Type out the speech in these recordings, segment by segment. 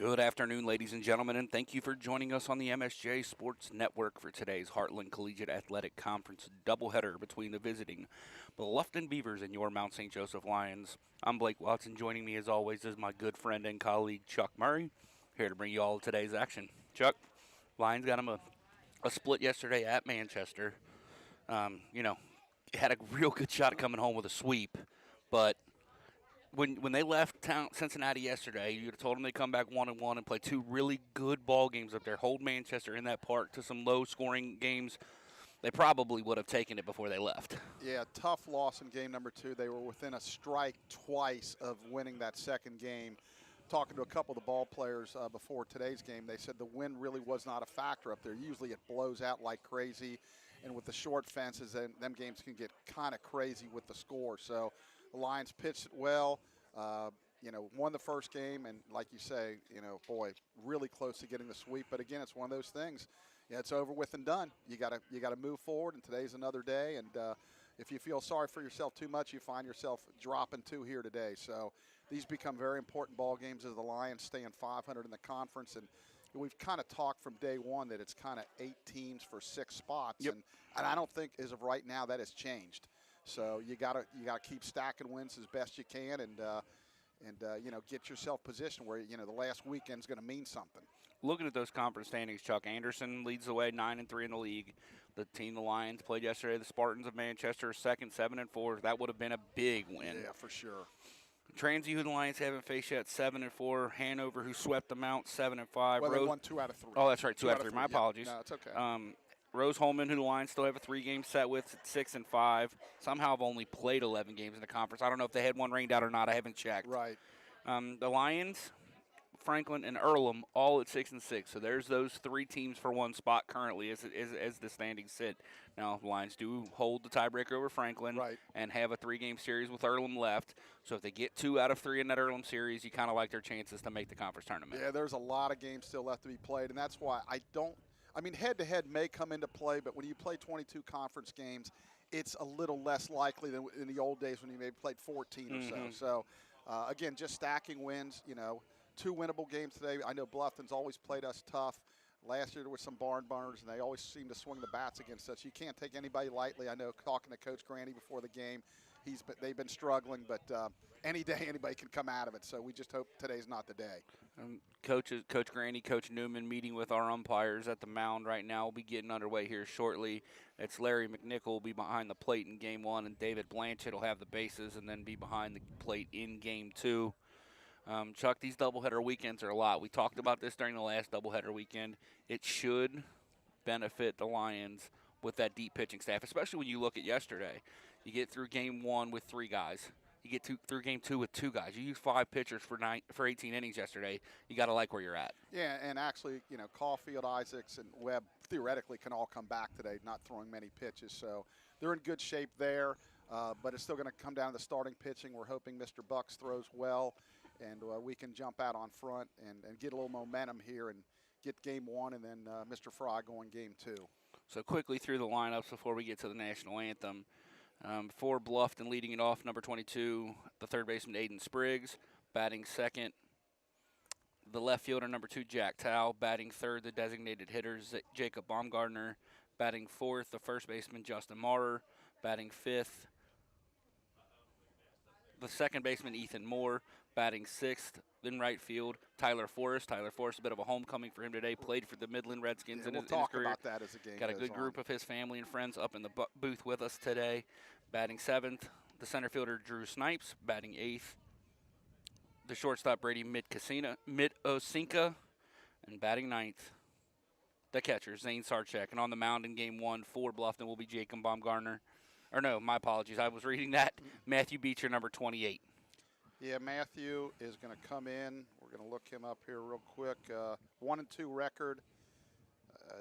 Good afternoon, ladies and gentlemen, and thank you for joining us on the MSJ Sports Network for today's Heartland Collegiate Athletic Conference doubleheader between the visiting Bluffton Beavers and your Mount St. Joseph Lions. I'm Blake Watson. Joining me, as always, is my good friend and colleague, Chuck Murray, here to bring you all today's action. Chuck, Lions got him a split yesterday at Manchester. Had a real good shot at coming home with a sweep, but when they left Cincinnati yesterday, you'd have told them they come back 1-1 and play two really good ball games up there, hold Manchester in that park to some low-scoring games. They probably would have taken it before they left. Yeah, tough loss in game number 2. They were within a strike twice of winning that second game. Talking to a couple of the ball players before today's game, they said the wind really was not a factor up there. Usually it blows out like crazy, and with the short fences, them games can get kind of crazy with the score. So the Lions pitched it well, won the first game, and like you say, really close to getting the sweep. But again, it's one of those things. Yeah, it's over with and done. You gotta move forward, and today's another day. And if you feel sorry for yourself too much, you find yourself dropping 2 here today. So these become very important ball games as the Lions stay in 500 in the conference. And we've kind of talked from day one that it's kind of 8 teams for 6 spots, Yep. and I don't think as of right now that has changed. So you gotta keep stacking wins as best you can, and get yourself positioned where the last weekend's going to mean something. Looking at those conference standings, Chuck, Anderson leads the way, 9-3 in the league. The team the Lions played yesterday, the Spartans of Manchester, second, 7-4. That would have been a big win. Yeah, for sure. Transy, who the Lions haven't faced yet, 7-4. Hanover, who swept them out, 7-5. Well, they won 2 out of 3. Oh, that's right, 2 out of 3. My apologies. No, it's okay. Rose Holman, who the Lions still have a 3-game set with, at 6-5. Somehow have only played 11 games in the conference. I don't know if they had one rained out or not. I haven't checked. Right. The Lions, Franklin, and Earlham all at 6-6. So there's those 3 teams for one spot currently as the standings sit. Now, the Lions do hold the tiebreaker over Franklin, right, and have a 3-game series with Earlham left. So if they get 2 out of 3 in that Earlham series, you kind of like their chances to make the conference tournament. Yeah, there's a lot of games still left to be played, and that's why head-to-head may come into play, but when you play 22 conference games, it's a little less likely than in the old days when you maybe played 14 or so. So, again, just stacking wins, 2 winnable games today. I know Bluffton's always played us tough. Last year there were some barn burners, and they always seem to swing the bats against us. You can't take anybody lightly. I know talking to Coach Granny before the game, they've been struggling, but any day anybody can come out of it. So we just hope today's not the day. Coach Granny, Coach Newman meeting with our umpires at the mound right now. We'll be getting underway here shortly. It's Larry McNichol will be behind the plate in Game 1, and David Blanchett will have the bases and then be behind the plate in Game 2. Chuck, these doubleheader weekends are a lot. We talked about this during the last doubleheader weekend. It should benefit the Lions with that deep pitching staff, especially when you look at yesterday. You get through Game 1 with 3 guys. You get through Game 2 with 2 guys. You use 5 pitchers for 18 innings yesterday. You got to like where you're at. Yeah, and actually, Caulfield, Isaacs, and Webb theoretically can all come back today, not throwing many pitches. So they're in good shape there, but it's still going to come down to the starting pitching. We're hoping Mr. Bucks throws well, and we can jump out on front and get a little momentum here and get Game 1 and then Mr. Fry going Game 2. So quickly through the lineups before we get to the national anthem. For Bluffton, leading it off, number 22, the third baseman, Aiden Spriggs. Batting second, the left fielder, number 2, Jack Tao. Batting third, the designated hitter, Jacob Baumgartner. Batting fourth, the first baseman, Justin Maurer. Batting fifth, the second baseman, Ethan Moore. Batting sixth in right field, Tyler Forrest. Tyler Forrest, a bit of a homecoming for him today. Played for the Midland Redskins in his career. We'll talk about that as the game goes on. Got a good group of his family and friends up in the booth with us today. Batting seventh, the center fielder, Drew Snipes. Batting eighth, the shortstop, Brady Mid-Osinka. And batting ninth, the catcher, Zane Sarchek. And on the mound in Game 1 for Bluffton will be Jacob Baumgartner. Or no, my apologies. I was reading that. Matthew Beecher, number 28. Yeah, Matthew is going to come in. We're going to look him up here real quick. 1-2 record.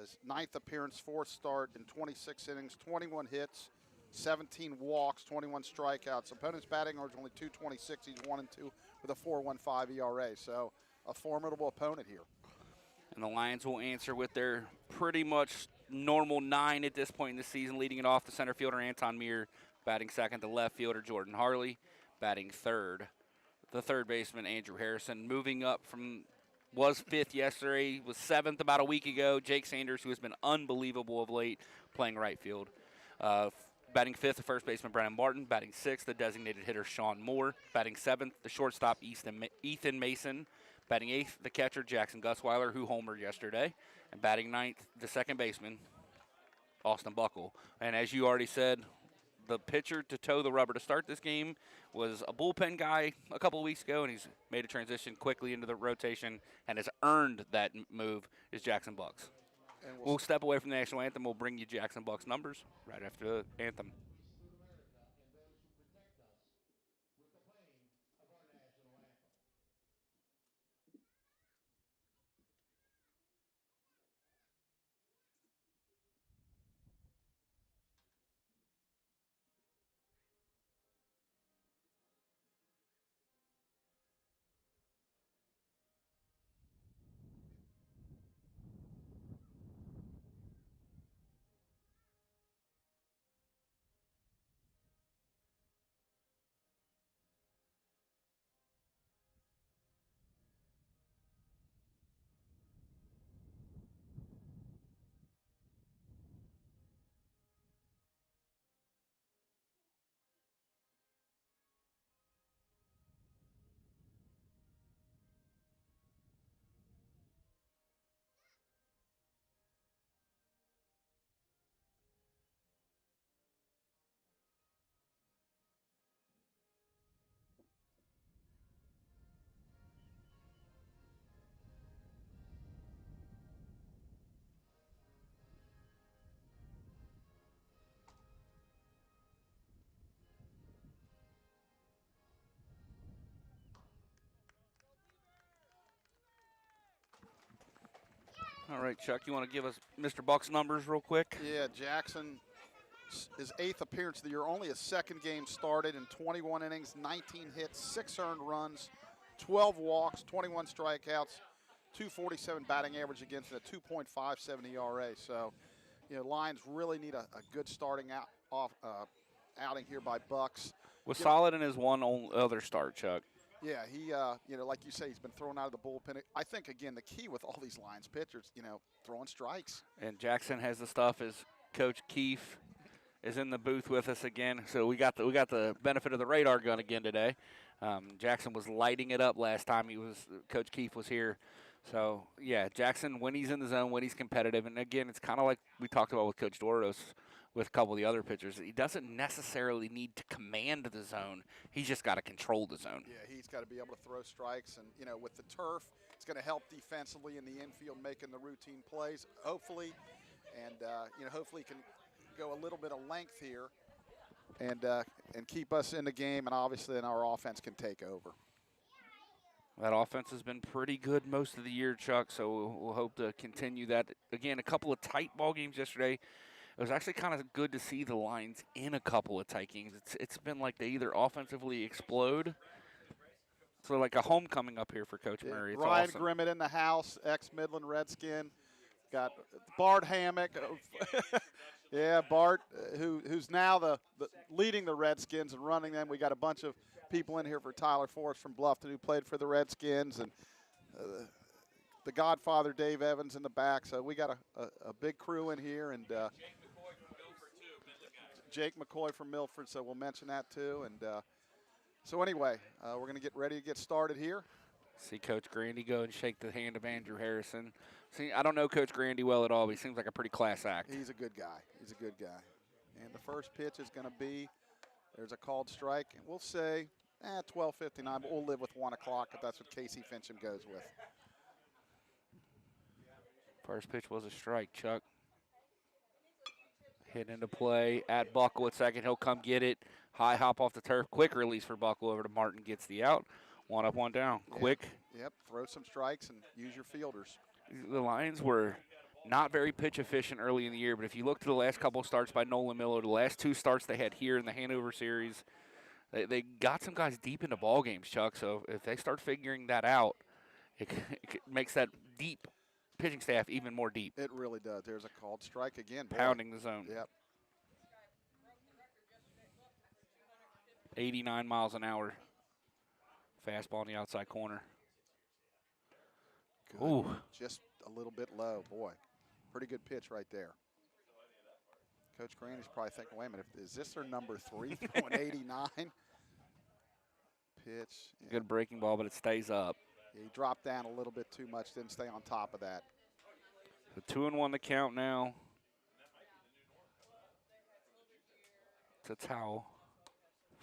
His 9th appearance, 4th start in 26 innings, 21 hits, 17 walks, 21 strikeouts. Opponent's batting average only .226. He's 1-2 with a 4.15 ERA. So a formidable opponent here. And the Lions will answer with their pretty much normal 9 at this point in the season, leading it off the center fielder, Anton Meir. Batting second, the left fielder, Jordan Harley. Batting third, the third baseman, Andrew Harrison. Moving up from was 5th yesterday, was 7th about a week ago. Jake Sanders, who has been unbelievable of late, playing right field. Batting 5th, the first baseman Brandon Martin. Batting 6th, the designated hitter Sean Moore. Batting 7th, the shortstop Ethan Mason. Batting 8th, the catcher Jackson Gusweiler, who homered yesterday. And batting 9th, the second baseman Austin Buckle. And as you already said, the pitcher to toe the rubber to start this game was a bullpen guy a couple of weeks ago, and he's made a transition quickly into the rotation and has earned that move, is Jackson Bucks. And We'll step away from the national anthem. We'll bring you Jackson Bucks numbers right after the anthem. All right, Chuck, you want to give us Mr. Buck's numbers real quick? Yeah, Jackson, his 8th appearance of the year, only his 2nd game started in 21 innings, 19 hits, 6 earned runs, 12 walks, 21 strikeouts, 247 batting average against a 2.57 ERA. So, Lions really need a good starting outing here by Bucks. Was solid in his one other start, Chuck. Yeah, he, like you say, he's been thrown out of the bullpen. I think, again, the key with all these Lions pitchers, throwing strikes. And Jackson has the stuff. As Coach Keefe is in the booth with us again, so we got the benefit of the radar gun again today. Jackson was lighting it up last time Coach Keefe was here. So yeah, Jackson, when he's in the zone, when he's competitive, and again, it's kind of like we talked about with Coach Doros, with a couple of the other pitchers. He doesn't necessarily need to command the zone. He's just got to control the zone. Yeah, he's got to be able to throw strikes. And, with the turf, it's going to help defensively in the infield making the routine plays, hopefully. And, hopefully he can go a little bit of length here and keep us in the game. And obviously then our offense can take over. That offense has been pretty good most of the year, Chuck, so we'll hope to continue that. Again, a couple of tight ball games yesterday. It was actually kind of good to see the Lions in a couple of tight games. It's been like they either offensively explode. So like a homecoming up here for Coach Murray. It's Ryan awesome. Grimmett in the house, ex-Midland Redskin. Got Bart Hammock. Yeah, Bart, who's now the leading the Redskins and running them. We got a bunch of people in here for Tyler Forrest from Bluffton who played for the Redskins, and the Godfather Dave Evans in the back. So we got a big crew in here, and Jake McCoy from Milford, so we'll mention that too. And so anyway, we're going to get ready to get started here. See Coach Grandy go and shake the hand of Andrew Harrison. See, I don't know Coach Grandy well at all, but he seems like a pretty class act. He's a good guy. He's a good guy. And the first pitch is going to be, there's a called strike. We'll say 12:59, but we'll live with 1 o'clock if that's what Casey Fincham goes with. First pitch was a strike, Chuck. Hit into play at Buckle at second. He'll come get it. High hop off the turf. Quick release for Buckle over to Martin. Gets the out. 1 up, 1 down. Quick. Yep. Throw some strikes and use your fielders. The Lions were not very pitch efficient early in the year, but if you look to the last couple of starts by Nolan Miller, the last 2 starts they had here in the Hanover series, they got some guys deep into ball games, Chuck. So if they start figuring that out, it makes that deep pitching staff even more deep. It really does. There's a called strike again. Pounding the zone. Yep. 89 miles an hour. Fastball in the outside corner. Good. Ooh. Just a little bit low. Boy, pretty good pitch right there. Coach Granny's probably thinking, wait a minute, is this their number 3 throwing 89? Pitch. Yeah. Good breaking ball, but it stays up. He dropped down a little bit too much, didn't stay on top of that. So 2-1 the count now. To Towel.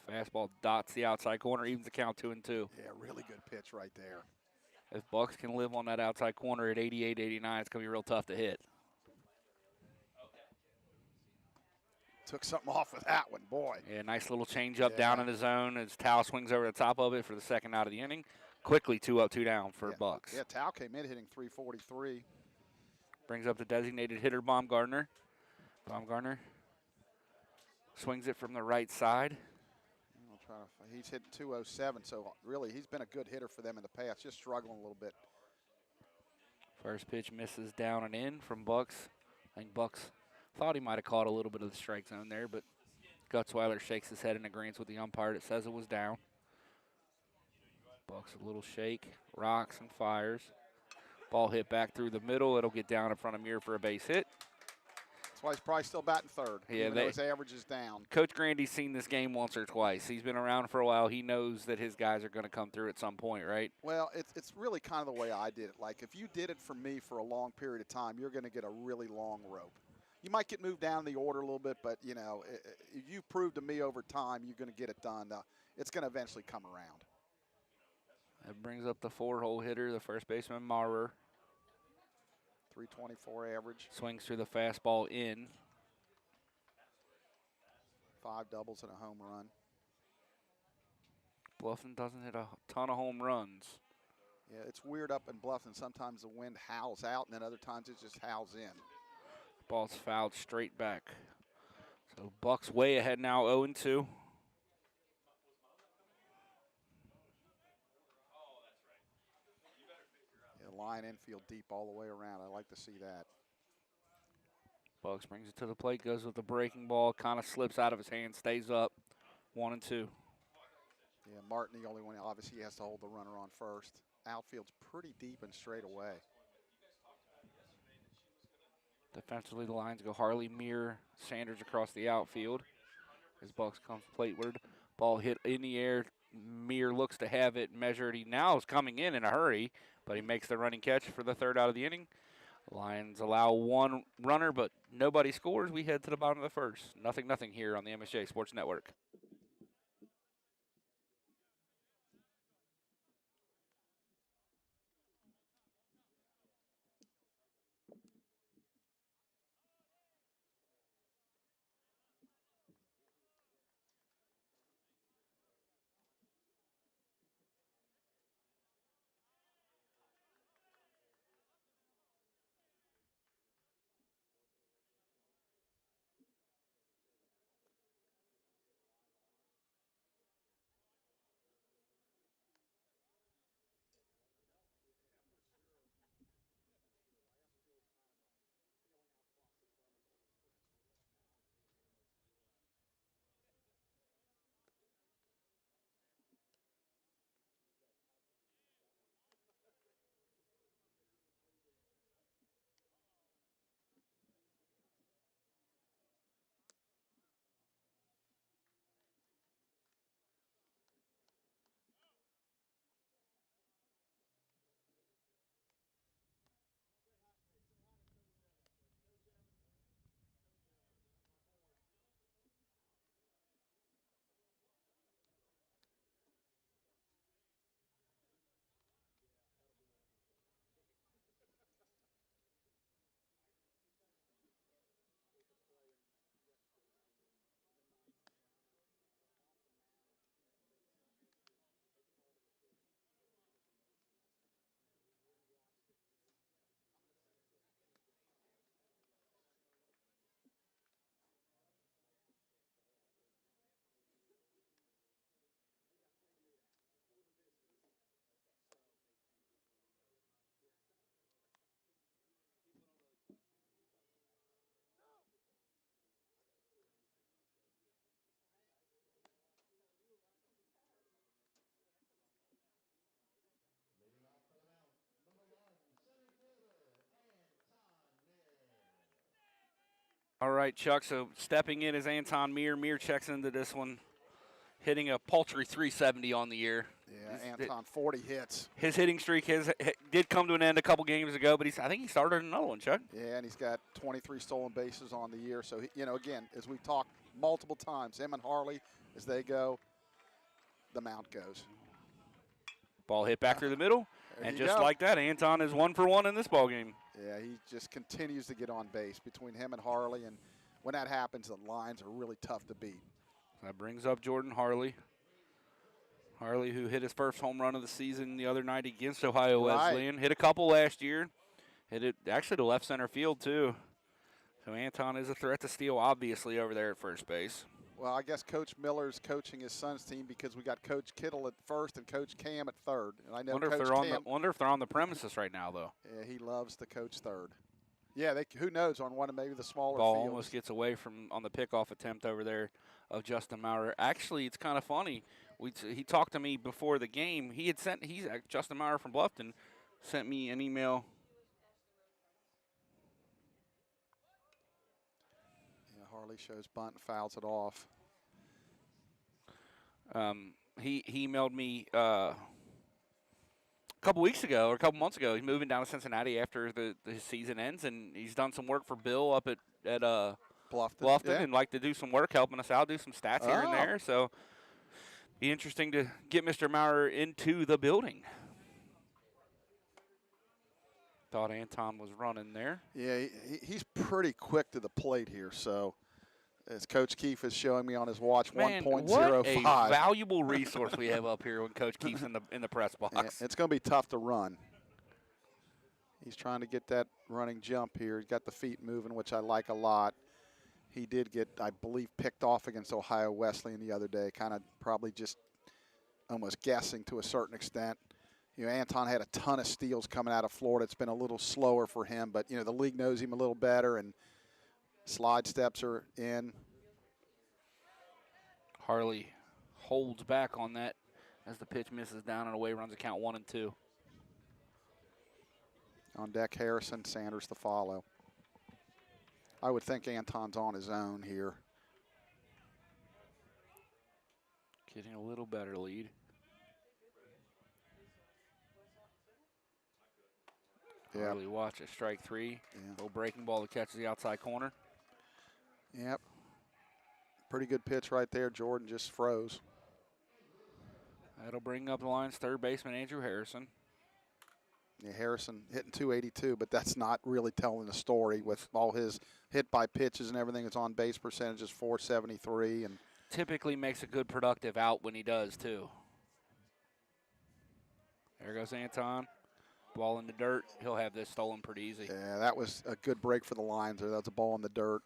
Fastball dots the outside corner, evens the count 2-2. Yeah, really good pitch right there. If Bucks can live on that outside corner at 88, 89, it's going to be real tough to hit. Took something off of that one, boy. Yeah, nice little change up down in the zone as Tao swings over the top of it for the second out of the inning. Quickly 2 up, 2 down for Bucks. Yeah, Tao came in hitting 343. Brings up the designated hitter, Baumgartner. Baumgartner swings it from the right side. He's hitting 207, so really he's been a good hitter for them in the past, just struggling a little bit. First pitch misses down and in from Bucks. I think Bucks thought he might have caught a little bit of the strike zone there, but Gutzweiler shakes his head in agreement with the umpire that says it was down. Bucks a little shake, rocks and fires. Ball hit back through the middle. It'll get down in front of Muir for a base hit. That's why he's probably still batting third, yeah, even though his average is down. Coach Grandy's seen this game once or twice. He's been around for a while. He knows that his guys are going to come through at some point, right? Well, it's really kind of the way I did it. Like, if you did it for me for a long period of time, you're going to get a really long rope. You might get moved down the order a little bit, but, you know, you've proved to me over time you're going to get it done. It's going to eventually come around. That brings up the 4-hole hitter, the first baseman, Maurer. 324 average. Swings through the fastball in. 5 doubles and a home run. Bluffton doesn't hit a ton of home runs. Yeah, it's weird up in Bluffton. Sometimes the wind howls out, and then other times it just howls in. Ball's fouled straight back. So Bucks way ahead now, 0-2. Yeah, line infield deep all the way around. I like to see that. Bucks brings it to the plate, goes with the breaking ball, kind of slips out of his hand, stays up, 1-2. Yeah, Martin, the only one, obviously he has to hold the runner on first. Outfield's pretty deep and straight away. Defensively, the lines go Harley, Muir, Sanders across the outfield. As Bucks comes plateward, ball hit in the air. Muir looks to have it measured. He now is coming in a hurry, but he makes the running catch for the third out of the inning. Lions allow 1 runner, but nobody scores. We head to the bottom of the first. 0-0 here on the MSJ Sports Network. All right, Chuck. So stepping in is Anton Meir. Meir checks into this one, hitting a paltry 370 on the year. Yeah, Anton, 40 hits. His hitting streak did come to an end a couple games ago, but I think he started another one, Chuck. Yeah, and he's got 23 stolen bases on the year. So, again, as we've talked multiple times, him and Harley, as they go, the mound goes. Ball hit back through the middle, and just go. like that, Anton is 1 for 1 in this ball game. Yeah, he just continues to get on base between him and Harley, and when that happens, the lines are really tough to beat. That brings up Jordan Harley. Harley, who hit his first home run of the season the other night against Ohio Wesleyan. Hit a couple last year. Hit it actually to left center field, too. So Anton is a threat to steal, obviously, over there at first base. Well, I guess Coach Miller's coaching his son's team because we got Coach Kittle at first and Coach Cam at third. And I know wonder if they're on the premises right now, though. Yeah, he loves to coach third. Yeah, who knows on one of maybe the smaller Ball fields. almost gets away from on the pickoff attempt over there of Justin Maurer. Actually, it's kind of funny. He talked to me before the game. Justin Maurer from Bluffton sent me an email. Yeah, Harley shows bunt and fouls it off. He emailed me a couple weeks ago or a couple months ago. He's moving down to Cincinnati after his season ends, and he's done some work for Bill up at Bluffton yeah. and like to do some work helping us out, do some stats here and there. So be interesting to get Mr. Maurer into the building. Thought Anton was running there. Yeah, he's pretty quick to the plate here. So as Coach Keefe is showing me on his watch, 1.05. What a valuable resource we have up here when Coach Keefe's in the press box. Yeah, it's going to be tough to run. He's trying to get that running jump here. He's got the feet moving, which I like a lot. He did get, I believe, picked off against Ohio Wesleyan the other day, kind of probably just almost guessing to a certain extent. Anton had a ton of steals coming out of Florida. It's been a little slower for him, but, the league knows him a little better, and slide steps are in. Harley holds back on that as the pitch misses down and away, runs a count 1-2. On deck, Harrison, Sanders to follow. I would think Anton's on his own here. Getting a little better lead. Yeah. Harley watch it, strike 3. Yeah. Little breaking ball that catches the outside corner. Yep. Pretty good pitch right there. Jordan just froze. That'll bring up the line's third baseman, Andrew Harrison. Yeah, Harrison hitting 282, but that's not really telling the story with all his hit by pitches and everything. His on base percentage is 473, and typically makes a good productive out when he does too. There goes Anton. Ball in the dirt. He'll have this stolen pretty easy. Yeah, that was a good break for the Lions there. That was a ball in the dirt.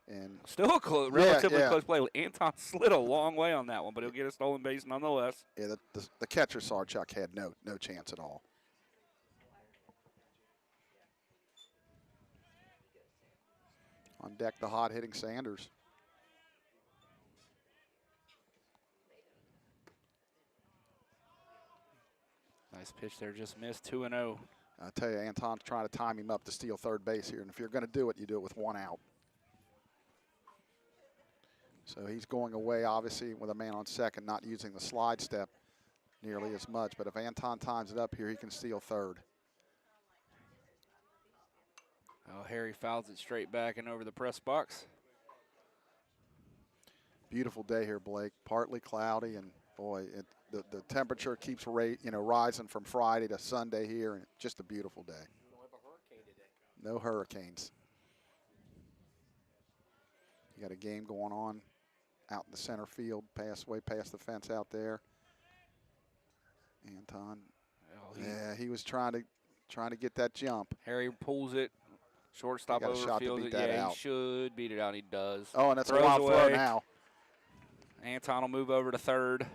And still a relatively close play. Anton slid a long way on that one, but he'll get a stolen base nonetheless. Yeah, the catcher, Sarchuk, had no chance at all. On deck, the hot-hitting Sanders. Nice pitch there, just missed, 2-0. I tell you, Anton's trying to time him up to steal third base here, and if you're going to do it, you do it with one out. So he's going away, obviously, with a man on second, not using the slide step nearly as much. But if Anton times it up here, he can steal third. Oh, Harry fouls it straight back and over the press box. Beautiful day here, Blake. Partly cloudy, and boy, the temperature keeps rising from Friday to Sunday here, and just a beautiful day. We don't have a hurricane today. No hurricanes. You got a game going on out in the center field, way past the fence out there. Anton, he was trying to get that jump. Harry pulls it. Shortstop overfields it. Yeah, he should beat it out. He does. Oh, and that's a wild throw now. Anton will move over to third.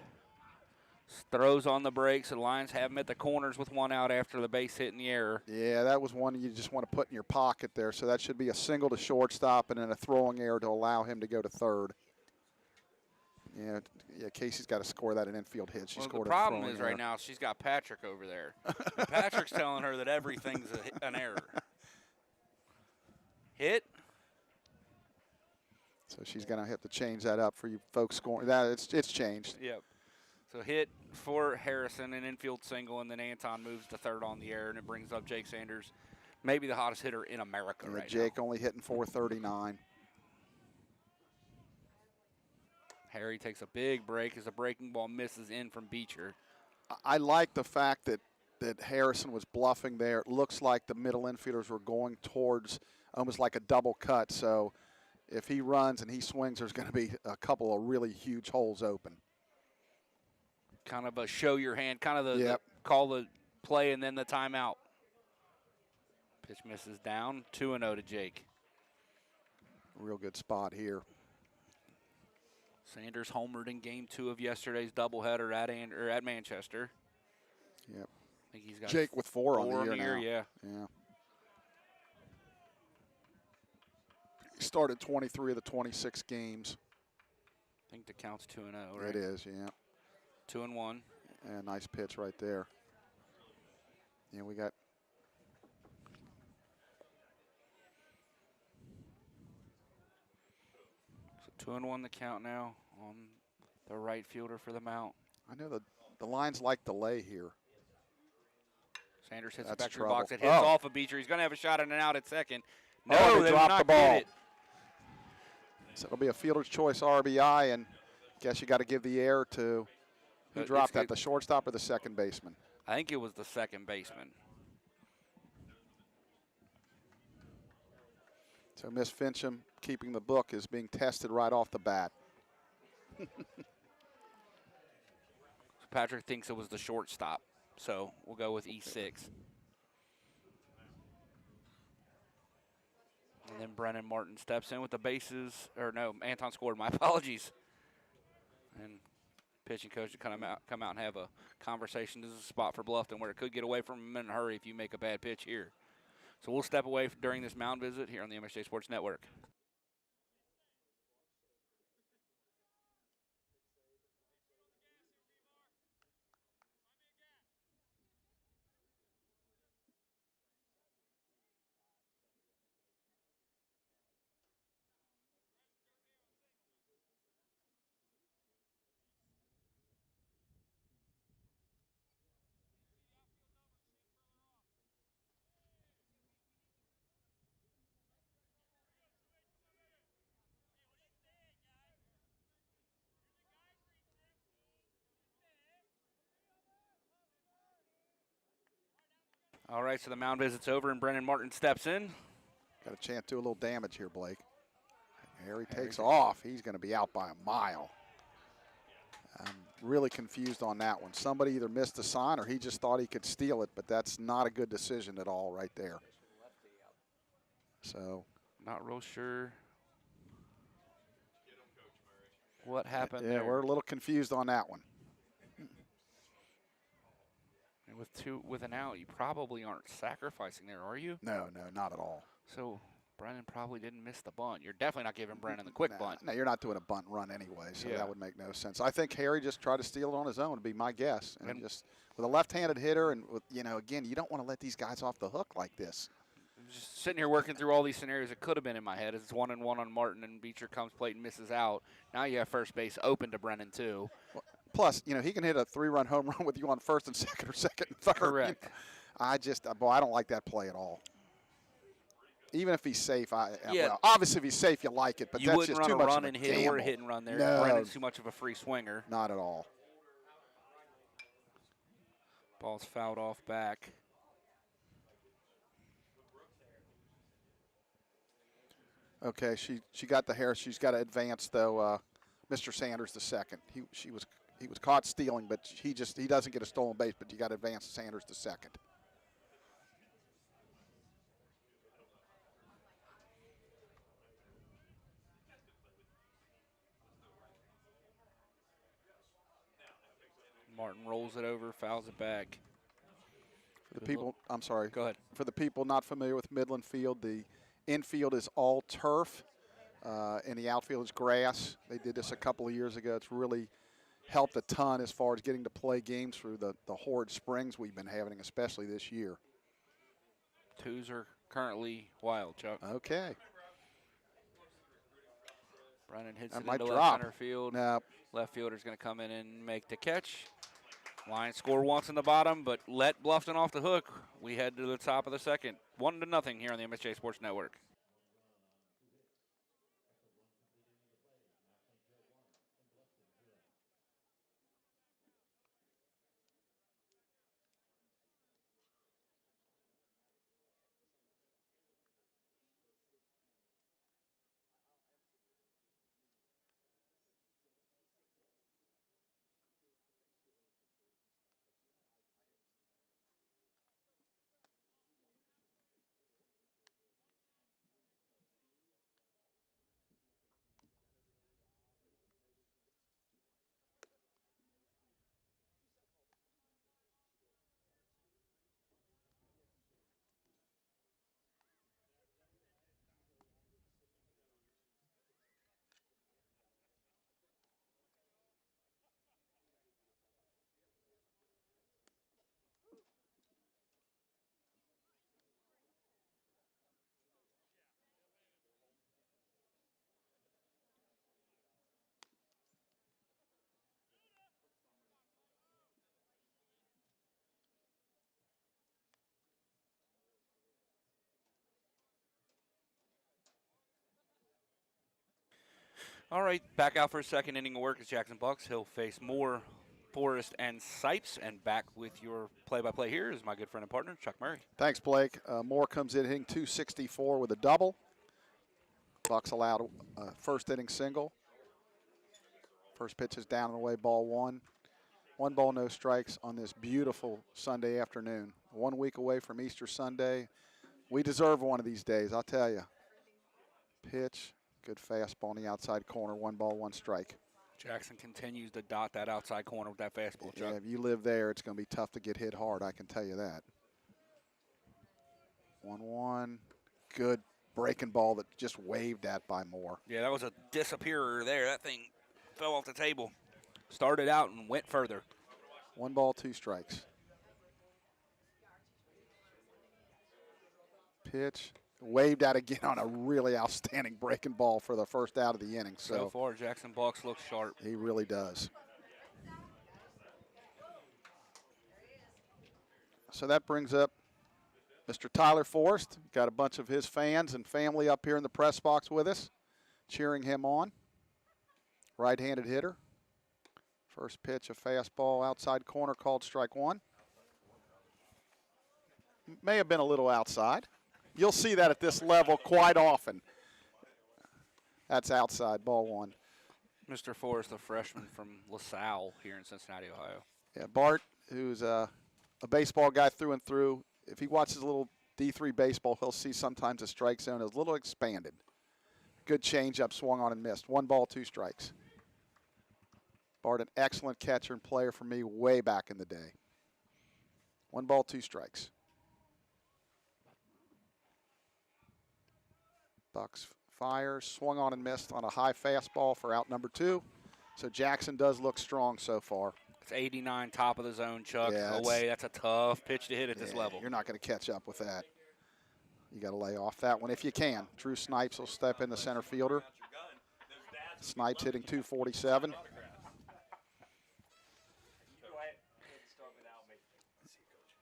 Throws on the brakes. The Lions have him at the corners with one out after the base hit in the air. Yeah, that was one you just want to put in your pocket there. So that should be a single to shortstop and then a throwing error to allow him to go to third. Yeah, Casey's got to score that an infield hit. She scored the problem is right now she's got Patrick over there. Patrick's telling her that everything's an error. Hit. So she's going to have to change that up for you folks scoring. It's changed. Yep. So hit for Harrison, an infield single, and then Anton moves to third on the air, and it brings up Jake Sanders, maybe the hottest hitter in America right Jake now. only hitting 439. Harry takes a big break as a breaking ball misses in from Beecher. I like the fact that Harrison was bluffing there. It looks like the middle infielders were going towards almost like a double cut. So if he runs and he swings, there's going to be a couple of really huge holes open. Kind of a show your hand, kind of the Yep. call the play and then the timeout. Pitch misses down, 2-0 to Jake. Real good spot here. Sanders homered in game 2 of yesterday's doubleheader at Manchester. Yep. I think he's got Jake with 4 on the year now. Yeah. Yeah. He started 23 of the 26 games. I think the count's 2-0, right? It is, yeah. 2-1. And nice pitch right there. Yeah, we got So 2-1 the count now on the right fielder for the mount. I know the lines like delay here. Sanders hits That's it back to the trouble. box. It hits off of Beecher. He's going to have a shot in and out at second. No, they they dropped did not the ball. get it. So it'll be a fielder's choice RBI, and guess you got to give the air to who dropped that, the shortstop or the second baseman? I think it was the second baseman. So Miss Fincham, keeping the book, is being tested right off the bat. So Patrick thinks it was the shortstop, so we'll go with E6. And then Brennan Martin steps in with the bases. Or no, Anton scored. My apologies. And pitching coach to come out and have a conversation. This is a spot for Bluffton where it could get away from him in a hurry if you make a bad pitch here. So we'll step away during this mound visit here on the MSJ Sports Network. All right, so the mound visit's over and Brennan Martin steps in. Got a chance to do a little damage here, Blake. Harry takes off. He's going to be out by a mile. I'm really confused on that one. Somebody either missed a sign or he just thought he could steal it, but that's not a good decision at all right there. So, not real sure what happened yeah, there. we're a little confused on that one. And with an out, you probably aren't sacrificing there, are you? No, not at all. So Brennan probably didn't miss the bunt. You're definitely not giving Brennan the quick bunt. No, you're not doing a bunt run anyway, so Yeah. that would make no sense. I think Harry just tried to steal it on his own, would be my guess. And just with a left-handed hitter, and with, again, you don't want to let these guys off the hook like this. Just sitting here working through all these scenarios, it could have been in my head. It's 1-1 on Martin, and Beecher comes plate and misses out. Now you have first base open to Brennan too. Well, plus, he can hit a 3-run home run with you on first and second or second and third. Correct. I don't like that play at all. Even if he's safe, Yeah. well, obviously if he's safe, you like it, but You that's wouldn't just run too a much run of and a hit or gamble. a hit and run there. No. Brennan's too much of a free swinger. Not at all. Ball's fouled off back. Okay, she got the hair. She's got to advance though. Mr. Sanders the second. He was caught stealing, but he doesn't get a stolen base. But you got to advance Sanders the second. Martin rolls it over, fouls it back. For the people, I'm sorry. Go ahead. For the people not familiar with Midland Field, the infield is all turf, and the outfield is grass. They did this a couple of years ago. It's really helped a ton as far as getting to play games through the horrid springs we've been having, especially this year. Twos are currently wild, Chuck. Okay. Brennan hits That it might into drop. left center field. No. Left fielder's going to come in and make the catch. Lions score once in the bottom, but let Bluffton off the hook. We head to the top of the second. 1-0 here on the MSJ Sports Network. All right, back out for a second inning of work is Jackson Bucks. He'll face Moore, Forrest, and Sipes. And back with your play-by-play here is my good friend and partner, Chuck Murray. Thanks, Blake. Moore comes in hitting .264 with a double. Bucks allowed a first inning single. First pitch is down and away, ball one. 1 ball, no strikes on this beautiful Sunday afternoon. 1 week away from Easter Sunday. We deserve one of these days, I'll tell you. Pitch, good fastball on the outside corner. 1 ball, 1 strike. Jackson continues to dot that outside corner with that fastball, Chuck. Yeah, if you live there, it's going to be tough to get hit hard, I can tell you that. 1-1, good breaking ball that just waved at by Moore. Yeah, that was a disappearer there. That thing fell off the table. Started out and went further. 1 ball, 2 strikes. Pitch, waved at again on a really outstanding breaking ball for the first out of the inning. So far, Jackson Bucks looks sharp. He really does. So that brings up Mr. Tyler Forrest. Got a bunch of his fans and family up here in the press box with us, cheering him on. Right-handed hitter. First pitch, a fastball outside corner called strike 1. May have been a little outside. You'll see that at this level quite often. That's outside, ball 1. Mr. Forrest, a freshman from LaSalle here in Cincinnati, Ohio. Yeah, Bart, who's a baseball guy through and through, if he watches a little D3 baseball, he'll see sometimes the strike zone is a little expanded. Good changeup, swung on and missed. 1 ball, 2 strikes. Bart, an excellent catcher and player for me way back in the day. 1 ball, 2 strikes. Bucks fires, swung on and missed on a high fastball for out number 2. So Jackson does look strong so far. It's 89, top of the zone, Chuck. Yeah, away. That's a tough pitch to hit at this level. You're not going to catch up with that. You got to lay off that one if you can. Drew Snipes will step in, the center fielder. Snipes hitting .247.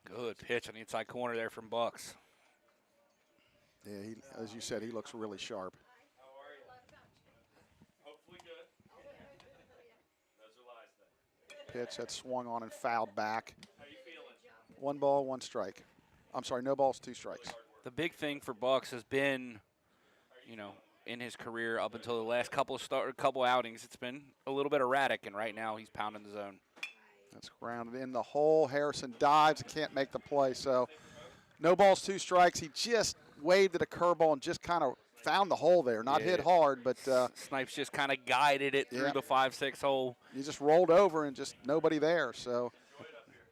Good pitch on the inside corner there from Bucks. Yeah, as you said, he looks really sharp. Pitch that swung on and fouled back. 1 ball, 1 strike. I'm sorry, no balls, 2 strikes. The big thing for Bucks has been, in his career up until the last couple outings, it's been a little bit erratic, and right now he's pounding the zone. That's grounded in the hole. Harrison dives, can't make the play. So no balls, 2 strikes. He just waved at a curveball and just kind of found the hole there. Not hit hard, but Snipes just kind of guided it through the 5-6 hole. He just rolled over and just nobody there. So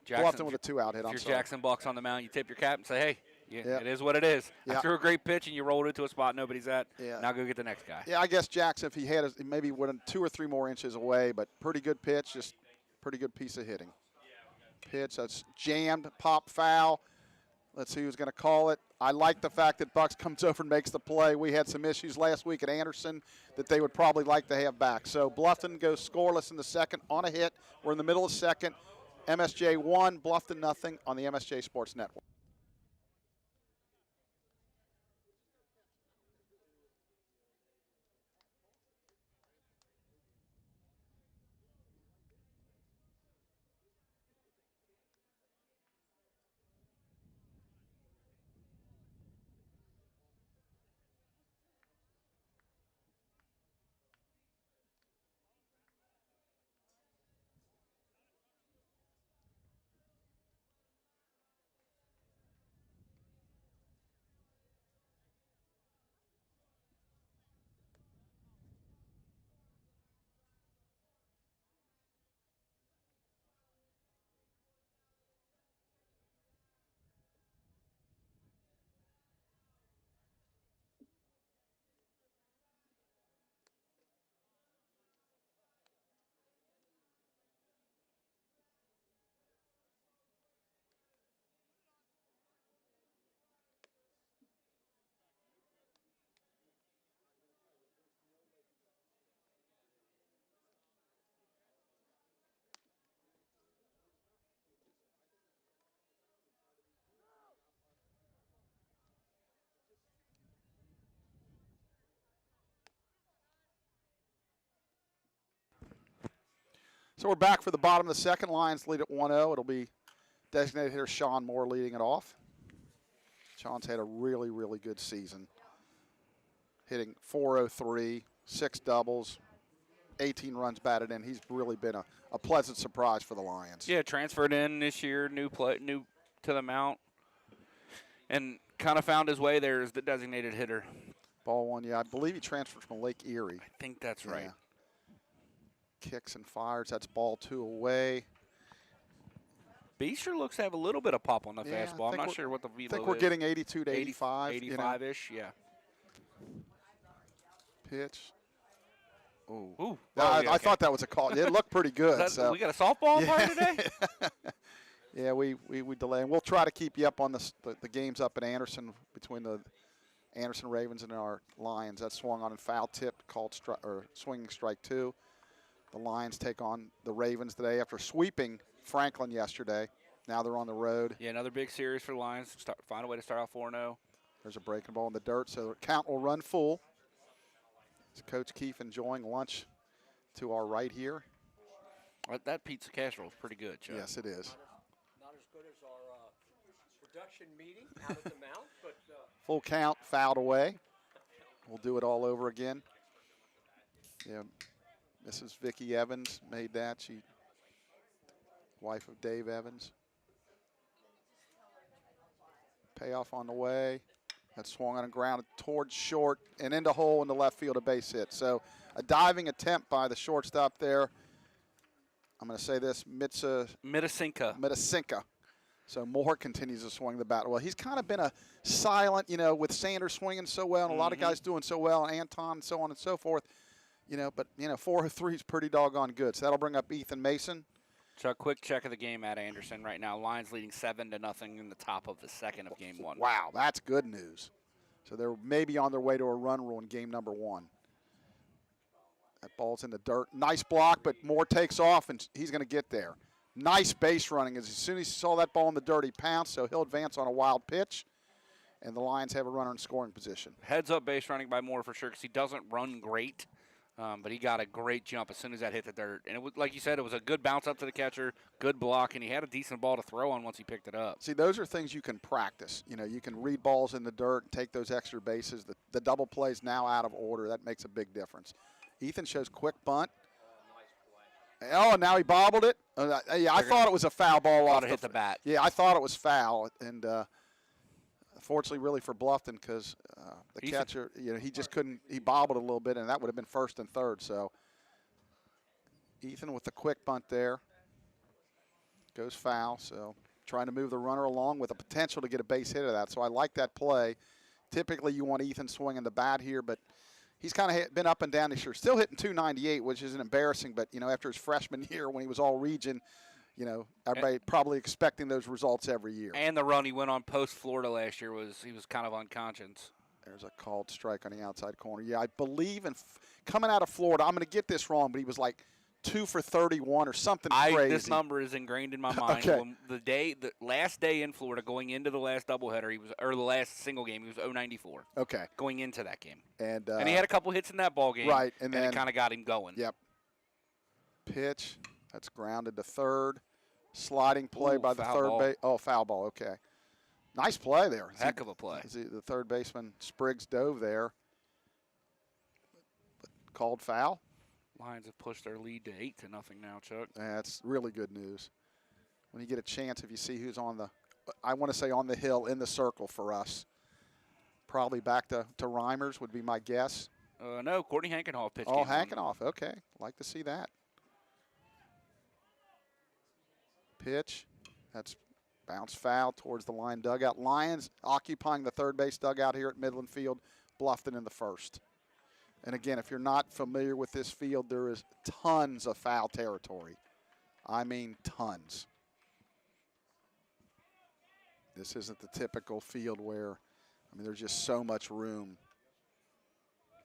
Bluffton with a 2-out hit. If you're Jackson Bucks on the mound, you tip your cap and say, hey, it is what it is. Yeah. I threw a great pitch and you rolled into a spot nobody's at. Yeah. Now go get the next guy. Yeah, I guess Jackson, if he had maybe went 2 or 3 more inches away, but pretty good pitch, just pretty good piece of hitting. Pitch that's jammed, pop foul. Let's see who's going to call it. I like the fact that Bucks comes over and makes the play. We had some issues last week at Anderson that they would probably like to have back. So Bluffton goes scoreless in the second on a hit. We're in the middle of second. MSJ 1, Bluffton nothing on the MSJ Sports Network. So we're back for the bottom of the second. Lions lead at 1-0. It'll be designated hitter Sean Moore leading it off. Sean's had a really, really good season. Hitting .403, 6 doubles, 18 runs batted in. He's really been a pleasant surprise for the Lions. Yeah, transferred in this year, new to the mount, and kind of found his way there as the designated hitter. Ball one, yeah. I believe he transferred from Lake Erie. I think that's right. Yeah. Kicks and fires. That's ball 2 away. B sure looks to have a little bit of pop on the Yeah, fastball. I'm not sure what the velo is. I think we're getting 82 to 85. 85-ish, yeah. Pitch. Ooh. Ooh. I thought that was a call. It looked pretty good. We got a softball party today? Yeah, we delay. And we'll try to keep you up on the games up at Anderson between the Anderson Ravens and our Lions. That swung on and foul tip called swinging strike 2. The Lions take on the Ravens today after sweeping Franklin yesterday. Now they're on the road. Yeah, another big series for the Lions. Find a way to start off 4-0. There's a breaking ball in the dirt, so the count will run full. It's Coach Keefe enjoying lunch to our right here. That pizza casserole is pretty good, Chuck. Yes, it is. Not as good as our production meeting out at the Mount, but Full count, fouled away. We'll do it all over again. Yeah, Mrs. Vicki Evans made that. She, wife of Dave Evans. Payoff on the way. That swung on and grounded towards short and into hole in the left field, a base hit. So a diving attempt by the shortstop there. I'm going to say this, Mitasinka. So Moore continues to swing the bat. Well, he's kind of been a silent, with Sanders swinging so well and a lot of guys doing so well, and Anton, so on and so forth. But 403 is pretty doggone good. So that'll bring up Ethan Mason. So a quick check of the game at Anderson right now. Lions leading 7-0 in the top of the second of game 1. Wow, that's good news. So they're maybe on their way to a run rule in game number 1. That ball's in the dirt. Nice block, but Moore takes off, and he's going to get there. Nice base running. As soon as he saw that ball in the dirt, he pounced, so he'll advance on a wild pitch. And the Lions have a runner in scoring position. Heads up base running by Moore for sure because he doesn't run great. But he got a great jump as soon as that hit the dirt. And it was, like you said, it was a good bounce up to the catcher, good block, and he had a decent ball to throw on once he picked it up. See, those are things you can practice. You can read balls in the dirt and take those extra bases. The double play's now out of order. That makes a big difference. Ethan shows quick bunt. Oh, now he bobbled it. I thought it was a foul ball off. Hit the bat. Yeah, I thought it was foul. And fortunately, really for Bluffton, because the catcher, he just couldn't. He bobbled a little bit, and that would have been first and third. So Ethan with the quick bunt there goes foul. So trying to move the runner along with a potential to get a base hit of that. So I like that play. Typically, you want Ethan swinging the bat here, but he's kind of been up and down this year. Still hitting .298, which isn't embarrassing, but after his freshman year when he was all region, you know, everybody probably expecting those results every year. And the run he went on post-Florida last year he was kind of unconscious. There's a called strike on the outside corner. Yeah, I believe coming out of Florida, I'm going to get this wrong, but he was like 2 for 31 or something crazy. This number is ingrained in my mind. Okay. When the last day in Florida, going into the last doubleheader, the last single game, he was 094. Okay. Going into that game. And he had a couple hits in that ball game. Right. And then it kind of got him going. Yep. Pitch. That's grounded to third. Sliding play by the third base. Oh, foul ball. Okay. Nice play there. Heck of a play. The third baseman, Spriggs, dove there. But called foul. Lions have pushed their lead to 8-0 now, Chuck. That's really good news. When you get a chance, if you see who's on the hill in the circle for us. Probably back to Reimers would be my guess. No, Courtney Hankenhoff pitched. Oh, Hankenhoff. Okay. Like to see that. Pitch. That's bounce foul towards the line dugout. Lions occupying the third base dugout here at Midland Field. Bluffton in the first. And again, if you're not familiar with this field, there is tons of foul territory. I mean tons. This isn't the typical field where, there's just so much room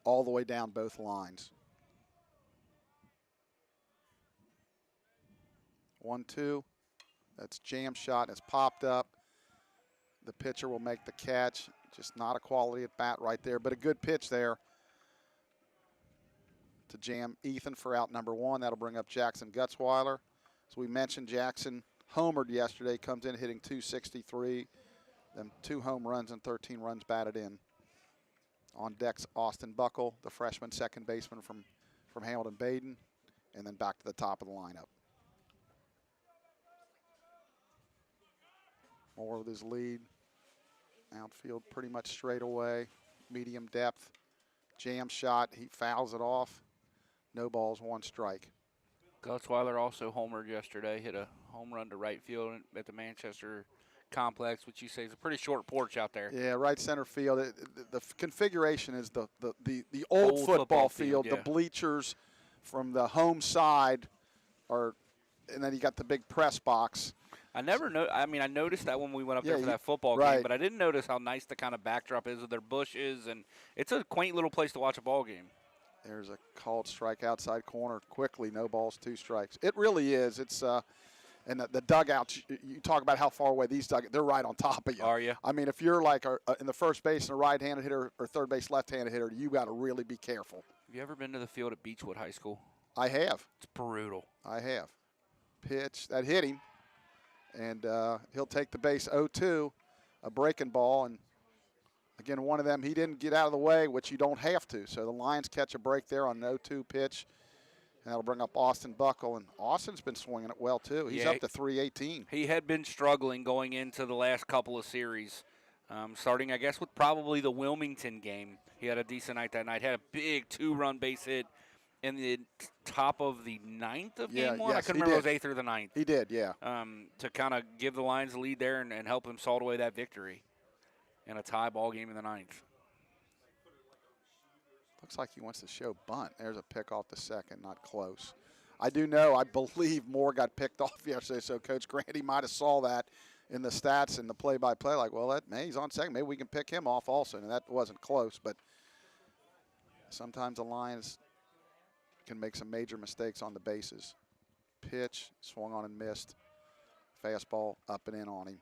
all the way down both lines. 1-2. That's jam shot. It's popped up. The pitcher will make the catch. Just not a quality at bat right there, but a good pitch there to jam Ethan for out number 1. That'll bring up Jackson Gutzweiler. As we mentioned, Jackson homered yesterday, comes in hitting .263. Then 2 home runs and 13 runs batted in. On deck's Austin Buckle, the freshman second baseman from Hamilton Baden, and then back to the top of the lineup. More with his lead. Outfield pretty much straight away. Medium depth. Jam shot. He fouls it off. No balls, 1 strike. Gutzweiler also homered yesterday. Hit a home run to right field at the Manchester complex, which you say is a pretty short porch out there. Yeah, right center field. The configuration is the old football field. Yeah. The bleachers from the home side are, and then you got the big press box. I noticed that when we went up there for that football right. game, but I didn't notice how nice the kind of backdrop is with their bushes, and it's a quaint little place to watch a ball game. There's a called strike outside corner. Quickly, no balls, 2 strikes. It really is. It's and the dugouts. You talk about how far away these dugouts. They're right on top of you. Are you? If you're like in the first base and a right-handed hitter or third base left-handed hitter, you got to really be careful. Have you ever been to the field at Beechwood High School? I have. It's brutal. I have. Pitch that hit him. And he'll take the base 0-2, a breaking ball. And, again, one of them, he didn't get out of the way, which you don't have to. So the Lions catch a break there on an 0-2 pitch. And that'll bring up Austin Buckle. And Austin's been swinging it well, too. He's up to 318. He had been struggling going into the last couple of series, starting, I guess, with probably the Wilmington game. He had a decent night that night. Had a big 2-run base hit in the top of the 9th of game 1. Yes, I couldn't remember if it was 8th or the 9th. He did, yeah. To kind of give the Lions the lead there and help him salt away that victory in a tie ball game in the 9th. Looks like he wants to show bunt. There's a pick off the second, not close. I believe Moore got picked off yesterday, so Coach Grandy might have saw that in the stats and the play-by-play, like, well, he's on second. Maybe we can pick him off also, and that wasn't close. But sometimes the Lions can make some major mistakes on the bases. Pitch, swung on and missed. Fastball up and in on him.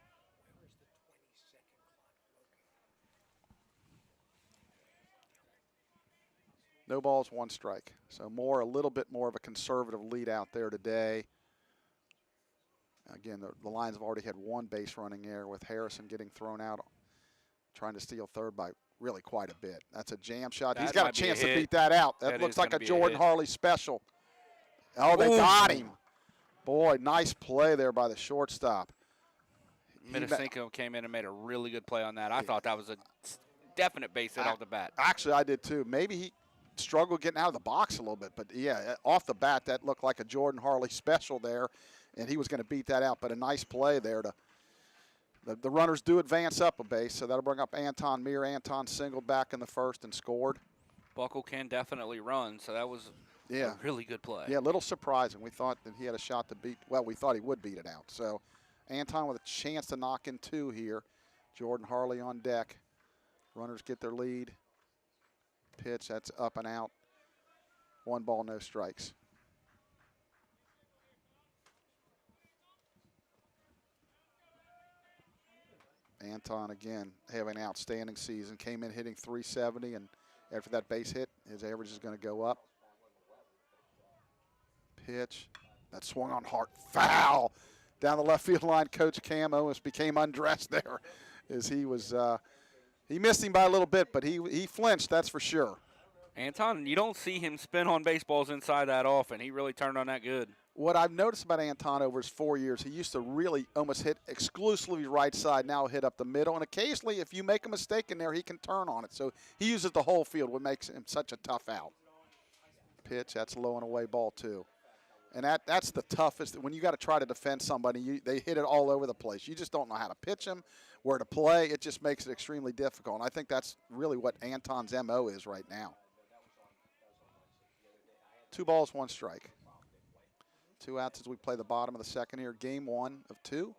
No balls, 1 strike. So a little bit more of a conservative lead out there today. Again, the Lions have already had 1 base running error with Harrison getting thrown out, trying to steal third by really quite a bit. That's a jam shot. He's got a chance to beat that out. That looks like a Jordan Harley special. Oh, they got him. Boy, nice play there by the shortstop. Metacinco came in and made a really good play on that. I thought that was a definite base hit off the bat. Actually, I did too. Maybe he struggled getting out of the box a little bit, but yeah, off the bat, that looked like a Jordan Harley special there, and he was going to beat that out. But a nice play there to the runners do advance up a base, so that'll bring up Anton Meir. Anton singled back in the first and scored. Buckle can definitely run, so that was Yeah. A really good play. Yeah, a little surprising. We thought that he had a shot to beat, well, we thought he would beat it out. So Anton with a chance to knock in 2 here. Jordan Harley on deck. Runners get their lead. Pitch, that's up and out. 1 ball, no strikes. Anton, again, having an outstanding season. Came in hitting .370, and after that base hit, his average is going to go up. Pitch, that swung on hard. Foul! Down the left field line, Coach Cam almost became undressed there as he was, he missed him by a little bit, but he flinched, that's for sure. Anton, you don't see him spin on baseballs inside that often. He really turned on that good. What I've noticed about Anton over his 4 years, he used to really almost hit exclusively right side, now hit up the middle. And occasionally, if you make a mistake in there, he can turn on it. So he uses the whole field, what makes him such a tough out. Pitch, that's low and away, ball 2. And that's the toughest. When you got to try to defend somebody, they hit it all over the place. You just don't know how to pitch them, where to play. It just makes it extremely difficult. And I think that's really what Anton's MO is right now. 2 balls, 1 strike. 2 outs as we play the bottom of the second here. Game 1 of 2.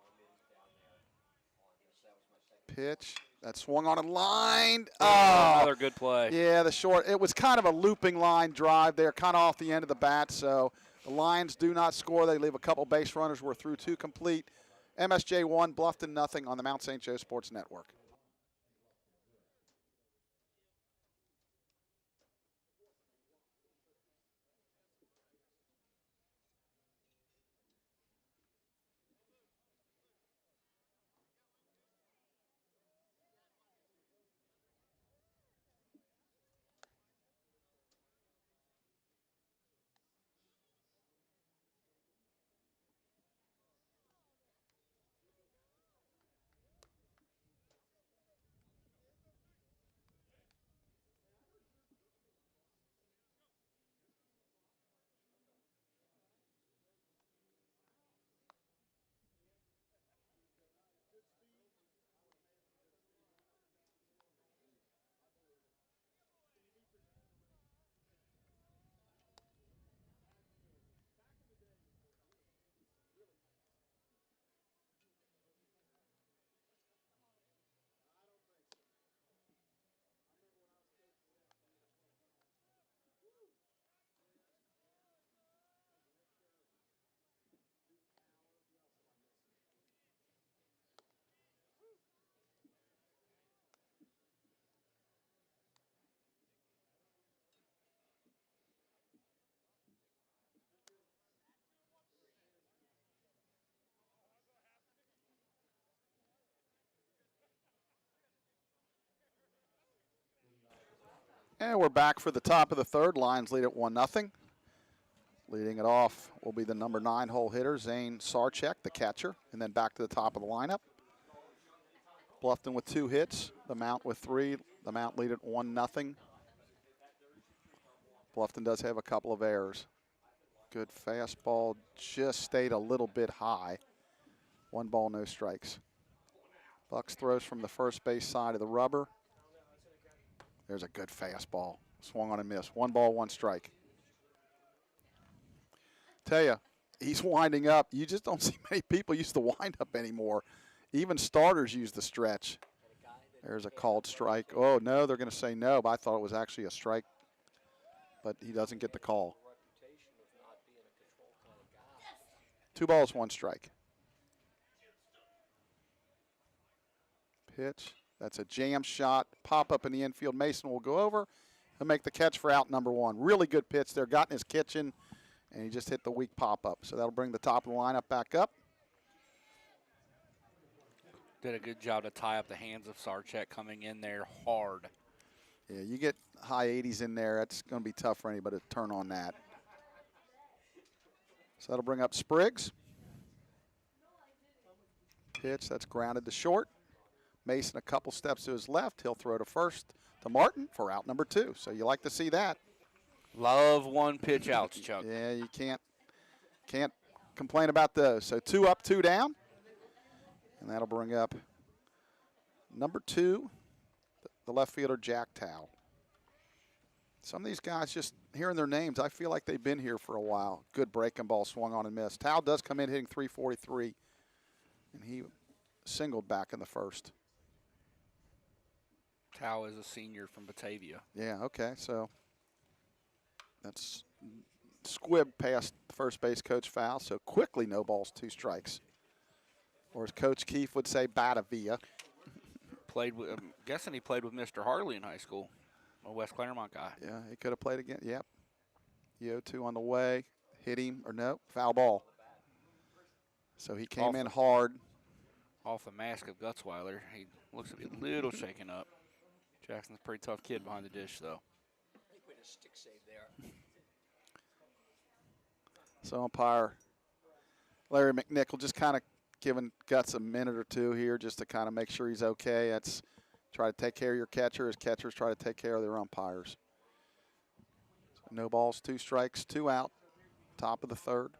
Pitch. That swung on a line. Oh, another good play. Yeah, the short. It was kind of a looping line drive there, kind of off the end of the bat. So the Lions do not score. They leave a couple base runners. We're through 2 complete. MSJ 1, Bluffton nothing on the Mount St. Joe Sports Network. And we're back for the top of the third. Lions lead at 1-0. Leading it off will be the number 9 hole hitter, Zane Sarchek, the catcher, and then back to the top of the lineup. Bluffton with 2 hits, the Mount with 3. The Mount lead at 1-0. Bluffton does have a couple of errors. Good fastball, just stayed a little bit high. 1 ball, no strikes. Bucks throws from the first base side of the rubber. There's a good fastball. Swung on and missed. 1 ball, 1 strike. Tell you, he's winding up. You just don't see many people use the wind up anymore. Even starters use the stretch. There's a called strike. Oh, no, they're going to say no, but I thought it was actually a strike. But he doesn't get the call. 2 balls, 1 strike. Pitch. That's a jam shot. Pop up in the infield. Mason will go over and make the catch for out number 1. Really good pitch there. Got in his kitchen, and he just hit the weak pop up. So that'll bring the top of the lineup back up. Did a good job to tie up the hands of Sarchek coming in there hard. Yeah, you get high 80s in there, it's going to be tough for anybody to turn on that. So that'll bring up Spriggs. Pitch, that's grounded to short. Mason a couple steps to his left. He'll throw to first to Martin for out number 2. So you like to see that. Love 1 pitch outs, Chuck. Yeah, you can't complain about those. So 2 up, 2 down. And that'll bring up number 2, the left fielder, Jack Towle. Some of these guys, just hearing their names, I feel like they've been here for a while. Good breaking ball, swung on and missed. Tao does come in hitting 343, and he singled back in the first. Tao is a senior from Batavia. Yeah, okay, so that's squibbed past first base coach foul, so quickly no balls, 2 strikes. Or as Coach Keefe would say, Batavia. Played with, I'm guessing he played with Mr. Harley in high school, a West Claremont guy. Yeah, he could have played again. Yep. The 0-2 on the way. Hit him, or no, foul ball. So he came in hard. Off the mask of Gutzweiler. He looks to be a little shaken up. Jackson's a pretty tough kid behind the dish, though. I think we had a stick save there. So umpire Larry McNichol just kind of giving Guts a minute or two here just to kind of make sure he's okay. That's try to take care of your catcher as catchers try to take care of their umpires. So no balls, 2 strikes, 2 out. Top of the third.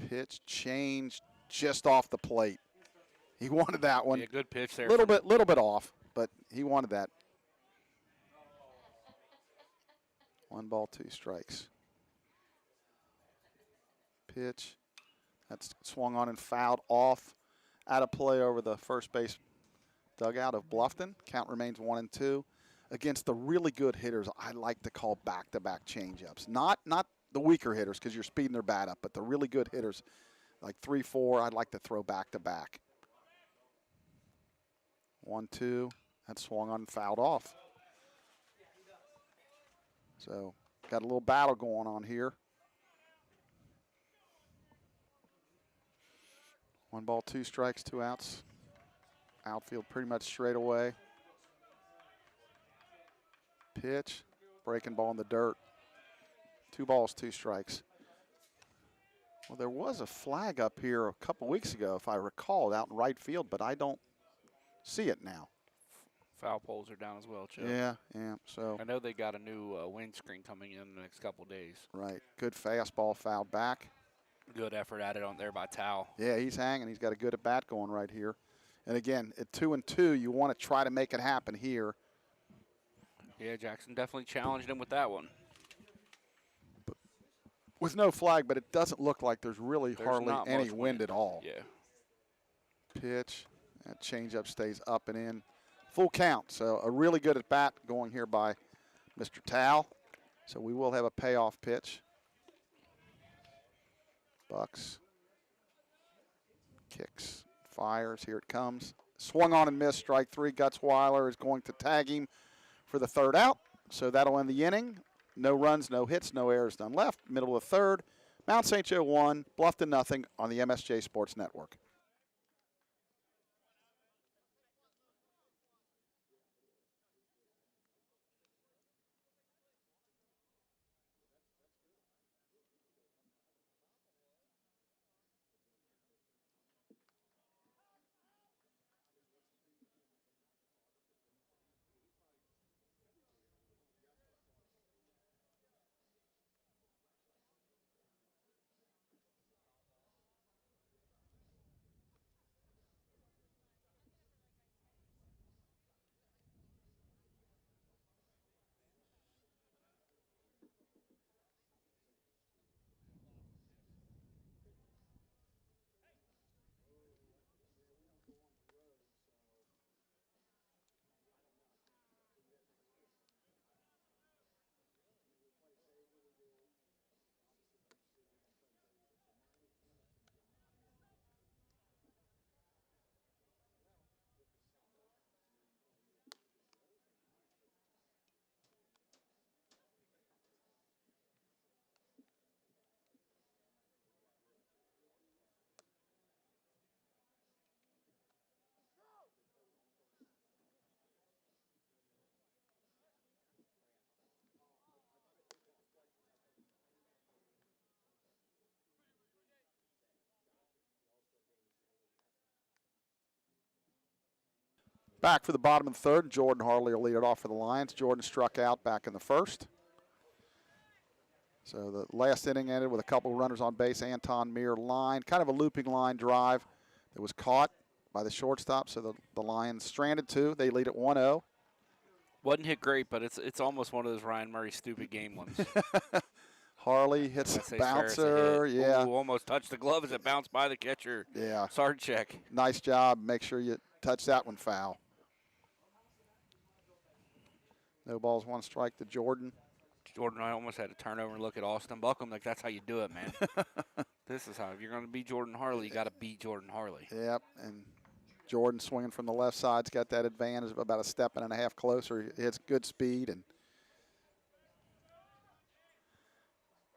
Pitch change just off the plate. He wanted that one. Yeah, good pitch there. Little bit off, but he wanted that. 1 ball, 2 strikes. Pitch. That's swung on and fouled off. Out of play over the first base dugout of Bluffton. Count remains 1-2. Against the really good hitters, I like to call back-to-back changeups. Not the weaker hitters because you're speeding their bat up, but the really good hitters, like 3-4, I'd like to throw back-to-back. 1-2. That swung on and fouled off. So got a little battle going on here. 1 ball, 2 strikes, 2 outs. Outfield pretty much straight away. Pitch, breaking ball in the dirt. 2 balls, 2 strikes. Well, there was a flag up here a couple weeks ago, if I recall, out in right field, but I don't see it now. Foul poles are down as well, Chip. Yeah. So I know they got a new windscreen coming in the next couple days. right, good fastball, fouled back. Good effort at it on there by Tao. Yeah, he's hanging. He's got a good at bat going right here. And again, at 2-2, you want to try to make it happen here. Yeah, Jackson definitely challenged him with that one. With no flag, but it doesn't look like there's really There's hardly not any much wind at all. Yeah. Pitch. That changeup stays up and in. Full count. So a really good at bat going here by Mr. Tao. So we will have a payoff pitch. Bucks. Kicks. Fires. Here it comes. Swung on and missed. Strike 3. Gutzweiler is going to tag him for the 3rd out. So that'll end the inning. No runs, no hits, no errors, none left. Middle of the 3rd. Mount St. Joe 1, Bluffton nothing on the MSJ Sports Network. Back for the bottom of the 3rd. Jordan Harley will lead it off for the Lions. Jordan struck out back in the 1st. So the last inning ended with a couple of runners on base. Anton Meir line, kind of a looping line drive that was caught by the shortstop. So the Lions stranded 2. They lead at 1-0. Wasn't hit great, but it's almost one of those Ryan Murray stupid game ones. Harley hits I'd say a it's fair as a bouncer. hit. Yeah. Ooh, almost touched the glove as it bounced by the catcher. Yeah. Sarchek. Nice job. Make sure you touch that one foul. No balls, 1 strike to Jordan. Jordan, I almost had to turn over and look at Austin Buckham. Like, that's how you do it, man. This is how. If you're going to beat Jordan Harley, you got to beat Jordan Harley. Yep, and Jordan swinging from the left side's got that advantage of about a step and a half closer. He hits good speed, and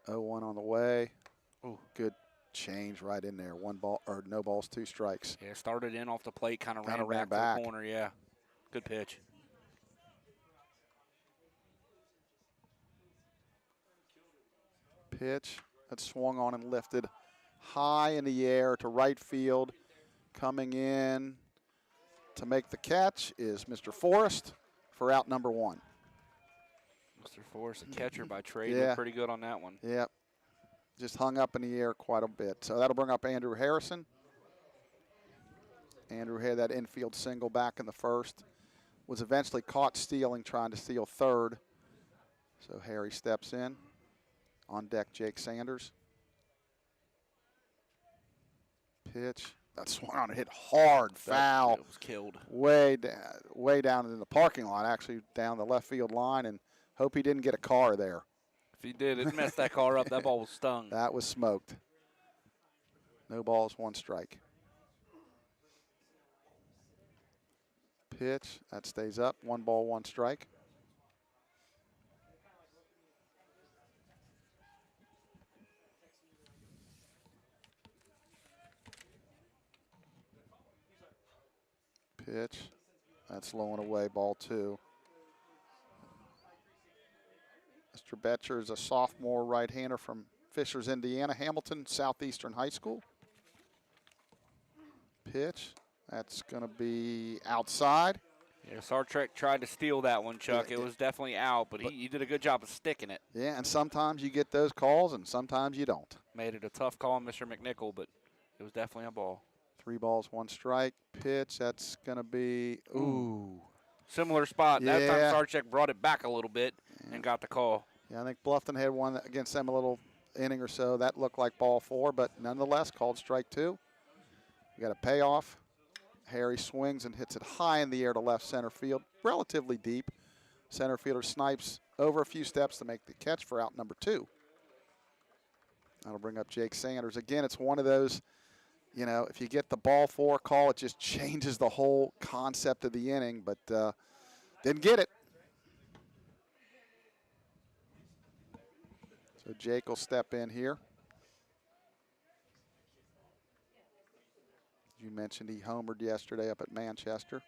0-1 on the way. Ooh. Good change right in there. 1 ball or no balls, 2 strikes. Yeah, started in off the plate, kind of Kinda ran back to the corner. Yeah, good pitch. Pitch that swung on and lifted high in the air to right field. Coming in to make the catch is Mr. Forrest for out number 1. Mr. Forrest, a catcher by trade. Yeah. Looked pretty good on that one. Yep. Just hung up in the air quite a bit. So that'll bring up Andrew Harrison. Andrew had that infield single back in the first. Was eventually caught stealing, trying to steal third. So Harry steps in. On deck, Jake Sanders. Pitch. That swung on and hit hard, foul. It was killed. Way down in the parking lot, actually down the left field line, and hope he didn't get a car there. If he did, it messed that car up. That ball was stung. That was smoked. No balls, 1 strike. Pitch, that stays up. 1 ball, 1 strike. Pitch, that's low and away, ball 2. Mr. Betcher is a sophomore right-hander from Fishers, Indiana, Hamilton Southeastern High School. Pitch, that's going to be outside. Yeah, Sarchek tried to steal that one, Chuck. Yeah, it was definitely out, but he did a good job of sticking it. Yeah, and sometimes you get those calls and sometimes you don't. Made it a tough call on Mr. McNichol, but it was definitely a ball. 3 balls, 1 strike. Pitch, that's going to be, ooh. Similar spot. That Yeah. time Sarchek brought it back a little bit and got the call. Yeah, I think Bluffton had one against them a little inning or so. That looked like ball 4, but nonetheless called strike 2. You got a payoff. Harry swings and hits it high in the air to left center field, relatively deep. Center fielder snipes over a few steps to make the catch for out number 2. That'll bring up Jake Sanders. Again, it's one of those, you know, if you get the ball 4 call, it just changes the whole concept of the inning, but didn't get it. So Jake will step in here. You mentioned he homered yesterday up at Manchester.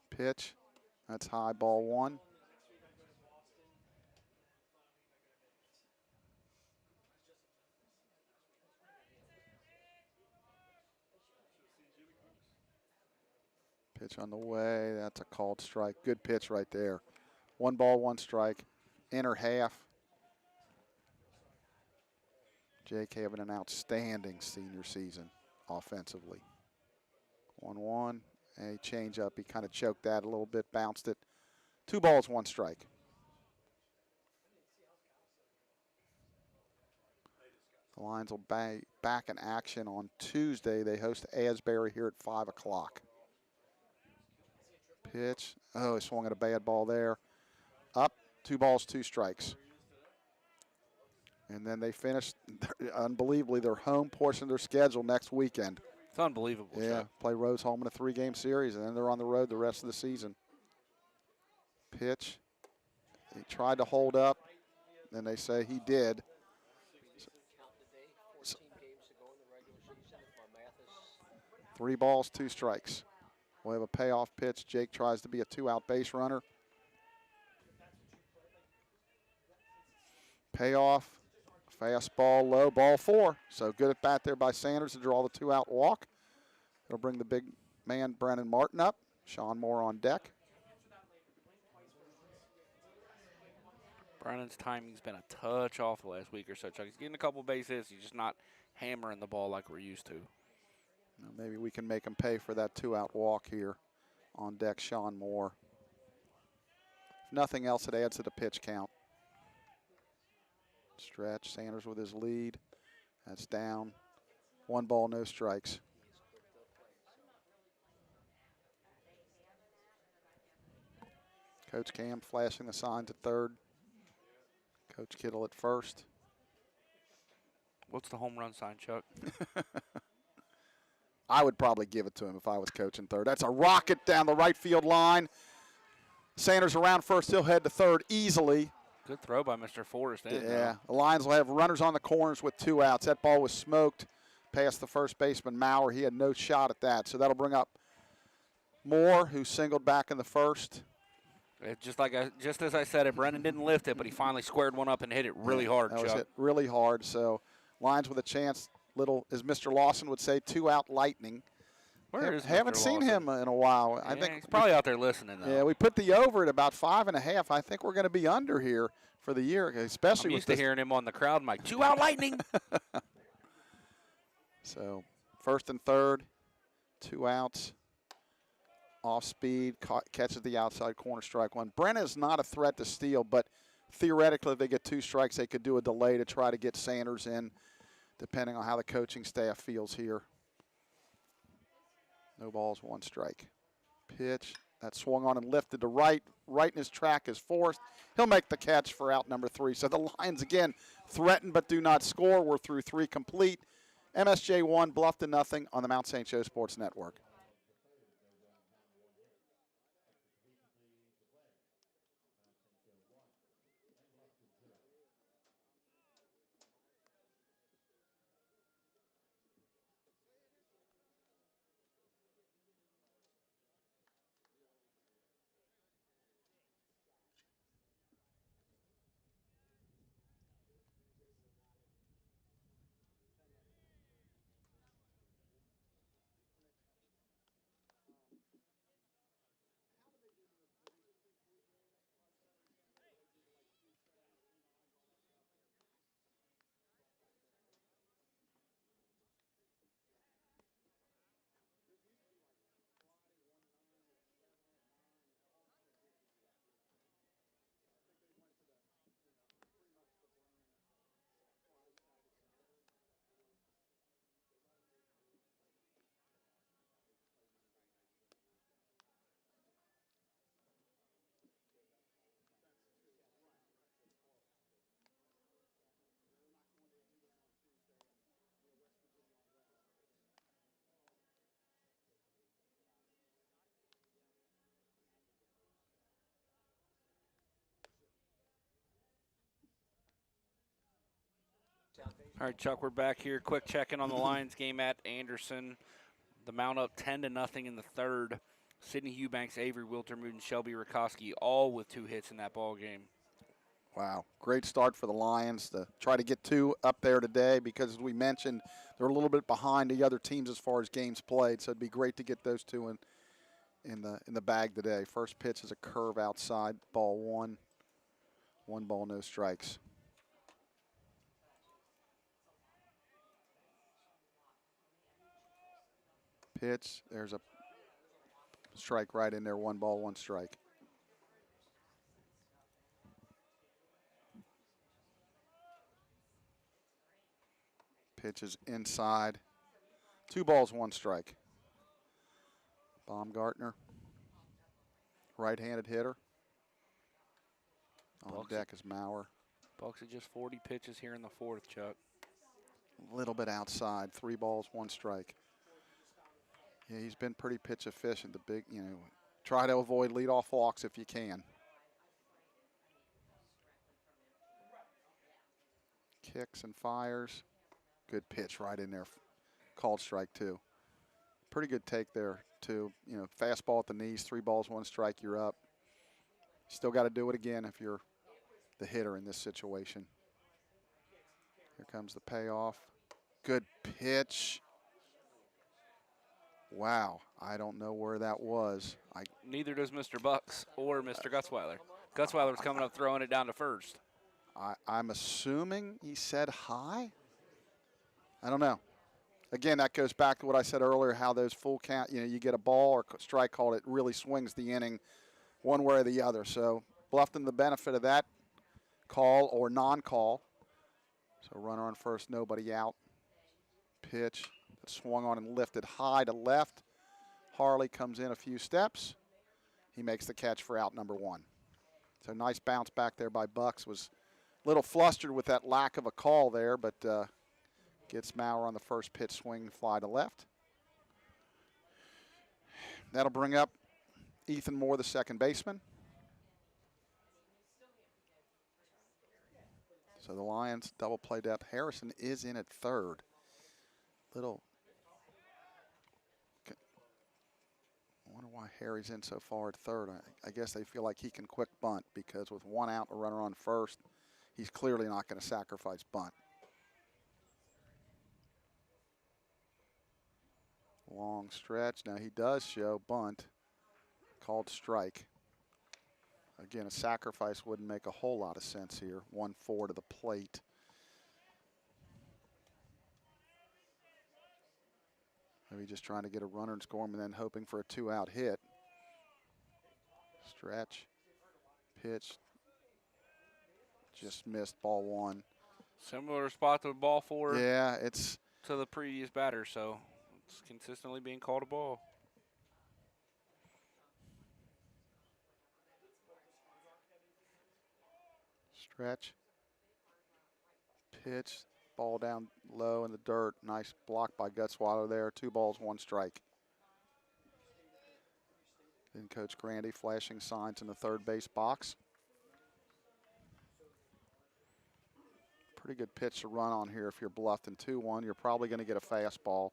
Pitch, that's high, ball 1. Pitch on the way, that's a called strike. Good pitch right there. 1 ball, 1 strike. Inner half. Jake having an outstanding senior season offensively. 1-1, a change up. He kind of choked that a little bit, bounced it. 2 balls, 1 strike. The Lions will be back in action on Tuesday. They host Asbury here at 5 o'clock. Pitch. Oh, he swung at a bad ball there. Up, 2 balls, 2 strikes. And then they finished, unbelievably, their home portion of their schedule next weekend. It's unbelievable. Yeah, Chuck. play Rose home in a 3-game series, and then they're on the road the rest of the season. Pitch. He tried to hold up, then they say he did. Count today, 14 games to go in the regular season, if my math is 3 balls, 2 strikes. We'll have a payoff pitch. Jake tries to be a 2-out base runner. Payoff. Fastball, low, ball 4. So good at bat there by Sanders to draw the 2-out walk. It'll bring the big man, Brennan Martin, up. Sean Moore on deck. Brennan's timing's been a touch off the last week or so, Chuck. He's getting a couple base hits. He's just not hammering the ball like we're used to. Maybe we can make him pay for that 2-out walk here On deck, Sean Moore. If nothing else, it adds to the pitch count. Stretch, Sanders with his lead. That's down. 1 ball, no strikes. Coach Cam flashing the signs at third. Coach Kittle at first. What's the home run sign, Chuck? I would probably give it to him if I was coaching third. That's a rocket down the right field line. Sanders around first. He'll head to third easily. Good throw by Mr. Forrest. Yeah, the Lions will have runners on the corners with 2 outs. That ball was smoked past the first baseman, Maurer. He had no shot at that. So that'll bring up Moore, who singled back in the first. Just as I said it, Brennan didn't lift it, but he finally squared one up and hit it really hard, That Chuck. was hit really hard. So Lions with a chance, little, as Mr. Lawson would say, 2-out lightning. Where is Mr. Haven't seen Lawson? him in a while. Yeah, I think he's probably out there listening, though. Yeah, we put the over at about 5.5. I think we're going to be under here for the year, especially I'm with used to hearing him on the crowd mic. 2-out lightning. So first and third, 2 outs. Off speed, catches the outside corner, strike 1. Brennan is not a threat to steal, but theoretically, if they get 2 strikes, they could do a delay to try to get Sanders in, depending on how the coaching staff feels here. No balls, 1 strike. Pitch, that swung on and lifted to right. Right in his track is Forrest. He'll make the catch for out number 3. So the Lions, again, threaten but do not score. We're through 3 complete. MSJ 1, Bluffton nothing on the Mount St. Joe Sports Network. All right, Chuck, we're back here. Quick check-in on the Lions game at Anderson. The Mount up 10-0 in the third. Sidney Eubanks, Avery Wiltermuth, and Shelby Rakoski all with 2 hits in that ball game. Wow, great start for the Lions to try to get 2 up there today because, as we mentioned, they're a little bit behind the other teams as far as games played. So it'd be great to get those 2 in the bag today. First pitch is a curve outside, ball 1. 1 ball, no strikes. Pitch, there's a strike right in there, 1 ball, 1 strike. Pitch is inside. 2 balls, 1 strike. Baumgartner, right-handed hitter. On deck is Maurer. Bucks at just 40 pitches here in the fourth, Chuck. A little bit outside. 3 balls, 1 strike. Yeah, he's been pretty pitch efficient. The big, try to avoid leadoff walks if you can. Kicks and fires. Good pitch right in there. Called strike 2. Pretty good take there, too. Fastball at the knees, 3 balls, 1 strike, you're up. Still got to do it again if you're the hitter in this situation. Here comes the payoff. Good pitch. Wow, I don't know where that was. Neither does Mr. Bucks or Mr. Gutzweiler. Gutzweiler's coming up throwing it down to first. I'm assuming he said high. I don't know. Again, that goes back to what I said earlier, how those full count, you get a ball or strike called, it really swings the inning one way or the other. So Bluffton the benefit of that call or non-call. So runner on first, nobody out. Pitch that swung on and lifted high to left. Harley comes in a few steps. He makes the catch for out number 1. So nice bounce back there by Bucks. Was a little flustered with that lack of a call there, but gets Maurer on the first pitch swing, fly to left. That'll bring up Ethan Moore, the second baseman. So the Lions double play depth. Harrison is in at third. Little. I wonder why Harry's in so far at third. I guess they feel like he can quick bunt because with 1 out, a runner on first, he's clearly not going to sacrifice bunt. Long stretch. Now he does show bunt, called strike. Again, a sacrifice wouldn't make a whole lot of sense here. 1-4 to the plate. Maybe just trying to get a runner and score him and then hoping for a 2-out hit. Stretch, pitch, just missed, ball 1. Similar spot to the ball 4. Yeah, it's to the previous batter, so it's consistently being called a ball. stretch, pitch, ball down low in the dirt. Nice block by Gutswaller there. 2 balls, 1 strike. Then Coach Grandy flashing signs in the third base box. Pretty good pitch to run on here if you're Bluffton. 2-1, you're probably going to get a fastball.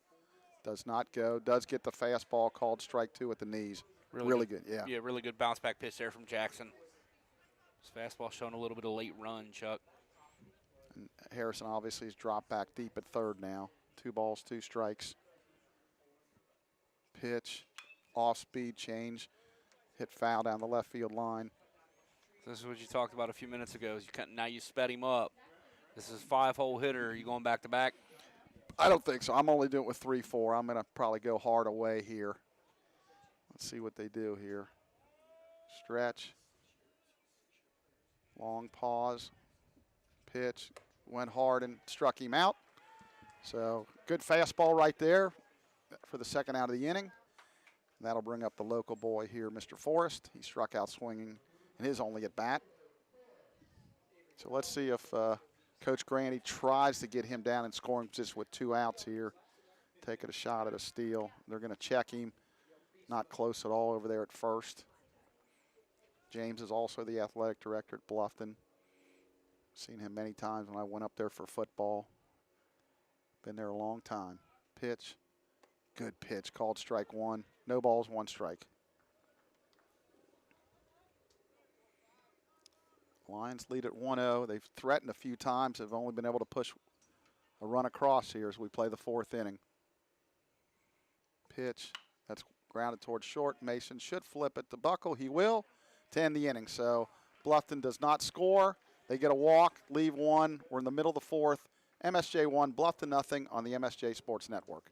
Does not go. Does get the fastball, called strike 2 at the knees. Really good, yeah. Yeah, really good bounce back pitch there from Jackson. His fastball showing a little bit of late run, Chuck. And Harrison obviously has dropped back deep at third now. 2 balls, 2 strikes. Pitch, off-speed change, hit foul down the left field line. This is what you talked about a few minutes ago. Now you sped him up. This is 5-hole hitter. Are you going back to back? I don't think so. I'm only doing it with 3-4. I'm going to probably go hard away here. Let's see what they do here. Stretch. Long pause. Pitch. Went hard and struck him out. So good fastball right there for the second out of the inning. That'll bring up the local boy here, Mr. Forrest. He struck out swinging in his only at bat. So let's see if Coach Grandy tries to get him down in scoring position with 2 outs here. Taking a shot at a steal. They're going to check him. Not close at all over there at first. James is also the athletic director at Bluffton. Seen him many times when I went up there for football. Been there a long time. Pitch. Good pitch. Called strike 1. No balls, 1 strike. Lions lead at 1-0. They've threatened a few times. Have only been able to push a run across here as we play the 4th inning. Pitch. That's grounded towards short. Mason should flip it to Buckle. He will to end the inning. So Bluffton does not score. They get a walk, leave 1. We're in the middle of the 4th. MSJ 1, Bluffton nothing on the MSJ Sports Network.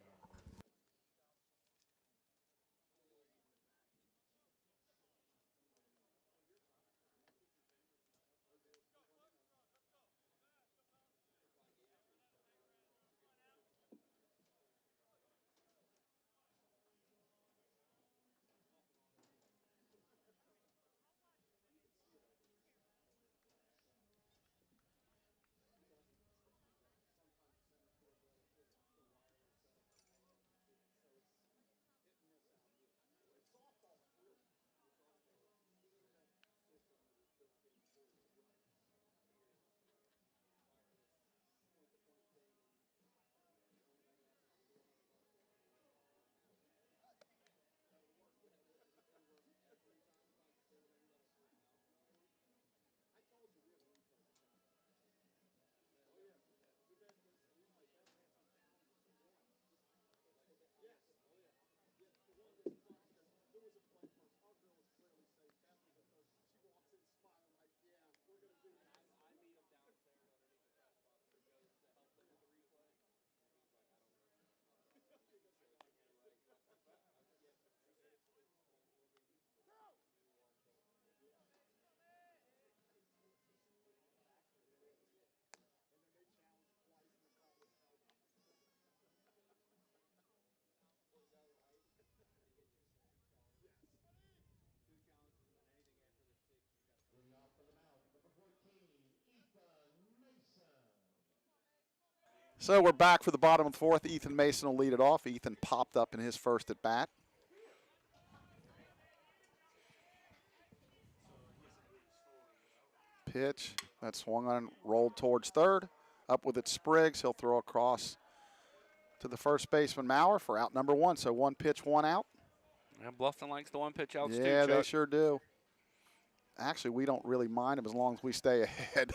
So we're back for the bottom of the fourth. Ethan Mason will lead it off. Ethan popped up in his first at bat. Pitch, that swung on, rolled towards third. Up with it, Spriggs. He'll throw across to the first baseman, Maurer, for out number one. So one pitch, one out. And Bluffton likes the one pitch outs too, Yeah, they Chuck. sure do. Actually, we don't really mind them as long as we stay ahead.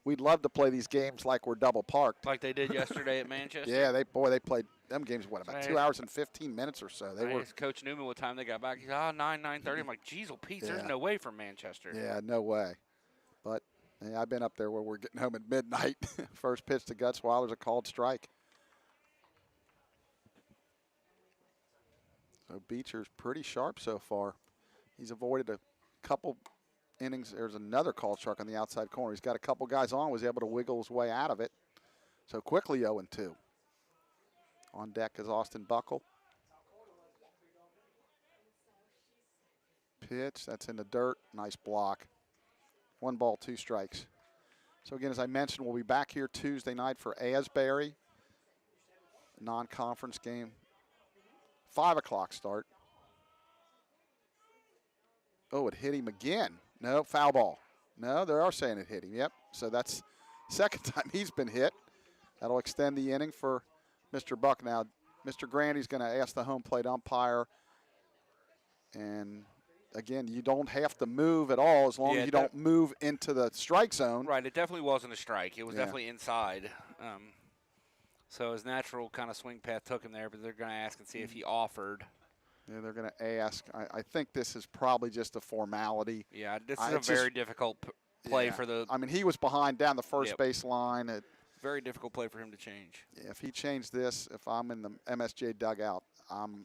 We'd love to play these games like we're double parked. Like they did yesterday at Manchester. Yeah, they played them games, what, about 2 hours and 15 minutes or so. They I were. asked Coach Newman what time they got back. He's 9:30. I'm like, geez, Pete, Yeah. there's no way from Manchester. Yeah, no way. But yeah, I've been up there where we're getting home at midnight. First pitch to Gutzweiler's a called strike. So Beecher's pretty sharp so far. He's avoided a couple innings. There's another called strike on the outside corner. He's got a couple guys on, was able to wiggle his way out of it. So quickly 0-2. On deck is Austin Buckle. Pitch, that's in the dirt. Nice block. 1 ball, 2 strikes. So again, as I mentioned, we'll be back here Tuesday night for Asbury. Non-conference game. 5 o'clock start. Oh, it hit him again. No, foul ball. No, they are saying it hit him. Yep. So that's second time he's been hit. That'll extend the inning for Mr. Buck. Now, Mr. Grandy's going to ask the home plate umpire. And again, you don't have to move at all as long as you don't move into the strike zone. Right, it definitely wasn't a strike. It was Yeah. definitely inside. So his natural kind of swing path took him there, but they're going to ask and see if he offered. Yeah, they're going to ask. I think this is probably just a formality. Yeah, this is a very difficult play for the. I mean, he was behind down the first base line. Very difficult play for him to change. Yeah, if he changed this, if I'm in the MSJ dugout, I'm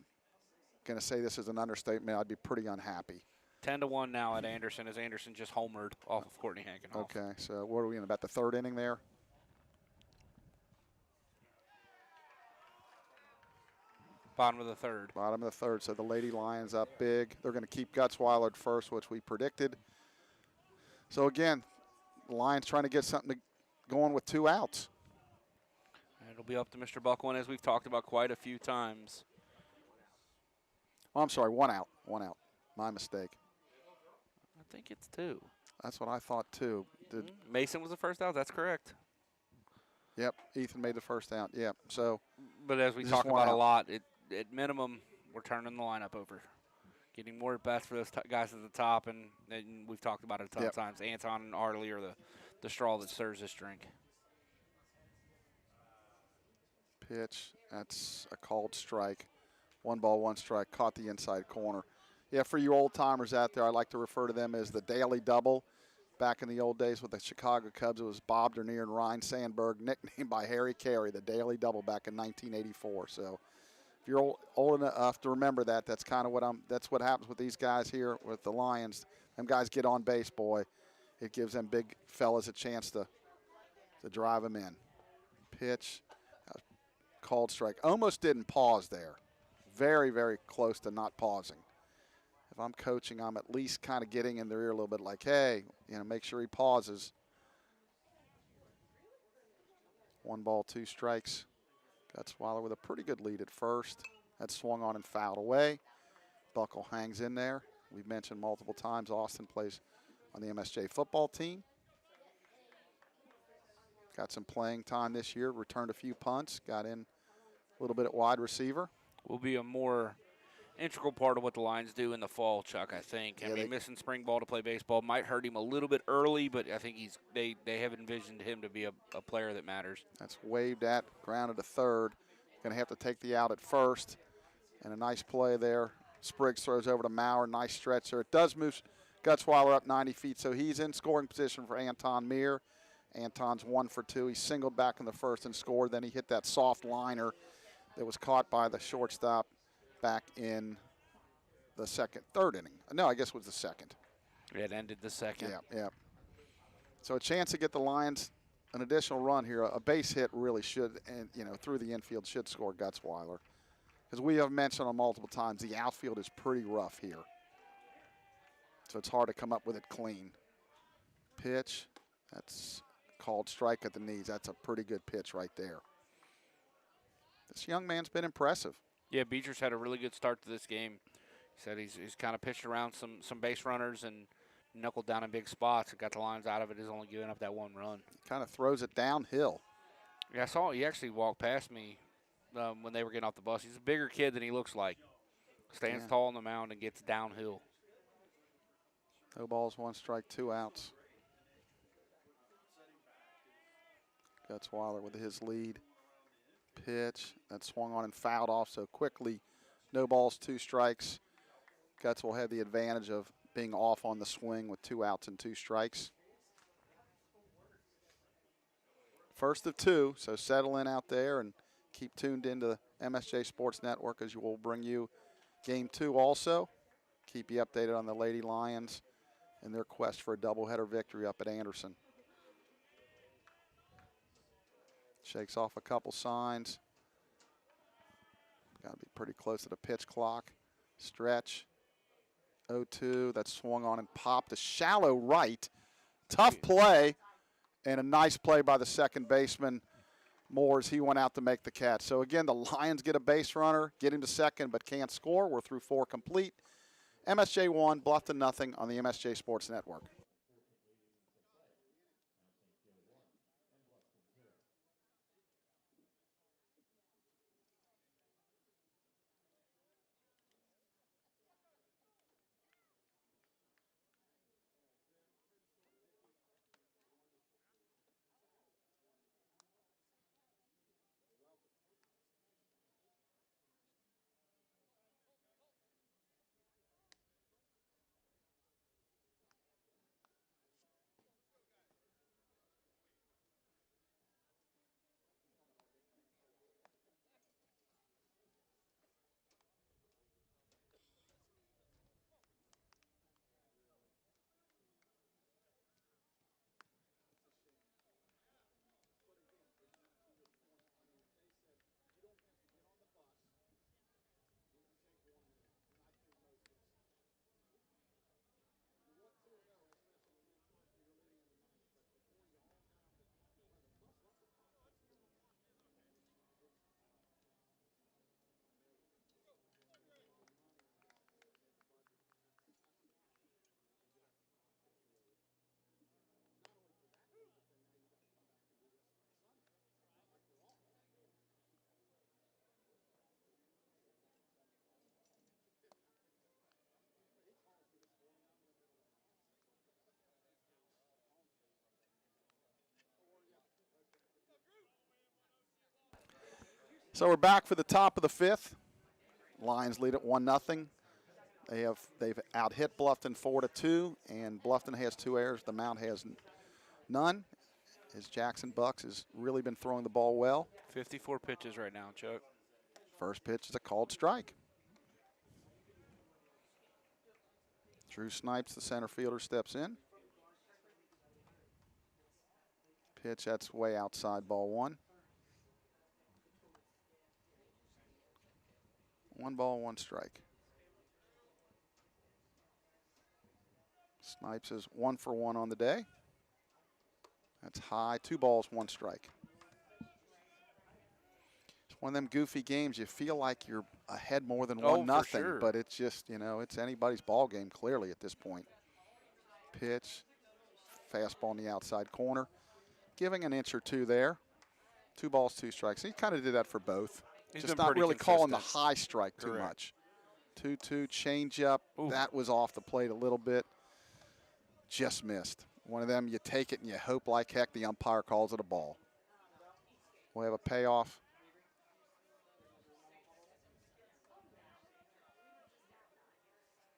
going to say this is an understatement. I'd be pretty unhappy. 10-1 now at Anderson, as Anderson just homered off of Courtney Hankenhoff. Okay, so what are we in, about the third inning there? Bottom of the third. Bottom of the third. So the Lady Lions up big. They're going to keep Gutzweiler at first, which we predicted. So again, the Lions trying to get something going with 2 outs. And it'll be up to Mr. Buckland, as we've talked about quite a few times. Oh, I'm sorry, 1 out. 1 out. My mistake. I think it's 2. That's what I thought too. Mason was the first out. That's correct. Yep, Ethan made the first out. Yep. So, but as we talk about a lot, at minimum, we're turning the lineup over, getting more at bats for those guys at the top, and we've talked about it a ton of times. Anton and Arley are the straw that stirs this drink. Pitch. That's a called strike. 1 ball, 1 strike. Caught the inside corner. Yeah, for you old timers out there, I like to refer to them as the daily double. Back in the old days with the Chicago Cubs, it was Bob Dernier and Ryan Sandberg, nicknamed by Harry Carey, the daily double back in 1984. So if you're old enough to remember that, that's kind of that's what happens with these guys here with the Lions. Them guys get on base, boy. It gives them big fellas a chance to drive them in. Pitch, called strike. Almost didn't pause there. Very, very close to not pausing. If I'm coaching, I'm at least kind of getting in their ear a little bit like, hey, make sure he pauses. 1 ball, 2 strikes. Gutzweiler with a pretty good lead at first. That swung on and fouled away. Buckle hangs in there. We've mentioned multiple times Austin plays on the MSJ football team. Got some playing time this year. Returned a few punts. Got in a little bit at wide receiver. Will be a more integral part of what the Lions do in the fall, Chuck, I think. Yeah, I mean, missing spring ball to play baseball might hurt him a little bit early, but I think they have envisioned him to be a player that matters. That's waved at, grounded to third. Going to have to take the out at first. And a nice play there. Spriggs throws over to Maurer. Nice stretch there. It does move Gutzweiler up 90 feet, so he's in scoring position for Anton Meir. Anton's 1 for 2. He singled back in the first and scored. Then he hit that soft liner that was caught by the shortstop back in the third inning. No, I guess it was the second. It ended the second. Yeah. So a chance to get the Lions an additional run here. A base hit really should, and through the infield should score Gutzweiler. Because we have mentioned on multiple times, the outfield is pretty rough here. So it's hard to come up with it clean. Pitch, that's called strike at the knees. That's a pretty good pitch right there. this young man's been impressive. Yeah, Beecher's had a really good start to this game. He said he's kind of pitched around some base runners and knuckled down in big spots and got the lines out of it. He's only giving up that one run. Kind of throws it downhill. Yeah, I saw he actually walked past me when they were getting off the bus. He's a bigger kid than he looks like. Stands tall on the mound and gets downhill. No balls, 1 strike, 2 outs. Gutzweiler with his lead. Pitch that swung on and fouled off so quickly. No balls, 2 strikes. Guts will have the advantage of being off on the swing with 2 outs and 2 strikes. First of 2, so settle in out there and keep tuned into the MSJ Sports Network as we will bring you Game 2 also. Keep you updated on the Lady Lions and their quest for a doubleheader victory up at Anderson. Shakes off a couple signs. Got to be pretty close to the pitch clock. Stretch. 0-2. That swung on and popped. A shallow right. Tough play. And a nice play by the second baseman, Moores. He went out to make the catch. So, again, the Lions get a base runner, get into second, but can't score. We're through 4 complete. MSJ 1, Bluffton nothing on the MSJ Sports Network. So we're back for the top of the 5th. Lions lead at 1-0. They've out-hit Bluffton 4-2, and Bluffton has 2 errors. The Mount has none. As Jackson Bucks has really been throwing the ball well. 54 pitches right now, Chuck. First pitch is a called strike. Drew Snipes, the center fielder, steps in. Pitch, that's way outside, ball 1. 1 ball, 1 strike. Snipes is 1 for 1 on the day. That's high. 2 balls, 1 strike. It's one of them goofy games. You feel like you're ahead more than 1-0, sure. but it's just, it's anybody's ball game clearly at this point. Pitch, fastball in the outside corner. Giving an inch or 2 there. 2 balls, 2 strikes. He kind of did that for both. He's just been not really consistent. calling the high strike too Correct. much. 2-2 change up. Ooh. That was off the plate a little bit. Just missed. One of them, you take it and you hope like heck the umpire calls it a ball. We'll have a payoff.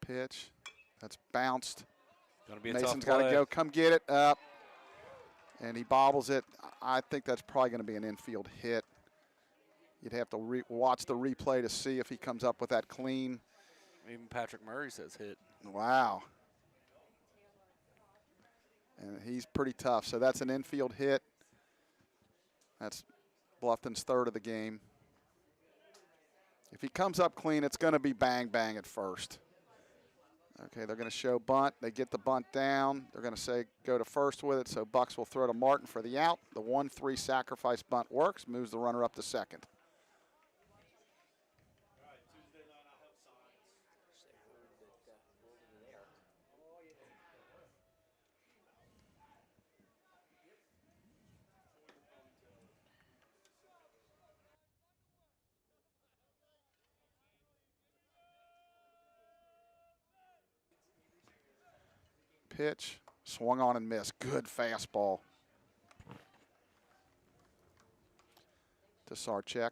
Pitch. That's bounced. Gonna be a Mason's tough got to play. go. Come get it. Up. And he bobbles it. I think that's probably going to be an infield hit. You'd have to watch the replay to see if he comes up with that clean. Even Patrick Murray says hit. Wow. And he's pretty tough. So that's an infield hit. That's Bluffton's 3rd of the game. If he comes up clean, it's going to be bang, bang at first. Okay, they're going to show bunt. They get the bunt down. They're going to say go to first with it, so Bucks will throw to Martin for the out. The 1-3 sacrifice bunt works, moves the runner up to second. Pitch, swung on and missed. Good fastball. To Sarchek.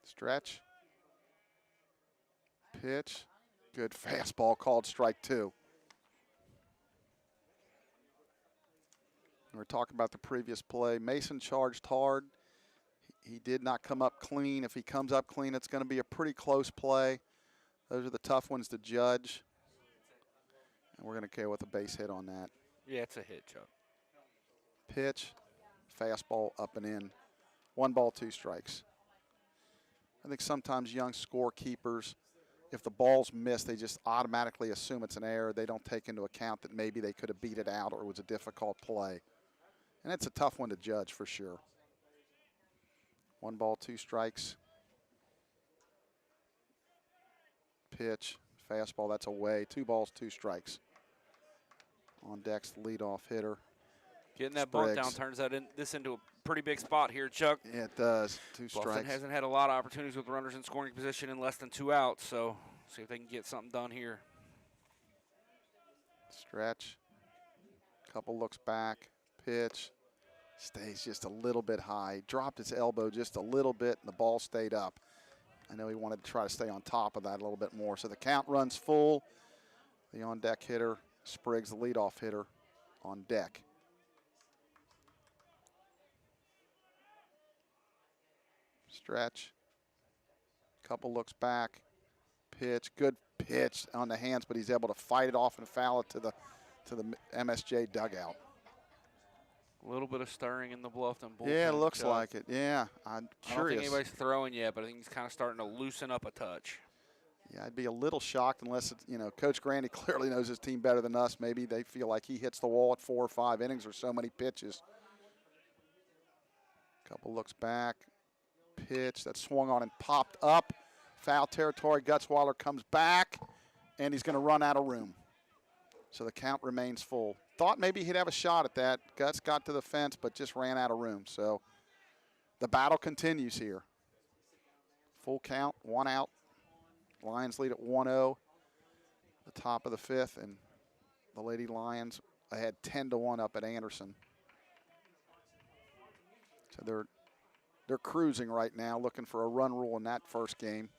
Stretch. Pitch. Good fastball, called strike 2. We're talking about the previous play. Mason charged hard. He did not come up clean. If he comes up clean, it's going to be a pretty close play. Those are the tough ones to judge. And we're going to go with a base hit on that. Yeah, it's a hit, Chuck. Pitch, fastball up and in. 1 ball, 2 strikes. I think sometimes young scorekeepers, if the ball's missed, they just automatically assume it's an error. They don't take into account that maybe they could have beat it out or it was a difficult play. And it's a tough one to judge for sure. 1 ball, 2 strikes. Pitch, fastball, that's away. 2 balls, 2 strikes. On deck's the leadoff hitter. Getting that bunt down turns this into a pretty big spot here, Chuck. Yeah, it does. 2 Bluffton strikes. hasn't had a lot of opportunities with runners in scoring position in less than 2 outs, so see if they can get something done here. Stretch. Couple looks back. Pitch. Stays just a little bit high. Dropped his elbow just a little bit, and the ball stayed up. I know he wanted to try to stay on top of that a little bit more. So the count runs full. The on-deck hitter, Spriggs, the leadoff hitter, on deck. Stretch. Couple looks back. Pitch. Good pitch on the hands, but he's able to fight it off and foul it to the MSJ dugout. A little bit of stirring in the Bluffton bullpen. Yeah, it looks Chuck. like it. Yeah, I'm curious. I don't think anybody's throwing yet, but I think he's kind of starting to loosen up a touch. Yeah, I'd be a little shocked unless it's, Coach Grandy clearly knows his team better than us. Maybe they feel like he hits the wall at 4 or 5 innings or so many pitches. Couple looks back. Pitch that swung on and popped up. Foul territory. Gutzweiler comes back, and he's going to run out of room. So the count remains full. Thought maybe he'd have a shot at that. Guts got to the fence, but just ran out of room. So the battle continues here. Full count, 1 out. Lions lead at 1-0. The top of the 5th, and the Lady Lions ahead 10-1 up at Anderson. So they're cruising right now, looking for a run rule in that first game.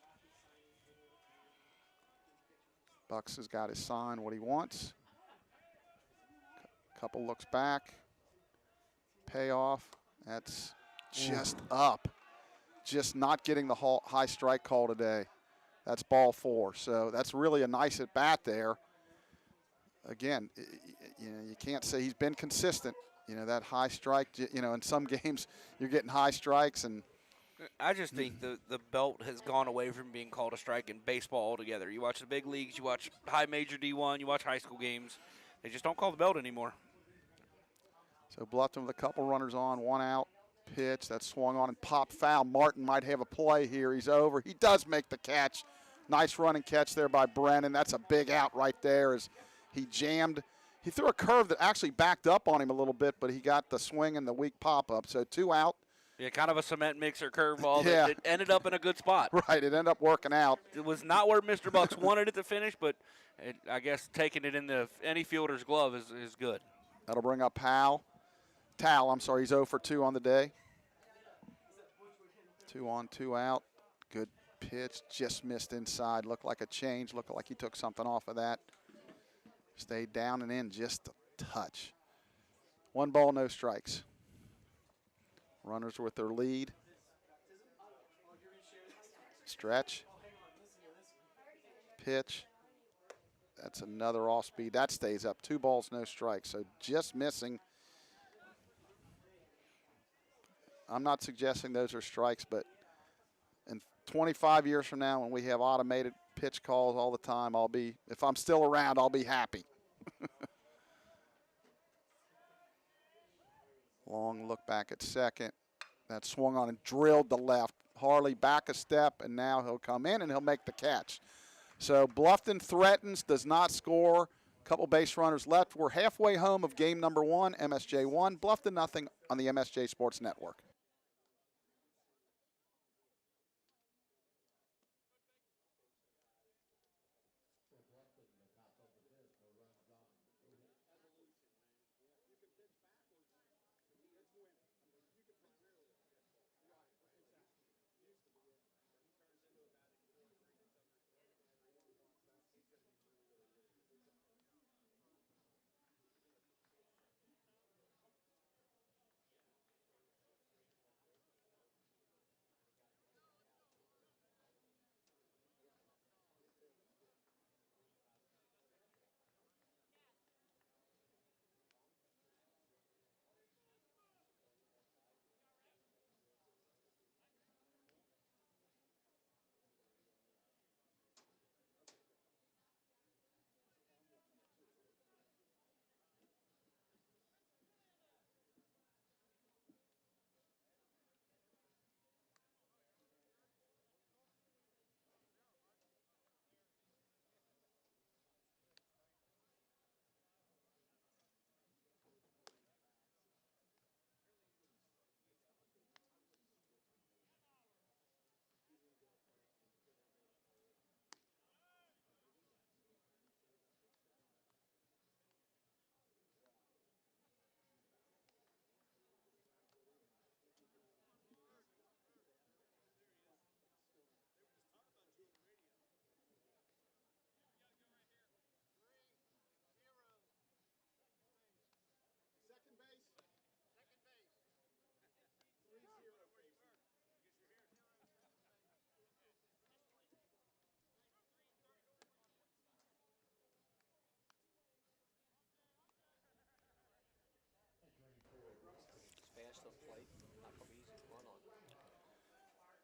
Bucks has got his sign, what he wants. Couple looks back. Payoff. That's just up. Just not getting the high strike call today. That's ball 4. So that's really a nice at bat there. Again, you can't say he's been consistent. That high strike, in some games you're getting high strikes. And I just think the belt has gone away from being called a strike in baseball altogether. You watch the big leagues, you watch high major D1, you watch high school games. They just don't call the belt anymore. So Bluffton with a couple runners on, 1 out. Pitch that swung on and popped foul. Martin might have a play here. He's over. He does make the catch. Nice run and catch there by Brennan. That's a big out right there as he jammed. He threw a curve that actually backed up on him a little bit, but he got the swing and the weak pop-up. So 2 out. Yeah, kind of a cement mixer curveball. Yeah. It ended up in a good spot. Right, it ended up working out. It was not where Mr. Bucks wanted it to finish, but I guess taking it in any fielder's glove is good. That'll bring up Tal, I'm sorry, he's 0 for 2 on the day. 2 on, 2 out. Good pitch, just missed inside. Looked like a change, looked like he took something off of that. Stayed down and in just a touch. 1 ball, no strikes. Runners with their lead. Stretch. Pitch. That's another off speed. That stays up. 2 balls, no strikes. So just missing. I'm not suggesting those are strikes, but in 25 years from now when we have automated pitch calls all the time, if I'm still around, I'll be happy. Long look back at second. That swung on and drilled the left. Harley back a step, and now he'll come in and he'll make the catch. So Bluffton threatens, does not score. Couple base runners left. We're halfway home of game number 1, MSJ 1, Bluffton nothing on the MSJ Sports Network.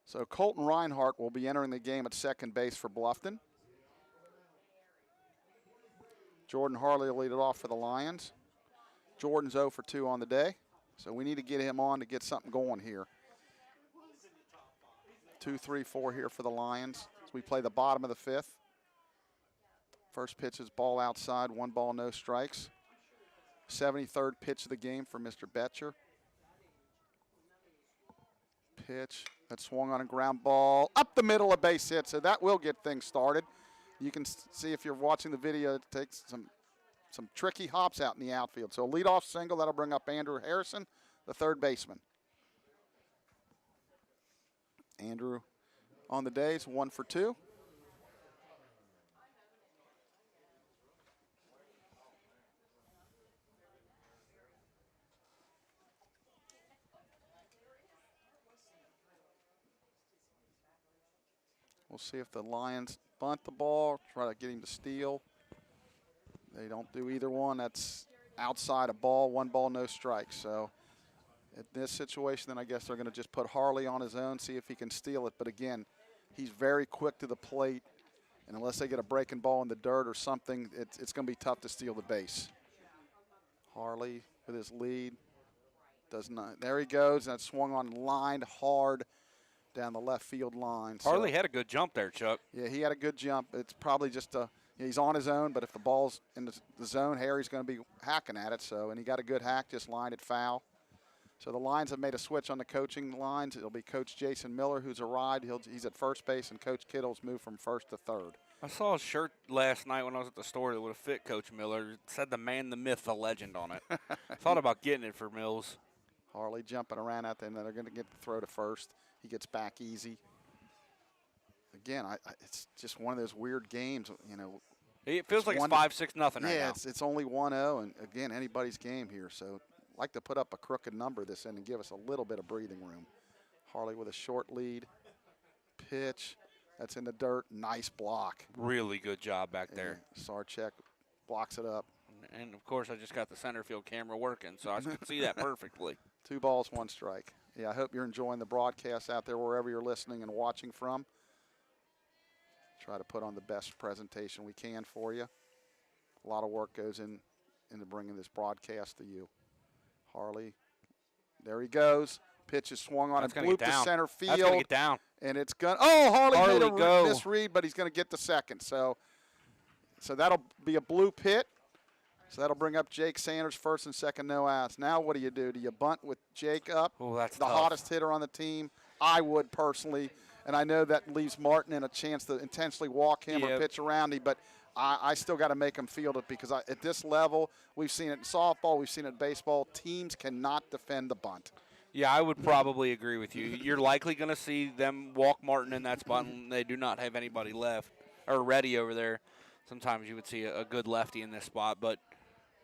So Colton Reinhardt will be entering the game at second base for Bluffton. Jordan Harley will lead it off for the Lions. Jordan's 0 for 2 on the day, so we need to get him on to get something going here. 2, 3, 4 here for the Lions as we play the bottom of the fifth. First pitch is ball outside, 1 ball, no strikes. 73rd pitch of the game for Mr. Betcher. Pitch that swung on a ground ball up the middle, a base hit, so that will get things started. You can see if you're watching the video, it takes some tricky hops out in the outfield. So a leadoff single, that'll bring up Andrew Harrison, the third baseman. Andrew on the day is 1 for 2. We'll see if the Lions bunt the ball, try to get him to steal. They don't do either one. That's outside a ball, 1 ball, no strikes. So at this situation, then I guess they're going to just put Harley on his own, see if he can steal it. But again, he's very quick to the plate, and unless they get a breaking ball in the dirt or something, it's going to be tough to steal the base. Harley with his lead does not. There he goes, and it swung on, lined hard down the left field line. Harley had a good jump there, Chuck. Yeah, he had a good jump. It's probably just he's on his own, but if the ball's in the zone, Harry's going to be hacking at it. So, and he got a good hack, just lined it foul. So the Lions have made a switch on the coaching lines. It'll be Coach Jason Miller who's arrived. He's at first base, and Coach Kittle's moved from first to third. I saw a shirt last night when I was at the store that would have fit Coach Miller. It said the man, the myth, the legend on it. Thought about getting it for Mills. Harley jumping around out there, and then they're going to get the throw to first. He gets back easy. Again, it's just one of those weird games, you know. It feels like it's 5-6 nothing right now. Yeah, it's only 1-0, and again, anybody's game here. So I'd like to put up a crooked number this end and give us a little bit of breathing room. Harley with a short lead. Pitch. That's in the dirt. Nice block. Really good job back there. Sarchek blocks it up. And, of course, I just got the center field camera working, so I could see that perfectly. 2 balls, 1 strike. Yeah, I hope you're enjoying the broadcast out there wherever you're listening and watching from. Try to put on the best presentation we can for you. A lot of work goes into bringing this broadcast to you. Harley, there he goes. Pitch is swung on and bloop to center field. That's going to get down. And it's going to, Harley made a misread, but he's going to get to second. So that'll be a bloop hit. So that'll bring up Jake Sanders, first and second, no outs. Now what do? Do you bunt with Jake up? Oh, that's the tough. Hottest hitter on the team? I would personally, and I know that leaves Martin in a chance to intentionally walk him or pitch around him, but I still got to make him field it because at this level, we've seen it in softball, we've seen it in baseball, teams cannot defend the bunt. Yeah, I would probably agree with you. You're likely going to see them walk Martin in that spot, and they do not have anybody left or ready over there. Sometimes you would see a good lefty in this spot, but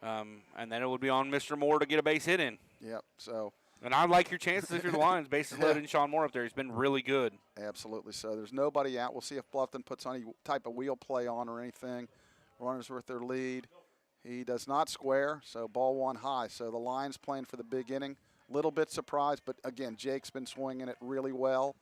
and then it would be on Mr. Moore to get a base hit in. Yep. So. And I like your chances if you're the Lions. Bases loaded and Sean Moore up there. He's been really good. Absolutely. So there's nobody out. We'll see if Bluffton puts any type of wheel play on or anything. Runners with their lead. He does not square, so ball 1 high. So the Lions playing for the big inning. Little bit surprised, but again, Jake's been swinging it really well.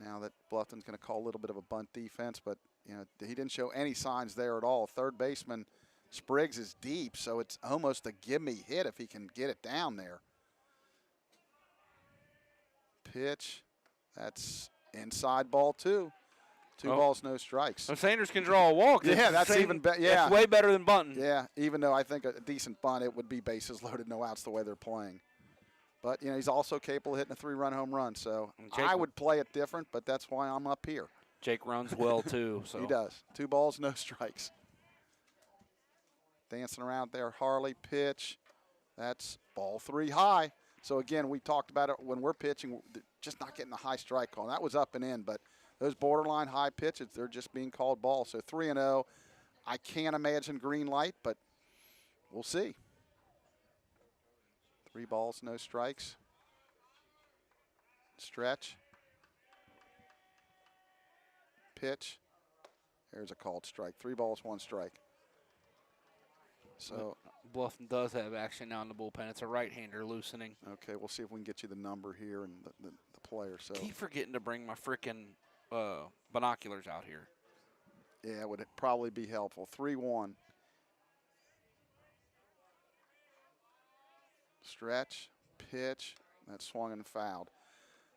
Now that Bluffton's going to call a little bit of a bunt defense, but you know he didn't show any signs there at all. Third baseman Spriggs is deep, so it's almost a gimme hit if he can get it down there. Pitch, that's inside ball 2. 2 balls, no strikes. So Sanders can draw a walk. Yeah, that's even better. Yeah, that's way better than bunting. Yeah, even though I think a decent bunt, it would be bases loaded, no outs the way they're playing. But, you know, he's also capable of hitting a 3-run home run. So I would play it different, but that's why I'm up here. Jake runs well, too. So he does. 2 balls, no strikes. Dancing around there, Harley, pitch. That's ball 3 high. So, again, we talked about it when we're pitching, just not getting the high strike call. That was up and in, but those borderline high pitches, they're just being called balls. So 3-0. I can't imagine green light, but we'll see. 3 balls, no strikes. Stretch. Pitch. There's a called strike. 3 balls, 1 strike. So Bluffton does have action now in the bullpen. It's a right-hander loosening. Okay, we'll see if we can get you the number here and the player. So Keep forgetting to bring my freaking binoculars out here. yeah, it would probably be helpful. 3-1. Stretch, pitch, that's swung and fouled.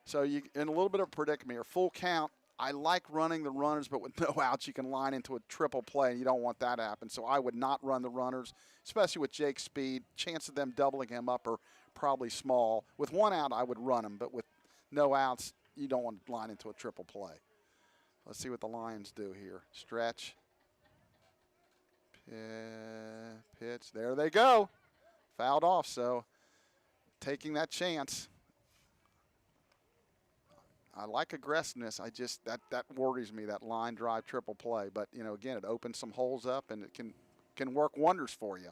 So you in a little bit of a predicament here. Full count. I like running the runners, but with no outs, you can line into a triple play, and you don't want that to happen. So I would not run the runners, especially with Jake's speed. Chance of them doubling him up are probably small. With one out, I would run him, but with no outs, you don't want to line into a triple play. Let's see what the Lions do here. Stretch. Pitch. There they go. Fouled off, so taking that chance. I like aggressiveness. I just that worries me, that line drive triple play. But you know, again, it opens some holes up and it can work wonders for you.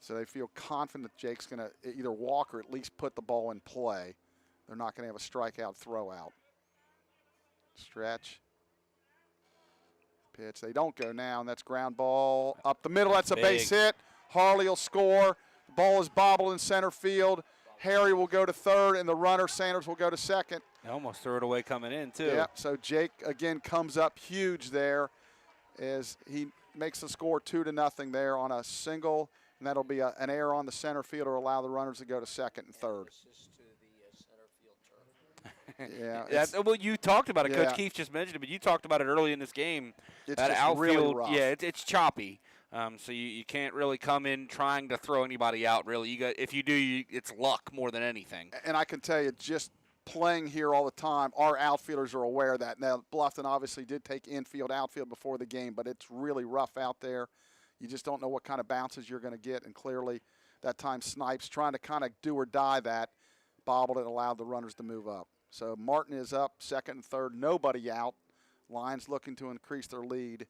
So they feel confident that Jake's going to either walk or at least put the ball in play. They're not going to have a strikeout throw out. Stretch. Pitch. They don't go now, and that's ground ball up the middle. That's a base hit. Harley will score. The ball is bobbled in center field. Harry will go to third, and the runner, Sanders, will go to second. They almost threw it away coming in, too. Yeah, so Jake, again, comes up huge there as he makes the score 2-0 there on a single, and that'll be an error on the center field or allow the runners to go to second and third. Yeah, well, you talked about it. Yeah. Coach Keith just mentioned it, but you talked about it early in this game. It's that just outfield, really rough. yeah, it's choppy. So you can't really come in trying to throw anybody out. Really, if you do, it's luck more than anything. And I can tell you, just playing here all the time, our outfielders are aware of that. Now, Bluffton obviously did take infield, outfield before the game, but it's really rough out there. You just don't know what kind of bounces you're going to get, and clearly that time Snipes trying to kind of do or die that, bobbled it, allowed the runners to move up. So Martin is up, second and third, nobody out. Lions looking to increase their lead.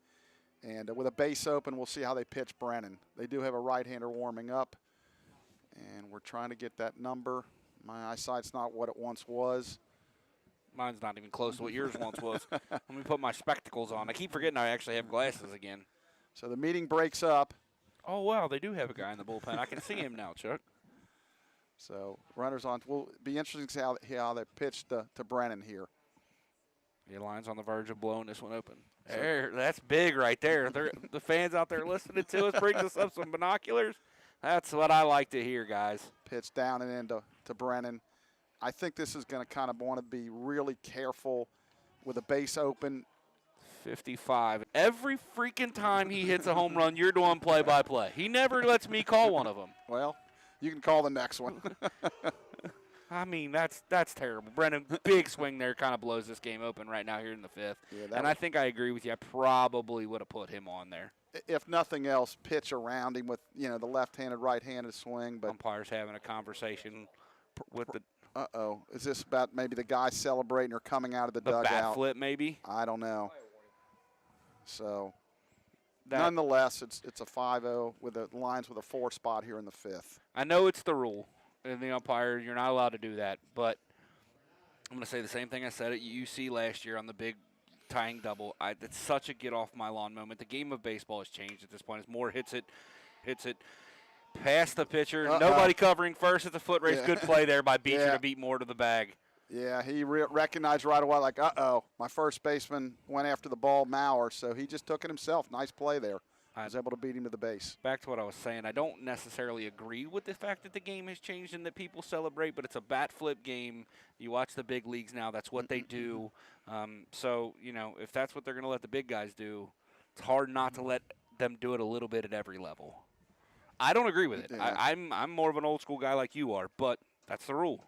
And with a base open, we'll see how they pitch Brennan. They do have a right-hander warming up, and we're trying to get that number. My eyesight's not what it once was. Mine's not even close to what yours once was. Let me put my spectacles on. I keep forgetting I actually have glasses again. So the meeting breaks up. Oh, wow, they do have a guy in the bullpen. I can see him now, Chuck. So runners on. Will be interesting to see how they pitch to Brennan here. The line's on the verge of blowing this one open. There, that's big right there. The fans out there listening to us brings us up some binoculars. That's what I like to hear, guys. Pitch down and into Brennan. I think this is going to kind of want to be really careful with a base open. 55. Every freaking time he hits a home run, you're doing play-by-play. He never lets me call one of them. Well, you can call the next one. I mean, that's terrible. Brennan, big swing there, kind of blows this game open right now here in the fifth. Yeah, and I think I agree with you. I probably would have put him on there. If nothing else, pitch around him with, the left-handed, right-handed swing. But umpires having a conversation with the. Uh-oh. Is this about maybe the guy celebrating or coming out of the dugout? Bat flip, maybe? I don't know. So, nonetheless, it's a 5-0 with the Lions with a 4 spot here in the fifth. I know it's the rule. And the umpire, you're not allowed to do that. But I'm going to say the same thing I said at UC last year on the big tying double. It's such a get-off-my-lawn moment. The game of baseball has changed at this point. As Moore hits it past the pitcher. Nobody covering first at the foot race. Yeah. Good play there by Beecher to beat Moore to the bag. Yeah, he recognized right away, like, my first baseman went after the ball, Maurer, so he just took it himself. Nice play there. I was able to beat him to the base. Back to what I was saying, I don't necessarily agree with the fact that the game has changed and that people celebrate, but it's a bat flip game. You watch the big leagues now, that's what they do. So, if that's what they're going to let the big guys do, it's hard not to let them do it a little bit at every level. I don't agree with it. Yeah. I'm more of an old school guy like you are, but that's the rule.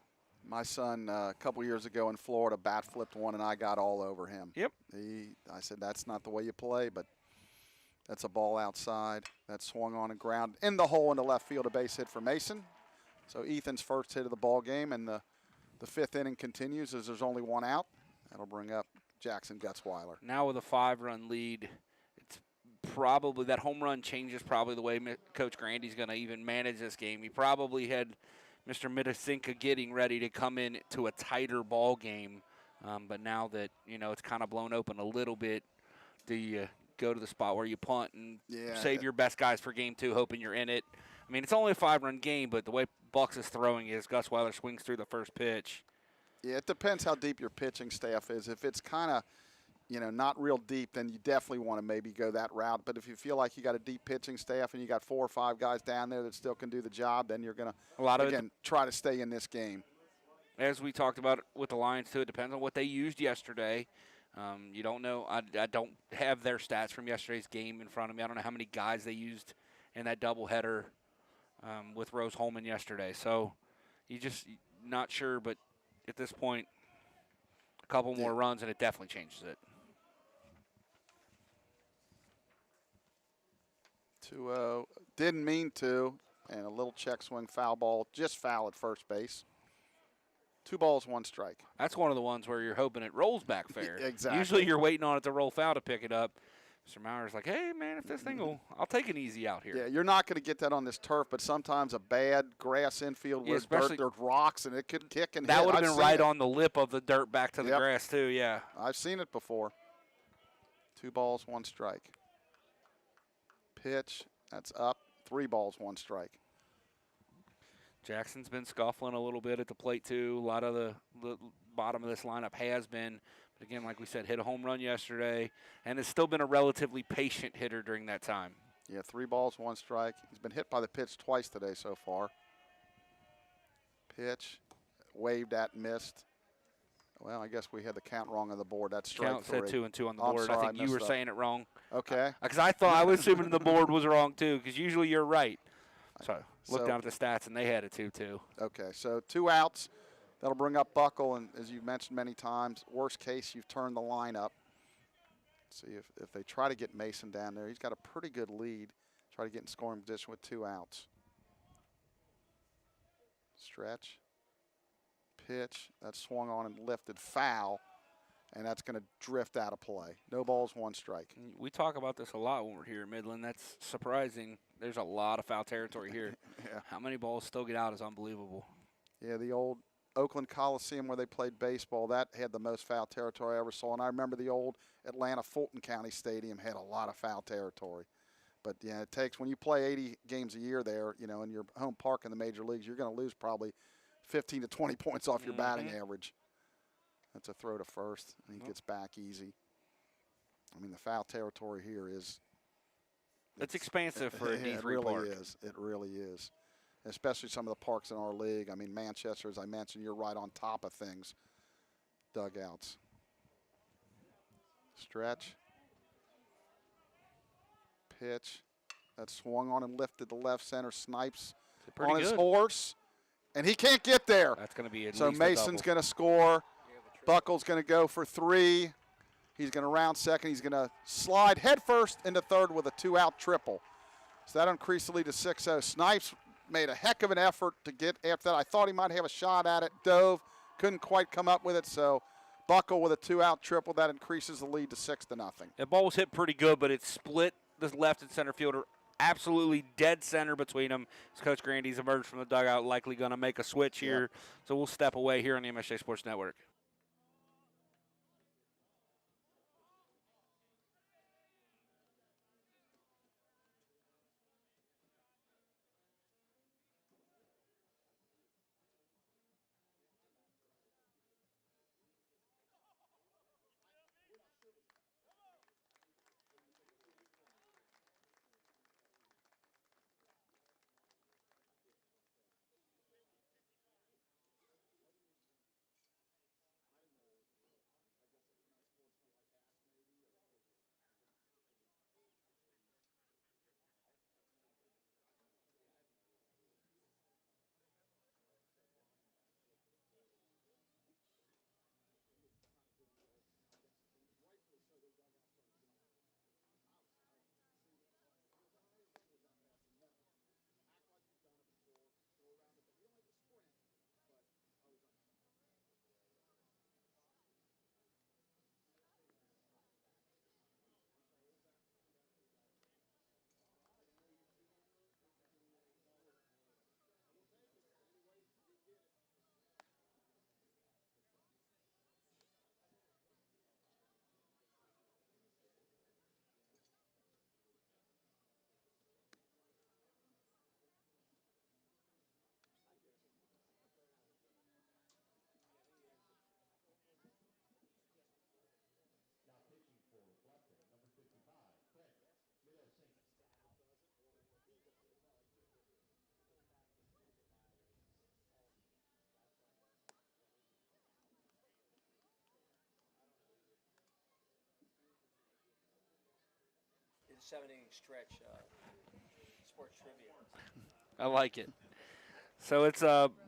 My son, a couple years ago in Florida, bat flipped one, and I got all over him. Yep. I said, that's not the way you play, but that's a ball outside. That swung on and ground in the hole in the left field, a base hit for Mason. So Ethan's first hit of the ball game, and the fifth inning continues as there's only one out. That'll bring up Jackson Gutzweiler. Now with a 5-run lead, it's probably that home run changes probably the way Coach Grandy's going to even manage this game. He probably had Mr. Midasinka getting ready to come in to a tighter ball game, but now that it's kind of blown open a little bit, do you go to the spot where you punt and Yeah. save your best guys for game 2, hoping you're in it. I mean, it's only a 5-run game, but the way Bucks is throwing is Gus Weiler swings through the first pitch. Yeah, it depends how deep your pitching staff is. If it's kind of, not real deep, then you definitely want to maybe go that route. But if you feel like you got a deep pitching staff and you got 4 or 5 guys down there that still can do the job, then you're going to, again, try to stay in this game. As we talked about with the Lions, too, it depends on what they used yesterday. You don't know. I don't have their stats from yesterday's game in front of me. I don't know how many guys they used in that doubleheader with Rose Holman yesterday. So you just not sure, but at this point, a couple more runs and it definitely changes it. 2-0. Didn't mean to, and a little check swing foul ball, just foul at first base. 2 balls, 1 strike. That's one of the ones where you're hoping it rolls back fair. Exactly. Usually you're waiting on it to roll foul to pick it up. Mr. Maurer's like, hey, man, if this thing will, I'll take an easy out here. Yeah, you're not going to get that on this turf, but sometimes a bad grass infield with dirt, there's rocks, and it could kick and hit. That would have been right on the lip of the dirt back to the grass, too, yeah. I've seen it before. 2 balls, 1 strike. Pitch, that's up. 3 balls, 1 strike. Jackson's been scuffling a little bit at the plate, too. A lot of the bottom of this lineup has been. But, again, like we said, hit a home run yesterday, and has still been a relatively patient hitter during that time. Yeah, 3 balls, 1 strike. He's been hit by the pitch twice today so far. Pitch, waved at, missed. Well, I guess we had the count wrong on the board. That's strike Count 3. said 2 and 2 on the I'm board. sorry, I think you were saying it wrong. Okay. Because I was assuming the board was wrong, too, because usually you're right. So look down at the stats, and they had a 2-2. Okay, so 2 outs. That'll bring up Buckle, and as you've mentioned many times, worst case, you've turned the line up. See if they try to get Mason down there. He's got a pretty good lead. Try to get in scoring position with 2 outs. Stretch. Pitch. That's swung on and lifted foul, and that's going to drift out of play. No balls, 1 strike. We talk about this a lot when we're here at Midland. That's surprising. There's a lot of foul territory here. Yeah. How many balls still get out is unbelievable. Yeah, the old Oakland Coliseum where they played baseball, that had the most foul territory I ever saw. And I remember the old Atlanta Fulton County Stadium had a lot of foul territory. But, yeah, it takes, when you play 80 games a year there, in your home park in the major leagues, you're going to lose probably 15 to 20 points off your batting average. That's a throw to first, and he gets back easy. I mean, the foul territory here is. It's expansive for a D3 park. It really is. Especially some of the parks in our league. I mean, Manchester, as I mentioned, you're right on top of things. Dugouts. Stretch. Pitch. That swung on and lifted to left center. Snipes on his horse. And he can't get there. That's going to be so Mason's going to score. Buckle's going to go for 3. He's going to round second. He's going to slide headfirst into third with a 2-out triple. So that'll increase the lead to 6-0. Snipes made a heck of an effort to get after that. I thought he might have a shot at it. Dove, couldn't quite come up with it. So Buckle with a 2-out triple. That increases the lead to 6-0. That ball was hit pretty good, but it split the left and center fielder absolutely dead center between them. As Coach Grandy's emerged from the dugout, likely going to make a switch here. So we'll step away here on the MSJ Sports Network. did 7-inning stretch. Sports trivia. I like it. So it's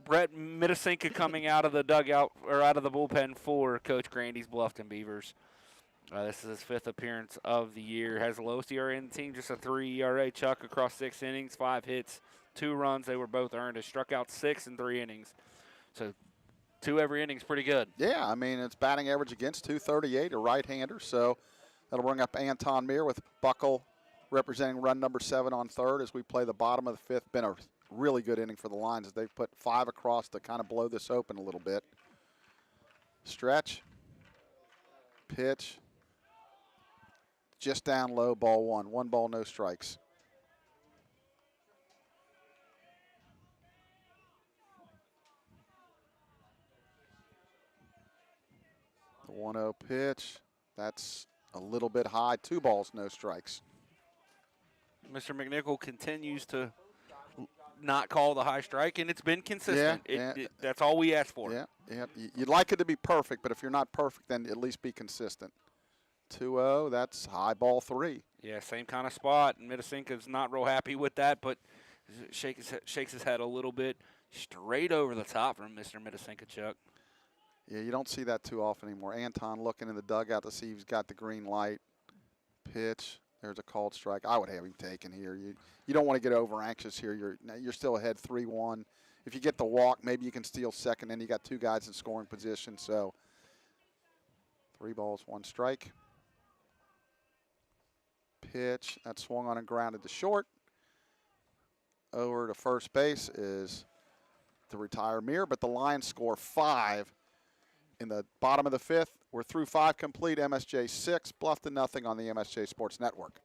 Brett Mitasinka coming out of the dugout or out of the bullpen for Coach Grandy's Bluffton Beavers. This is his 5th appearance of the year. Has the lowest ERA in the team, just a 3 ERA. Chuck across 6 innings, 5 hits, 2 runs. They were both earned. Has struck out 6 in 3 innings. So 2 every inning's pretty good. Yeah, I mean, it's batting average against 238, a right-hander. So that'll bring up Anton Meir with Buckle representing run number 7 on third as we play the bottom of the 5th. Been a really good inning for the Lions as they've put 5 across to kind of blow this open a little bit. Stretch. Pitch. Just down low, ball 1. 1 ball, no strikes. The 1-0 pitch. That's a little bit high. 2 balls, no strikes. Mr. McNichol continues to not call the high strike, and it's been consistent. That's all we ask for. Yeah. You'd like it to be perfect, but if you're not perfect, then at least be consistent. 2-0, that's high ball 3. Yeah, same kind of spot. And Mitasinka's not real happy with that, but shakes his head a little bit. Straight over the top from Mr. Mitasinka, Chuck. Yeah, you don't see that too often anymore. Anton looking in the dugout to see if he's got the green light. Pitch. There's a called strike. I would have him taken here. You don't want to get over anxious here. You're still ahead 3-1. If you get the walk, maybe you can steal second, and you got 2 guys in scoring position. So 3 balls, 1 strike. Pitch. That swung on and grounded to short. Over to first base is to retire Meir, but the Lions score 5 in the bottom of the 5th. We're through 5 complete. MSJ 6, Bluffton nothing on the MSJ Sports Network.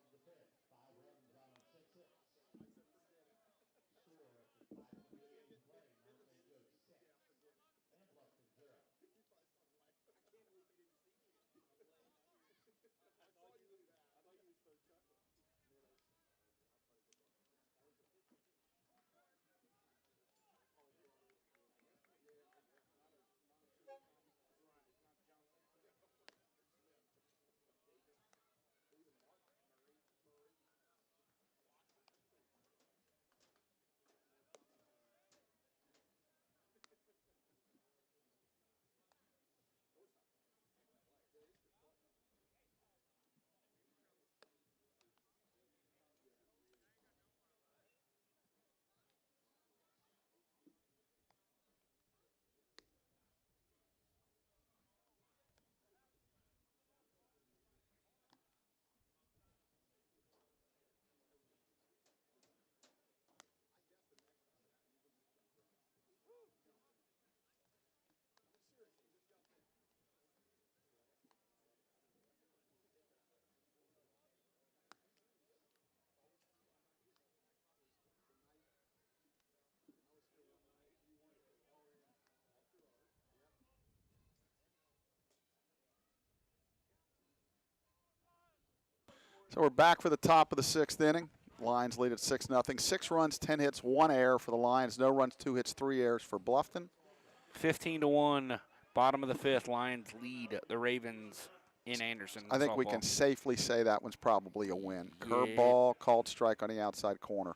So we're back for the top of the 6th inning. Lions lead at 6-0. 6 runs, 10 hits, 1 error for the Lions. No runs, 2 hits, 3 errors for Bluffton. 15-1, bottom of the 5th. Lions lead the Ravens in Anderson. I think we can safely say that one's probably a win. Curveball, called strike on the outside corner.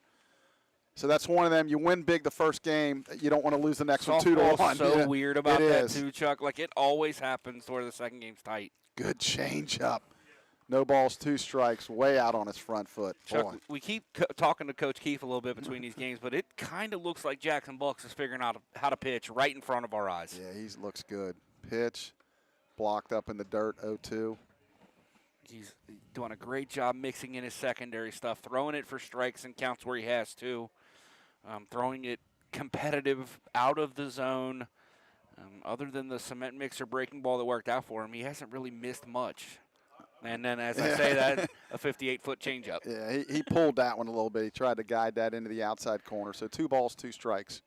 So that's one of them. You win big the first game. You don't want to lose the next one 2-1. So weird about that too, Chuck. Like it always happens where the second game's tight. Good change up. No balls, 2 strikes, way out on his front foot. Chuck, we keep talking to Coach Keefe a little bit between these games, but it kind of looks like Jackson Bucks is figuring out how to pitch right in front of our eyes. Yeah, he looks good. Pitch, blocked up in the dirt, 0-2. He's doing a great job mixing in his secondary stuff, throwing it for strikes and counts where he has to, throwing it competitive out of the zone. Other than the cement mixer breaking ball that worked out for him, he hasn't really missed much. And then, as I say that, a 58-foot changeup. Yeah, he pulled that one a little bit. He tried to guide that into the outside corner. So 2 balls, 2 strikes.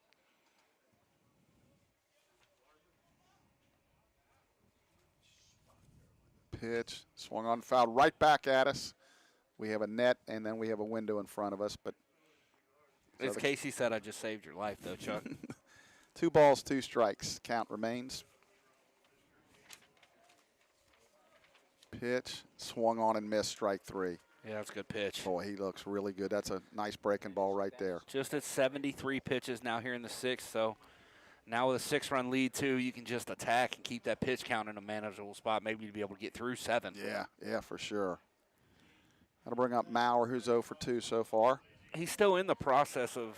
Pitch, swung on, fouled right back at us. We have a net, and then we have a window in front of us. But as Casey said, I just saved your life, though, Chuck. 2 balls, 2 strikes. Count remains. Pitch, swung on and missed, strike 3. Yeah, that's a good pitch. Boy, he looks really good. That's a nice breaking ball right there. Just at 73 pitches now here in the sixth, so now with a 6-run lead, too, you can just attack and keep that pitch count in a manageable spot, maybe to be able to get through 7. Yeah, for sure. That'll bring up Maurer, who's 0 for 2 so far. He's still in the process of,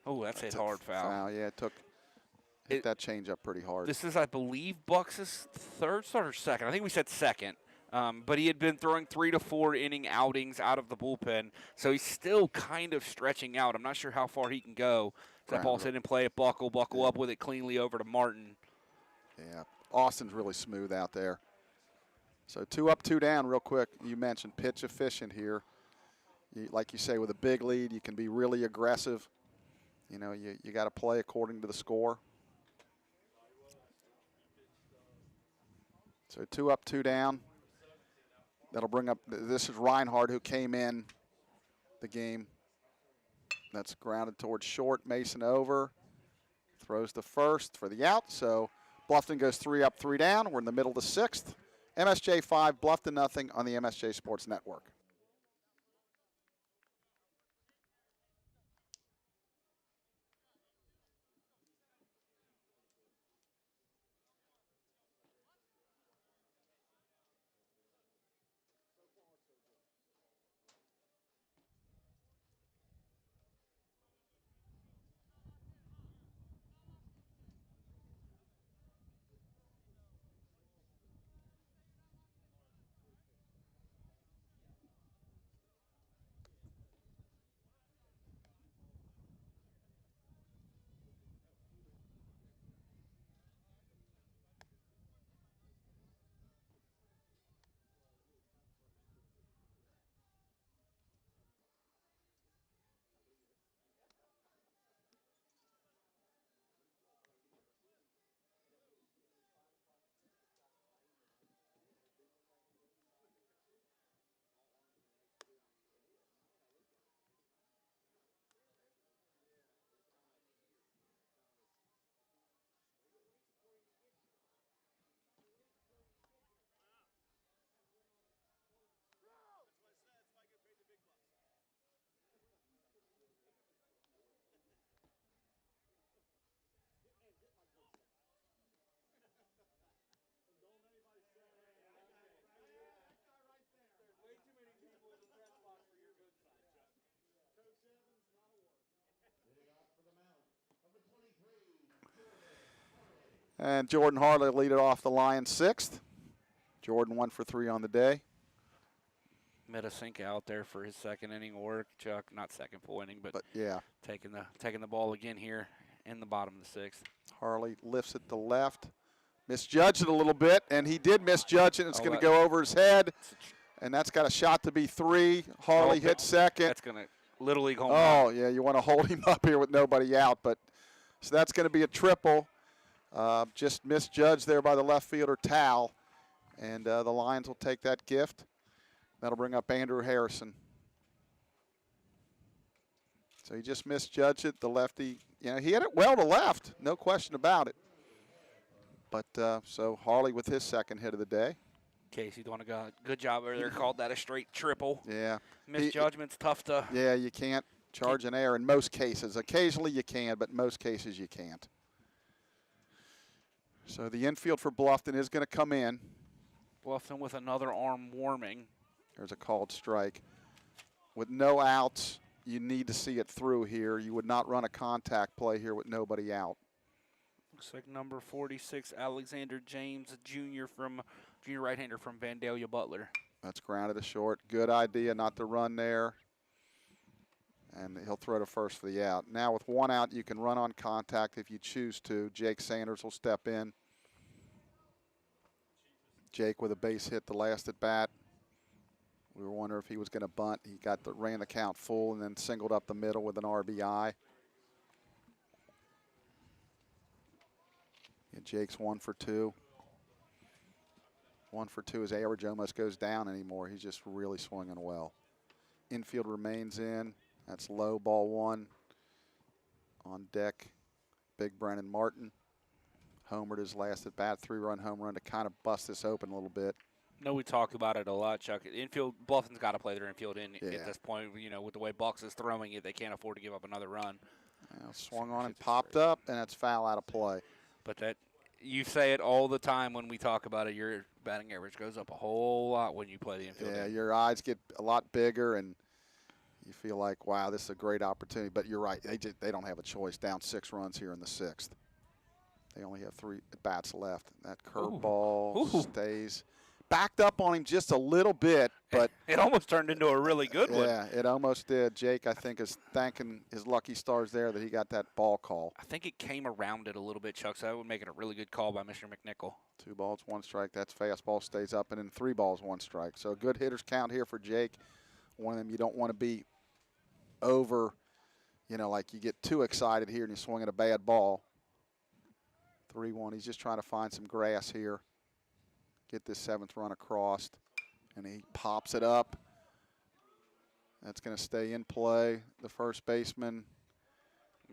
that's a hard foul. Yeah, hit that change up pretty hard. This is, I believe, Bucks' third start or second. I think we said second. But he had been throwing 3 to 4 inning outings out of the bullpen, so he's still kind of stretching out. I'm not sure how far he can go. That ball's hit in play at Buckle up with it cleanly over to Martin. Yeah, Austin's really smooth out there. So 2 up, 2 down real quick. You mentioned pitch efficient here. Like you say, with a big lead, you can be really aggressive. You know, you got to play according to the score. So 2 up, 2 down. That'll bring up, this is Reinhardt, who came in the game. That's grounded towards short. Mason over. Throws the first for the out. So Bluffton goes 3 up, 3 down. We're in the middle of the sixth. MSJ 5, Bluffton nothing on the MSJ Sports Network. And Jordan Harley lead it off the Lions sixth. Jordan 1 for 3 on the day. Metasinka out there for his second inning work. Chuck, not second full inning, but yeah, taking the ball again here in the bottom of the sixth. Harley lifts it to left. Misjudged it a little bit, and he did misjudge it. It's going to go over his head, and that's got a shot to be 3. Harley hits second. That's going to Little League home run. run. Yeah, you want to hold him up here with nobody out. But so that's going to be a triple. Just misjudged there by the left fielder, Tal. And the Lions will take that gift. That'll bring up Andrew Harrison. So he just misjudged it. The lefty, he hit it well to left. No question about it. But so Harley with his second hit of the day. Casey doing a good job over there. Called that a straight triple. Yeah. Misjudgment's tough to. Yeah, you can't charge an error in most cases. Occasionally you can, but most cases you can't. So the infield for Bluffton is going to come in. Bluffton with another arm warming. There's a called strike. With no outs, you need to see it through here. You would not run a contact play here with nobody out. Looks like number 46, Alexander James, junior right-hander from Vandalia Butler. That's grounded to short. Good idea not to run there. And he'll throw to first for the out. Now with 1 out, you can run on contact if you choose to. Jake Sanders will step in. Jake with a base hit the last at bat. We were wondering if he was going to bunt. He ran the count full and then singled up the middle with an RBI. And Jake's 1 for 2. 1 for 2. His average almost goes down anymore. He's just really swinging well. Infield remains in. That's low, ball 1. On deck, Big Brennan Martin. Homered his last at bat, 3-run home run to kind of bust this open a little bit. No, we talk about it a lot, Chuck. Infield, Bluffton's got to play their infield in Yeah. at this point. You know, with the way Bucks is throwing it, they can't afford to give up another run. Swung on and popped up, and it's foul out of play. But that, you say it all the time when we talk about it. Your batting average goes up a whole lot when you play the infield. Yeah, your eyes get a lot bigger, and you feel like, wow, this is a great opportunity. But you're right, they don't have a choice. Down 6 runs here in the 6th. They only have 3 bats left. That curveball stays. Backed up on him just a little bit, but it almost turned into a really good one. Yeah, it almost did. Jake, I think, is thanking his lucky stars there that he got that ball call. I think it came around it a little bit, Chuck, so that would make it a really good call by Mr. McNichol. 2 balls, 1 strike. That's fastball stays up, and then 3 balls, 1 strike. So a good hitter's count here for Jake. One of them you don't want to be over, like you get too excited here and you swing at a bad ball. 3-1. He's just trying to find some grass here. Get this 7th run across, and he pops it up. That's going to stay in play. The first baseman,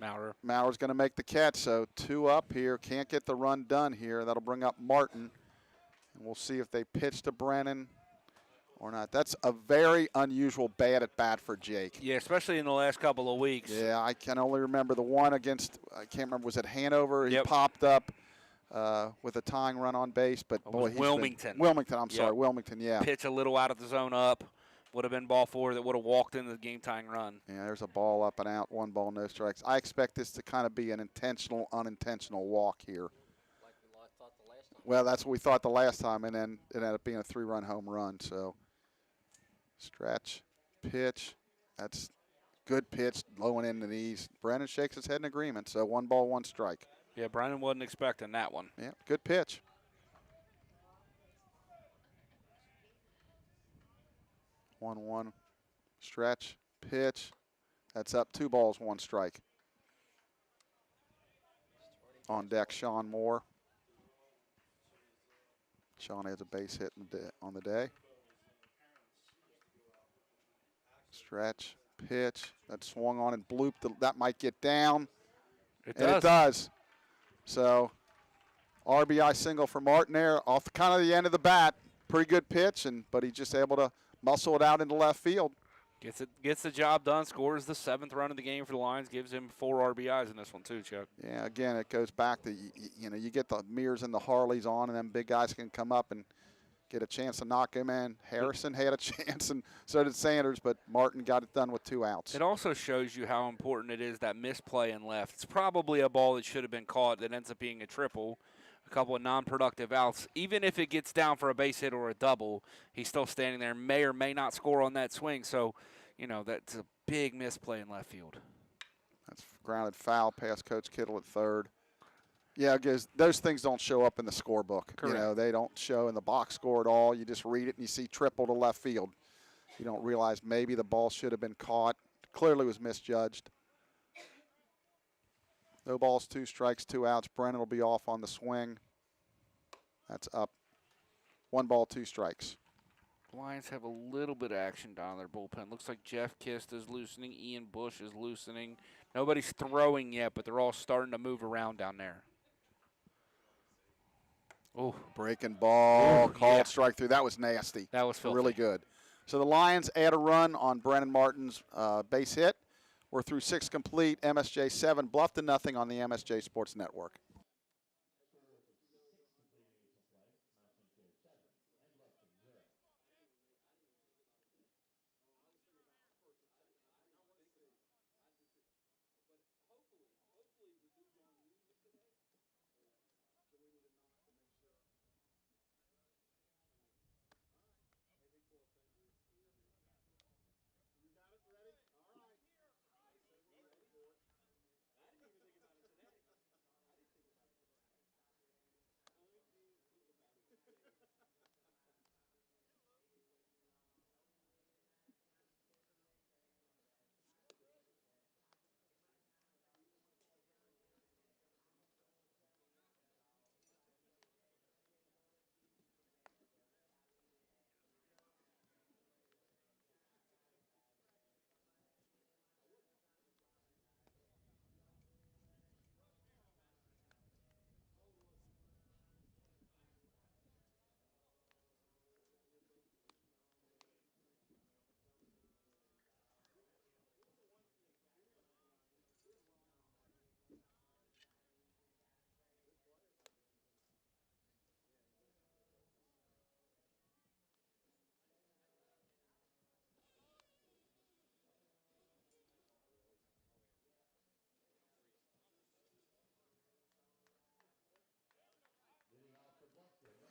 Mauer's going to make the catch, so 2 up here. Can't get the run done here. That'll bring up Martin, and we'll see if they pitch to Brennan or not. That's a very unusual bad at bat for Jake. Yeah, especially in the last couple of weeks. Yeah, I can only remember the one against, I can't remember, was it Hanover? Yep. He popped up with a tying run on base, but boy, Wilmington. Wilmington, yeah. Pitch a little out of the zone up. Would have been ball 4 that would have walked into the game-tying run. Yeah, there's a ball up and out, 1 ball, no strikes. I expect this to kind of be an intentional, unintentional walk here. Like we thought the last time. Well, that's what we thought the last time, and then it ended up being a 3-run home run. So, stretch, pitch. That's good pitch, low and in the knees. Brennan shakes his head in agreement. So 1 ball, 1 strike. Yeah, Brennan wasn't expecting that one. Yeah, good pitch. 1-1. Stretch, pitch. That's up 2 balls, 1 strike. On deck, Sean Moore. Sean has a base hit on the day. Stretch, pitch. That swung on and blooped. That might get down. It does. So, RBI single for Martin there off kind of the end of the bat. Pretty good pitch, but he's just able to muscle it out into left field. Gets the job done, scores the 7th run of the game for the Lions, gives him 4 RBIs in this one too, Chuck. Yeah, again, it goes back to, you get the Mears and the Harleys on, and then big guys can come up and get a chance to knock him in. Harrison had a chance, and so did Sanders, but Martin got it done with 2 outs. It also shows you how important it is, that misplay in left. It's probably a ball that should have been caught that ends up being a triple. A couple of non-productive outs. Even if it gets down for a base hit or a double, he's still standing there, may or may not score on that swing. So, that's a big misplay in left field. That's grounded foul past Coach Kittle at 3rd. Yeah, because those things don't show up in the scorebook. Correct. They don't show in the box score at all. You just read it and you see triple to left field. You don't realize maybe the ball should have been caught. Clearly was misjudged. No balls, 2 strikes, 2 outs. Brennan will be off on the swing. That's up. 1 ball, 2 strikes. The Lions have a little bit of action down their bullpen. Looks like Jeff Kist is loosening. Ian Bush is loosening. Nobody's throwing yet, but they're all starting to move around down there. Oh, breaking ball, called yeah. strike 3. That was nasty. That was filthy. Really good. So the Lions add a run on Brennan Martin's base hit. We're through 6 complete. MSJ 7, Bluffton nothing on the MSJ Sports Network.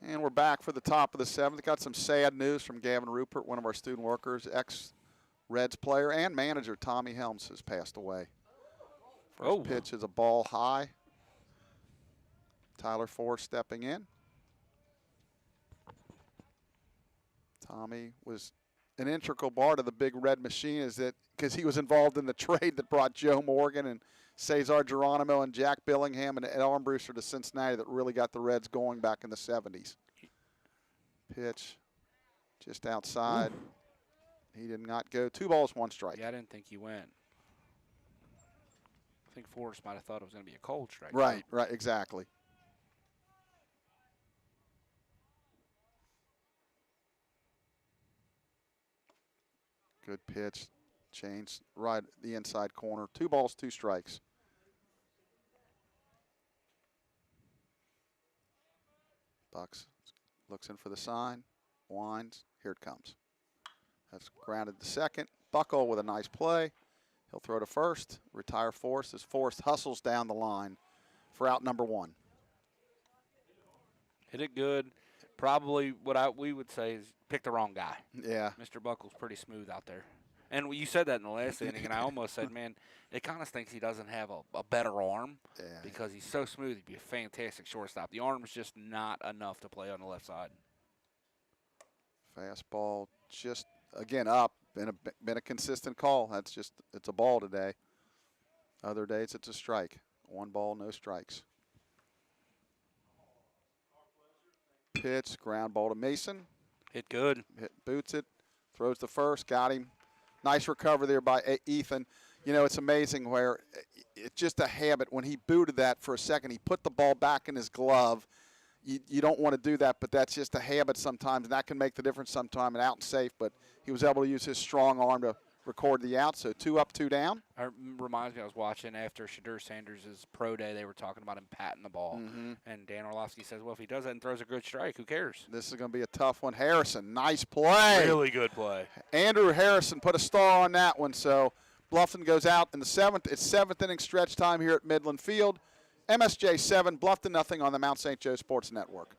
And we're back for the top of the 7th. Got some sad news from Gavin Rupert, one of our student workers, ex-Reds player and manager Tommy Helms has passed away. First pitch is a ball high. Tyler Forrest stepping in. Tommy was an integral part of the big red machine, is that because he was involved in the trade that brought Joe Morgan and Cesar Geronimo and Jack Billingham and Ed Armbruster to Cincinnati that really got the Reds going back in the 70s. Pitch just outside. Ooh. He did not go. 2 balls, 1 strike. Yeah, I didn't think he went. I think Forrest might have thought it was going to be a cold strike. Right, right, exactly. Good pitch. Change right the inside corner. 2 balls, 2 strikes. Bucks looks in for the sign. Winds. Here it comes. That's grounded to second. Buckle with a nice play. He'll throw to first. Retire Forrest as Forrest hustles down the line for out number 1. Hit it good. Probably what we would say is pick the wrong guy. Yeah. Mr. Buckle's pretty smooth out there. And you said that in the last inning, and I almost said, man, it kind of stinks he doesn't have a better arm because he's so smooth. He'd be a fantastic shortstop. The arm's just not enough to play on the left side. Fastball just, again, up. Been a consistent call. That's just, it's a ball today. Other days it's a strike. 1 ball, no strikes. Pitch, ground ball to Mason. Hit good. Boots it, throws the first, got him. Nice recovery there by Ethan. You know, it's amazing where it's just a habit. When he booted that for a second, he put the ball back in his glove. You don't want to do that, but that's just a habit sometimes, and that can make the difference sometime and out and safe. But he was able to use his strong arm to record the out, so 2 up, 2 down. It reminds me, I was watching after Shadur Sanders' pro day, they were talking about him patting the ball. And Dan Orlovsky says, well, if he does that and throws a good strike, who cares? This is going to be a tough one. Harrison, nice play. Really good play. Andrew Harrison put a star on that one, so Bluffton goes out in the 7th. It's 7th inning stretch time here at Midland Field. MSJ 7, Bluffton nothing on the Mount St. Joe Sports Network.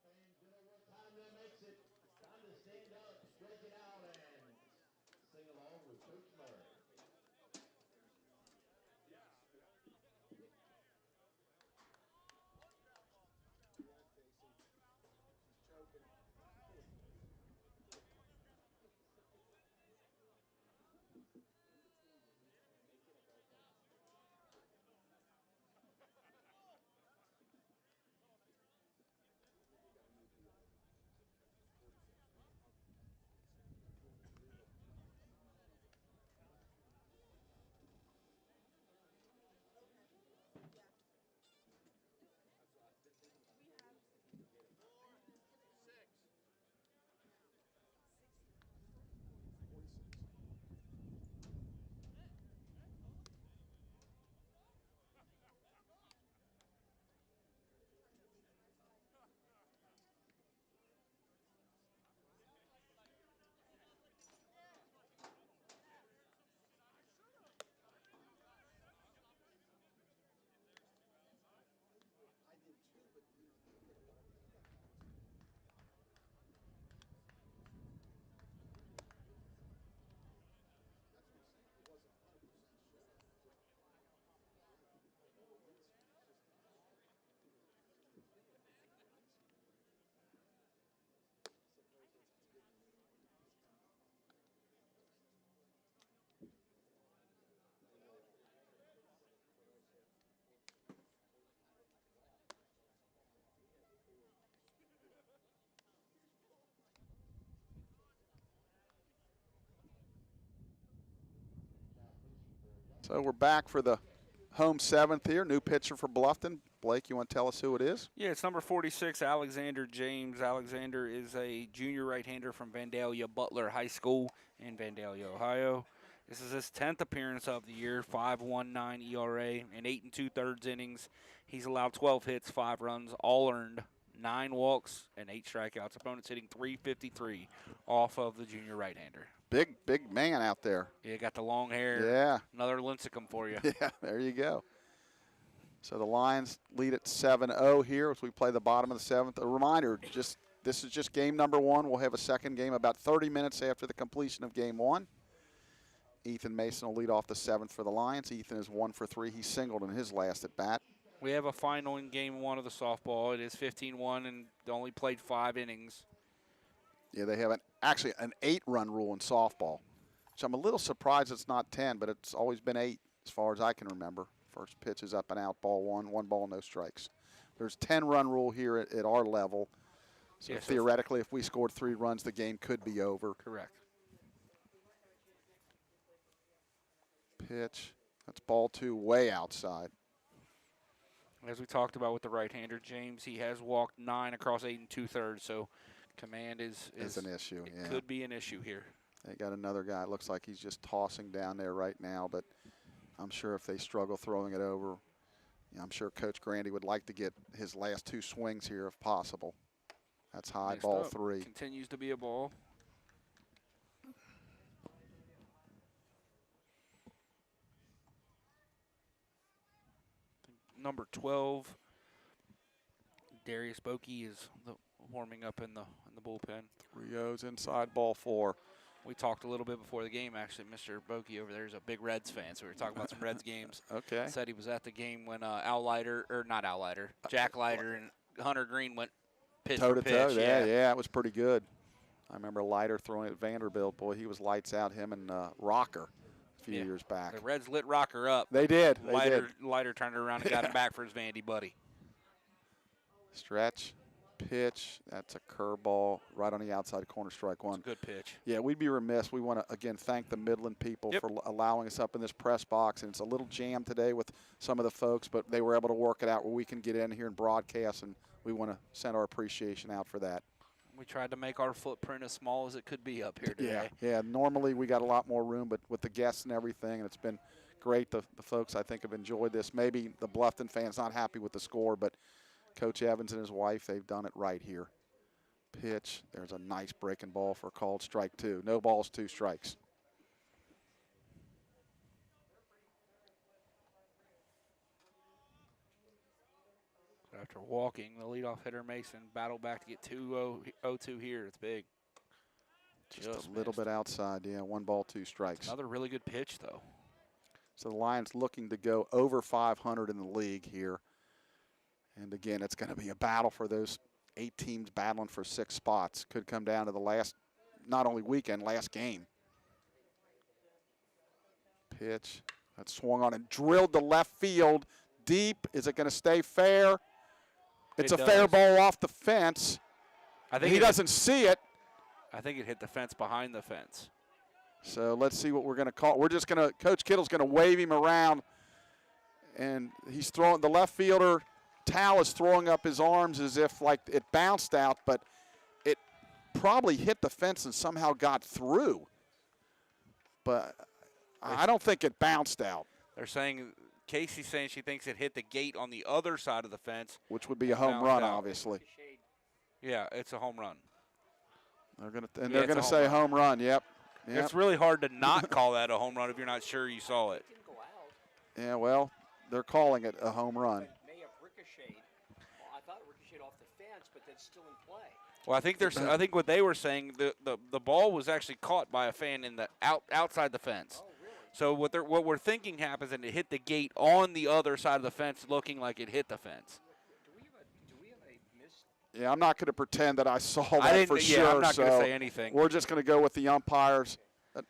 So we're back for the home 7th here. New pitcher for Bluffton. Blake, you want to tell us who it is? Yeah, it's number 46, Alexander James. Alexander is a junior right-hander from Vandalia Butler High School in Vandalia, Ohio. This is his 10th appearance of the year, 5.19 ERA in 8 2/3 innings. He's allowed 12 hits, 5 runs, all earned, 9 walks, and 8 strikeouts. Opponents hitting .353 off of the junior right-hander. Big man out there. Yeah, got the long hair. Yeah. Another Lincecum for you. Yeah, there you go. So the Lions lead at 7-0 here as we play the bottom of the 7th. A reminder, just this is just game number 1. We'll have a second game about 30 minutes after the completion of game 1. Ethan Mason will lead off the 7th for the Lions. Ethan is 1 for 3. He singled in his last at bat. We have a final in game 1 of the softball. It is 15-1 and they only played 5 innings. Yeah, they have actually an 8-run rule in softball, which I'm a little surprised it's not 10, but it's always been 8 as far as I can remember. First pitch is up and out, ball 1, 1 ball, no strikes. There's 10-run rule here at our level. So Yeah, so theoretically, if we scored 3 runs, the game could be over. Correct. Pitch. That's ball 2 way outside. As we talked about with the right-hander, James, he has walked 9 across 8 2/3, so command is an issue. Yeah. Could be an issue here. They got another guy. It looks like he's just tossing down there right now, but I'm sure if they struggle throwing it over, I'm sure Coach Grandy would like to get his last 2 swings here if possible. That's high, Next ball up, 3. Continues to be a ball. Number 12, Darius Bokey is warming up in the bullpen. 3-0's inside, ball 4. We talked a little bit before the game, actually. Mr. Bokey over there is a big Reds fan, so we were talking about some Reds games. Okay. Said he was at the game when Jack Leiter and Hunter Green went pitch for pitch. Toe-to-toe, yeah, it was pretty good. I remember Leiter throwing at Vanderbilt. Boy, he was lights out, him and Rocker a few years back. The Reds lit Rocker up. They did. Leiter turned it around and got him back for his Vandy buddy. Stretch, pitch. That's a curveball right on the outside corner, strike 1. Good pitch. Yeah, we'd be remiss. We want to, again, thank the Midland people for allowing us up in this press box. And it's a little jam today with some of the folks, but they were able to work it out where we can get in here and broadcast, and we want to send our appreciation out for that. We tried to make our footprint as small as it could be up here today. Yeah. Normally we got a lot more room, but with the guests and everything, and it's been great. The folks, I think, have enjoyed this. Maybe the Bluffton fans not happy with the score, but Coach Evans and his wife, they've done it right here. Pitch. There's a nice breaking ball for a called strike 2. No balls, 2 strikes. After walking, the leadoff hitter Mason battled back to get 2-0-2 here. It's big. Just a little bit outside. Yeah, 1 ball, 2 strikes. Another really good pitch, though. So the Lions looking to go over 500 in the league here. And again, it's going to be a battle for those 8 teams battling for 6 spots. Could come down to the last, not only weekend, last game. Pitch. That swung on and drilled to left field. Deep. Is it going to stay fair? It's a fair ball off the fence. I think he doesn't see it. I think it hit the fence behind the fence. So let's see what we're going to call. We're just going to, Coach Kittle's going to wave him around. And he's throwing, the left fielder, Tal, is throwing up his arms as if like it bounced out, but it probably hit the fence and somehow got through. But I don't think it bounced out. They're saying, Casey's saying she thinks it hit the gate on the other side of the fence. Which would be a home run, obviously. Yeah, it's a home run. They're gonna say home run. Yep. It's really hard to not call that a home run if you're not sure you saw it. Yeah, well, they're calling it a home run. It may have ricocheted. Well, I thought it ricocheted off the fence, but that's still in play. Well, I think what they were saying, the ball was actually caught by a fan in the outside the fence. Oh, really? So what we're thinking happens, and it hit the gate on the other side of the fence, looking like it hit the fence. Do we have a miss? Yeah, I'm not going to pretend that I saw that for sure. I'm not going to say anything. We're just going to go with the umpires.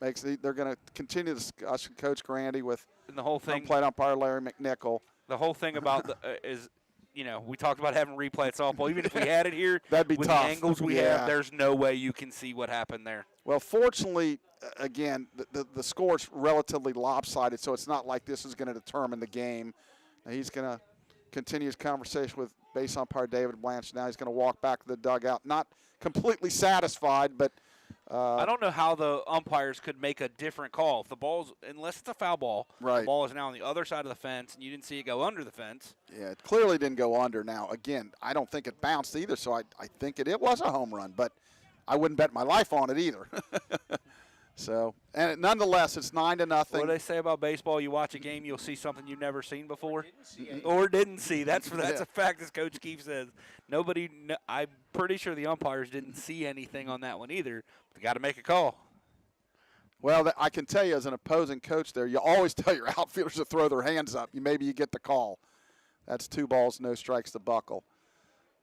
They're going to continue the discussion. Coach Grandy with and the whole thing. Plate umpire Larry McNichol. The whole thing about is, we talked about having replay at softball. Even if we had it here, that'd be with tough. The angles we have, there's no way you can see what happened there. Well, fortunately, again, the score's relatively lopsided, so it's not like this is going to determine the game. Now he's going to continue his conversation with base umpire David Blanche. Now he's going to walk back to the dugout, not completely satisfied, but I don't know how the umpires could make a different call. If the ball's, unless it's a foul ball, right. The ball is now on the other side of the fence, and you didn't see it go under the fence. Yeah, it clearly didn't go under. Now, again, I don't think it bounced either, so I think it was a home run, but I wouldn't bet my life on it either. So, and nonetheless, it's 9-0. What do they say about baseball? You watch a game, you'll see something you've never seen before, Didn't see or didn't see. That's Yeah. a fact, as Coach Keefe says. I'm pretty sure the umpires didn't see anything on that one either. They got to make a call. Well, I can tell you as an opposing coach there, you always tell your outfielders to throw their hands up. Maybe you get the call. That's 2 balls, no strikes to Buckle.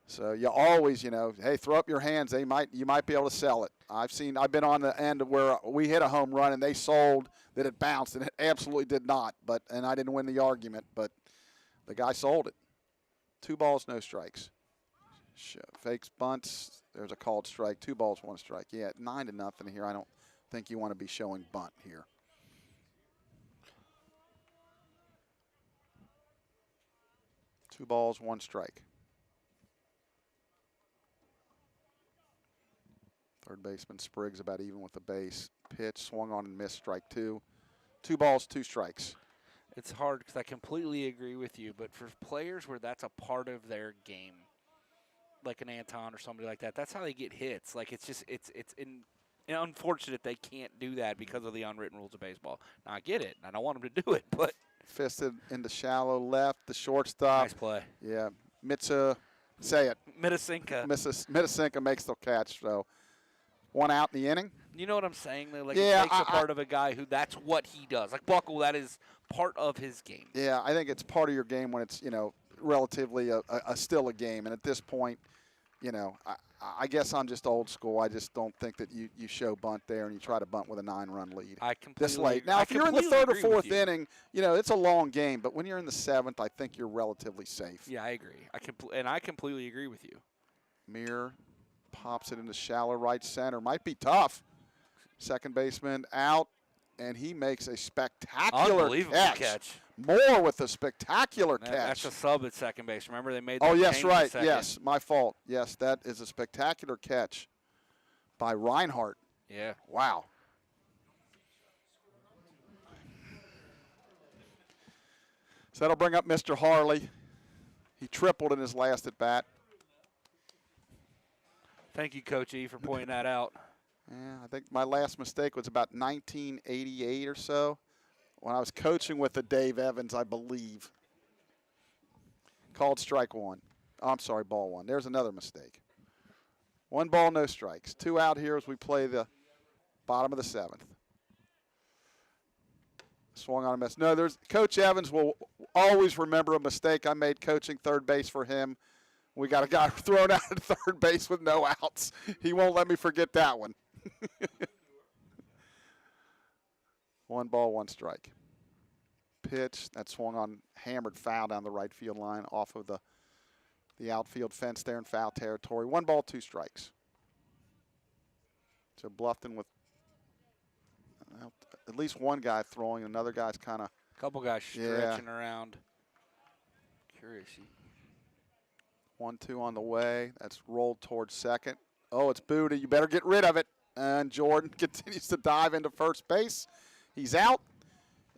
So you always, hey, throw up your hands. You might be able to sell it. I've been on the end where we hit a home run and they sold that it bounced, and it absolutely did not. And I didn't win the argument, but the guy sold it. 2 balls, no strikes. Fakes, bunts. There's a called strike. 2 balls, 1 strike. Yeah, 9-0 here. I don't think you want to be showing bunt here. Two balls, 1 strike. Third baseman Spriggs about even with the base. Pitch, swung on and missed, strike 2. 2 balls, 2 strikes. It's hard because I completely agree with you, but for players where that's a part of their game, like an Anton or somebody like that, that's how they get hits. Like, it's unfortunate they can't do that because of the unwritten rules of baseball. Now, I get it. I don't want them to do it, but. Fisted into shallow left, the shortstop. Nice play. Yeah, say it. Mitasinka makes the catch, so 1 out in the inning. You know what I'm saying, though? Like, yeah, it takes a part of a guy who that's what he does. Like Buckle, that is part of his game. Yeah, I think it's part of your game when it's, relatively still a game. And at this point, I guess I'm just old school. I just don't think that you show bunt there and you try to bunt with a 9-run lead. This late. Now, if you're in the 3rd or 4th inning, it's a long game. But when you're in the 7th, I think you're relatively safe. Yeah, I agree. I completely agree with you. Mirror pops it into shallow right center. Might be tough. Second baseman out, and he makes a spectacular catch. Moore with a spectacular catch. That's a sub at second base. Remember, they made that Oh, yes, change right. at second. Yes, my fault. Yes, that is a spectacular catch by Reinhardt. Yeah. Wow. So that'll bring up Mr. Harley. He tripled in his last at bat. Thank you, Coach E, for pointing that out. Yeah, I think my last mistake was about 1988 or so when I was coaching with the Dave Evans, I believe. Called strike 1. Oh, I'm sorry, ball 1. There's another mistake. 1 ball, no strikes. 2 out here as we play the bottom of the 7th. Swung on a miss. No, Coach Evans will always remember a mistake I made coaching third base for him. We got a guy thrown out at third base with no outs. He won't let me forget that one. 1 ball, 1 strike. Pitch that swung on, hammered foul down the right field line off of the outfield fence there in foul territory. 1 ball, 2 strikes. So Bluffton with at least one guy throwing, another guy's kind of. A couple guys stretching around. Curious. 1-2 on the way. That's rolled towards second. Oh, it's booted. You better get rid of it. And Jordan continues to dive into first base. He's out.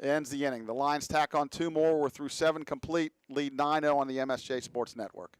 Ends the inning. The Lions tack on 2 more. We're through 7 complete. Lead 9-0 on the MSJ Sports Network.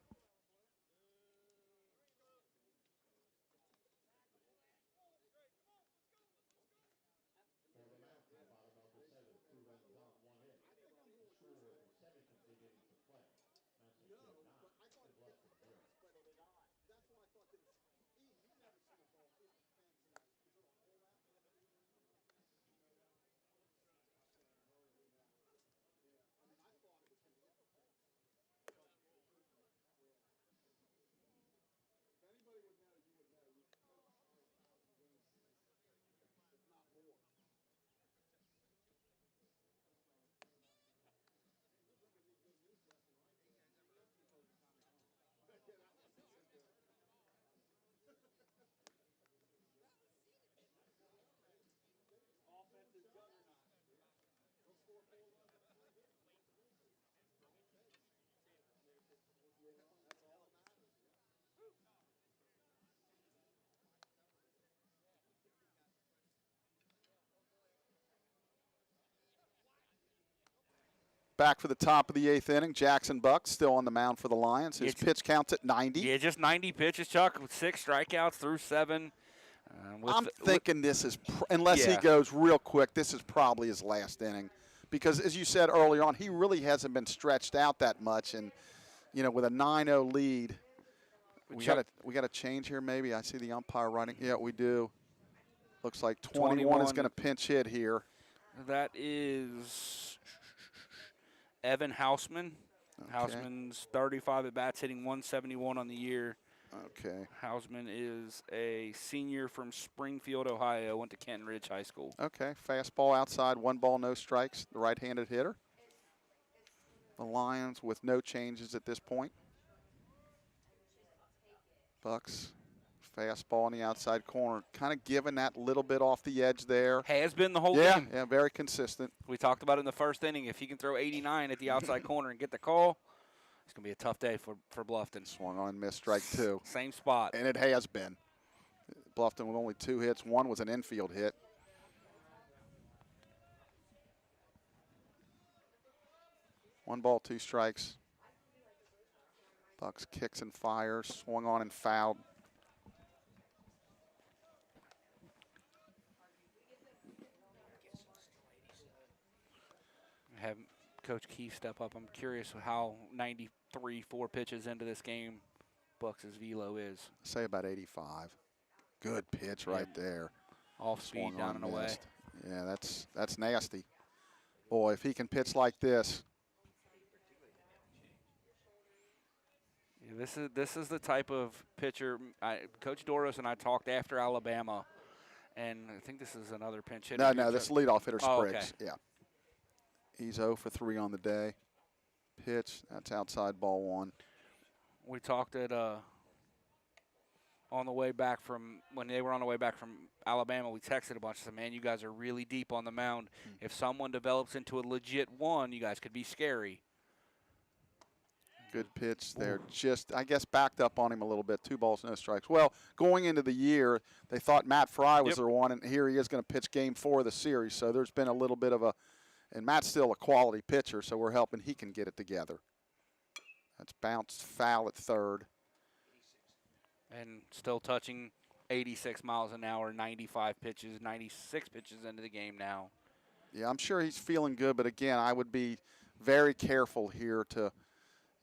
Back for the top of the 8th inning. Jackson Buck still on the mound for the Lions. His pitch counts at 90. Yeah, just 90 pitches, Chuck, with 6 strikeouts through 7. I'm thinking this is, unless he Yeah. goes real quick, this is probably his last inning. Because as you said earlier on, he really hasn't been stretched out that much. And, you know, with a 9-0 lead, we got to change here maybe. I see the umpire running. Yeah, we do. Looks like 21 is going to pinch hit here. That is Evan Hausman. Okay. Hausman's 35 at bats, hitting 171 on the year. Okay. Hausman is a senior from Springfield, Ohio. Went to Kenton Ridge High School. Okay. Fastball outside, 1 ball, no strikes. The right-handed hitter. The Lions with no changes at this point. Bucks. Fastball on the outside corner. Kind of giving that little bit off the edge there. Has been the whole game. Yeah, very consistent. We talked about it in the first inning. If he can throw 89 at the outside corner and get the call, it's going to be a tough day for Bluffton. Swung on and missed strike 2. Same spot. And it has been. Bluffton with only 2 hits. 1 was an infield hit. One ball, 2 strikes. Bucks kicks and fires. Swung on and fouled. Have Coach Keefe step up. I'm curious how 93 4 pitches into this game Bucks' velo is. Say about 85. Good pitch right there. Off speed, Swung down on, and away. missed. Yeah, that's nasty. Boy, if he can pitch like this. Yeah, this is the type of pitcher. Coach Doros and I talked after Alabama, and I think this is another pinch hitter. No, this leadoff hitter Spriggs. Okay. Yeah. He's 0 for 3 on the day. Pitch, that's outside ball 1. We talked at on the way back from when they were on the way back from Alabama. We texted a bunch. Said, "Man, you guys are really deep on the mound. If someone develops into a legit 1, you guys could be scary." Good pitch there. Just, I guess, backed up on him a little bit. 2 balls, no strikes. Well, going into the year, they thought Matt Fry was their 1, and here he is going to pitch game 4 of the series. So there's been a little bit of a, and Matt's still a quality pitcher, so we're helping he can get it together. That's bounced foul at third. And still touching 86 miles an hour, 95 pitches, 96 pitches into the game now. Yeah, I'm sure he's feeling good, but again, I would be very careful here to,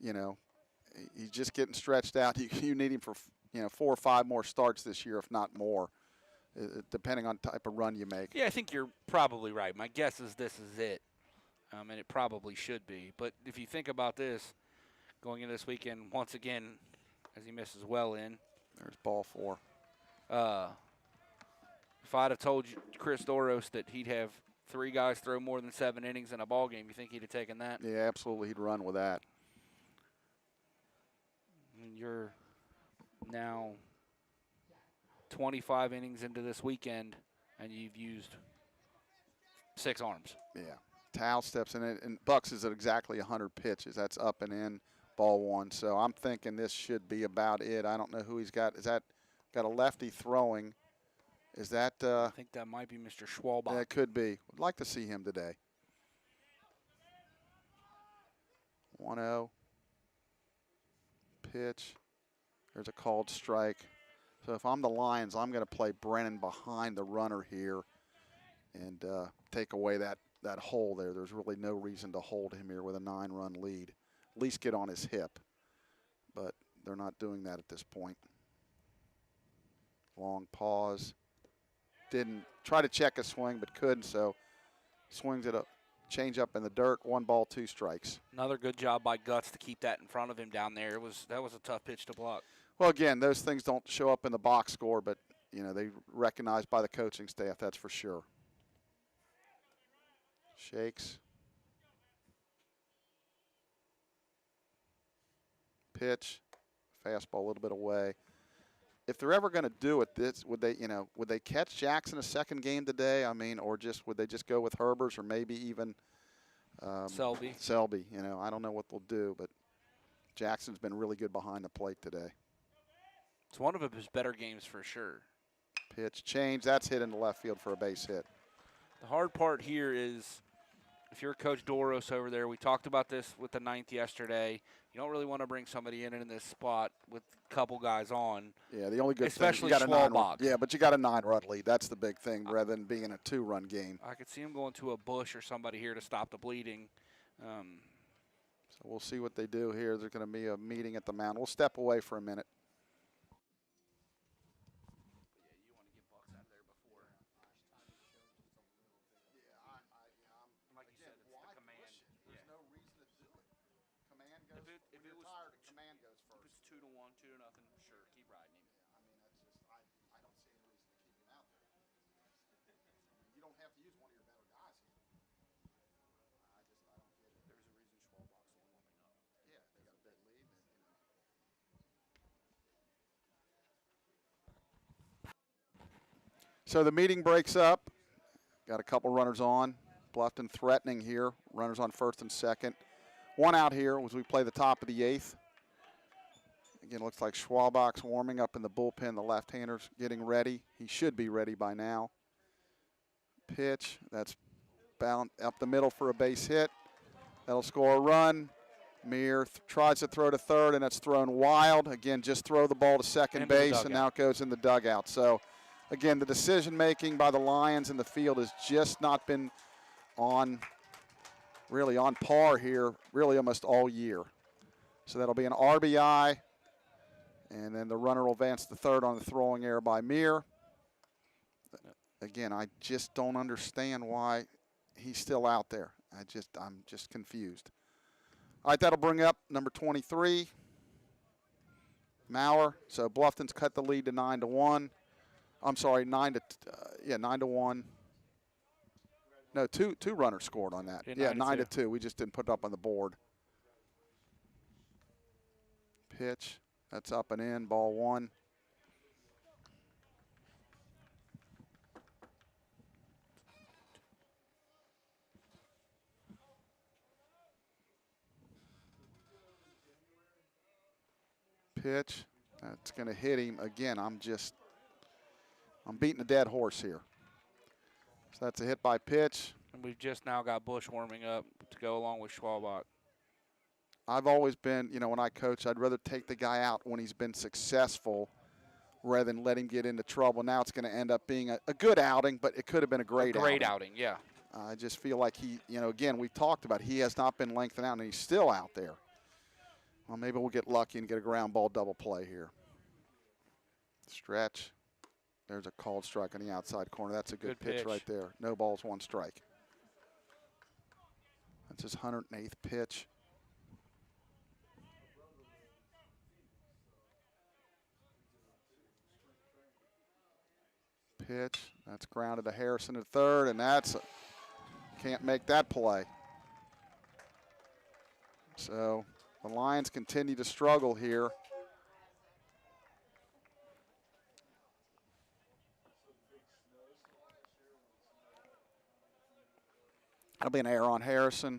you know, he's just getting stretched out. You need him for, 4 or 5 more starts this year, if not more, depending on the type of run you make. Yeah, I think you're probably right. My guess is this is it, and it probably should be. But if you think about this, going into this weekend, once again, as he misses well in. There's ball 4. If I'd have told you, Chris Doros, that he'd have 3 guys throw more than 7 innings in a ball game, you think he'd have taken that? Yeah, absolutely. He'd run with that. And you're now 25 innings into this weekend, and you've used 6 arms. Yeah. Towel steps in it, and Bucks is at exactly 100 pitches. That's up and in, ball 1. So I'm thinking this should be about it. I don't know who he's got. Is that got a lefty throwing? Is that? I think that might be Mr. Schwalbach. Yeah, it could be. Would like to see him today. 1-0. Pitch. There's a called strike. So if I'm the Lions, I'm going to play Brennan behind the runner here and take away that hole there. There's really no reason to hold him here with a 9-run lead. At least get on his hip. But they're not doing that at this point. Long pause. Didn't try to check a swing, but couldn't, so swings it up. Change up in the dirt, 1 ball, 2 strikes. Another good job by Guts to keep that in front of him down there. That was a tough pitch to block. Well, again, those things don't show up in the box score, but, they recognized by the coaching staff, that's for sure. Shakes. Pitch. Fastball a little bit away. If they're ever going to do it, would they catch Jackson a second game today? I mean, or would they just go with Herbers or maybe even Selby. Selby, I don't know what they'll do, but Jackson's been really good behind the plate today. It's one of his better games for sure. Pitch change. That's hit into left field for a base hit. The hard part here is if you're Coach Doros over there, we talked about this with the 9th yesterday. You don't really want to bring somebody in this spot with a couple guys on. Yeah, the only good especially thing, you got a 9-run. Schwalbach. Yeah, but you got a 9-run lead. That's the big thing, rather than being a 2-run game. I could see him going to a Bush or somebody here to stop the bleeding. So we'll see what they do here. There's going to be a meeting at the mound. We'll step away for a minute. If it's 2-1, 2-0, sure, keep riding him. I mean, that's just, I don't see any reason to keep him out there. You don't have to use one of your better guys here. I don't get it. There's a reason Schwalbach's the one warming up. Yeah, they got a big lead. So the meeting breaks up. Got a couple runners on. Bluffton threatening here. Runners on first and second. One out here as we play the top of the 8th. Again, it looks like Schwalbach's warming up in the bullpen. The left-hander's getting ready. He should be ready by now. Pitch. That's bound up the middle for a base hit. That'll score a run. Meir tries to throw to third, and it's thrown wild. Again, just throw the ball to second base, and now it goes in the dugout. So, again, the decision-making by the Lions in the field has just not been really on par here, really almost all year. So that'll be an RBI, and then the runner will advance to third on the throwing error by Meir. Again, I just don't understand why he's still out there. I'm just confused. All right, that'll bring up number 23, Maurer. So Bluffton's cut the lead to 9-1. I'm sorry, 9-1. No, two runners scored on that. Yeah, 9-2. We just didn't put it up on the board. Pitch. That's up and in. Ball 1. Pitch. That's going to hit him again. I'm beating a dead horse here. So that's a hit by pitch. And we've just now got Bush warming up to go along with Schwalbach. I've always been, when I coach, I'd rather take the guy out when he's been successful rather than let him get into trouble. Now it's going to end up being a good outing, but it could have been a great outing. Great outing, yeah. I just feel like he, again, we talked about he has not been lengthened out, and he's still out there. Well, maybe we'll get lucky and get a ground ball double play here. Stretch. There's a called strike on the outside corner. That's a good pitch right there. No balls, 1 strike. That's his 108th pitch. Pitch. That's grounded to Harrison at third, and can't make that play. So the Lions continue to struggle here. That'll be an error on Harrison.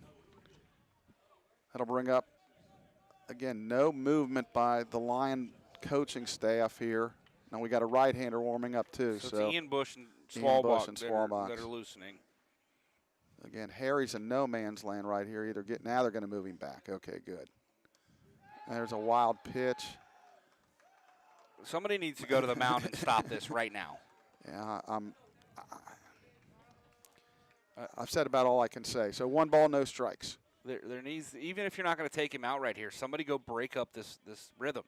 That'll bring up, again, no movement by the Lion coaching staff here. Now we got a right-hander warming up too. So it's Ian Bush and Schwalbach that are loosening. Again, Harry's in no man's land right here either. Now they're going to move him back. Okay, good. There's a wild pitch. Somebody needs to go to the mound and stop this right now. Yeah, I've said about all I can say. So 1 ball, no strikes. There needs, even if you're not going to take him out right here, somebody go break up this rhythm.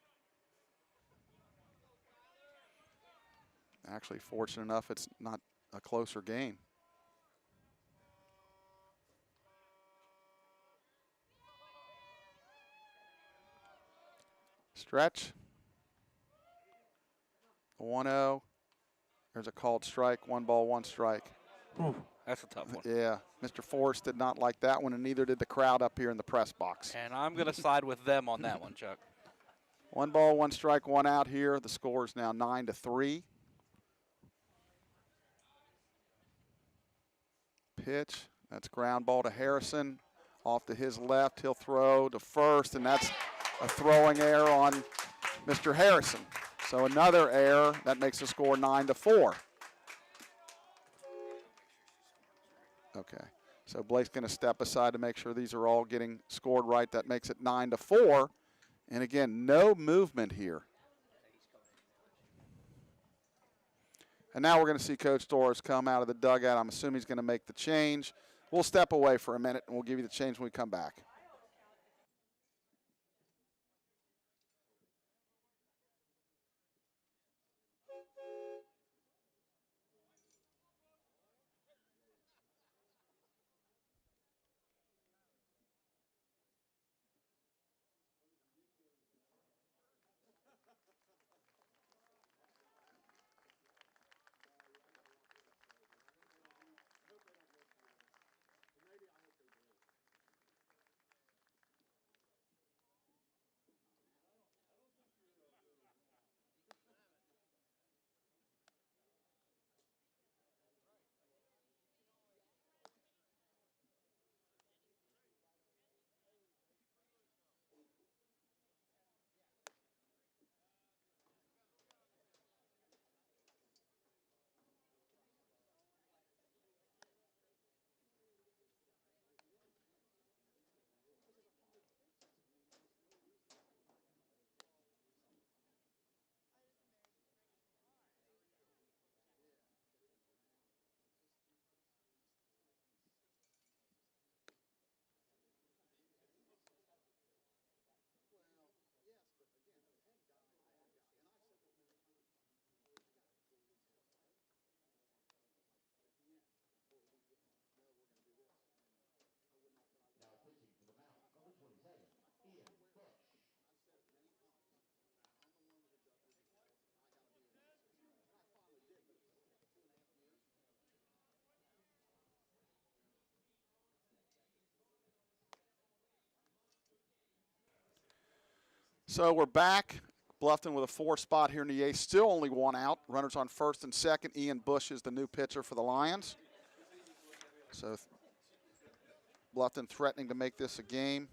Actually, fortunate enough, it's not a closer game. Stretch. 1-0. There's a called strike. 1 ball, 1 strike. Ooh, that's a tough one. Yeah, Mr. Forrest did not like that one, and neither did the crowd up here in the press box. And I'm going to side with them on that one, Chuck. 1 ball, 1 strike, 1 out here. The score is now 9-3. Pitch. That's ground ball to Harrison. Off to his left. He'll throw to first, and that's a throwing error on Mr. Harrison. So another error. That makes the score 9-4. Okay. So Blake's going to step aside to make sure these are all getting scored right. That makes it 9-4. And again, no movement here. And now we're going to see Coach Torres come out of the dugout. I'm assuming he's going to make the change. We'll step away for a minute, and we'll give you the change when we come back. So we're back. Bluffton with a 4 spot here in the 8th. Still only 1 out. Runners on first and second. Ian Bush is the new pitcher for the Lions. So Bluffton threatening to make this a game.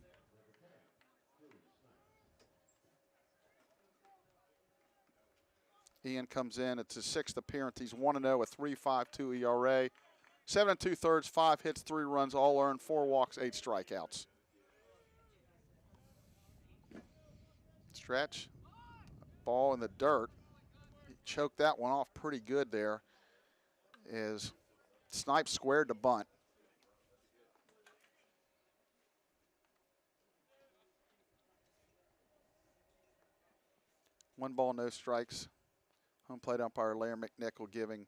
Ian comes in. It's his 6th appearance. He's 1-0 with 3.52 ERA. 7 2/3, 5 hits, 3 runs, all earned, 4 walks, 8 strikeouts. Stretch. Ball in the dirt. He choked that one off pretty good there. Is Snipes squared to bunt. One ball, no strikes. Home plate umpire Larry McNichol giving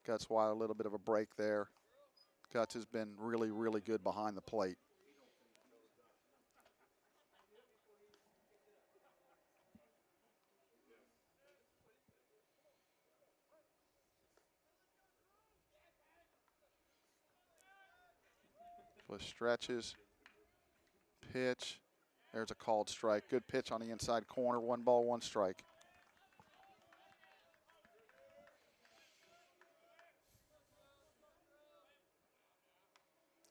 Guts Weiler a little bit of a break there. Guts has been really, really good behind the plate. With stretches, pitch. There's a called strike. Good pitch on the inside corner. 1 ball, 1 strike.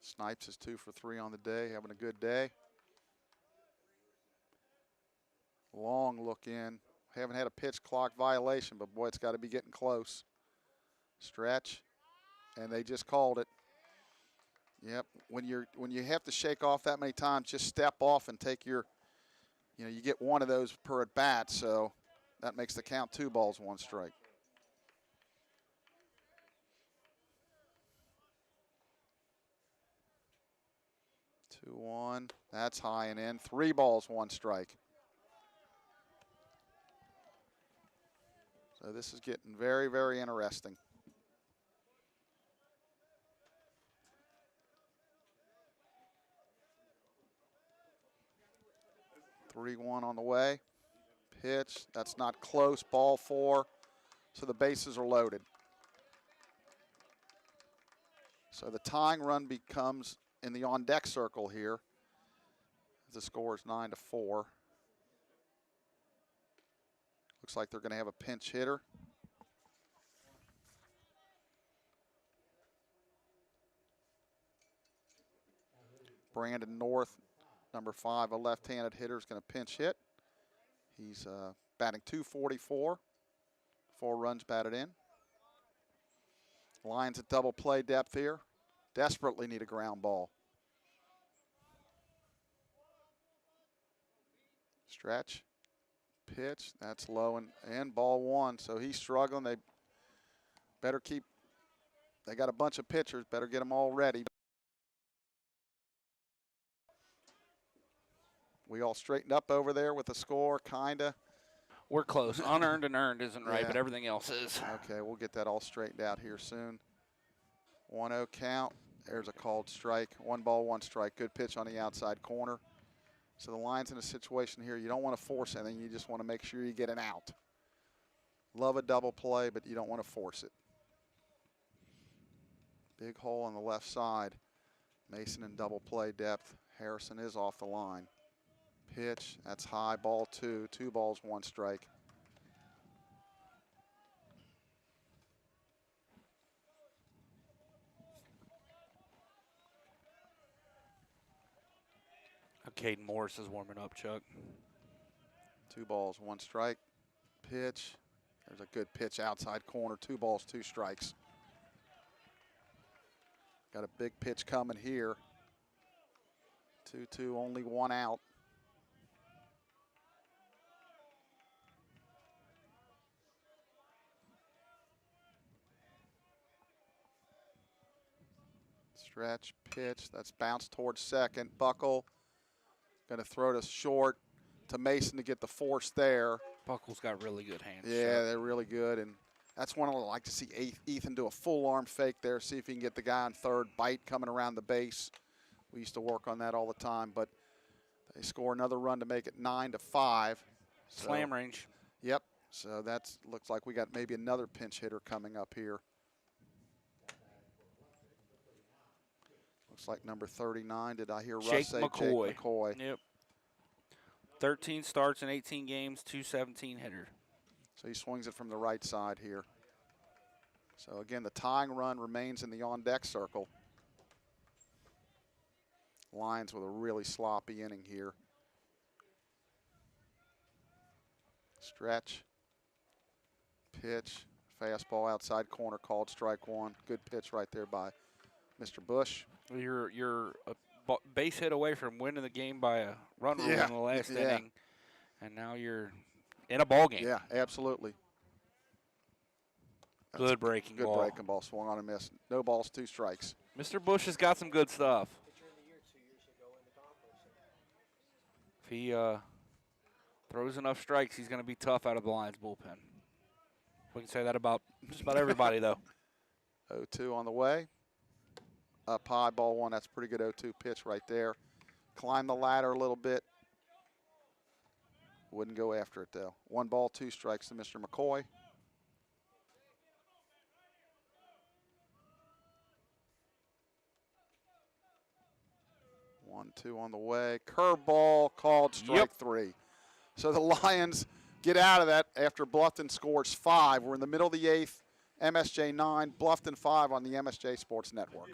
Snipes is 2 for 3 on the day, having a good day. Long look in. Haven't had a pitch clock violation, but boy, it's got to be getting close. Stretch, and they just called it. Yep, when you have to shake off that many times, just step off and take your, you get 1 of those per at bat, so that makes the count 2 balls, 1 strike. Two, 1, that's high and in. 3 balls, 1 strike. So this is getting very, very interesting. Three, 1 on the way. Pitch, that's not close, ball 4. So the bases are loaded. So the tying run becomes in the on-deck circle here. The score is 9-4. Looks like they're going to have a pinch hitter. Brandon North, number 5, a left-handed hitter, is going to pinch hit. He's batting .244. 4 runs batted in. Lions at double play depth here. Desperately need a ground ball. Stretch, pitch, that's low, and ball one. So he's struggling. They better keep, they got a bunch of pitchers, better get them all ready. We all straightened up over there with the score, kinda. We're close. Unearned and earned isn't right, Yeah. but everything else is. Okay, we'll get that all straightened out here soon. 1-0 count. There's a called strike. 1 ball, 1 strike. Good pitch on the outside corner. So the Lions in a situation here, you don't want to force anything. You just want to make sure you get an out. Love a double play, but you don't want to force it. Big hole on the left side. Mason in double play depth. Harrison is off the line. Pitch, that's high, ball 2. 2 balls, 1 strike. Caden Morris is warming up, Chuck. 2 balls, 1 strike. Pitch. There's a good pitch outside corner. 2 balls, 2 strikes. Got a big pitch coming here. 2-2, only 1 out. Stretch, pitch. That's bounced towards second. Buckle. Going to throw to short to Mason to get the force there. Buckle's got really good hands. Yeah, Chuck. they're really good. And that's one I'd like to see Ethan do a full arm fake there, see if he can get the guy on third, bite coming around the base. We used to work on that all the time, but they score another run to make it 9-5. So, Slam range. Yep. So that looks like we got maybe another pinch hitter coming up here. Looks like number 39. Did I hear Russ Jake say McCoy. Jake McCoy? Yep. 13 starts in 18 games, 217 hitter. So he swings it from the right side here. So again, the tying run remains in the on-deck circle. Lions with a really sloppy inning here. Stretch. Pitch. Fastball outside corner called strike 1. Good pitch right there by Mr. Bush. You're a base hit away from winning the game by a run rule Yeah, in the last yeah. inning, and now you're in a ball game. Yeah, absolutely. Good breaking Good ball. breaking ball. Swung on and missed. No balls, 2 strikes. Mr. Bush has got some good stuff. Pitcher of the year 2 years ago in the conference. If he throws enough strikes, he's going to be tough out of the Lions bullpen. We can say that about just about everybody, though. 0-2 on the way. Up high, ball 1. That's a pretty good 0-2 pitch right there. Climb the ladder a little bit. Wouldn't go after it, though. 1 ball, 2 strikes to Mr. McCoy. One, 2 on the way. Curveball called strike 3. So the Lions get out of that after Bluffton scores 5. We're in the middle of the 8th. MSJ 9, Bluffton 5 on the MSJ Sports Network.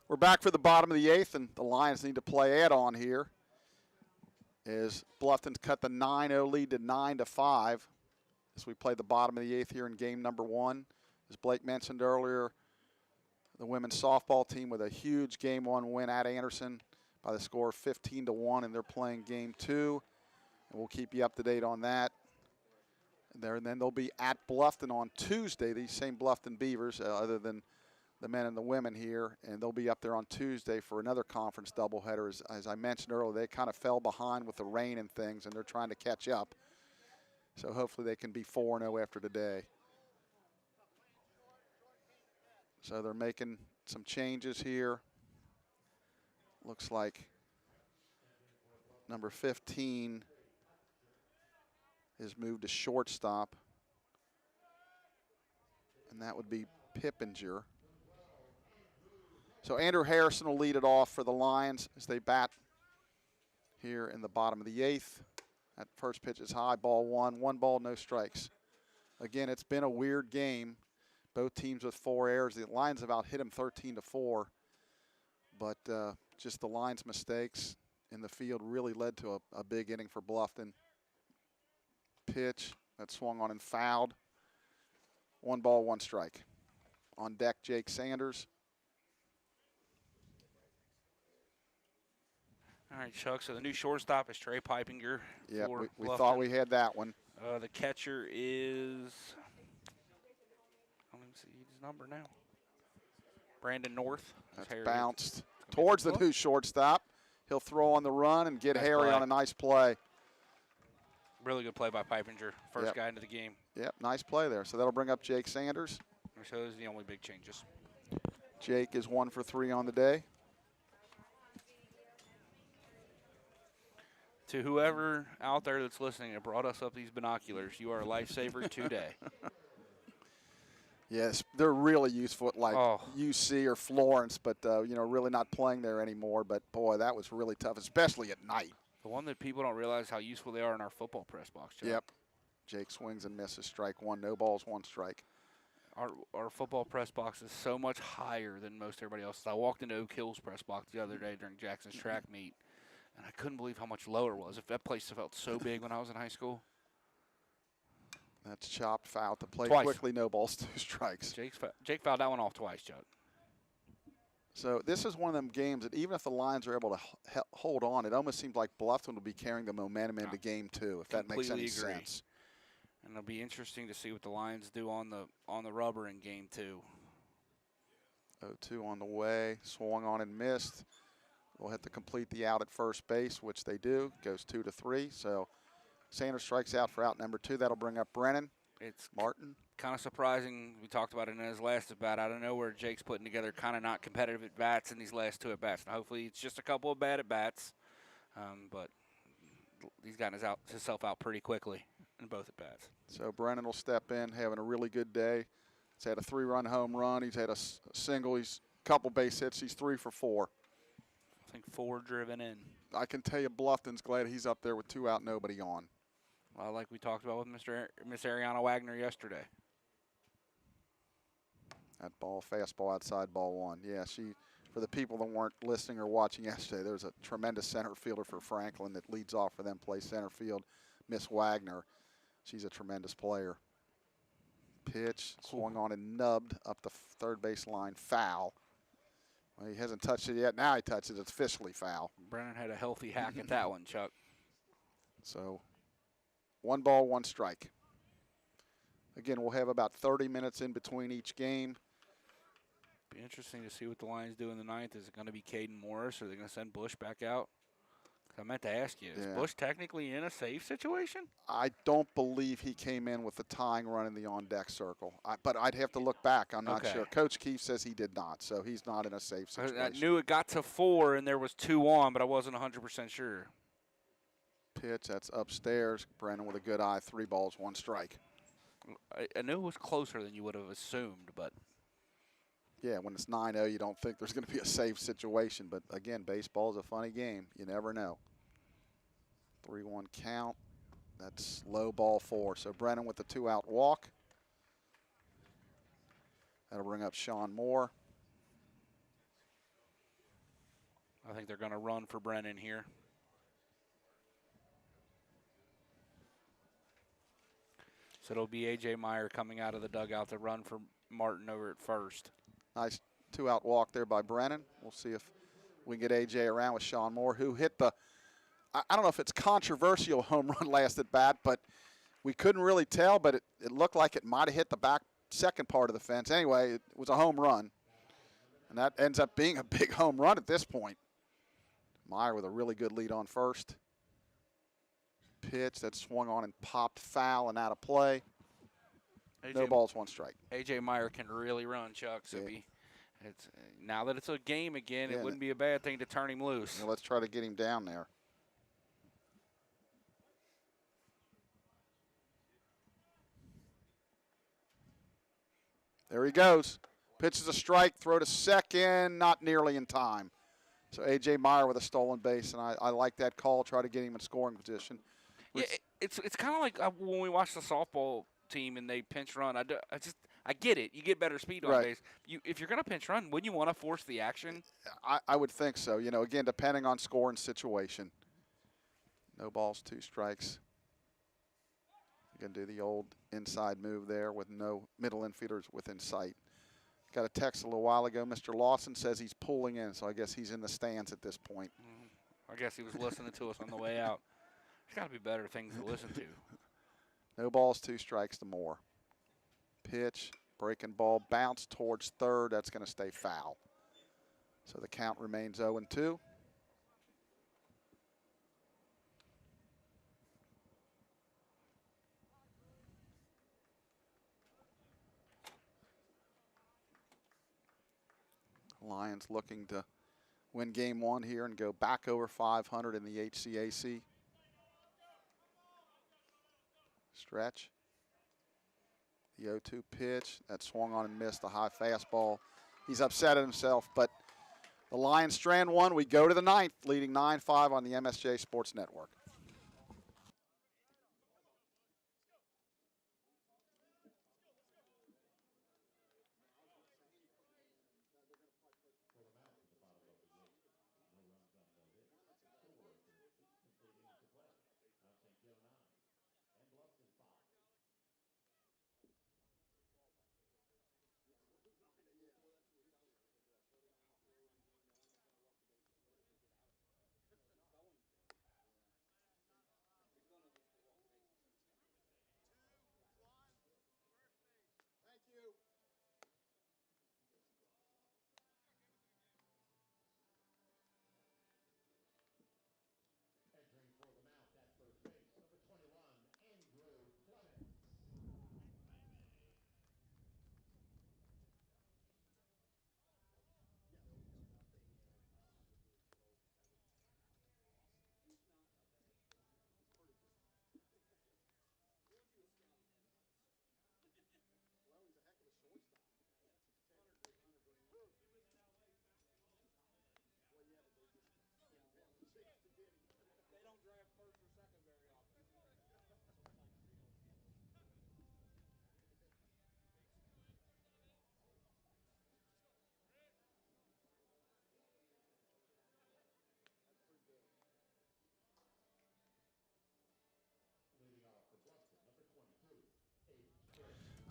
We're back for the bottom of the 8th, and the Lions need to play add-on here. As Bluffton's cut the 9-0 lead to 9-5 as we play the bottom of the 8th here in game number 1. As Blake mentioned earlier, the women's softball team with a huge game 1 win at Anderson by the score of 15-1, and they're playing game 2. And we'll keep you up to date on that. And then they'll be at Bluffton on Tuesday, these same Bluffton Beavers, other than the men and the women here. And they'll be up there on Tuesday for another conference doubleheader. As I mentioned earlier, they kind of fell behind with the rain and things, and they're trying to catch up. So hopefully they can be 4-0 after today. So they're making some changes here. Looks like number 15 is moved to shortstop, and that would be Pippinger. So Andrew Harrison will lead it off for the Lions as they bat here in the bottom of the 8th. That first pitch is high, ball 1. 1 ball, no strikes. Again, it's been a weird game. Both teams with 4 errors. The Lions have out hit them 13-4, but just the Lions' mistakes in the field really led to a big inning for Bluffton. Pitch that swung on and fouled. 1 ball, 1 strike. On deck, Jake Sanders. All right, Chuck, so the new shortstop is Trey Pippinger. Yeah, for we Bluffton. thought we had that one. The catcher is, I don't even see his number now. Brandon North. That's Harry. bounced towards the new shortstop. He'll throw on the run and get Harry on a nice play. Really good play by Pippinger. First guy into the game. Yep, nice play there. So that'll bring up Jake Sanders. So those are the only big changes. Jake is 1 for 3 on the day. To whoever out there that's listening that brought us up these binoculars, you are a lifesaver today. Yes, they're really useful at like UC or Florence, but really not playing there anymore. But boy, that was really tough, especially at night. The one that people don't realize how useful they are in our football press box, Chuck. Yep. Jake swings and misses. Strike 1. No balls, 1 strike. Our football press box is so much higher than most everybody else. I walked into Oak Hill's press box the other day during Jackson's track meet, and I couldn't believe how much lower it was. If that place felt so big when I was in high school. That's chopped, foul to play Twice. quickly. No balls, 2 strikes. Jake fouled that one off twice, Chuck. So this is one of them games that even if the Lions are able to hold on, it almost seems like Bluffton will be carrying the momentum into game 2, if that makes any sense. And it'll be interesting to see what the Lions do on the rubber in game 2. 0-2 on the way, swung on and missed. We'll have to complete the out at first base, which they do. Goes 2-3. So Sanders strikes out for out number 2. That'll bring up Brennan. It's Martin. Kind of surprising. We talked about it in his last at-bat. I don't know where Jake's putting together kind of not competitive at-bats in these last 2 at-bats. Now, hopefully it's just a couple of bad at-bats, but he's gotten himself out pretty quickly in both at-bats. So Brennan will step in, having a really good day. He's had a 3-run home run. He's had a single. He's a couple base hits. He's 3 for 4. I think 4 driven in. I can tell you Bluffton's glad he's up there with 2 out, nobody on. Well, like we talked about with Miss Ariana Wagner yesterday. That ball, fastball outside, ball 1. Yeah, for the people that weren't listening or watching yesterday, there's a tremendous center fielder for Franklin that leads off for them, plays center field, Miss Wagner. She's a tremendous player. Pitch, swung on and nubbed up the third base line, foul. Well, he hasn't touched it yet. Now he touches it. It's officially foul. Brennan had a healthy hack at that one, Chuck. So 1 ball, 1 strike. Again, we'll have about 30 minutes in between each game. Be interesting to see what the Lions do in the 9th. Is it going to be Caden Morris, or are they going to send Bush back out? I meant to ask you, is Bush technically in a safe situation? I don't believe he came in with the tying run in the on-deck circle. But I'd have to look back. I'm not sure. Coach Keefe says he did not, so he's not in a safe situation. I knew it got to 4 and there was 2 on, but I wasn't 100% sure. Pitch, that's upstairs. Brennan with a good eye, 3 balls, 1 strike. I knew it was closer than you would have assumed, but. Yeah, when it's 9-0, you don't think there's going to be a safe situation. But, again, baseball is a funny game. You never know. 3-1 count. That's low, ball 4. So Brennan with the 2-out walk. That'll bring up Sean Moore. I think they're going to run for Brennan here. So it'll be A.J. Meyer coming out of the dugout to run for Martin over at first. Nice 2-out walk there by Brennan. We'll see if We get A.J. around with Sean Moore, who hit the, I don't know if it's controversial home run last at bat, but we couldn't really tell, but it looked like it might have hit the back second part of the fence. Anyway, it was a home run, and that ends up being a big home run at this point. Meyer with a really good lead on first. Pitch that swung on and popped foul and out of play. No balls, 1 strike. A.J. Meyer can really run, Chuck. So Yeah. now that it's a game again, Yeah, it wouldn't be a bad thing to turn him loose. Well, let's try to get him down there. There he goes. Pitches a strike, throw to second, not nearly in time. So A.J. Meyer with a stolen base, and I like that call. Try to get him in scoring position. Yeah, it's kind of like when we watch the softball team and they pinch run. I get it. You get better speed on Right. base. If you're going to pinch run, wouldn't you want to force the action? I would think so. You know, again, depending on score and situation. No balls, 2 strikes. You can do the old inside move there with no middle infielders within sight. Got a text a little while ago. Mr. Lawson says he's pulling in, so I guess he's in the stands at this point. I guess he was listening to us on the way out. There's got to be better things to listen to. No balls, 2 strikes to Moore. Pitch, breaking ball, bounce towards third. That's going to stay foul. So the count remains 0-2. Lions looking to win game 1 here and go back over 500 in the HCAC. Stretch. The 0-2 pitch. That swung on and missed a high fastball. He's upset at himself, but the Lions strand 1. We go to the 9th, leading 9-5 on the MSJ Sports Network.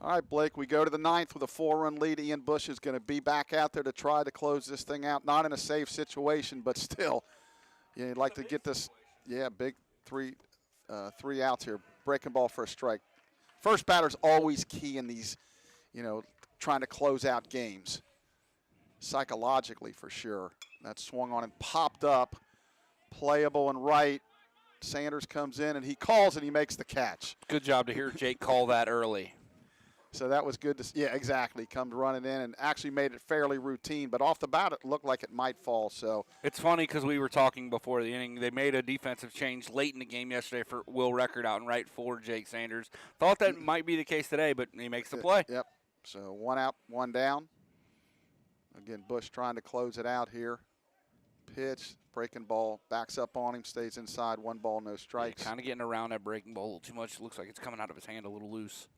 All right, Blake, we go to the 9th with a 4-run lead. Ian Bush is going to be back out there to try to close this thing out. Not in a safe situation, but still, you'd like to get this, big 3 outs here. Breaking ball for a strike. First batter's always key in these, trying to close out games. Psychologically, for sure. That swung on and popped up. Playable and right. Sanders comes in, and he calls, and he makes the catch. Good job to hear Jake call that early. So that was good to see. Yeah, exactly. Comes running in and actually made it fairly routine. But off the bat, it looked like it might fall. So it's funny because we were talking before the inning. They made a defensive change late in the game yesterday for Will Record out and right for Jake Sanders. Thought that might be the case today, but he makes the play. Yep. So 1 out, 1 down. Again, Bush trying to close it out here. Pitch, breaking ball, backs up on him, stays inside. 1 ball, no strikes. Yeah, kind of getting around that breaking ball a little too much. Looks like it's coming out of his hand a little loose.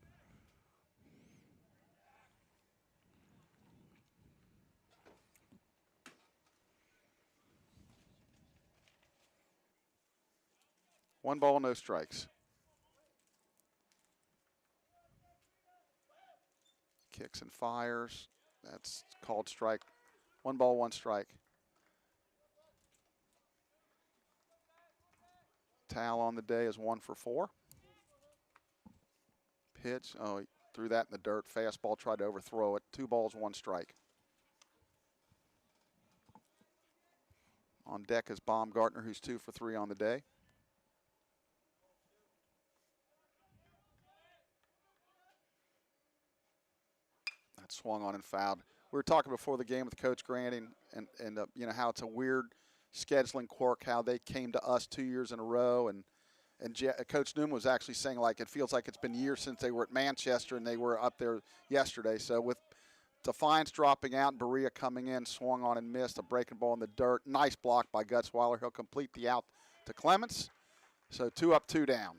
One ball, no strikes. Kicks and fires. That's called strike. 1 ball, 1 strike. Tal on the day is 1 for 4. Pitch. Oh, he threw that in the dirt. Fastball, tried to overthrow it. 2 balls, 1 strike. On deck is Baumgartner, who's 2 for 3 on the day. That swung on and fouled. We were talking before the game with Coach Granding and you know, how it's a weird scheduling quirk, how they came to us 2 years in a row. And Coach Newman was actually saying, like, it feels like it's been years since they were at Manchester and they were up there yesterday. So with Defiance dropping out and Berea coming in, swung on and missed, a breaking ball in the dirt. Nice block by Gutzweiler. He'll complete the out to Clements. So 2 up, 2 down.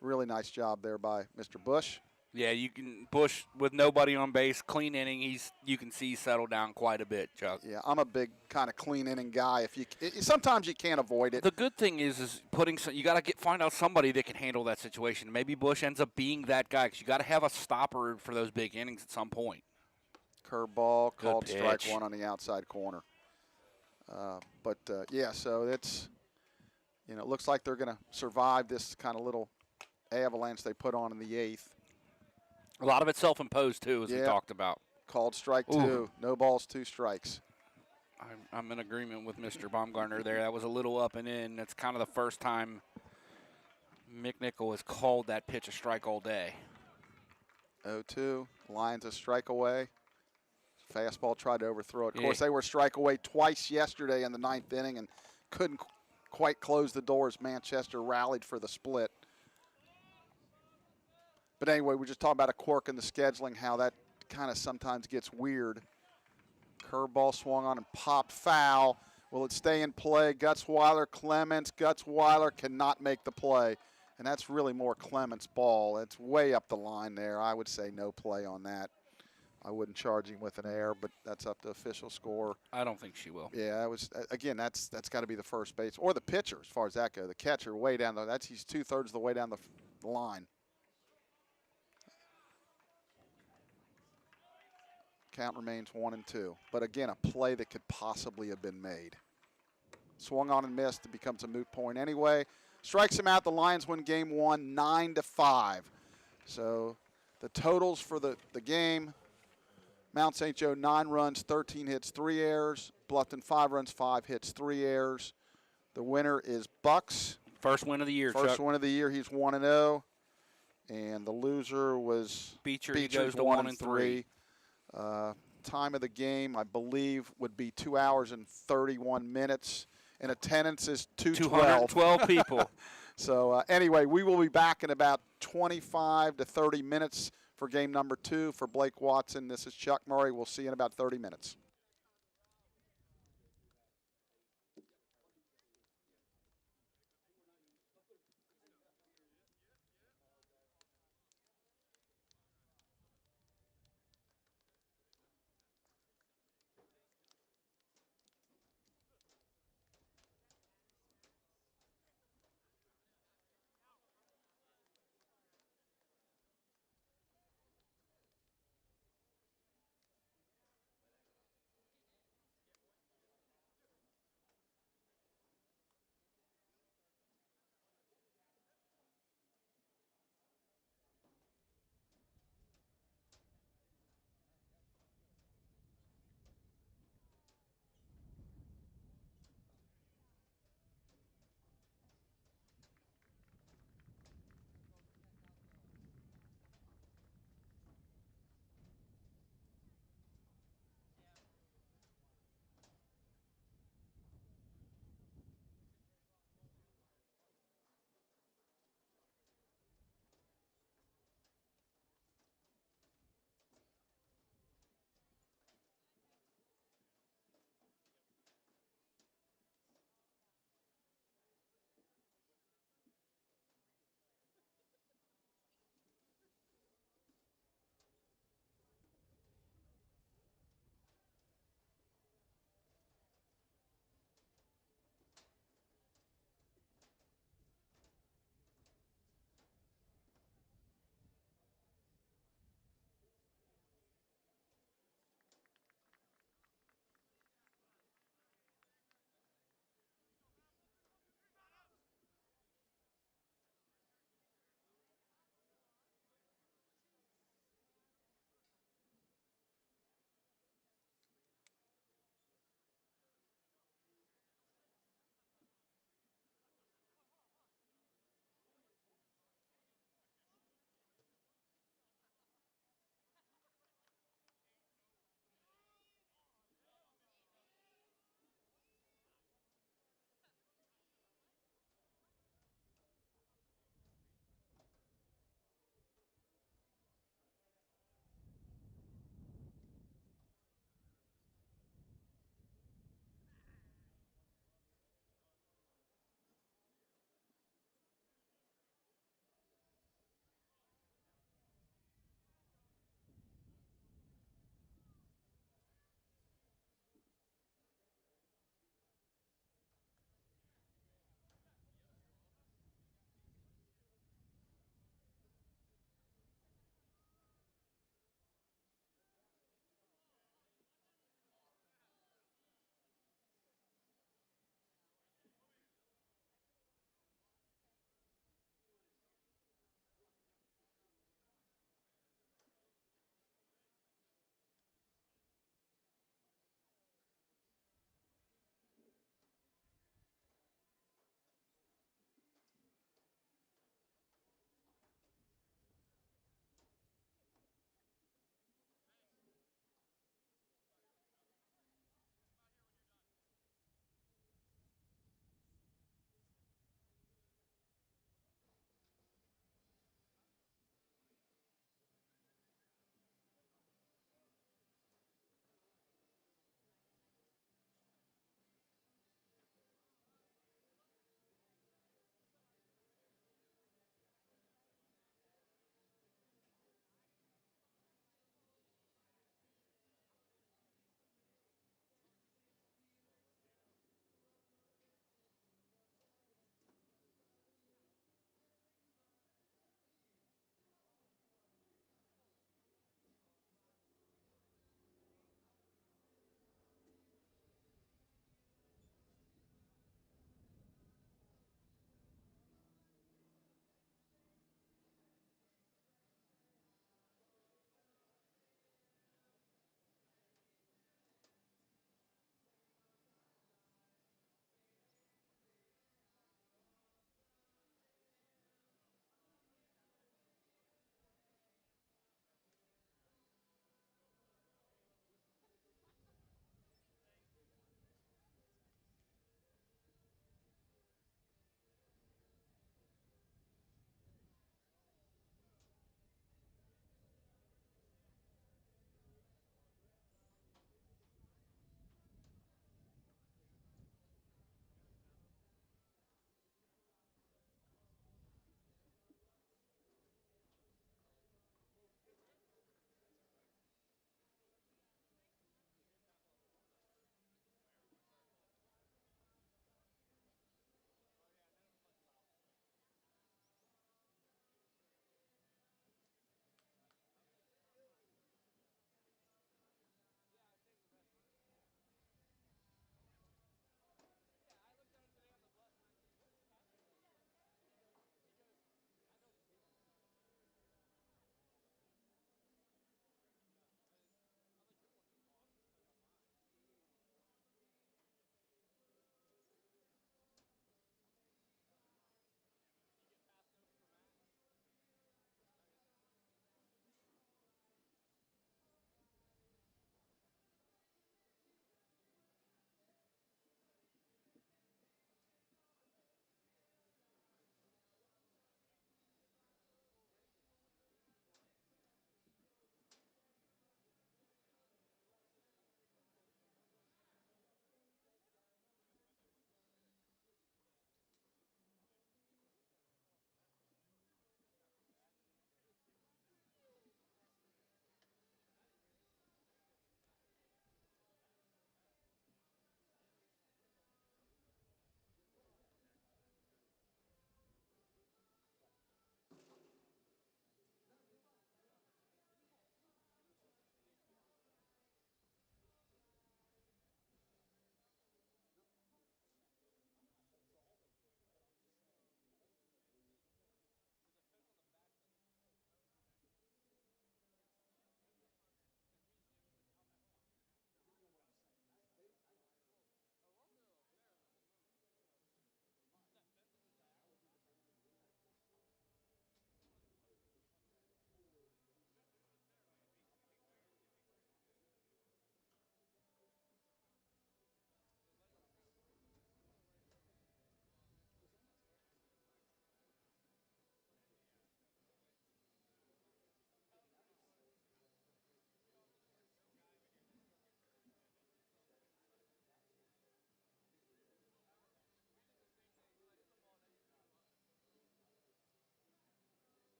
Really nice job there by Mr. Bush. Yeah, you can Bush with nobody on base, clean inning. You can see settle down quite a bit, Chuck. Yeah, I'm a big kind of clean inning guy. Sometimes you can't avoid it. The good thing is you got to find out somebody that can handle that situation. Maybe Bush ends up being that guy because you got to have a stopper for those big innings at some point. Curveball, called pitch. strike 1 on the outside corner. Yeah, so it's, you know, it looks like they're going to survive this kind of little avalanche they put on in the 8th. A lot of it self-imposed, too, as we talked about. Called strike 2. No balls, 2 strikes. I'm in agreement with Mr. Baumgartner there. That was a little up and in. That's kind of the first time McNichol has called that pitch a strike all day. 0-2. Lions a strike away. Fastball, tried to overthrow it. Of course, they were strike away twice yesterday in the 9th inning and couldn't quite close the doors. Manchester rallied for the split. But anyway, we're just talking about a quirk in the scheduling, how that kind of sometimes gets weird. Curveball swung on and popped foul. Will it stay in play? Gutzweiler, Clements. Gutzweiler cannot make the play. And that's really more Clements' ball. It's way up the line there. I would say no play on that. I wouldn't charge him with an error, but that's up to official score. I don't think she will. Yeah, it was, again, that's got to be the first base. Or the pitcher, as far as that goes. The catcher way down there. He's 2/3 of the way down the line. Count remains 1-2. But again, a play that could possibly have been made. Swung on and missed. It becomes a moot point anyway. Strikes him out. The Lions win game 1, 9-5. So the totals for the game: Mount St. Joe 9 runs, 13 hits, 3 errors. Bluffton 5 runs, 5 hits, 3 errors. The winner is Bucks. First win of the year, First Chuck. win of the year. He's 1-0. And the loser was Beecher. Beecher's, He goes to 1-3. Time of the game, I believe, would be 2 hours and 31 minutes. And attendance is 212. 212 people. So anyway, we will be back in about 25 to 30 minutes for game number 2. For Blake Watson, this is Chuck Murray. We'll see you in about 30 minutes.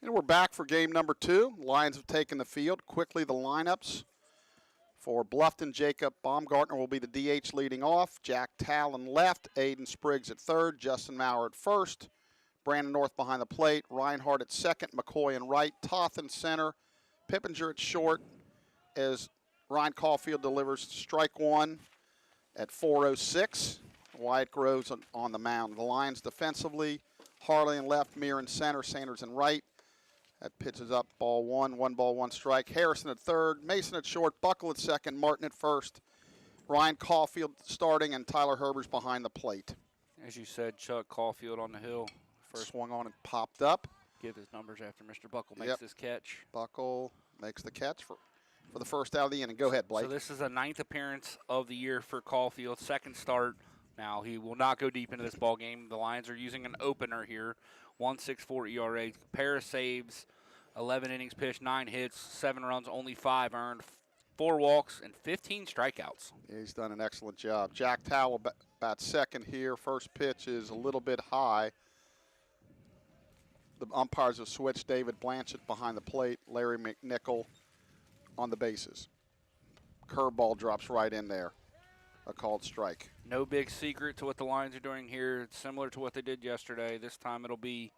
And we're back for game number 2. Lions have taken the field. Quickly, the lineups. For Bluffton, Jacob Baumgartner will be the DH leading off. Jack Talon left. Aiden Spriggs at third. Justin Maurer at first. Brandon North behind the plate. Reinhardt at second. McCoy in right. Toth in center. Pippinger at short as Ryan Caulfield delivers strike one at 4:06. Wyatt Groves on the mound. The Lions defensively. Harley in left. Meir in center. Sanders in right. That pitch is up, ball one, 1 strike. Harrison at third, Mason at short, Buckle at second, Martin at first. Ryan Caulfield starting, and Tyler Herbers behind the plate. As you said, Chuck Caulfield on the hill. First Swung on and popped up. give his numbers after Mr. Buckle makes this catch. Buckle makes the catch for the first out of the inning. Go ahead, Blake. So this is a 9th appearance of the year for Caulfield, second start. Now, he will not go deep into this ball game. The Lions are using an opener here, 1.64 ERA, pair of saves, 11 innings pitched, 9 hits, 7 runs, only 5 earned, 4 walks, and 15 strikeouts. Yeah, he's done an excellent job. Jack Towell bats second here. First pitch is a little bit high. The umpires have switched. David Blanchett behind the plate, Larry McNichol on the bases. Curveball drops right in there. A called strike. No big secret to what the Lions are doing here. It's similar to what they did yesterday. This time it'll be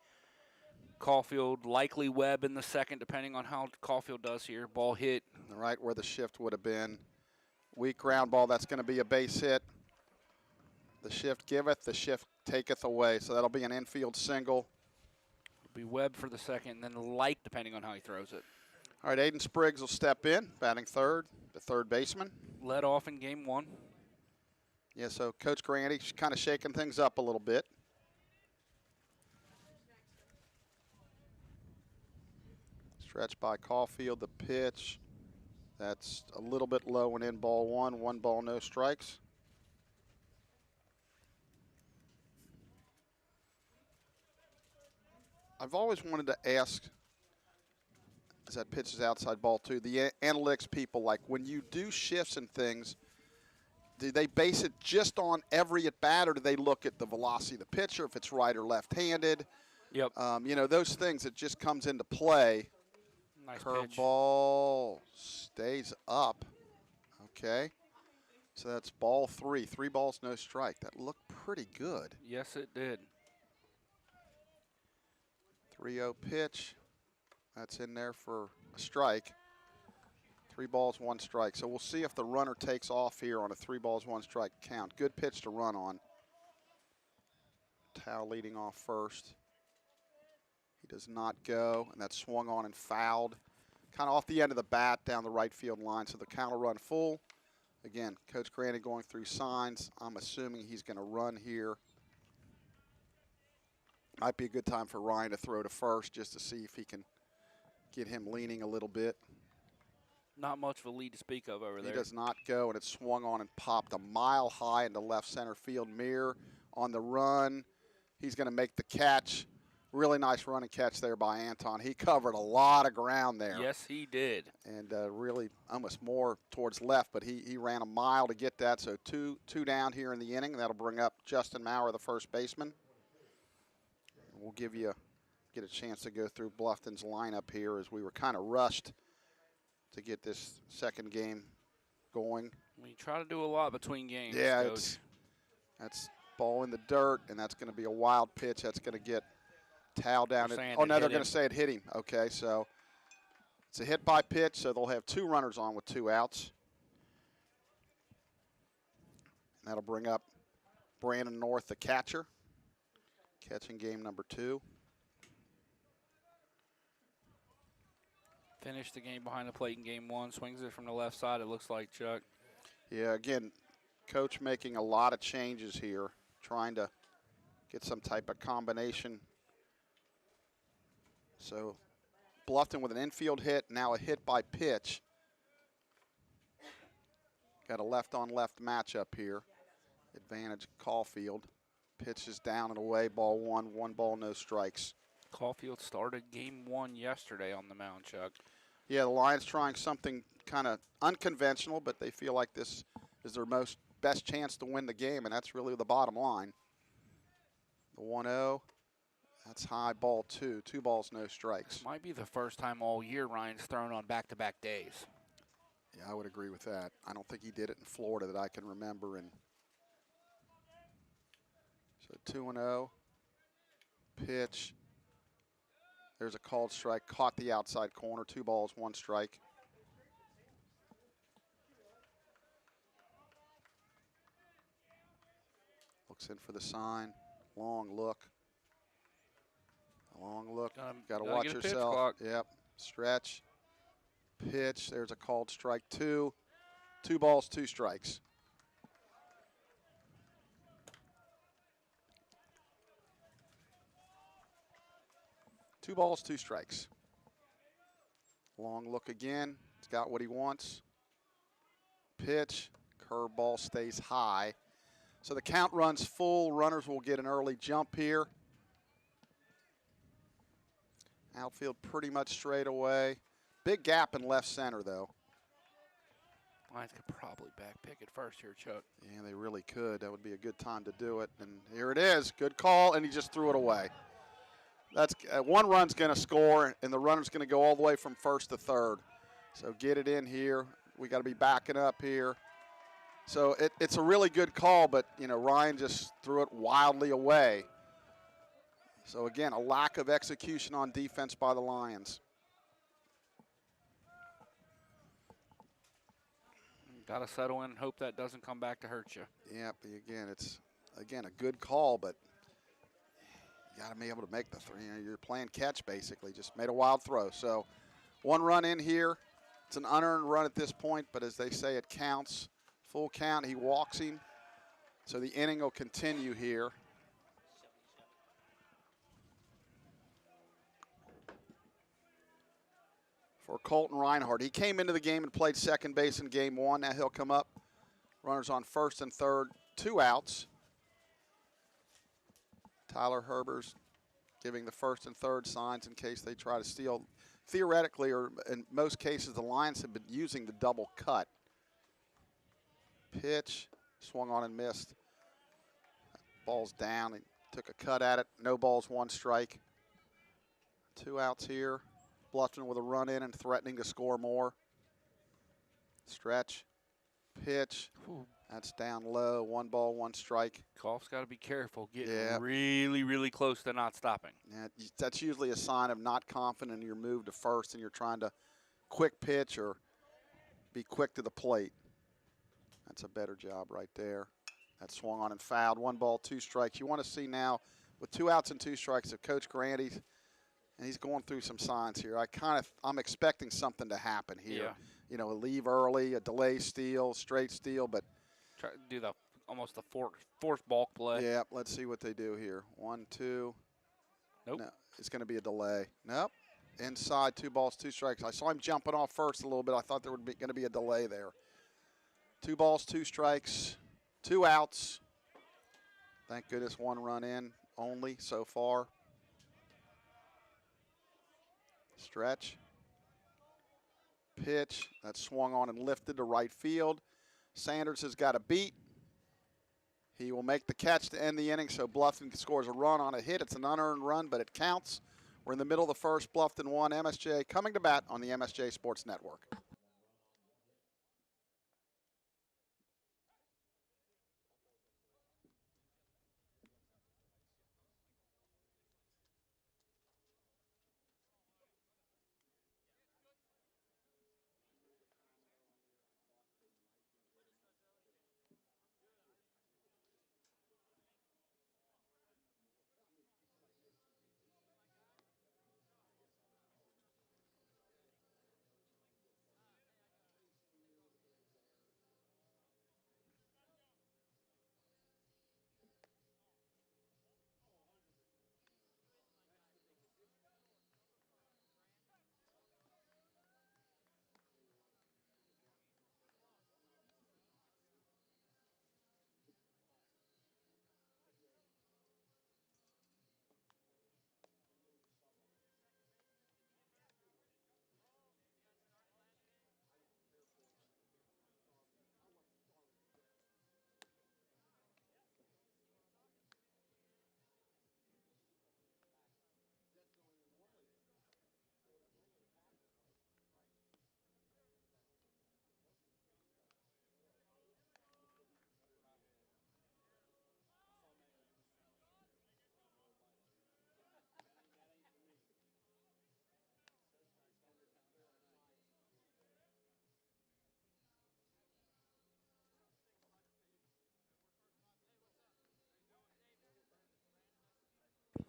Caulfield, likely Webb in the second, depending on how Caulfield does here. Ball hit. Right where the shift would have been. Weak ground ball, that's going to be a base hit. The shift giveth, the shift taketh away. So that'll be an infield single. It'll be Webb for the second, and then Light, depending on how he throws it. All right, Aiden Spriggs will step in, batting third, the third baseman. Led off in game 1. Yeah, so Coach Grandy's kind of shaking things up a little bit. Stretch by Caulfield, the pitch. That's a little bit low and in, ball one. 1 ball, no strikes. I've always wanted to ask, as that pitch is outside ball 2, the analytics people, like when you do shifts and things, do they base it just on every at-bat, or do they look at the velocity of the pitcher, if it's right or left-handed? Yep. You know, those things, it just comes into play. Nice pitch. Curveball stays up. Okay. So that's ball 3. 3 balls, no strike. That looked pretty good. Yes, it did. 3-0 pitch. That's in there for a strike. 3 balls, 1 strike. So we'll see if the runner takes off here on a 3 balls, 1 strike count. Good pitch to run on. Tao leading off first. He does not go, and that's swung on and fouled. Kind of off the end of the bat down the right field line, so the count will run full. Again, Coach Grandy going through signs. I'm assuming he's going to run here. Might be a good time for Ryan to throw to first just to see if he can get him leaning a little bit. Not much of a lead to speak of over there. He does not go, and it's swung on and popped a mile high into left center field. Meir on the run. He's going to make the catch. Really nice run and catch there by Anton. He covered a lot of ground there. Yes, he did. And really almost more towards left, but he ran a mile to get that. So two down here in the inning. That'll bring up Justin Maurer, the first baseman. We'll get a chance to go through Bluffton's lineup here, as we were kind of rushed to get this second game going. We try to do a lot between games. Yeah, Coach. that's ball in the dirt, and that's going to be a wild pitch. That's going to get Towel down. Oh, no, they're going to say it hit him. Okay, so it's a hit by pitch, so they'll have 2 runners on with 2 outs. And that'll bring up Brandon North, the catcher, catching game number 2. Finished the game behind the plate in game 1. Swings it from the left side, it looks like, Chuck. Yeah, again, Coach making a lot of changes here, trying to get some type of combination. So Bluffton with an infield hit, now a hit by pitch. Got a left-on-left matchup here. Advantage Caulfield. Pitch is down and away, ball 1, 1 ball, no strikes. Caulfield started game 1 yesterday on the mound, Chuck. Yeah, the Lions trying something kind of unconventional, but they feel like this is their best chance to win the game, and that's really the bottom line. The 1-0, That's high, ball 2. 2 balls, no strikes. This might be the first time all year Ryan's thrown on back-to-back days. Yeah, I would agree with that. I don't think he did it in Florida that I can remember. And so 2-0. Pitch. There's a called strike. Caught the outside corner. 2 balls, 1 strike. Looks in for the sign. Long look. A long look. Got to watch get a pitch yourself. clock. Yep. Stretch. Pitch. There's a called strike. 2. 2 balls, 2 strikes. Two balls, 2 strikes. Long look again. He's got what he wants. Pitch. Curveball stays high. So the count runs full. Runners will get an early jump here. Outfield pretty much straight away. Big gap in left center, though. Lions could probably back pick it first here, Chuck. Yeah, they really could. That would be a good time to do it. And here it is. Good call, and he just threw it away. That's 1 run's going to score, and the runner's going to go all the way from first to third. So get it in here. We got to be backing up here. So it's a really good call, but, you know, Ryan just threw it wildly away. So, again, a lack of execution on defense by the Lions. Got to settle in and hope that doesn't come back to hurt you. Yeah, again, it's, again, a good call, but you got to be able to make the 3. You know, you're playing catch, basically. Just made a wild throw. So 1 run in here. It's an unearned run at this point, but as they say, it counts. Full count, he walks him. So the inning will continue here. For Colton Reinhardt. He came into the game and played second base in game 1. Now he'll come up. Runners on first and third, 2 outs. Tyler Herber's giving the first and third signs in case they try to steal. Theoretically, or in most cases, the Lions have been using the double cut. Pitch, swung on and missed. Ball's down. He took a cut at it. No balls, 1 strike. 2 outs here. Bluffton with a run in and threatening to score more. Stretch. Pitch. Ooh. That's down low. 1 ball, 1 strike. Golf's got to be careful. Getting Yeah. really, really close to not stopping. Yeah, that's usually a sign of not confident in your move to first and you're trying to quick pitch or be quick to the plate. That's a better job right there. That swung on and fouled. 1 ball, 2 strikes. You want to see now with 2 outs and 2 strikes of Coach Grandy, and he's going through some signs here. I'm expecting something to happen here. Yeah. You know, a leave early, a delay steal, straight steal, but Try to do almost the forced balk play. yeah, let's see what they do here. 1, 2. Nope. No, it's going to be a delay. Nope. Inside, 2 balls, 2 strikes. I saw him jumping off first a little bit. I thought there would be going to be a delay there. 2 balls, 2 strikes, 2 outs. Thank goodness 1 run in only so far. Stretch. Pitch. That swung on and lifted to right field. Sanders has got a beat. He will make the catch to end the inning, so Bluffton scores a run on a hit. It's an unearned run, but it counts. We're in the middle of the first. Bluffton 1, MSJ coming to bat on the MSJ Sports Network.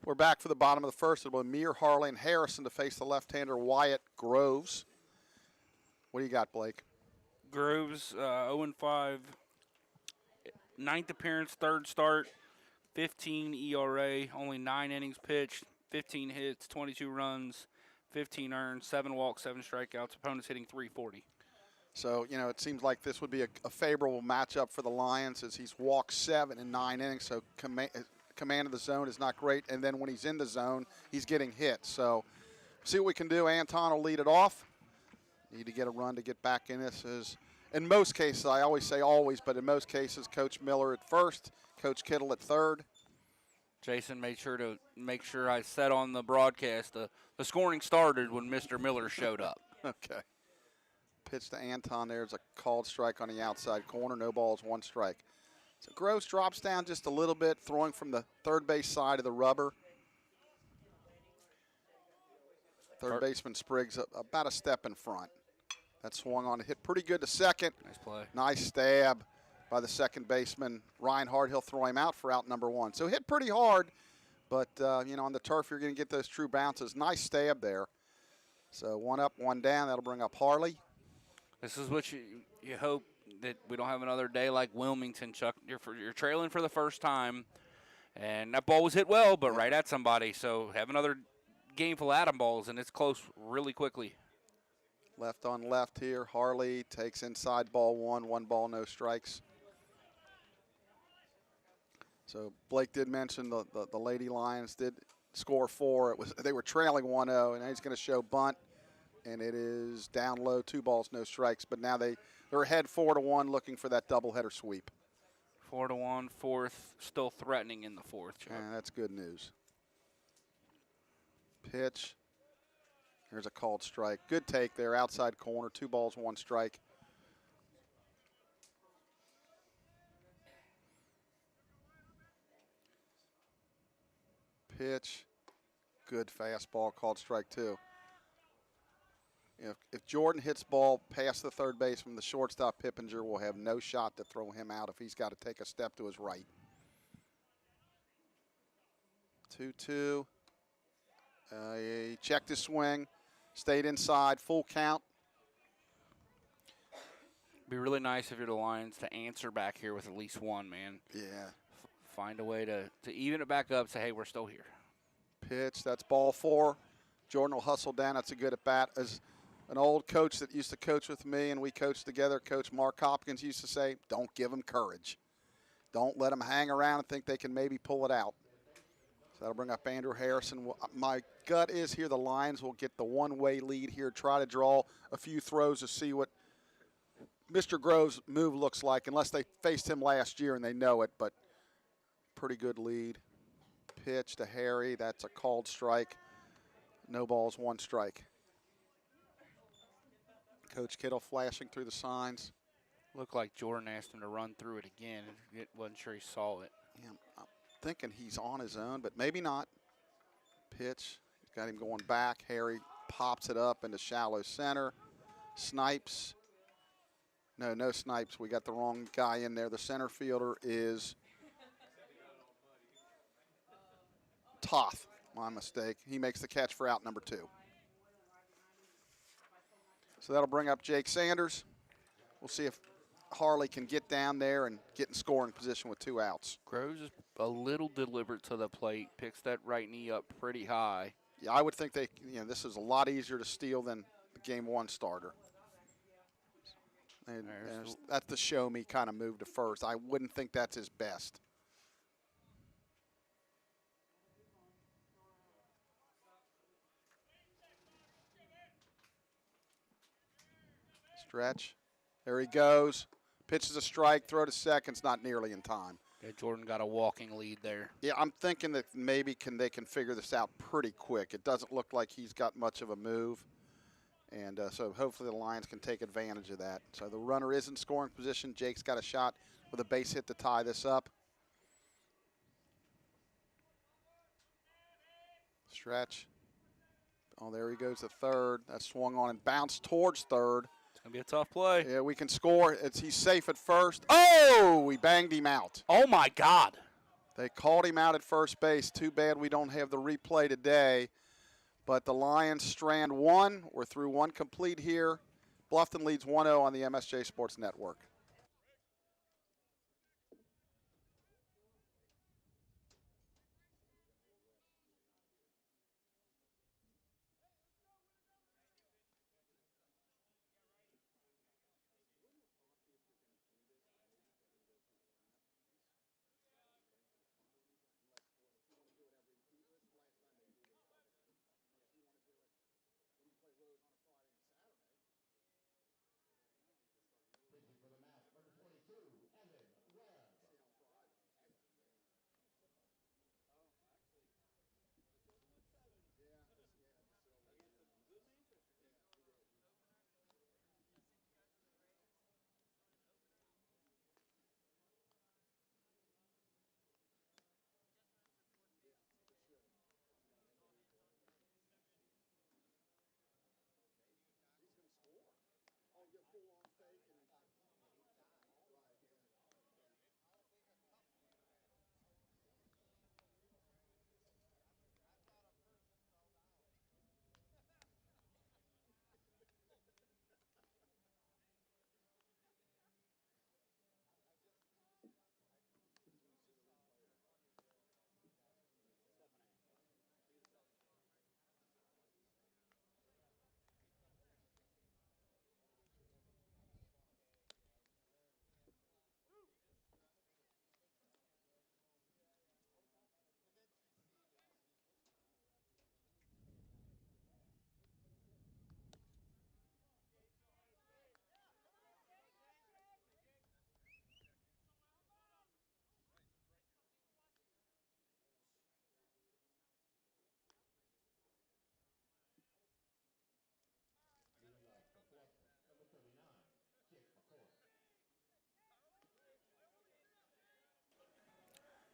We're back for the bottom of the first. It'll be Meir, Harley, and Harrison to face the left-hander Wyatt Groves. What do you got, Blake? Groves, 0-5, 9th appearance, 3rd start, 15 ERA, only 9 innings pitched, 15 hits, 22 runs, 15 earned, 7 walks, 7 strikeouts. Opponents hitting .340. So, you know, it seems like this would be a favorable matchup for the Lions as he's walked 7 in 9 innings, so command of the zone is not great, and then when he's in the zone, he's getting hit. So, see what we can do. Anton will lead it off. Need to get a run to get back in this. In most cases, I always say always, but in most cases, Coach Miller at first, Coach Kittle at third. Jason made sure to make sure I said on the broadcast the scoring started when Mr. Miller showed up. Okay. Pitch to Anton. There's a called strike on the outside corner. No balls, 1 strike. So Groves drops down just a little bit, throwing from the third base side of the rubber. Third baseman Spriggs about a step in front. That swung on, hit pretty good to second. Nice play. Nice stab by the second baseman, Reinhardt. He'll throw him out for out number 1. So hit pretty hard, but, you know, on the turf, you're going to get those true bounces. Nice stab there. So 1 up, 1 down. That'll bring up Harley. This is what you hope that we don't have another day like Wilmington, Chuck. You're trailing for the first time, and that ball was hit well, but right at somebody. So have another game full of atom balls, and it's close really quickly. Left on left here. Harley takes inside ball 1. 1 ball, no strikes. So Blake did mention the Lady Lions did score 4. They were trailing 1-0, and he's going to show bunt, and it is down low, 2 balls, no strikes. But now they're ahead 4-1, looking for that doubleheader sweep. 4-1, 4th, still threatening in the 4th. Chuck. That's good news. Pitch. Here's a called strike. Good take there, outside corner, 2 balls, 1 strike. Pitch. Good fastball, called strike 2. If Jordan hits ball past the third baseman, the shortstop Pippinger will have no shot to throw him out if he's got to take a step to his right. 2-2. He checked his swing, stayed inside, full count. Be really nice if you're the Lions to answer back here with at least 1, man. Yeah. Find a way to even it back up, say, hey, we're still here. Pitch, that's ball 4. Jordan will hustle down. That's a good at bat. As an old coach that used to coach with me and we coached together, Coach Mark Hopkins used to say, don't give them courage. Don't let them hang around and think they can maybe pull it out. So that'll bring up Andrew Harrison. My gut is here the Lions will get the one-way lead here, try to draw a few throws to see what Mr. Groves' move looks like, unless they faced him last year and they know it, but pretty good lead. Pitch to Harry. That's a called strike. No balls, 1 strike. Coach Kittle flashing through the signs. Looked like Jordan asked him to run through it again. Wasn't sure he saw it. Yeah, I'm thinking he's on his own, but maybe not. Pitch. He's got him going back. Harry pops it up into shallow center. Snipes. No Snipes. We got the wrong guy in there. The center fielder is Toth. My mistake. He makes the catch for out number 2. So that'll bring up Jake Sanders. We'll see if Harley can get down there and get in scoring position with 2 outs. Groves is a little deliberate to the plate. Picks that right knee up pretty high. Yeah, I would think this is a lot easier to steal than the game 1 starter. And that's the show me kind of move to first. I wouldn't think that's his best. Stretch. There he goes. Pitches a strike, throw to second's not nearly in time. Yeah, Jordan got a walking lead there. Yeah, I'm thinking that maybe they can figure this out pretty quick. It doesn't look like he's got much of a move. And so hopefully the Lions can take advantage of that. So the runner is in scoring position. Jake's got a shot with a base hit to tie this up. Stretch. Oh, there he goes to third. That swung on and bounced towards third. It's going to be a tough play. Yeah, we can score. He's safe at first. Oh, we banged him out. Oh, my God. They called him out at first base. Too bad we don't have the replay today. But the Lions strand one. We're through one complete here. Bluffton leads 1-0 on the MSJ Sports Network.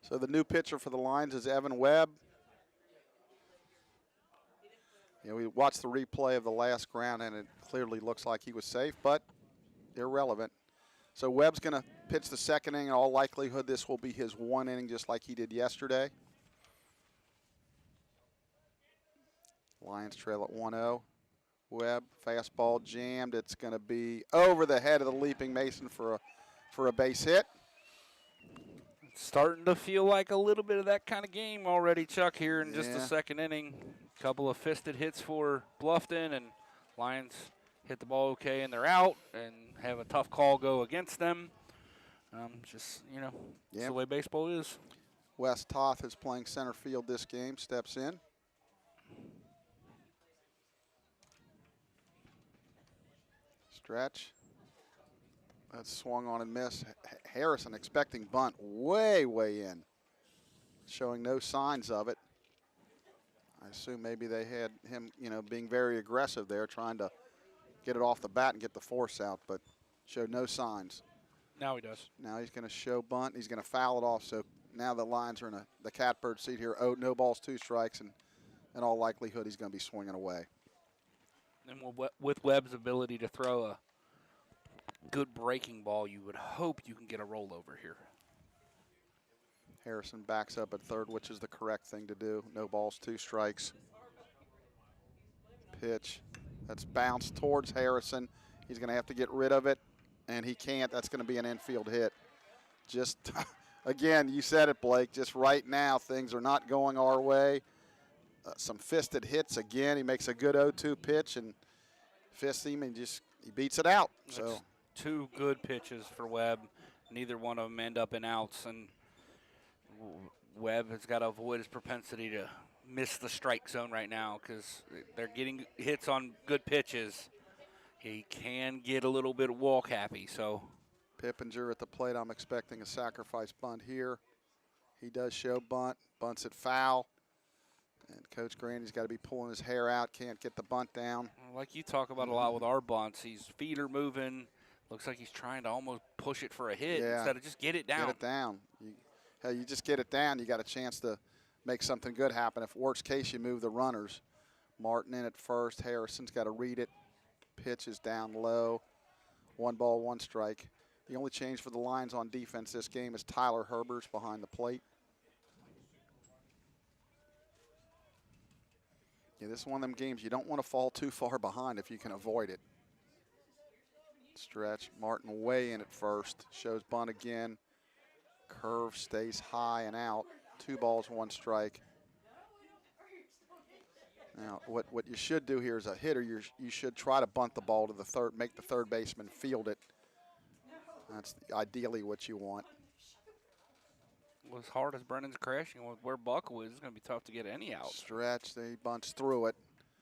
So the new pitcher for the Lions is Evan Webb. We watched the replay of the last ground, and it clearly looks like he was safe, but irrelevant. So Webb's going to pitch the second inning. In all likelihood, this will be his one inning just like he did yesterday. Lions trail at 1-0. Webb, fastball jammed. It's going to be over the head of the leaping Mason for a base hit. Starting to feel like a little bit of that kind of game already, Chuck, here in just the second inning. Couple of fisted hits for Bluffton, and Lions hit the ball okay, and they're out, and have a tough call go against them. It's the way baseball is. Wes Toth is playing center field this game, steps in. Stretch. That's swung on and missed. Harrison expecting bunt way in. Showing no signs of it. I assume maybe they had him, being very aggressive there, trying to get it off the bat and get the force out, but showed no signs. Now he does. Now he's going to show bunt. He's going to foul it off, so now the Lions are in the catbird seat here. Oh, no balls, 2 strikes, and in all likelihood he's going to be swinging away. And with Webb's ability to throw a good breaking ball, you would hope you can get a rollover here. Harrison backs up at third, which is the correct thing to do. No balls, 2 strikes. Pitch. That's bounced towards Harrison. He's going to have to get rid of it, and he can't. That's going to be an infield hit. Just, again, you said it, Blake. Just right now, things are not going our way. Some fisted hits again. He makes a good 0-2 pitch and fists him, and he beats it out. So 2 good pitches for Webb. Neither one of them end up in outs, and Webb has got to avoid his propensity to miss the strike zone right now because they're getting hits on good pitches. He can get a little bit walk happy. So Pippinger at the plate. I'm expecting a sacrifice bunt here. He does show bunt. Bunts it foul. And Coach Grandy's got to be pulling his hair out. Can't get the bunt down. Like you talk about a lot with our bunts, his feet are moving. Looks like he's trying to almost push it for a hit instead of just get it down. Get it down. You just get it down, you got a chance to make something good happen. If worst case, you move the runners. Martin in at first. Harrison's got to read it. Pitch is down low. 1 ball, 1 strike. The only change for the Lions on defense this game is Tyler Herbers behind the plate. Yeah, this is one of them games you don't want to fall too far behind if you can avoid it. Stretch. Martin way in at first. Shows bunt again. Curve stays high and out. 2 balls, 1 strike. Now, what you should do here as a hitter, you should try to bunt the ball to the third, make the third baseman field it. That's ideally what you want. Well, as hard as Brennan's crashing with where Buckle is, it's going to be tough to get any out. Stretch, they bunts through it.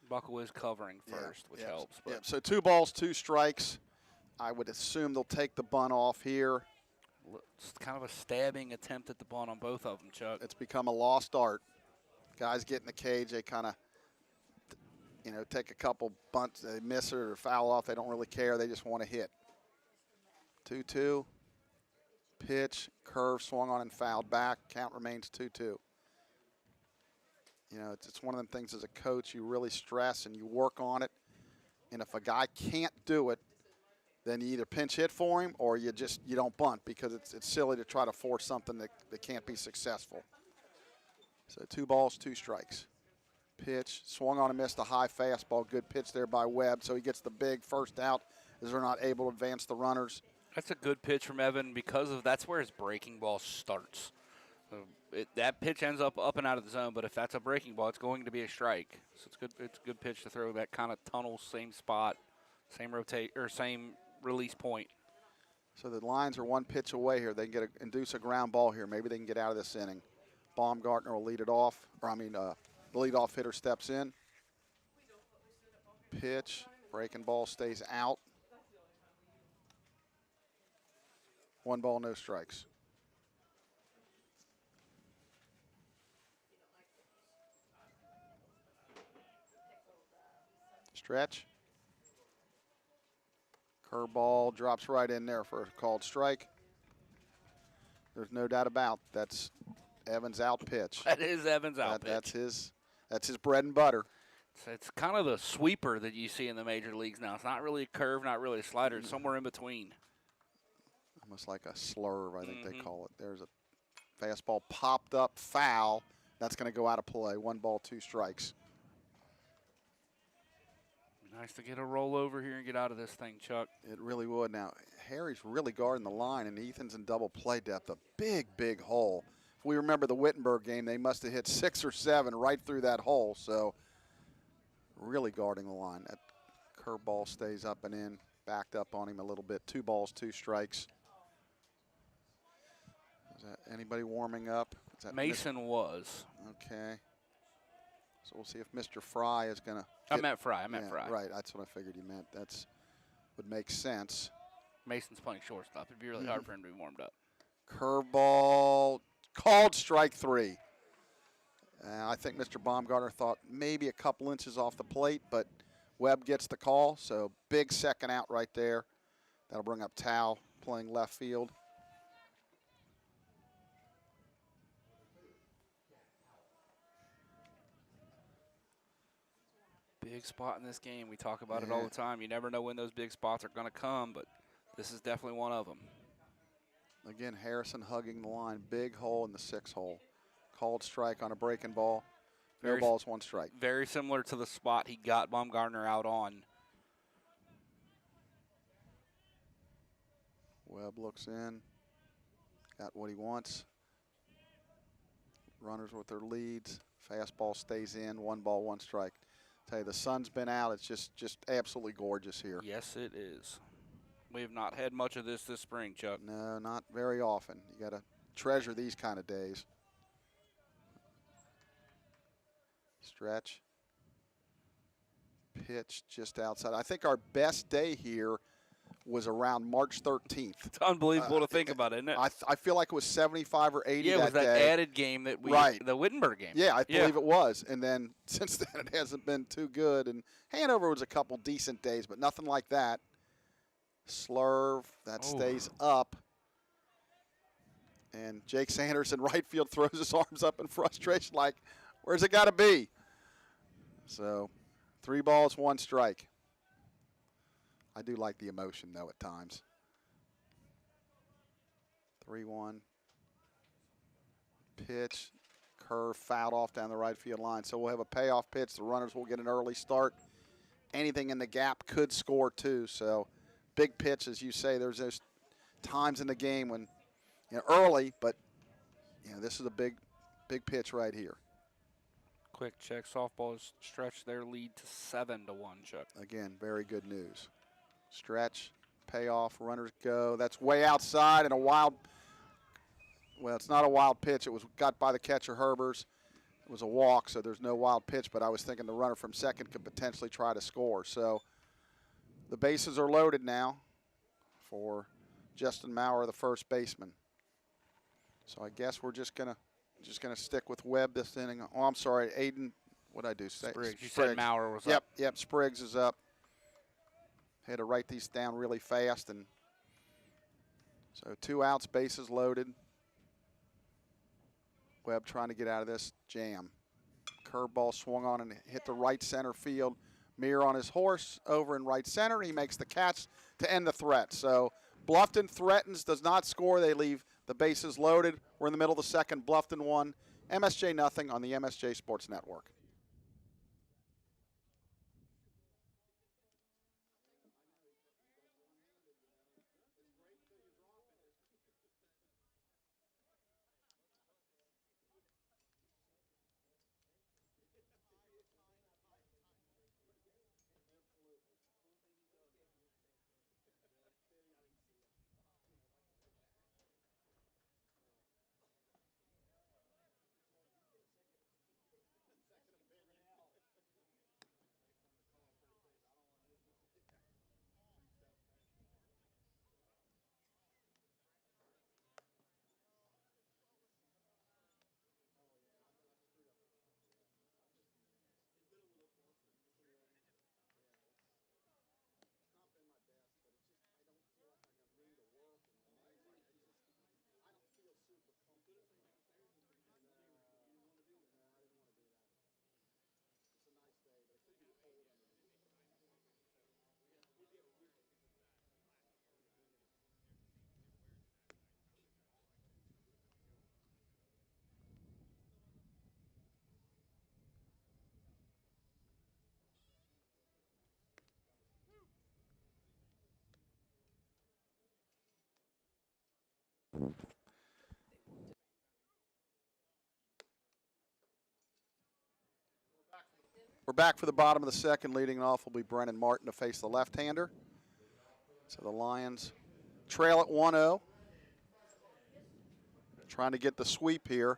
Buckle is covering first, which helps. But Yeah. So 2 balls, 2 strikes. I would assume they'll take the bunt off here. it's kind of a stabbing attempt at the bunt on both of them, Chuck. It's become a lost art. Guys get in the cage, they kind of, take a couple bunts, they miss it or foul off. They don't really care. They just want to hit. 2-2. Pitch, curve, swung on and fouled back. Count remains 2-2. It's one of them things as a coach you really stress and you work on it. And if a guy can't do it, then you either pinch hit for him or you don't bunt, because it's silly to try to force something that can't be successful. So 2 balls, 2 strikes. Pitch, swung on and missed a high fastball. Good pitch there by Webb. So he gets the big first out as they're not able to advance the runners. That's a good pitch from Evan because that's where his breaking ball starts. So that pitch ends up and out of the zone, but if that's a breaking ball, it's going to be a strike. So it's good. It's a good pitch to throw that kind of tunnel, same spot, same same release point. So the Lions are 1 pitch away here. They can induce a ground ball here. Maybe they can get out of this inning. Baumgartner will lead it off. The leadoff hitter steps in. Pitch, breaking ball stays out. 1 ball, no strikes. Stretch. Curveball drops right in there for a called strike. There's no doubt about that's Evans' out pitch. That is Evans' out pitch. That's his bread and butter. It's kind of the sweeper that you see in the major leagues now. It's not really a curve, not really a slider. It's somewhere in between. Almost like a slurve, I think they call it. There's a fastball popped up, foul. That's going to go out of play. 1 ball, 2 strikes. Nice to get a rollover here and get out of this thing, Chuck. It really would. Now, Harry's really guarding the line, and Ethan's in double play depth. A big, big hole. If we remember the Wittenberg game, they must have hit 6 or 7 right through that hole. So, really guarding the line. That curveball stays up and in. Backed up on him a little bit. 2 balls, 2 strikes. Is that anybody warming up? Is that Mason was. Okay. So we'll see if Mr. Fry is going to. I meant Fry. Fry. Right, that's what I figured you meant. That's would make sense. Mason's playing shortstop. It'd be really hard for him to be warmed up. Curveball called strike 3. I think Mr. Baumgartner thought maybe a couple inches off the plate, but Webb gets the call. So big second out right there. That'll bring up Tao playing left field. Big spot in this game. We talk about it all the time. You never know when those big spots are going to come, but this is definitely one of them. Again, Harrison hugging the line. Big hole in the 6 hole. Called strike on a breaking ball. No balls, 1 strike. Very similar to the spot he got Baumgartner out on. Webb looks in. Got what he wants. Runners with their leads. Fastball stays in. 1 ball, 1 strike. Tell you, the sun's been out. It's just absolutely gorgeous here. Yes, it is. We have not had much of this spring, Chuck. No, not very often. You got to treasure these kind of days. Stretch. Pitch just outside. I think our best day here was around March 13th. It's unbelievable to think about, isn't it? I feel like it was 75 or 80 yeah, it was that day. added game that the Wittenberg game. Yeah, I believe it was. And then since then it hasn't been too good. And Hanover was a couple decent days, but nothing like that. Slurve, that stays up. And Jake Sanders in right field throws his arms up in frustration like, where's it got to be? So 3 balls, 1 strike. I do like the emotion, though, at times. 3-1. Pitch. Curve fouled off down the right field line. So we'll have a payoff pitch. The runners will get an early start. Anything in the gap could score too. So big pitch, as you say. There's those times in the game when, early, but this is a big pitch right here. Quick check. Softball has stretched their lead to 7-1, Chuck. Again, very good news. Stretch, payoff, runners go. That's way outside and a wild. Well, it's not a wild pitch. It was got by the catcher, Herbers. It was a walk, so there's no wild pitch, but I was thinking the runner from second could potentially try to score. So the bases are loaded now for Justin Maurer, the first baseman. So I guess we're just gonna stick with Webb this inning. Oh, I'm sorry, Aiden. What did I do? Spriggs. You said Maurer was up. Yep. Spriggs is up. Had to write these down really fast, and so 2 outs, bases loaded. Webb trying to get out of this jam. Curveball swung on and hit the right center field. Mir on his horse over in right center. He makes the catch to end the threat. So Bluffton threatens, does not score. They leave the bases loaded. We're in the middle of the second. Bluffton 1, MSJ nothing on the MSJ Sports Network. We're back for the bottom of the second. Leading off will be Brennan Martin to face the left-hander. So the Lions trail at 1-0. Trying to get the sweep here.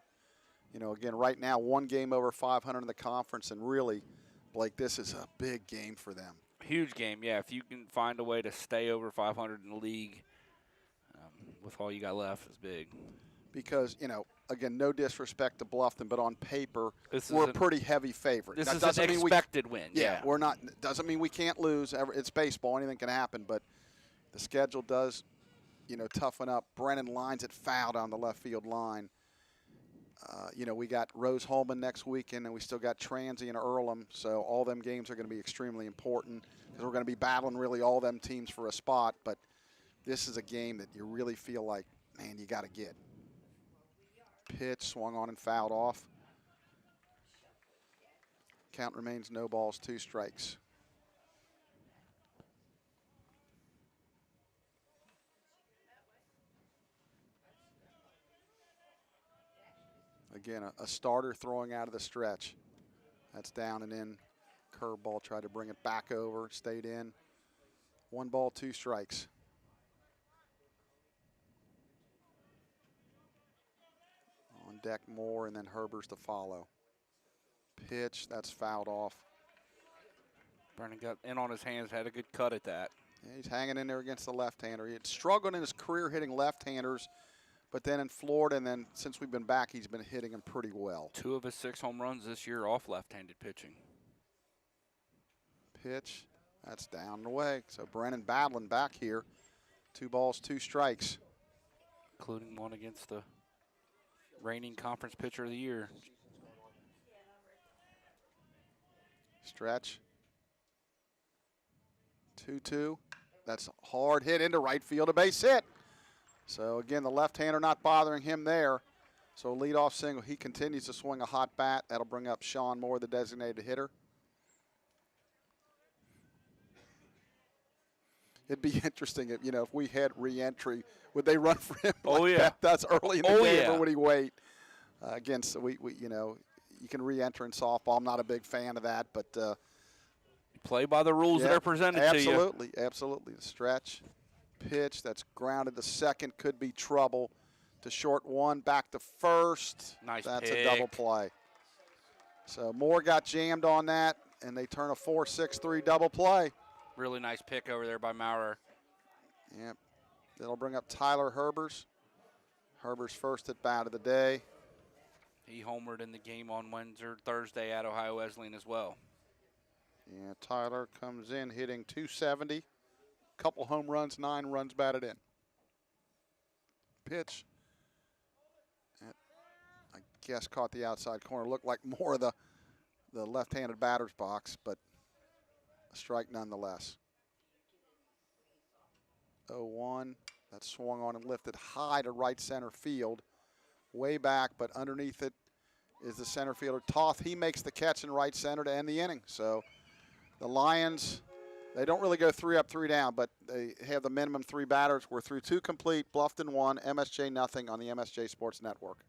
Again, right now, 1 game over 500 in the conference, and really, Blake, this is a big game for them. Huge game, yeah. If you can find a way to stay over 500 in the league with all you got left, is big. Because, again, no disrespect to Bluffton, but on paper, we're a pretty heavy favorite. This is an expected win. Yeah, we're not. Doesn't mean we can't lose. It's baseball. Anything can happen. But the schedule does, toughen up. Brennan lines it foul down the left field line. We got Rose Holman next weekend, and we still got Transy and Earlham. So all them games are going to be extremely important because we're going to be battling really all them teams for a spot. But this is a game that you really feel like, man, you got to get. Pitch swung on and fouled off. Count remains no balls, 2 strikes. Again, a starter throwing out of the stretch. That's down and in. Curveball, tried to bring it back over, stayed in. 1 ball, 2 strikes. On deck Moore, and then Herbers to follow. Pitch, that's fouled off. Brennan got in on his hands, had a good cut at that. Yeah, he's hanging in there against the left-hander. He had struggled in his career hitting left-handers, but then in Florida, and then since we've been back, he's been hitting them pretty well. 2 of his 6 home runs this year off left-handed pitching. Pitch, that's down and away. So Brennan battling back here. 2 balls, 2 strikes. Including one against the reigning conference pitcher of the year. Stretch. 2-2. That's a hard hit into right field, a base hit. So again, the left-hander not bothering him there. So leadoff single, he continues to swing a hot bat. That'll bring up Sean Moore, the designated hitter. It'd be interesting if, if we had re-entry, would they run for him? Oh, yeah. That's early in the game, yeah. or would he wait? Again, so we you can re-enter in softball. I'm not a big fan of that, but play by the rules that are presented to you. Absolutely, absolutely. The stretch, pitch that's grounded to second could be trouble. To short one, back to first. Nice That's pick. a double play. So Moore got jammed on that, and they turn a 4-6-3 double play. Really nice pick over there by Maurer. Yep. That'll bring up Tyler Herbers. Herbers first at bat of the day. He homered in the game on Thursday at Ohio Wesleyan as well. Yeah, Tyler comes in hitting 270. Couple home runs, 9 runs batted in. Pitch. I guess caught the outside corner. Looked like more of the left-handed batter's box, but a strike nonetheless. 0-1. That swung on and lifted high to right center field. Way back, but underneath it is the center fielder, Toth. He makes the catch in right center to end the inning. So the Lions, they don't really go 3 up, 3 down, but they have the minimum 3 batters. We're through 2 complete, Bluffton 1, MSJ nothing on the MSJ Sports Network.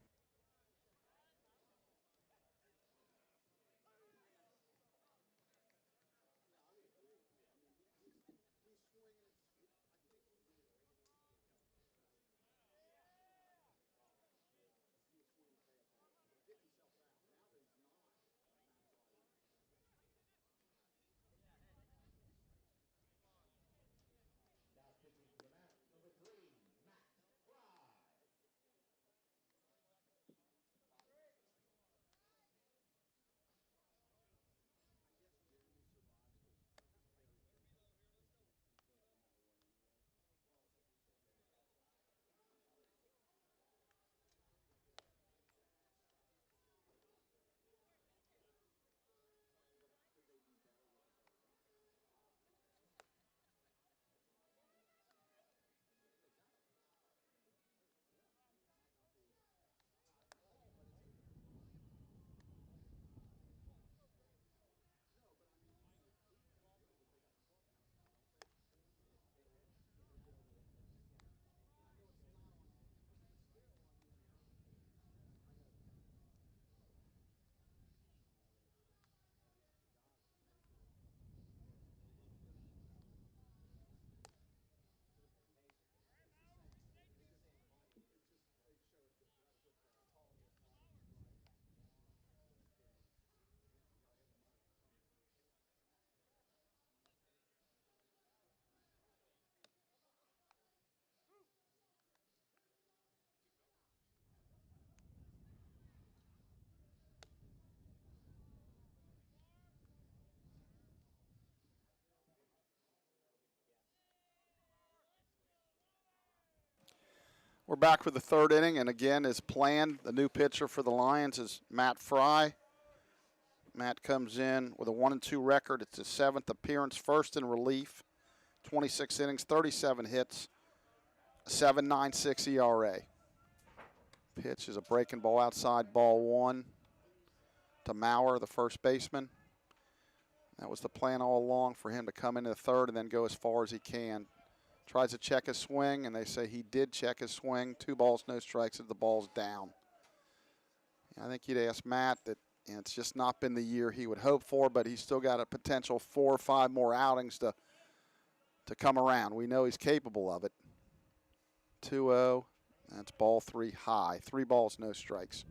We're back for the 3rd inning, and again, as planned, the new pitcher for the Lions is Matt Fry. Matt comes in with a 1-2 record. It's his 7th appearance, first in relief, 26 innings, 37 hits, 7.96 ERA. Pitch is a breaking ball outside, ball 1 to Maurer, the first baseman. That was the plan all along, for him to come into the 3rd and then go as far as he can. Tries to check his swing, and they say he did check his swing. 2 balls, no strikes, as the ball's down. I think you'd ask Matt that it's just not been the year he would hope for, but he's still got a potential 4 or 5 more outings to come around. We know he's capable of it. 2-0, that's ball 3 high. 3 balls, no strikes.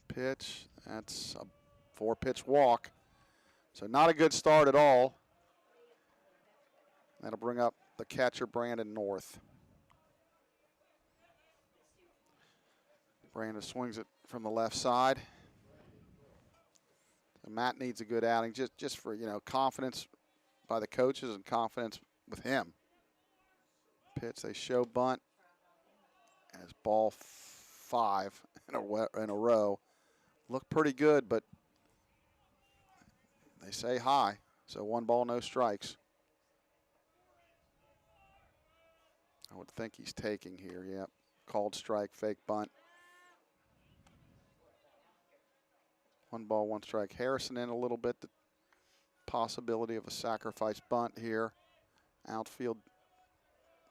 Pitch, that's a 4-pitch walk. So not a good start at all. That'll bring up the catcher, Brandon North. Brandon swings it from the left side. And Matt needs a good outing just for, confidence by the coaches and confidence with him. Pitch, they show bunt as ball 5 in a row. Looked pretty good, but they say high, so 1 ball, no strikes. I would think he's taking here, yep. Called strike, fake bunt. 1 ball, 1 strike. Harrison in a little bit. The possibility of a sacrifice bunt here. Outfield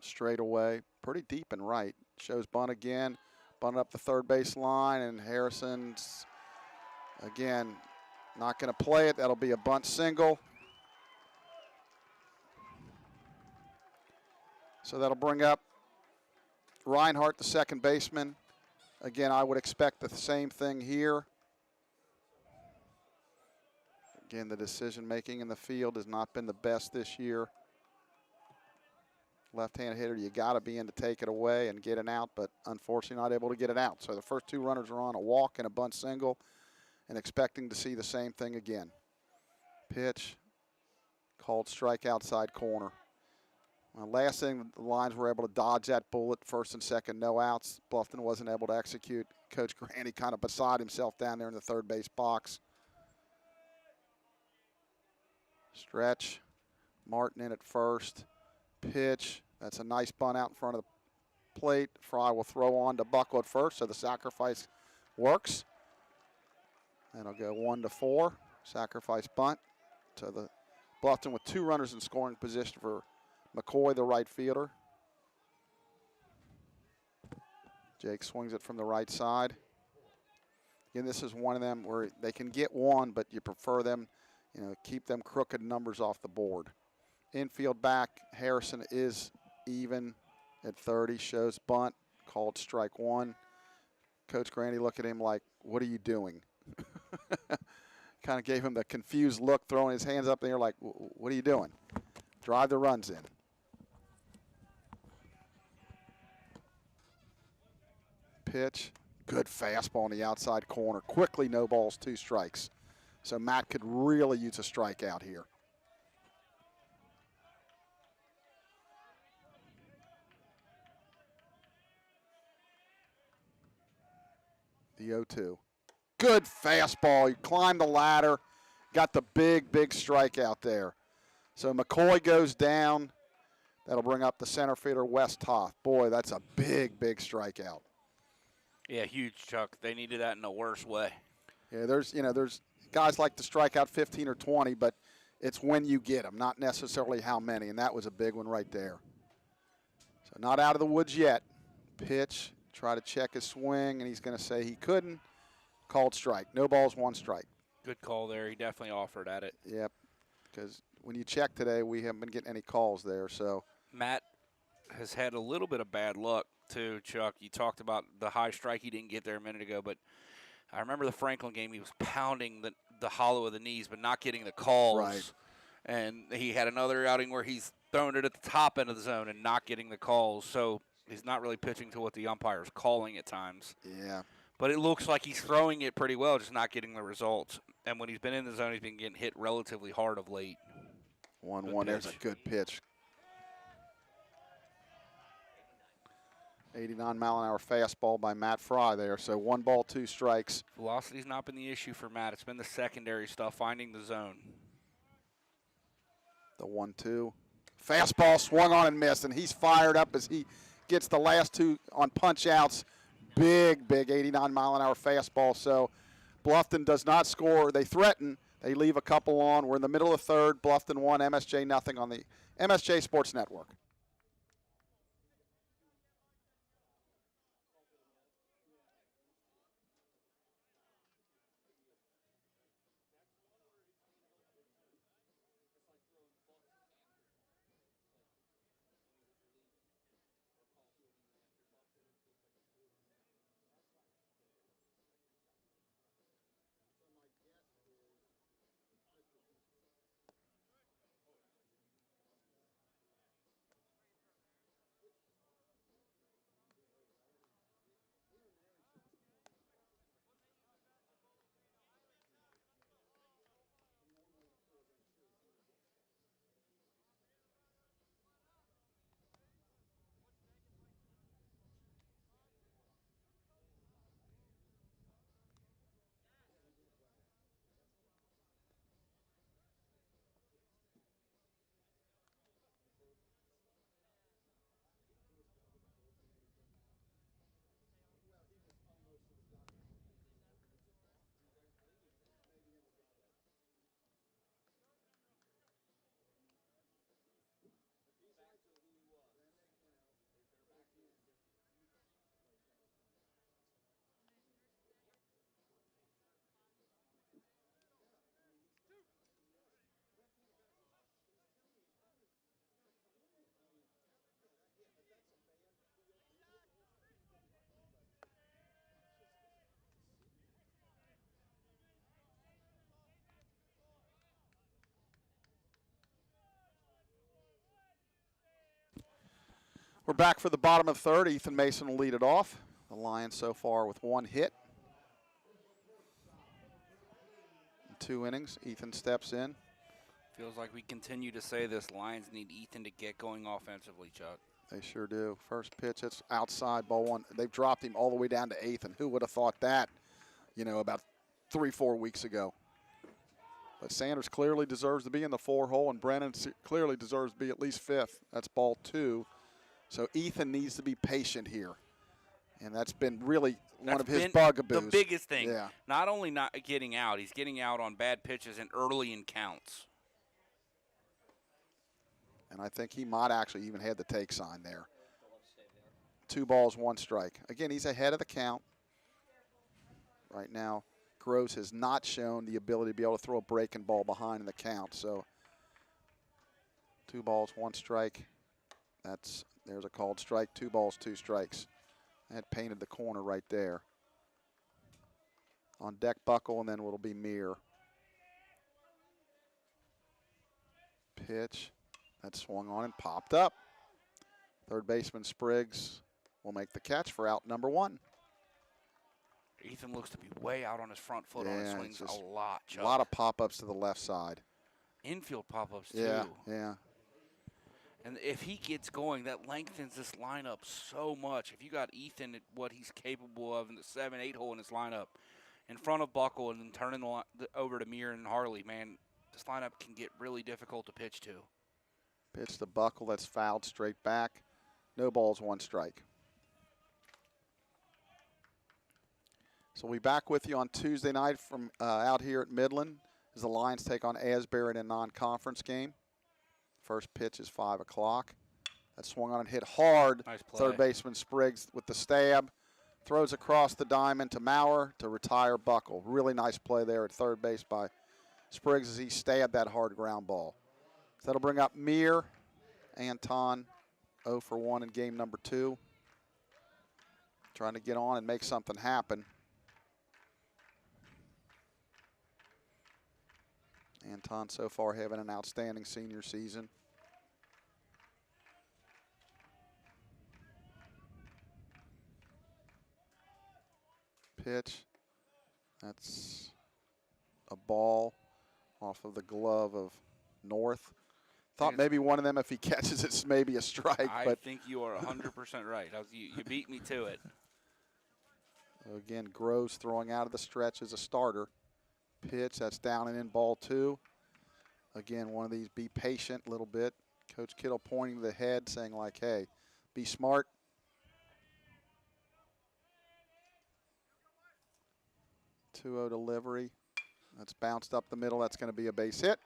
straight away. Pretty deep and right. Shows bunt again. Bunt up the third base line, and Harrison's, again, not going to play it. That'll be a bunt single. So that'll bring up Reinhardt, the second baseman. Again, I would expect the same thing here. Again, the decision-making in the field has not been the best this year. Left-hand hitter, you got to be in to take it away and get it out, but unfortunately not able to get it out. So the first 2 runners are on a walk and a bunt single, and expecting to see the same thing again. Pitch, called strike outside corner. Last thing, the Lions were able to dodge that bullet, first and second, no outs. Bluffton wasn't able to execute. Coach Granny kind of beside himself down there in the third base box. Stretch, Martin in at first. Pitch, that's a nice bunt out in front of the plate. Fry will throw on to Buckle at first, so the sacrifice works. And it'll go 1-4, sacrifice bunt. So the Bluffton with 2 runners in scoring position for McCoy, the right fielder. Jake swings it from the right side. Again, this is one of them where they can get 1, but you prefer them, keep them crooked numbers off the board. Infield back, Harrison is even at 30, shows bunt, called strike 1. Coach Grandy looked at him like, what are you doing? Kind of gave him the confused look, throwing his hands up in the air like, what are you doing? Drive the runs in. Pitch, good fastball on the outside corner. Quickly, no balls, 2 strikes. So Matt could really use a strikeout here. The 0-2. Good fastball. He climbed the ladder, got the big strikeout there. So McCoy goes down. That'll bring up the center fielder, West Toth. Boy, that's a big strikeout. Yeah, huge, Chuck. They needed that in a worse way. Yeah, there's guys like to strike out 15 or 20, but it's when you get them, not necessarily how many, and that was a big one right there. So not out of the woods yet. Pitch, try to check his swing, and he's going to say he couldn't. Called strike. No balls, 1 strike. Good call there. He definitely offered at it. Yep, because when you check today, we haven't been getting any calls there. So Matt has had a little bit of bad luck too, Chuck. You talked about the high strike he didn't get there a minute ago, but I remember the Franklin game. He was pounding the hollow of the knees, but not getting the calls. Right. And he had another outing where he's throwing it at the top end of the zone and not getting the calls. So he's not really pitching to what the umpire's calling at times. Yeah. But it looks like he's throwing it pretty well, just not getting the results. And when he's been in the zone, he's been getting hit relatively hard of late. 1-1. There's a good pitch. 89-mile-an-hour fastball by Matt Fry there. So 1 ball, 2 strikes. Velocity's not been the issue for Matt. It's been the secondary stuff, finding the zone. The 1-2. Fastball swung on and missed, and he's fired up as he gets the last 2 on punch-outs. Big 89-mile-an-hour fastball. So Bluffton does not score. They threaten. They leave a couple on. We're in the middle of the third. Bluffton 1, MSJ nothing on the MSJ Sports Network. We're back for the bottom of the third. Ethan Mason will lead it off. The Lions so far with 1 hit. In 2 innings, Ethan steps in. Feels like we continue to say this. Lions need Ethan to get going offensively, Chuck. They sure do. First pitch, it's outside, ball 1. They've dropped him all the way down to 8th, and who would have thought that, about 3-4 weeks ago. But Sanders clearly deserves to be in the 4 hole, and Brennan clearly deserves to be at least 5th. That's ball 2. So Ethan needs to be patient here. And that's been really one of his bugaboos. The biggest thing. Yeah. Not only not getting out, he's getting out on bad pitches and early in counts. And I think he might actually even have the take sign there. 2 balls, 1 strike. Again, he's ahead of the count. Right now, Gross has not shown the ability to be able to throw a breaking ball behind in the count. So 2 balls, 1 strike. There's a called strike. 2 balls, 2 strikes. That painted the corner right there. On deck, Buckle, and then it'll be Meir. Pitch. That swung on and popped up. Third baseman Spriggs will make the catch for out number 1. Ethan looks to be way out on his front foot on his swings a lot, Chuck. A lot of pop-ups to the left side. Infield pop-ups, too. Yeah. And if he gets going, that lengthens this lineup so much. If you got Ethan at what he's capable of in the 7-8 hole in his lineup, in front of Buckle and then turning over to Meir and Harley, man, this lineup can get really difficult to pitch to. Pitch to Buckle, that's fouled straight back. No balls, 1 strike. So we'll be back with you on Tuesday night from out here at Midland as the Lions take on Asbury in a non-conference game. First pitch is 5 o'clock. That swung on and hit hard. Nice play. Third baseman Spriggs with the stab. Throws across the diamond to Maurer to retire Buckle. Really nice play there at third base by Spriggs as he stabbed that hard ground ball. So that'll bring up Meir. Anton 0 for 1 in game number 2. Trying to get on and make something happen. Anton so far having an outstanding senior season. Pitch. That's a ball off of the glove of North. Thought maybe one of them, if he catches it's maybe a strike. I think you are 100% right. You beat me to it. So again, Groves throwing out of the stretch as a starter. Pitch, that's down and in, ball 2. Again, one of these, be patient a little bit. Coach Kittle pointing to the head saying like, hey, be smart. Two-0 delivery. That's bounced up the middle. That's going to be a base hit.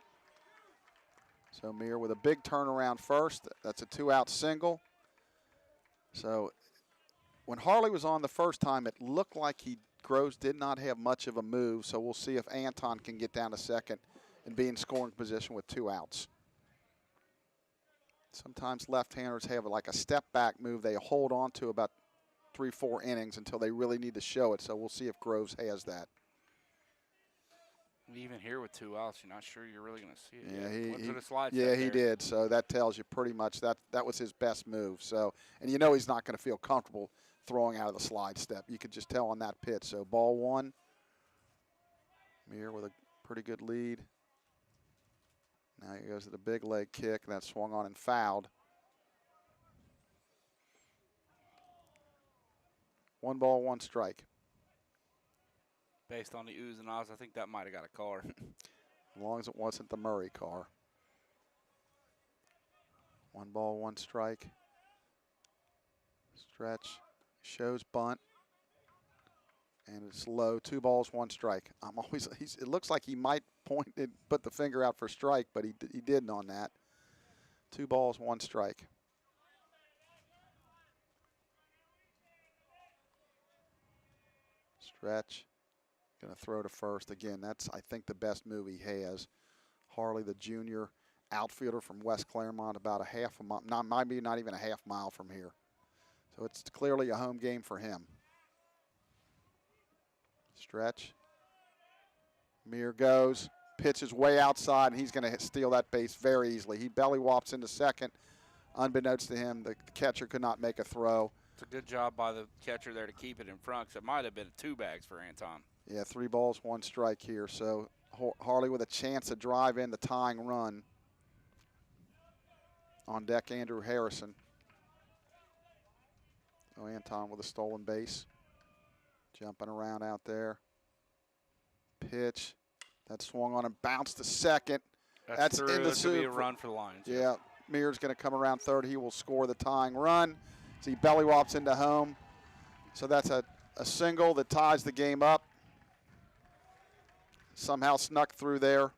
So Meir with a big turnaround first. That's a 2-out single. So when Harley was on the first time, it looked like Groves did not have much of a move. So we'll see if Anton can get down to second and be in scoring position with 2 outs. Sometimes left-handers have like a step-back move they hold on to about 3-4 innings until they really need to show it. So we'll see if Groves has that. Even here with 2 outs, you're not sure you're really going to see it. Yeah, he did. So that tells you pretty much that was his best move. So, and you know he's not going to feel comfortable throwing out of the slide step. You could just tell on that pitch. So ball 1. Meir with a pretty good lead. Now he goes to the big leg kick. That swung on and fouled. 1 ball, 1 strike. Based on the oohs and ahs, I think that might have got a car. As long as it wasn't the Murray car. 1 ball, 1 strike. Stretch. Shows bunt. And it's low. 2 balls, 1 strike. It looks like he might point and put the finger out for strike, but he didn't on that. 2 balls, 1 strike. Stretch. Going to throw to first. Again, that's, I think, the best move he has. Harley, the junior outfielder from West Claremont, about a half a mile, maybe not even a half mile from here. So it's clearly a home game for him. Stretch. Meir goes. Pitch is way outside, and he's going to steal that base very easily. He belly wops into second. unbeknownst to him, the catcher could not make a throw. It's a good job by the catcher there to keep it in front, because it might have been 2 bags for Anton. Yeah, 3 balls, 1 strike here. So Harley with a chance to drive in the tying run. On deck, Andrew Harrison. Oh, Anton with a stolen base. Jumping around out there. Pitch. That swung on and bounced to second. That's through. in the That's going to be a soup. run for the Lions. Yeah, Mears going to come around third. He will score the tying run. So he belly wops into home. So that's a single that ties the game up. Somehow snuck through there.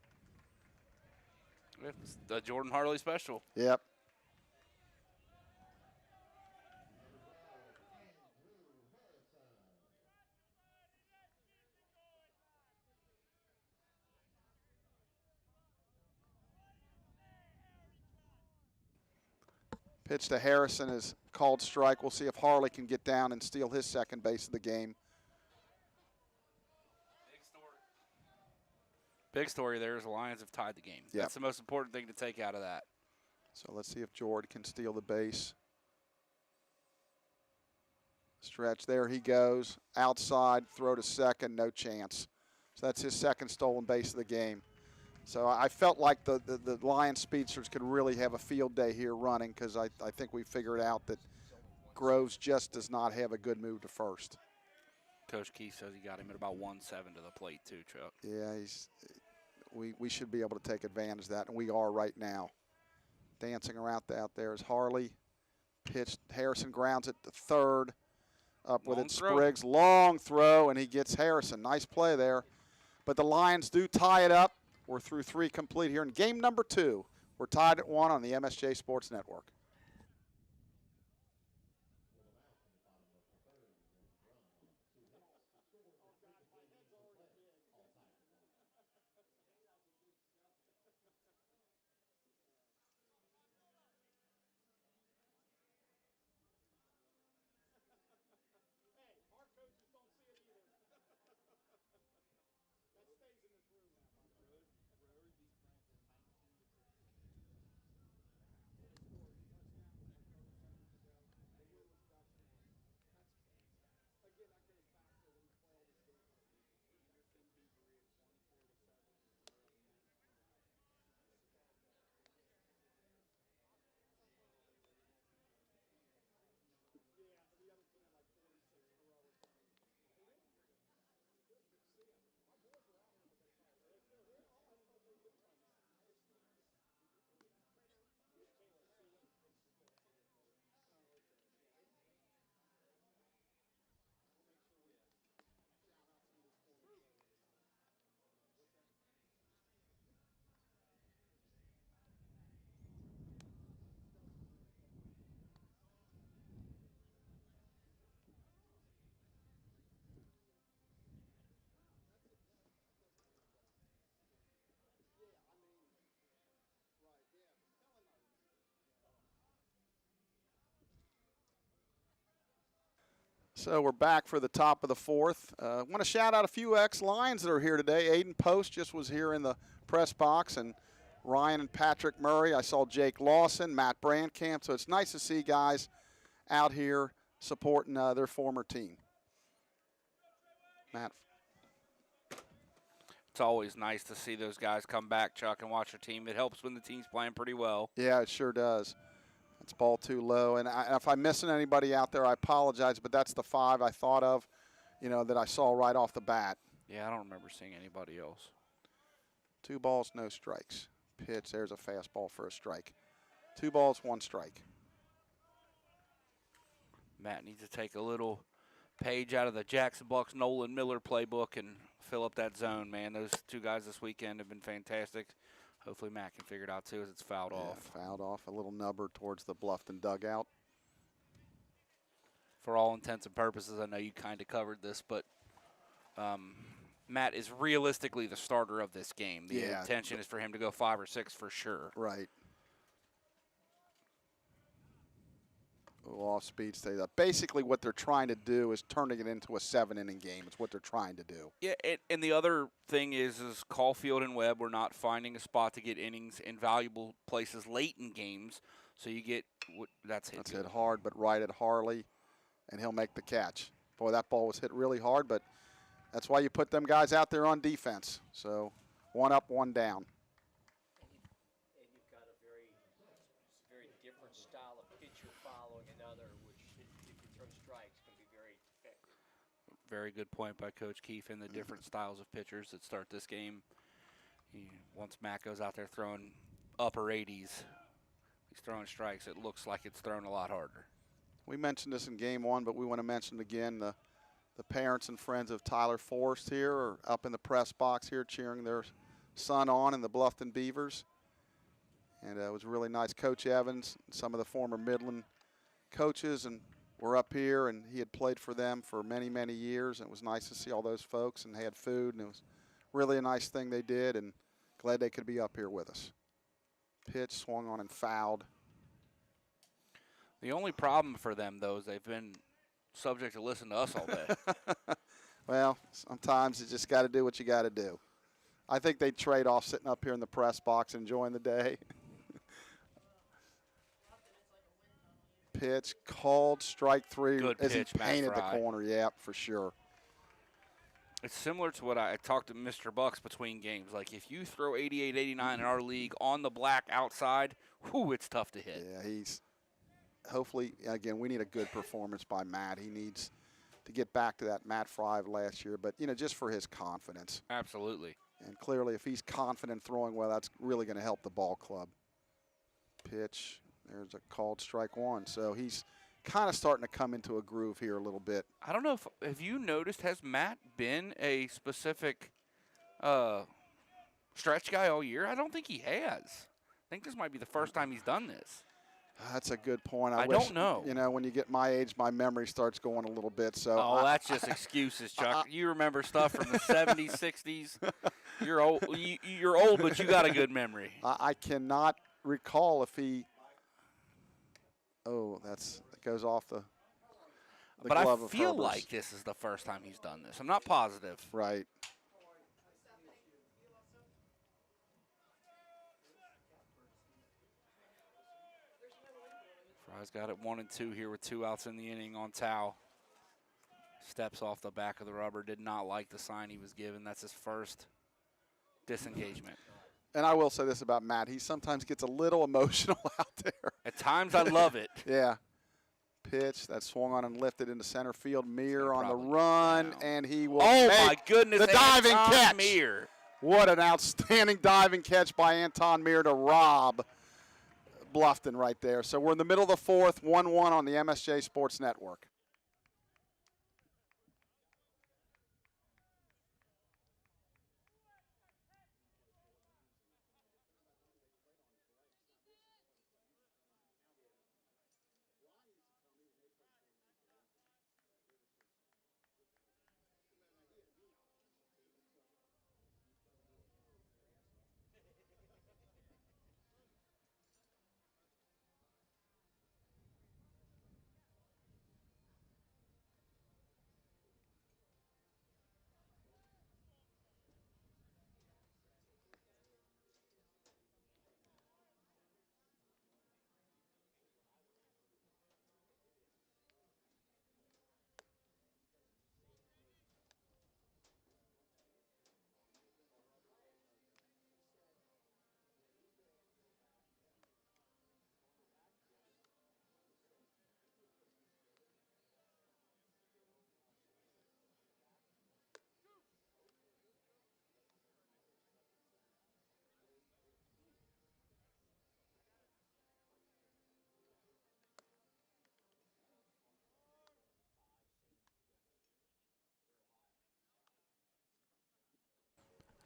It's the Jordan Harley special. Yep. Pitch to Harrison is called strike. We'll see if Harley can get down and steal his second base of the game. Big story there is the Lions have tied the game. Yep. That's the most important thing to take out of that. So let's see if Jordan can steal the base. Stretch, there he goes. Outside, throw to second, no chance. So that's his second stolen base of the game. So I felt like the Lions speedsters could really have a field day here running, because I think we figured out that Groves just does not have a good move to first. Coach Keith says he got him at about 1-7 to the plate too, Chuck. Yeah, we should be able to take advantage of that, and we are right now. Dancing around out there is Harley. Pitched, Harrison grounds it to third. Up with Long it, throw. Spriggs. Long throw, and he gets Harrison. Nice play there. But the Lions do tie it up. We're through 3 complete here in game number 2. We're tied at 1 on the MSJ Sports Network. So we're back for the top of the 4th. I want to shout out a few ex-Lions that are here today. Aiden Post just was here in the press box, and Ryan and Patrick Murray. I saw Jake Lawson, Matt Brandkamp. So it's nice to see guys out here supporting their former team. Matt. It's always nice to see those guys come back, Chuck, and watch your team. It helps when the team's playing pretty well. Yeah, it sure does. It's ball too low. And if I'm missing anybody out there, I apologize, but that's the 5 I thought of, that I saw right off the bat. Yeah, I don't remember seeing anybody else. 2 balls, no strikes. Pitch, there's a fastball for a strike. 2 balls, 1 strike. Matt needs to take a little page out of the Jackson Bucks Nolan Miller playbook and fill up that zone, man. Those 2 guys this weekend have been fantastic. Hopefully Matt can figure it out, too, as it's fouled off. Fouled off. A little nubber towards the Bluffton dugout. For all intents and purposes, I know you kind of covered this, but Matt is realistically the starter of this game. The intention is for him to go 5 or 6 for sure. Right. Off-speed stays up. Basically, what they're trying to do is turning it into a 7-inning game. It's what they're trying to do. Yeah, and the other thing is Caulfield and Webb were not finding a spot to get innings in valuable places late in games. So you get that's hit. That's good. hit hard, but right at Harley, and he'll make the catch. Boy, that ball was hit really hard, but that's why you put them guys out there on defense. So 1 up, 1 down. And you've got a very different style of pitcher following another, which if you throw strikes can be very effective. Very good point by Coach Keefe in the different styles of pitchers that start this game. Once Matt goes out there throwing upper 80s, he's throwing strikes. It looks like it's thrown a lot harder. We mentioned this in game 1, but we want to mention it again. The parents and friends of Tyler Forrest here are up in the press box here cheering their son on in the Bluffton Beavers. And it was really nice. Coach Evans and some of the former Midland coaches and were up here, and he had played for them for many, many years. And it was nice to see all those folks, and they had food, and it was really a nice thing they did, and glad they could be up here with us. Pitch swung on and fouled. The only problem for them, though, is they've been subject to listen to us all day. Well, sometimes you just got to do what you got to do. I think they trade off sitting up here in the press box enjoying the day. Pitch called, strike 3 Good as pitch, he Matt painted the Fry. corner. Yeah, for sure. It's similar to what I talked to Mr. Bucks between games. Like, if you throw 88, 89 in our league on the black outside, whew, it's tough to hit. Yeah, he's hopefully, again, we need a good performance by Matt. He needs to get back to that Matt Fry of last year, but, just for his confidence. Absolutely. And clearly, if he's confident throwing well, that's really going to help the ball club. Pitch, there's a called strike 1. So he's kind of starting to come into a groove here a little bit. I don't know have you noticed, has Matt been a specific stretch guy all year? I don't think he has. I think this might be the first time he's done this. That's a good point. I wish, don't know. When you get my age, my memory starts going a little bit. So that's just excuses, Chuck. You remember stuff from the 70s, 60s. You're old. You're old, but you got a good memory. I cannot recall if he. Oh, that goes off the but glove I of feel Herbert's. like this is the first time he's done this. I'm not positive. Right. Fry's got it 1-2 here with 2 outs in the inning on Tao. Steps off the back of the rubber. Did not like the sign he was given. That's his first disengagement. And I will say this about Matt. He sometimes gets a little emotional out there. At times, I love it. Yeah. Pitch that swung on and lifted into center field. Meir on the probably run, down. and he will Oh, make my goodness. the diving Anton catch. Meir. What an outstanding diving catch by Anton Meir to rob Bluffton right there. So we're in the middle of the 4th, 1-1 on the MSJ Sports Network.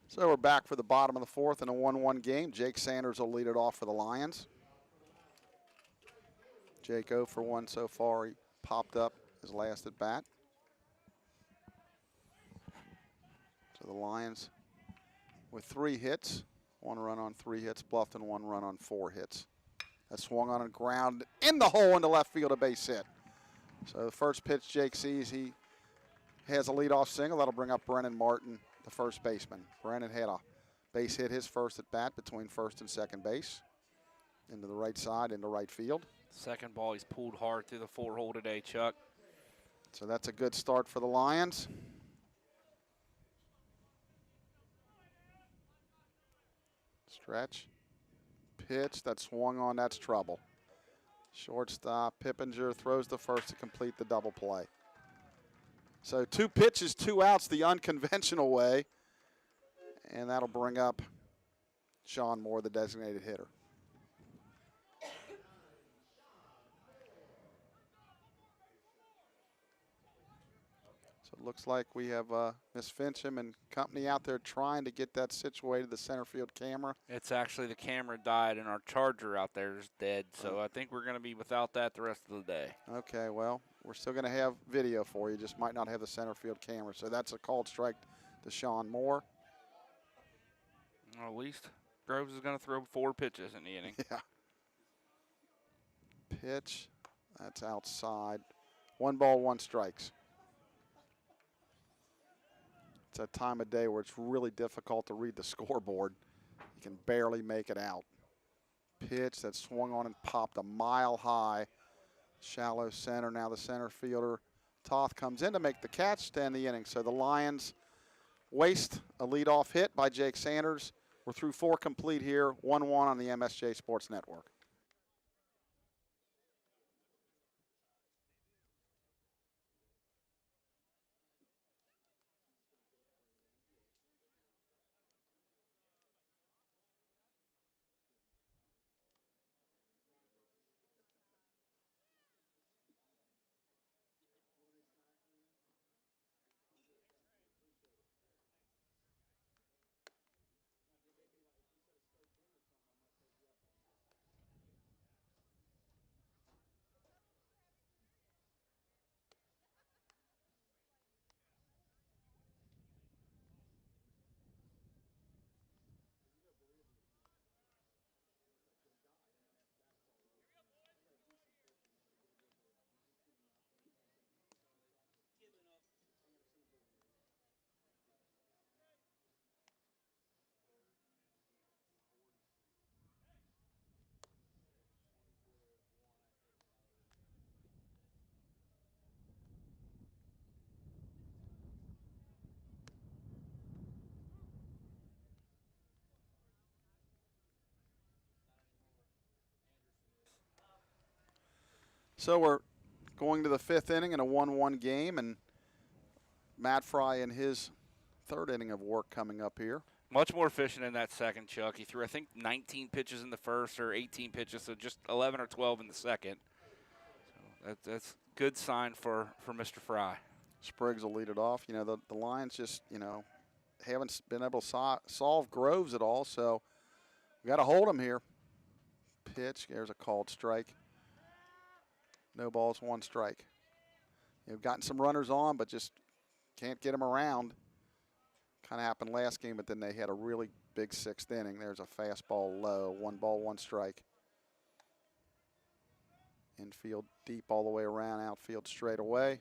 So we're back for the bottom of the 4th in a 1-1 game. Jake Sanders will lead it off for the Lions. Jake 0 for 1 so far. He popped up his last at bat. So the Lions with 3 hits, 1 run on 3 hits. Bluffton 1 run on 4 hits. That swung on and ground in the hole into left field, a base hit. So the first pitch Jake sees, he has a leadoff single. That'll bring up Brennan Martin, the first baseman. Brennan had a base hit his first at bat between first and second base. Into the right side, into right field. Second ball, he's pulled hard through the 4-hole today, Chuck. So that's a good start for the Lions. Stretch. Pitch that swung on, that's trouble. Shortstop, Pippinger throws the first to complete the double play. So 2 pitches, 2 outs the unconventional way. And that'll bring up Sean Moore, the designated hitter. So it looks like we have Miss Fincham and company out there trying to get that situated, the center field camera. It's actually the camera died and our charger out there is dead, so I think we're going to be without that the rest of the day. Okay, well, we're still going to have video for you, just might not have the center field camera. So that's a called strike to Sean Moore. Well, at least Groves is going to throw 4 pitches in the inning. Yeah. Pitch, that's outside. 1 ball, 1 strikes. It's a time of day where it's really difficult to read the scoreboard. You can barely make it out. Pitch that swung on and popped a mile high. Shallow center, now the center fielder. Toth comes in to make the catch to end the inning. So the Lions waste a leadoff hit by Jake Sanders. We're through 4 complete here, 1-1 on the MSJ Sports Network. So we're going to the 5th inning in a 1-1 game, and Matt Fry in his 3rd inning of work coming up here. Much more efficient in that second, Chuck. He threw, I think, 19 pitches in the first or 18 pitches, so just 11 or 12 in the second. So that's good sign for Mr. Fry. Spriggs will lead it off. You know, the Lions just, you know, haven't been able to solve Groves at all, so we got to hold him here. Pitch, there's a called strike. No balls, 1 strike. They've gotten some runners on, but just can't get them around. Kind of happened last game, but then they had a really big 6th inning. There's a fastball low, 1 ball, 1 strike. Infield deep all the way around, outfield straight away.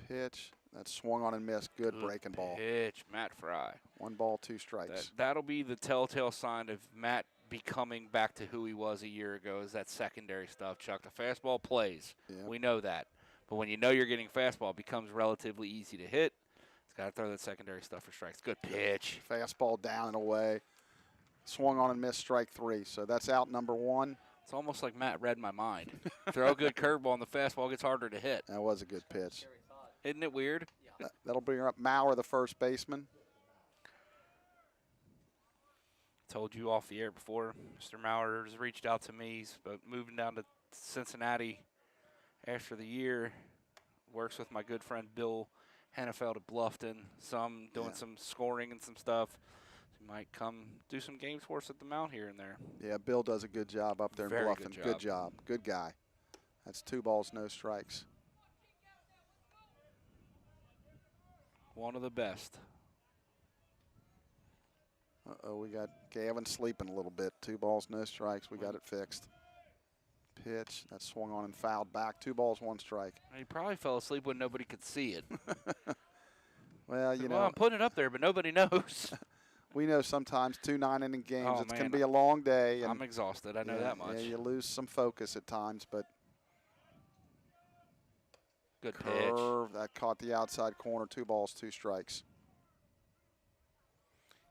Pitch, that swung on and missed. Good breaking ball. Pitch, Matt Fry. 1 ball, 2 strikes. That'll be the telltale sign of Matt becoming back to who he was a year ago, is that secondary stuff, Chuck. The fastball plays. Yep. We know that. But when you know you're getting fastball, it becomes relatively easy to hit. It's got to throw that secondary stuff for strikes. Good pitch. Fastball down and away. Swung on and missed, strike 3. So that's out number 1. It's almost like Matt read my mind. Throw a good curveball and the fastball gets harder to hit. That was a good pitch. Isn't it weird? That'll bring up Maurer, the first baseman. Told you off the air before, Mr. Maurer has reached out to me. He's moving down to Cincinnati after the year. Works with my good friend Bill Hennefeld at Bluffton. Doing some scoring and some stuff. He might come do some games for us at the Mount here and there. Yeah, Bill does a good job up there in Very Bluffton. Good job. Good guy. That's 2 balls, no strikes. One of the best. Uh-oh, we got Gavin sleeping a little bit. 2 balls, no strikes. We got it fixed. Pitch, that swung on and fouled back. 2 balls, 1 strike. He probably fell asleep when nobody could see it. Well, you know. Well, I'm putting it up there, but nobody knows. We know sometimes 2 9-inning games, Oh, it's man. going to be a long day. And I'm exhausted. I know yeah, that much. Yeah, you lose some focus at times, but Good curve, that caught the outside corner. 2 balls, 2 strikes.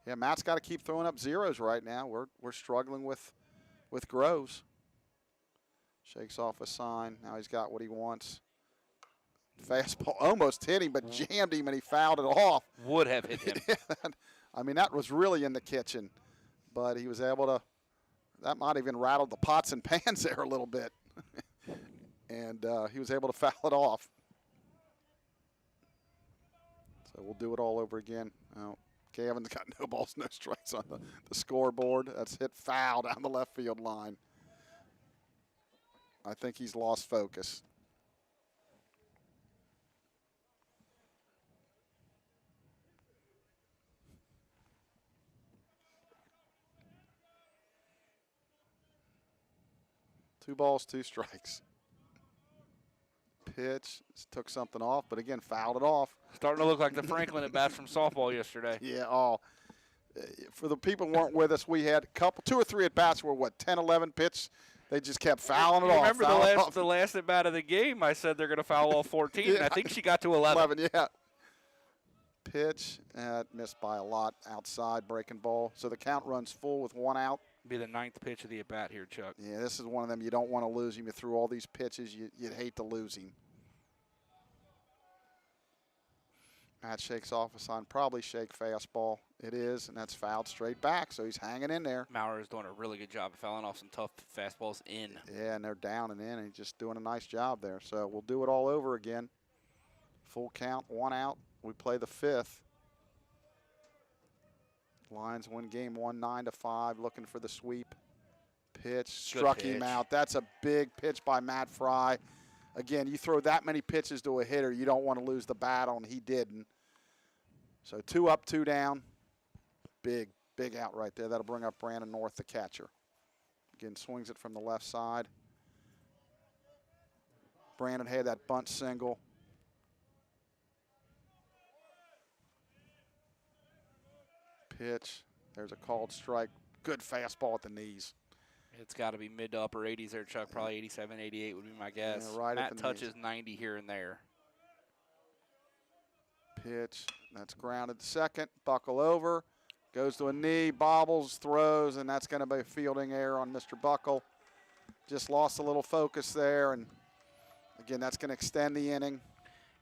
Yeah, Matt's got to keep throwing up zeros right now. We're struggling with Groves. Shakes off a sign. Now he's got what he wants. Fastball almost hit him, but jammed him, and he fouled it off. pitch. Would have hit him. I mean, that was really in the kitchen, but he was able to. That might even rattled the pots and pans there a little bit, and he was able to foul it off. So we'll do it all over again. Oh, Gavin's got no balls, no strikes on the scoreboard. That's hit foul down the left field line. I think he's lost focus. Two balls, 2 strikes. Pitch, took something off, but again, fouled it off. Starting to look like the Franklin at bats from softball yesterday. Yeah, for the people who weren't with us, we had 2 or 3 at bats were 10, 11 pitch. They just kept fouling it off. Remember the last at bat of the game? I said they're going to foul all 14. Yeah. And I think she got to 11. 11, yeah. Pitch, missed by a lot outside, breaking ball. So the count runs full with 1 out. Be the 9th pitch of the at bat here, Chuck. Yeah, this is one of them you don't want to lose him. You threw all these pitches, you'd hate to lose him. Matt shakes off a sign, probably shake fastball. It is, and that's fouled straight back, so he's hanging in there. Maurer is doing a really good job of fouling off some tough fastballs in. Yeah, and they're down and in, and he's just doing a nice job there. So we'll do it all over again. Full count, 1 out. We play the 5th. Lions win game 1, 9-5, looking for the sweep. Pitch, struck him out. That's a big pitch by Matt Fry. Again, you throw that many pitches to a hitter, you don't want to lose the battle, and he didn't. So 2 up, 2 down. Big out right there. That'll bring up Brandon North, the catcher. Again, swings it from the left side. Brandon had that bunt single. Pitch. There's a called strike. Good fastball at the knees. It's got to be mid to upper 80s there, Chuck. Probably 87, 88 would be my guess. Yeah, right at Matt the touches knees. 90 here and there. Pitch. That's grounded to second. Buckle over. Goes to a knee. Bobbles. Throws. And that's going to be a fielding error on Mr. Buckle. Just lost a little focus there. And, again, that's going to extend the inning.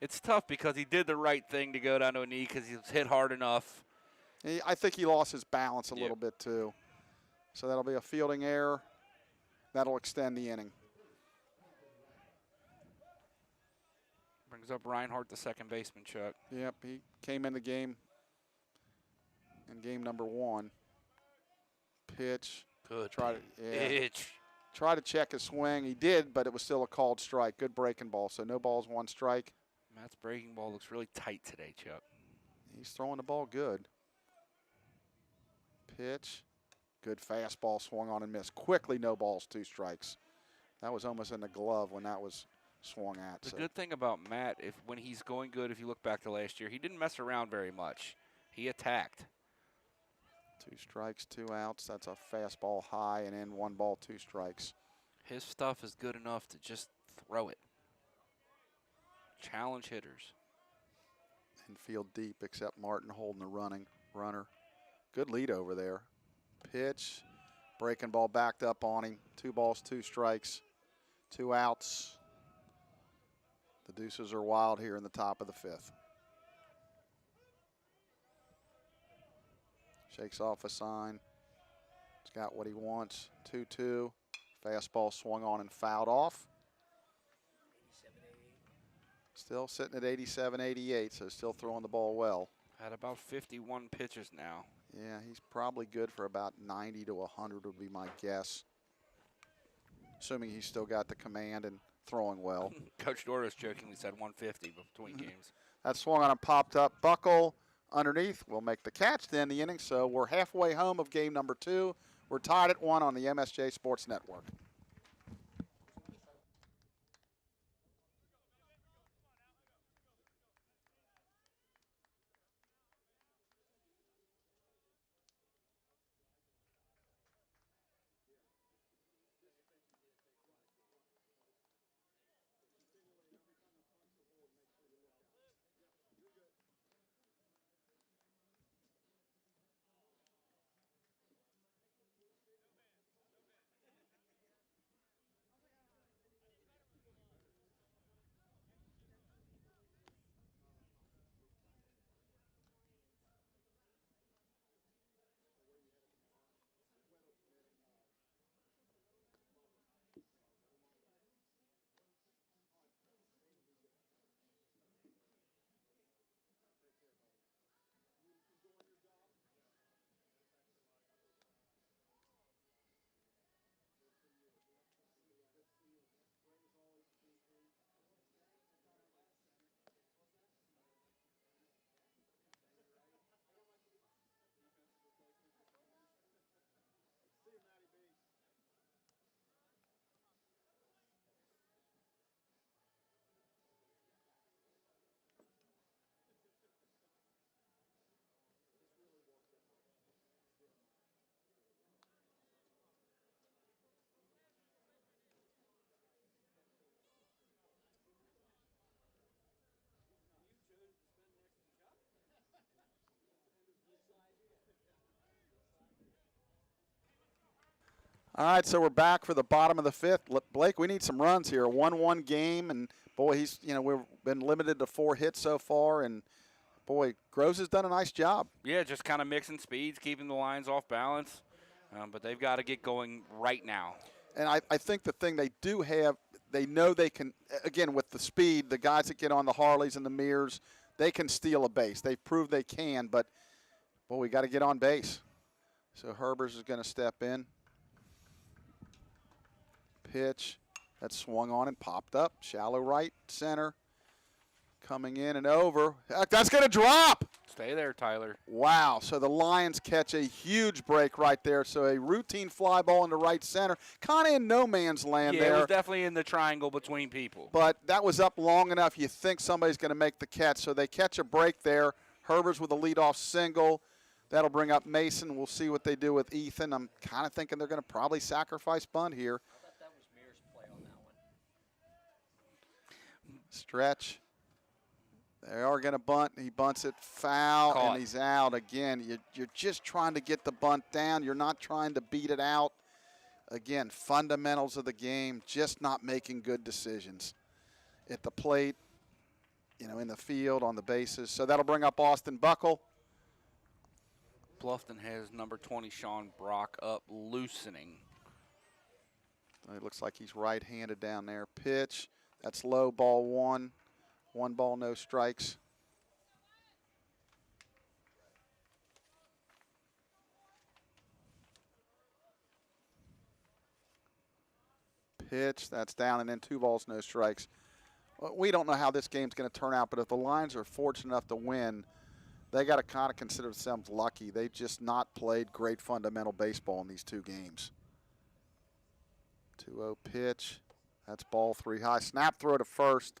It's tough because he did the right thing to go down to a knee because he was hit hard enough. I think he lost his balance a little bit, too. So that'll be a fielding error. That'll extend the inning. Brings up Reinhardt, the second baseman, Chuck. Yep, he came in the game in game number 1. Pitch. Good Pitch. Try to check his swing. He did, but it was still a called strike. Good breaking ball. So no balls, 1 strike. Matt's breaking ball looks really tight today, Chuck. He's throwing the ball good. Pitch. Good fastball, swung on and missed. Quickly, no balls, 2 strikes. That was almost in the glove when that was swung at. The good thing about Matt, when he's going good, if you look back to last year, he didn't mess around very much. He attacked. 2 strikes, 2 outs. That's a fastball high and in, 1 ball, 2 strikes. His stuff is good enough to just throw it. Challenge hitters. Infield deep, except Martin holding the runner. Good lead over there. Pitch, breaking ball backed up on him. 2 balls, 2 strikes, 2 outs. The deuces are wild here in the top of the 5th. Shakes off a sign. He's got what he wants. 2-2. Fastball swung on and fouled off. 87, 88. Still sitting at 87, 88, so still throwing the ball well. At about 51 pitches now. Yeah, he's probably good for about 90 to 100 would be my guess. Assuming he's still got the command and throwing well. Coach Doris jokingly said 150 between games. That swung on and popped up. Buckle underneath will make the catch to end the inning. So we're halfway home of game number 2. We're tied at 1 on the MSJ Sports Network. All right, so we're back for the bottom of the 5th. Blake, we need some runs here. A 1-1 game, and boy, we've been limited to 4 hits so far, and boy, Groves has done a nice job. Yeah, just kind of mixing speeds, keeping the lines off balance, but they've got to get going right now. And I think the thing they do have, they know they can, again, with the speed, the guys that get on the Harleys and the Mears, they can steal a base. They've proved they can, but, boy, we got to get on base. So Herbers is going to step in. Pitch that swung on and popped up. Shallow right center. Coming in and over. That's going to drop. Stay there, Tyler. Wow. So the Lions catch a huge break right there. So a routine fly ball into right center. Kind of in no man's land there. Yeah, it was definitely in the triangle between people. But that was up long enough. You think somebody's going to make the catch. So they catch a break there. Herbers with a leadoff single. That'll bring up Mason. We'll see what they do with Ethan. I'm kind of thinking they're going to probably sacrifice bunt here. Stretch. They are going to bunt. He bunts it foul, Caught. And he's out again. You're just trying to get the bunt down. You're not trying to beat it out. Again, fundamentals of the game, just not making good decisions at the plate, in the field, on the bases. So that'll bring up Austin Buckle. Bluffton has number 20, Sean Brock, up loosening. It looks like he's right-handed down there. Pitch. That's low, ball 1. 1 ball, no strikes. Pitch, that's down, and then 2 balls, no strikes. We don't know how this game's going to turn out, but if the Lions are fortunate enough to win, they got to kind of consider themselves lucky. They've just not played great fundamental baseball in these 2 games. 2-0 pitch. That's ball 3 high. Snap throw to first.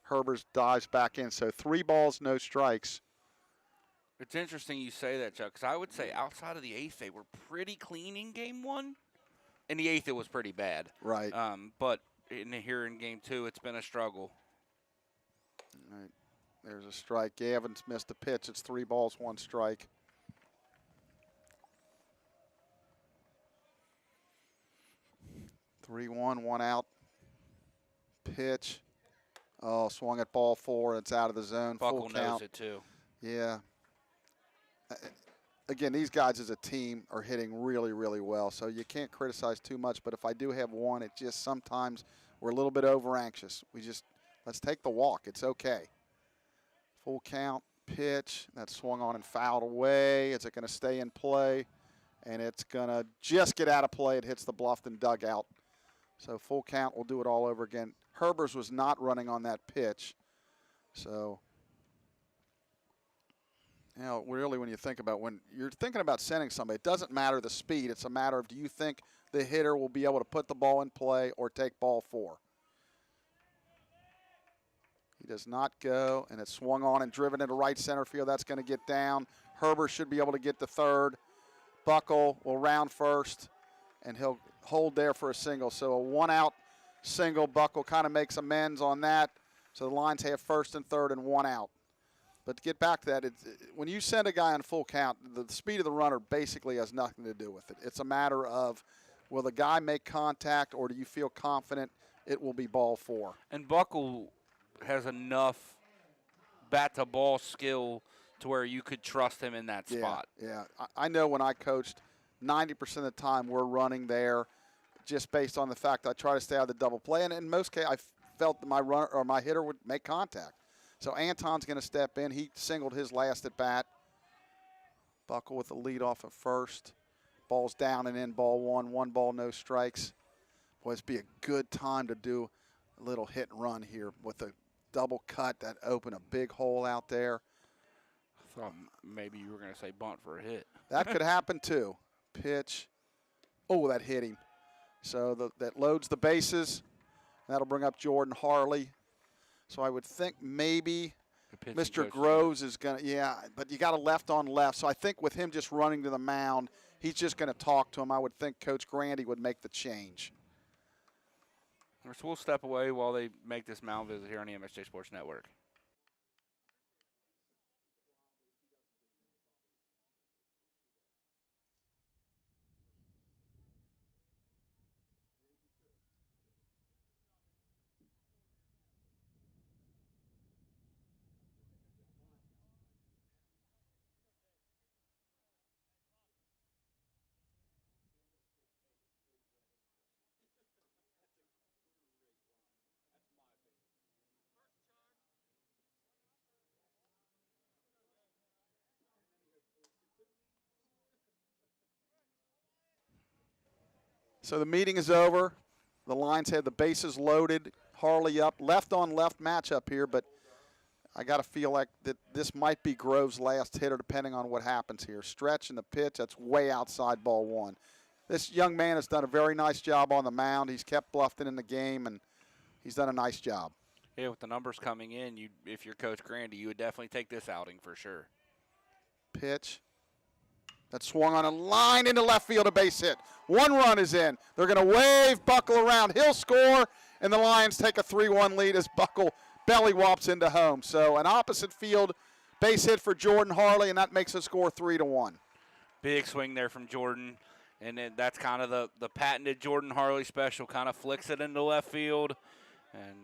Herbers dives back in. So 3 balls, no strikes. It's interesting you say that, Chuck, because I would say outside of the 8th, they were pretty clean in game 1. In the 8th, it was pretty bad. Right. But here in game 2, it's been a struggle. All right. There's a strike. Gavin's missed a pitch. It's 3 balls, 1 strike. Three-one, 1 out. Pitch. Oh, swung at ball 4. It's out of the zone. Buckle Full count. knows it, too. Yeah. Again, these guys as a team are hitting really, really well, so you can't criticize too much. But if I do have one, it just sometimes we're a little bit over anxious. Let's take the walk. It's okay. Full count, pitch. That swung on and fouled away. Is it going to stay in play? And it's going to just get out of play. It hits the Bluffton dugout. So full count, we'll do it all over again. Herbers was not running on that pitch. So You know, really, when you think about when you're thinking about sending somebody, it doesn't matter the speed. It's a matter of, do you think the hitter will be able to put the ball in play or take ball 4? He does not go, and it's swung on and driven into right center field. That's going to get down. Herbert should be able to get to third. Buckle will round first, and he'll hold there for a single. So a one-out single. Buckle kind of makes amends on that. So the Lions have first and third and 1 out. But to get back to that, when you send a guy on full count, the speed of the runner basically has nothing to do with it. It's a matter of, will the guy make contact, or do you feel confident it will be ball 4? And Buckle has enough bat-to-ball skill to where you could trust him in that spot. Yeah, I know when I coached, 90% of the time we're running there just based on the fact I try to stay out of the double play. And in most cases, I felt that my runner or my hitter would make contact. So Anton's going to step in. He singled his last at bat. Buckle with the lead off at first. Ball's down and in, ball 1. 1 ball, no strikes. Boy, it'd be a good time to do a little hit and run here with a double cut that opened a big hole out there. I thought maybe you were going to say bunt for a hit. That could happen too. Pitch. Oh, that hit him. So that loads the bases. That'll bring up Jordan Harley. So I would think maybe Mr. Groves is going to, yeah, but you got a left on left. So I think with him just running to the mound, he's just going to talk to him. I would think Coach Grandy would make the change. So we'll step away while they make this mound visit here on the MSJ Sports Network. So the meeting is over. The Lions have the bases loaded. Harley up. Left on left matchup here, but I got to feel like that this might be Groves' last hitter depending on what happens here. Stretch in the pitch. That's way outside ball 1. This young man has done a very nice job on the mound. He's kept Bluffton in the game, and he's done a nice job. Yeah, with the numbers coming in, if you're Coach Grandy, you would definitely take this outing for sure. Pitch. That swung on a line into left field, a base hit. 1 run is in. They're going to wave Buckle around. He'll score, and the Lions take a 3-1 lead as Buckle belly wops into home. So an opposite field base hit for Jordan Harley, and that makes the score 3-1. Big swing there from Jordan, and then that's kind of the patented Jordan Harley special. Kind of flicks it into left field, and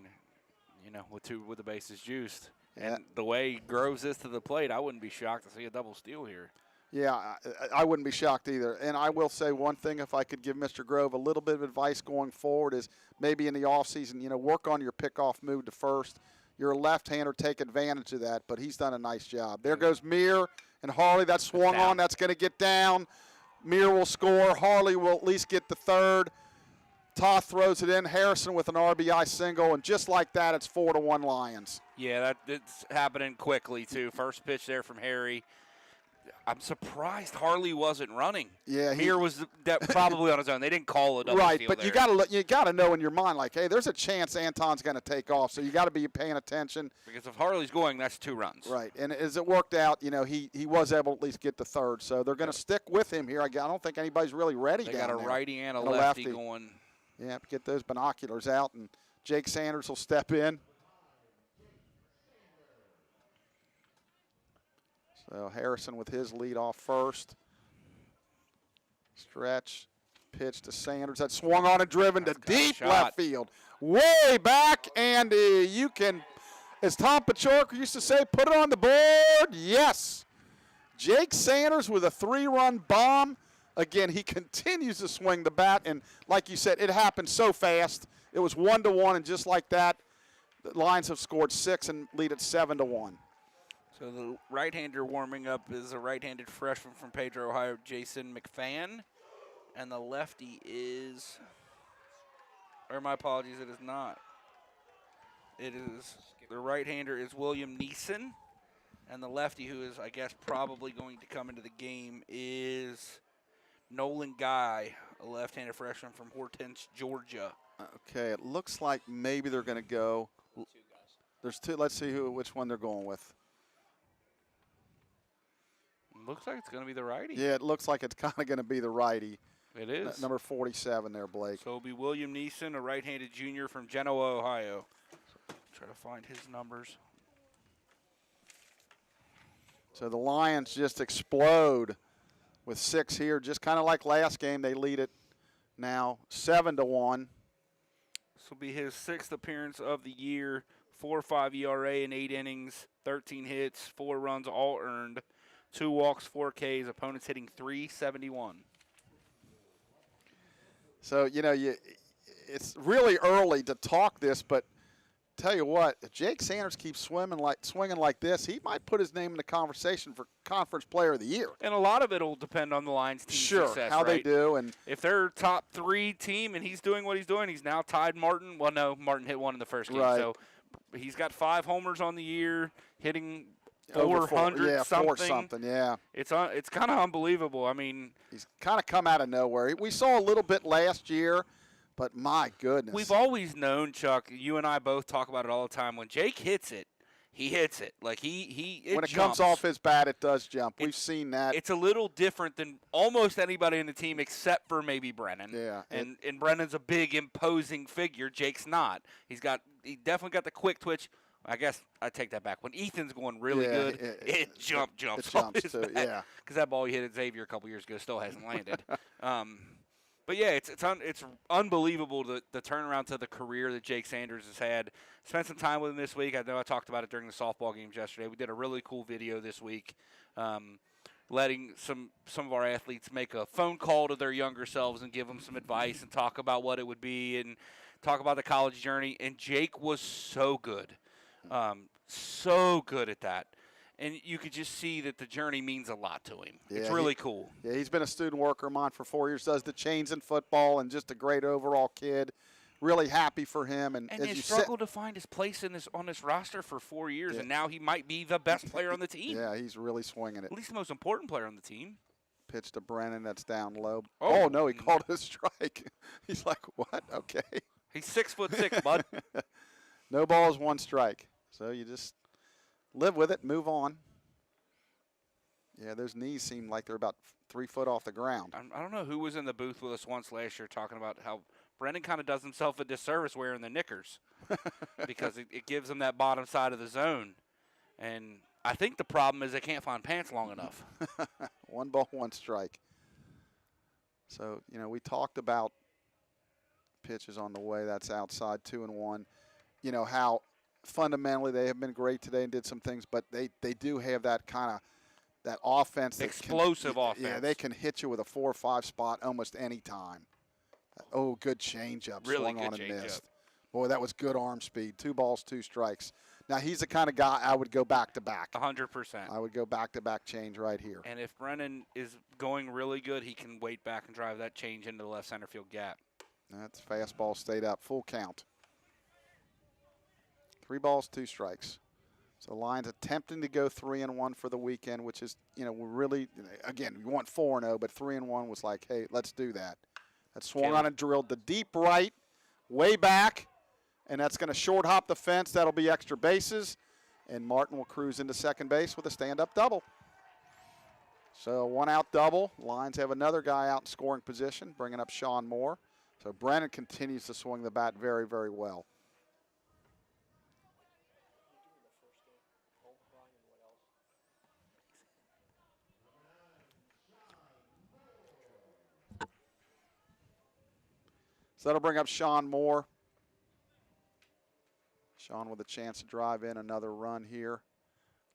with the bases juiced. Yeah. And the way Groves is to the plate, I wouldn't be shocked to see a double steal here. Yeah, I wouldn't be shocked either. And I will say one thing, if I could give Mr. Grove a little bit of advice going forward, is maybe in the offseason, work on your pickoff move to first. You're a left-hander, take advantage of that, but he's done a nice job. There goes Meir and Harley. That's swung on. That's going to get down. Meir will score. Harley will at least get the third. Toth throws it in. Harrison with an RBI single, and just like that, it's 4-1 Lions. Yeah, it's happening quickly, too. First pitch there from Harry. I'm surprised Harley wasn't running. Yeah, Meir was probably on his own. They didn't call a double right, steal but there. you gotta know in your mind, like, hey, there's a chance Anton's going to take off, so you got to be paying attention. Because if Harley's going, that's 2 runs. Right, and as it worked out, he was able to at least get the third, so they're going to stick with him here. I don't think anybody's really ready They down got a there. righty and a lefty going. Yeah, get those binoculars out, and Jake Sanders will step in. So Harrison with his lead off first. Stretch, pitch to Sanders. That swung on and driven to deep left field. Way back, and you can, as Tom Pachork used to say, put it on the board. Yes. Jake Sanders with a 3-run bomb. Again, he continues to swing the bat, and like you said, it happened so fast. It was 1-1, and just like that, the Lions have scored 6 and lead at 7-1. So the right-hander warming up is a right-handed freshman from Pedro, Ohio, Jason McFan. And the lefty is, or my apologies, it is not. It is, the right-hander is William Neeson. And the lefty who is, I guess, probably going to come into the game is Nolan Guy, a left-handed freshman from Hortense, Georgia. Okay, it looks like maybe they're going to go. 2 guys. There's 2. Let's see which one they're going with. Looks like it's going to be the righty. Yeah, it looks like it's kind of going to be the righty. It is. Number 47 there, Blake. So it'll be William Neeson, a right-handed junior from Genoa, Ohio. Try to find his numbers. So the Lions just explode with 6 here, just kind of like last game. They lead it now 7-1. This will be his 6th appearance of the year. 4.5 ERA in 8 innings, 13 hits, 4 runs, all earned, 2 walks, 4 Ks. Opponents hitting .371. So it's really early to talk this, but tell you what, if Jake Sanders keeps swinging like this, he might put his name in the conversation for Conference Player of the Year. And a lot of it will depend on the Lions' team success, how right? they do, and if they're top 3 team and he's doing what he's doing, he's now tied Martin. Well, no, Martin hit 1 in the first game, right. So he's got 5 homers on the year, hitting Over 400 something. 4 something, yeah. It's kind of unbelievable. I mean, he's kind of come out of nowhere. We saw a little bit last year. But my goodness. We've always known, Chuck, you and I both talk about it all the time. When Jake hits it, he hits it. Like when it jumps. comes off his bat, it does jump. We've seen that. It's a little different than almost anybody in the team except for maybe Brennan. Yeah. And Brennan's a big, imposing figure. Jake's not. He definitely got the quick twitch. I guess I take that back. When Ethan's going really good, it jumps off his bat. Yeah. Because that ball he hit at Xavier a couple years ago still hasn't landed. But, yeah, it's unbelievable the turnaround to the career that Jake Sanders has had. Spent some time with him this week. I know I talked about it during the softball games yesterday. We did a really cool video this week letting some of our athletes make a phone call to their younger selves and give them some advice and talk about what it would be and talk about the college journey. And Jake was so good at that. And you could just see that the journey means a lot to him. Yeah, it's really cool. Yeah, he's been a student worker of mine for 4 years, does the chains in football, and just a great overall kid. Really happy for him. And he struggled to find his place on this roster for 4 years, and now he might be the best player on the team. Yeah, he's really swinging it. At least the most important player on the team. Pitch to Brennan, that's down low. Oh, no, he called it a strike. He's like, what? Okay. He's 6'6", bud. No balls, 1 strike. So you just live with it, move on. Yeah, those knees seem like they're about 3 foot off the ground. I don't know who was in the booth with us once last year talking about how Brennan kind of does himself a disservice wearing the knickers because it gives him that bottom side of the zone. And I think the problem is they can't find pants long enough. 1 ball, 1 strike. So, we talked about pitches on the way. That's outside, 2-1. How fundamentally they have been great today and did some things, but they do have that kind of that offense. Explosive offense. Yeah, they can hit you with a 4 or 5 spot almost any time. Oh, good changeup. Really swung good on and changeup. missed. Boy, that was good arm speed. 2 balls, 2 strikes. Now, he's the kind of guy I would go back-to-back. 100%. I would go back-to-back change right here. And if Brennan is going really good, he can wait back and drive that change into the left center field gap. That's fastball stayed up. Full count. 3 balls, 2 strikes. So the Lions attempting to go 3-1 for the weekend, which is, really, again, we want 4-0, but 3-1 was like, hey, let's do that. That swung on and drilled the deep right, way back, and that's going to short hop the fence. That'll be extra bases, and Martin will cruise into second base with a stand-up double. So 1 out double. Lions have another guy out in scoring position, bringing up Sean Moore. So Brennan continues to swing the bat very, very well. So that'll bring up Sean Moore. Sean with a chance to drive in another run here.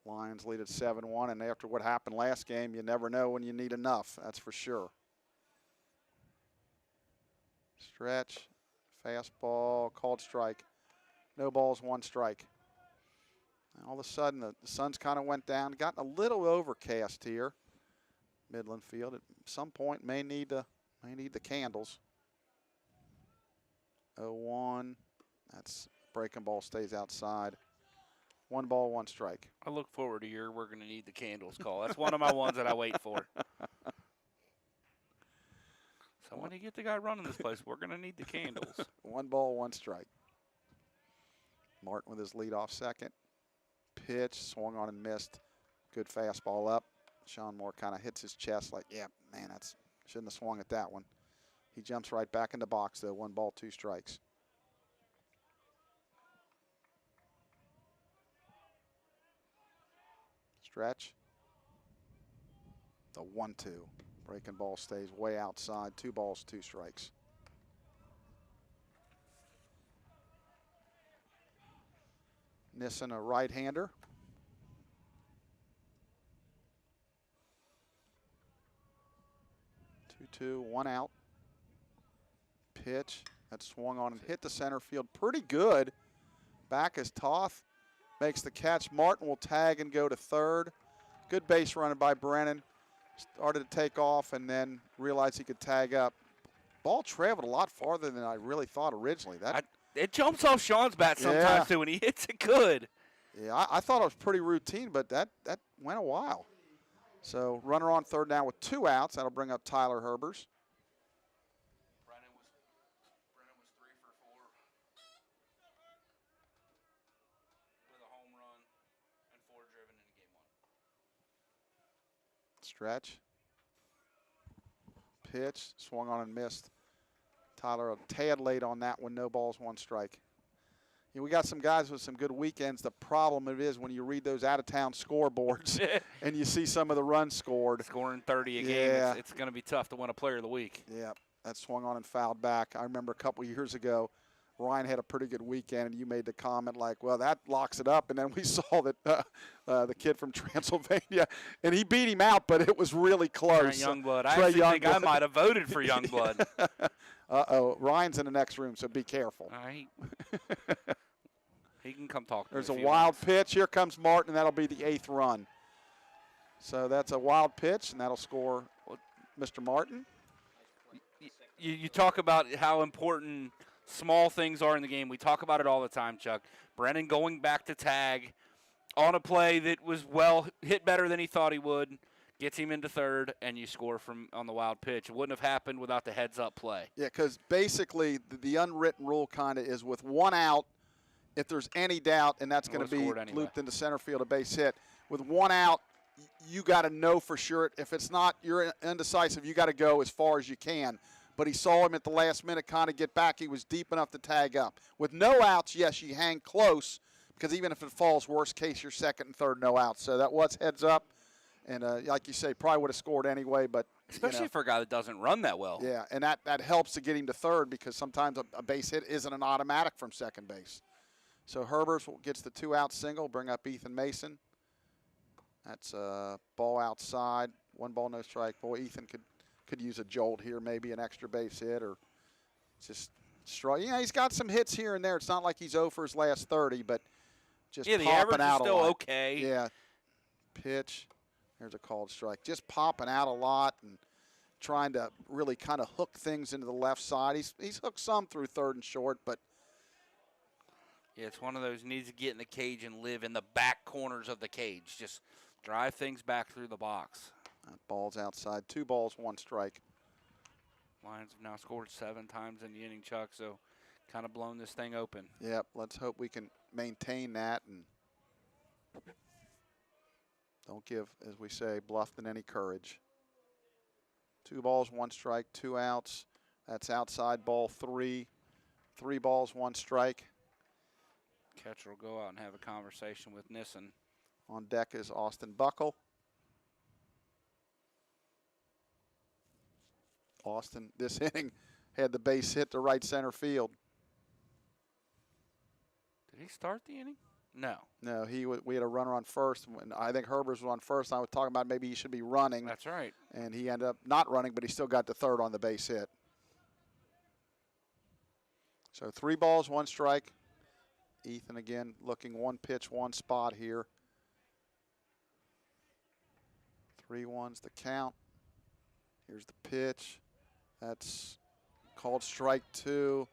Lions lead at 7-1, and after what happened last game, you never know when you need enough, that's for sure. Stretch, fastball, called strike. No balls, 1 strike. And all of a sudden, the sun's kind of went down. Got a little overcast here. Midland Field at some point may need the candles. 0-1. That's breaking ball stays outside. 1 ball, 1 strike. I look forward to your "we're going to need the candles" call. That's one of my ones that I wait for. Somebody get the guy running this place. We're going to need the candles. 1 ball, 1 strike. Martin with his leadoff second. Pitch, swung on and missed. Good fastball up. Sean Moore kind of hits his chest like, yeah, man, that's shouldn't have swung at that one. He jumps right back in the box, though. 1 ball, 2 strikes. Stretch. The 1-2. Breaking ball stays way outside. 2 balls, 2 strikes. Nissen, a right-hander. Two, 1 out. Pitch that swung on and hit the center field pretty good. Back is Toth. Makes the catch. Martin will tag and go to third. Good base running by Brennan. Started to take off and then realized he could tag up. Ball traveled a lot farther than I really thought originally. It jumps off Sean's bat sometimes, too, when he hits it good. Yeah, I thought it was pretty routine, but that went a while. So runner on third now with 2 outs. That'll bring up Tyler Herbers. Brennan was 3 for 4 with a home run and 4 driven in game 1. Stretch. Pitch, swung on and missed. Tyler a tad late on that one. No balls, 1 strike. You know, we got some guys with some good weekends. The problem it is when you read those out-of-town scoreboards and you see some of the runs scored. Scoring 30 a game, it's going to be tough to win a Player of the Week. Yeah, that swung on and fouled back. I remember a couple years ago, Ryan had a pretty good weekend, and you made the comment like, well, that locks it up. And then we saw that the kid from Transylvania, and he beat him out, but it was really close. Trey Youngblood. I actually think I might have voted for Youngblood. Uh-oh, Ryan's in the next room, so be careful. All right. He can come talk to There's me a wild pitch. Here comes Martin, and that'll be the 8th run. So that's a wild pitch, and that'll score Mr. Martin. You talk about how important small things are in the game. We talk about it all the time, Chuck. Brennan going back to tag on a play that was hit better than he thought he would. Gets him into third, and you score on the wild pitch. It wouldn't have happened without the heads-up play. Yeah, because basically the unwritten rule kind of is with 1 out, if there's any doubt, and that's going to be looped into center field, a base hit. With 1 out, you got to know for sure. If it's not, you're indecisive, you got to go as far as you can. But he saw him at the last minute kind of get back. He was deep enough to tag up. With no outs, yes, you hang close, because even if it falls, worst case, you're second and third, no outs. So that was heads up. And like you say, probably would have scored anyway. But especially for a guy that doesn't run that well. Yeah, and that helps to get him to third, because sometimes a base hit isn't an automatic from second base. So Herbers gets the 2-out single, bring up Ethan Mason. That's a ball outside, 1 ball, no strike. Boy, Ethan could use a jolt here, maybe an extra base hit, or just strike. Yeah, he's got some hits here and there. It's not like he's 0 for his last 30, but just the popping average out is still a lot. okay. Yeah, pitch. There's a called strike. Just popping out a lot and trying to really kind of hook things into the left side. He's hooked some through third and short, but yeah, it's one of those needs to get in the cage and live in the back corners of the cage. Just drive things back through the box. that ball's outside. 2 balls, 1 strike. Lions have now scored 7 times in the inning, Chuck, so kind of blown this thing open. Yep, let's hope we can maintain that and don't give, as we say, Bluffton any courage. 2 balls, 1 strike, 2 outs. That's outside ball 3. 3 balls, 1 strike. Catcher will go out and have a conversation with Nissen. On deck is Austin Buckle. Austin, this inning, had the base hit to right center field. Did he start the inning? No. No, we had a runner on first. And I think Herbers was on first. I was talking about maybe he should be running. That's right. And he ended up not running, but he still got to third on the base hit. So 3 balls, 1 strike. Ethan again looking 1 pitch, 1 spot here. 3-1's the count. Here's the pitch. That's called strike 2.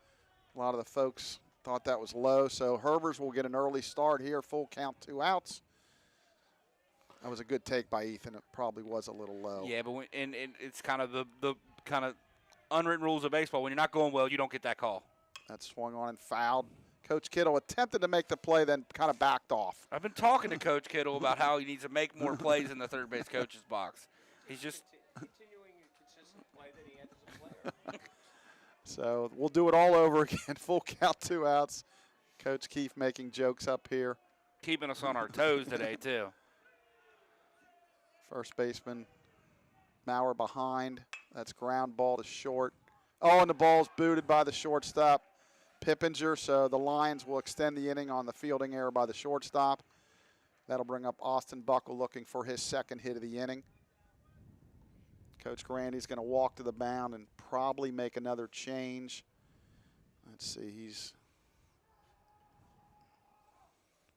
A lot of the folks Thought that was low, so Herbers will get an early start here. Full count, 2 outs. That was a good take by Ethan. It probably was a little low. Yeah, but and it's kind of the kind of unwritten rules of baseball. When you're not going well, you don't get that call. That swung on and fouled. Coach Kittle attempted to make the play, then kind of backed off. I've been talking to Coach Kittle about how he needs to make more plays in the third base coach's box. He's just continuing a consistent play that he had as a player. So we'll do it all over again. Full count, 2 outs. Coach Keefe making jokes up here. keeping us on our toes today, too. First baseman, Maurer behind. That's ground ball to short. Oh, and the ball's booted by the shortstop, Pippinger. So the Lions will extend the inning on the fielding error by the shortstop. That'll bring up Austin Buckle looking for his second hit of the inning. Coach Grandy's going to walk to the mound and probably make another change. Let's see, he's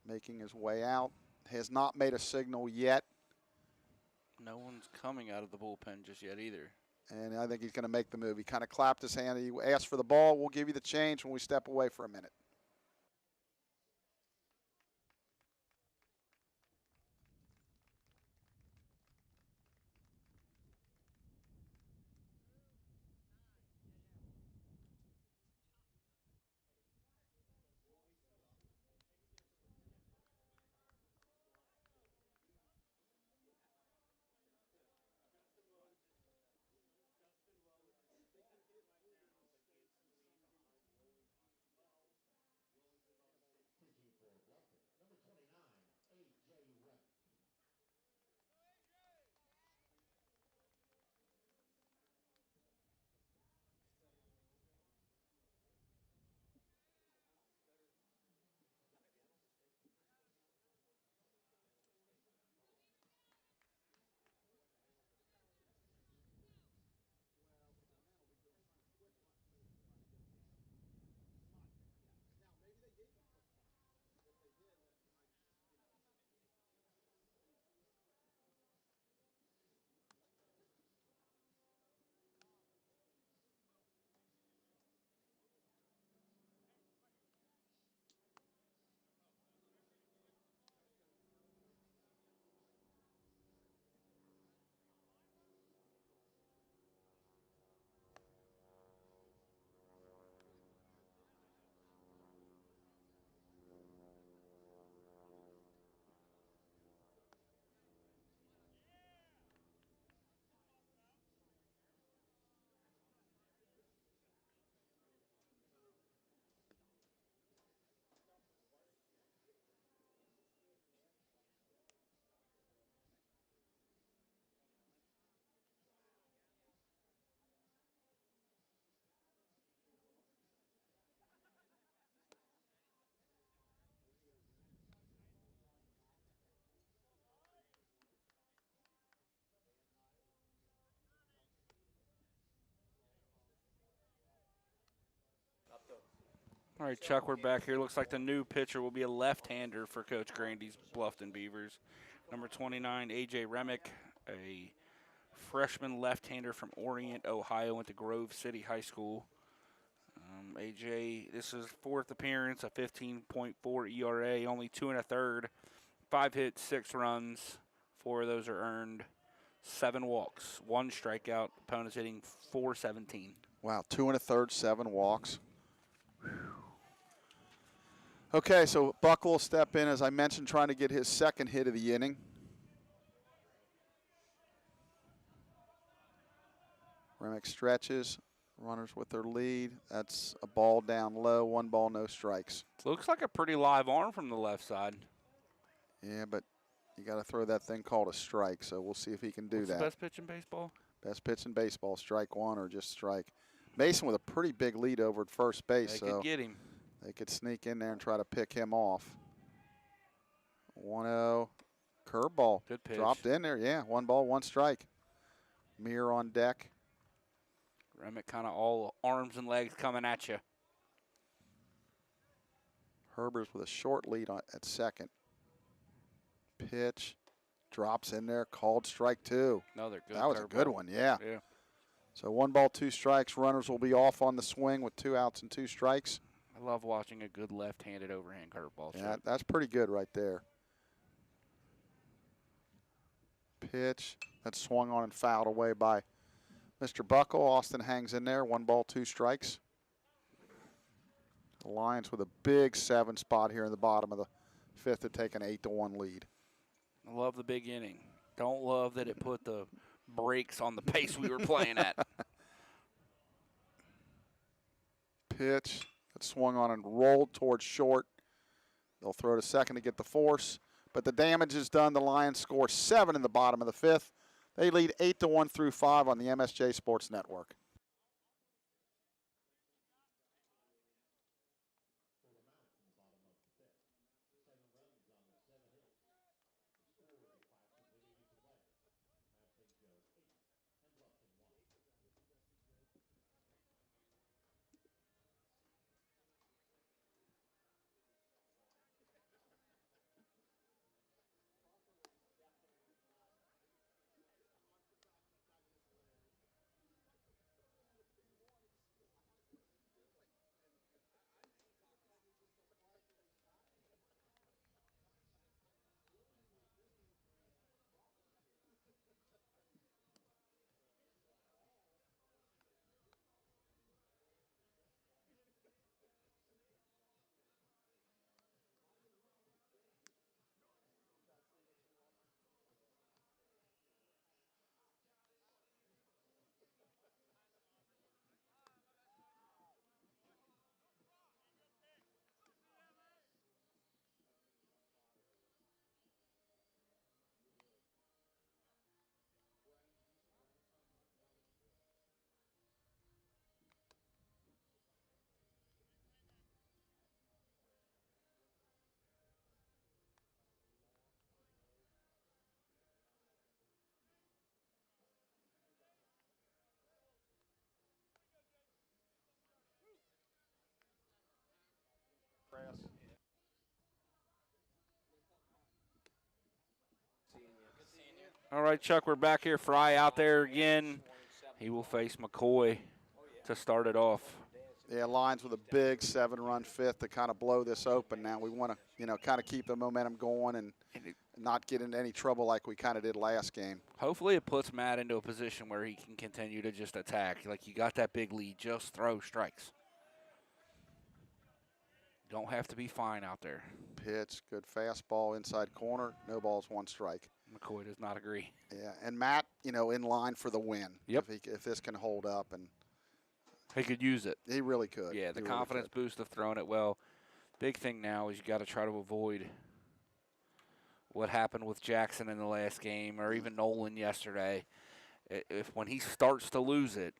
making his way out. Has not made a signal yet. No one's coming out of the bullpen just yet either. And I think he's going to make the move. He kind of clapped his hand. He asked for the ball. We'll give you the change when we step away for a minute. All right, Chuck, we're back here. Looks like the new pitcher will be a left-hander for Coach Grandy's Bluffton Beavers. Number 29, A.J. Remick, a freshman left-hander from Orient, Ohio, went to Grove City High School. A.J., this is fourth appearance, a 15.4 ERA, only 2 1/3, 5 hits, 6 runs. 4 of those are earned, 7 walks, 1 strikeout. Opponent's hitting .417. Wow, 2 1/3, 7 walks. Okay, so Buck will step in, as I mentioned, trying to get his second hit of the inning. Remick stretches, runners with their lead. That's a ball down low, 1 ball, no strikes. Looks like a pretty live arm from the left side. Yeah, but you got to throw that thing called a strike, so we'll see if he can do What's that. the best pitch in baseball? Best pitch in baseball, strike 1 or just strike. Mason with a pretty big lead over at first base, They so could get him. they could sneak in there and try to pick him off. 1-0, curveball. Good pitch. Dropped in there, yeah. 1 ball, 1 strike. Mirror on deck. Remick kind of all arms and legs coming at you. Herbers with a short lead at second. Pitch, drops in there, called strike 2. No, they're good. That was a good one, yeah. Yeah. So 1 ball, 2 strikes. Runners will be off on the swing with 2 outs and 2 strikes. I I love watching a good left-handed overhand curveball. Yeah, that's pretty good right there. Pitch that's swung on and fouled away by Mr. Buckle. Austin hangs in there. 1 ball, 2 strikes. The Lions with a big 7 spot here in the bottom of the 5th to take an 8-1 lead. I love the big inning. Don't love that it put the brakes on the pace we were playing at. Pitch that swung on and rolled towards short. They'll throw to second to get the force, but the damage is done. The Lions score 7 in the bottom of the 5th. They lead 8-1 through 5 on the MSJ Sports Network. All right, Chuck, we're back here. Fry out there again. He will face McCoy to start it off. Yeah, Lions with a big 7-run 5th to kind of blow this open now. We want to, kind of keep the momentum going and not get into any trouble like we kind of did last game. Hopefully it puts Matt into a position where he can continue to just attack. Like, you got that big lead, just throw strikes. Don't have to be fine out there. Pitch, good fastball, inside corner, no balls, 1 strike. McCoy does not agree. Yeah, and Matt, in line for the win. Yep. If this can hold up, and He could use it. he really could. Yeah, the He confidence really boost of throwing it well. Big thing now is you got to try to avoid what happened with Jackson in the last game or even Nolan yesterday. If when he starts to lose it,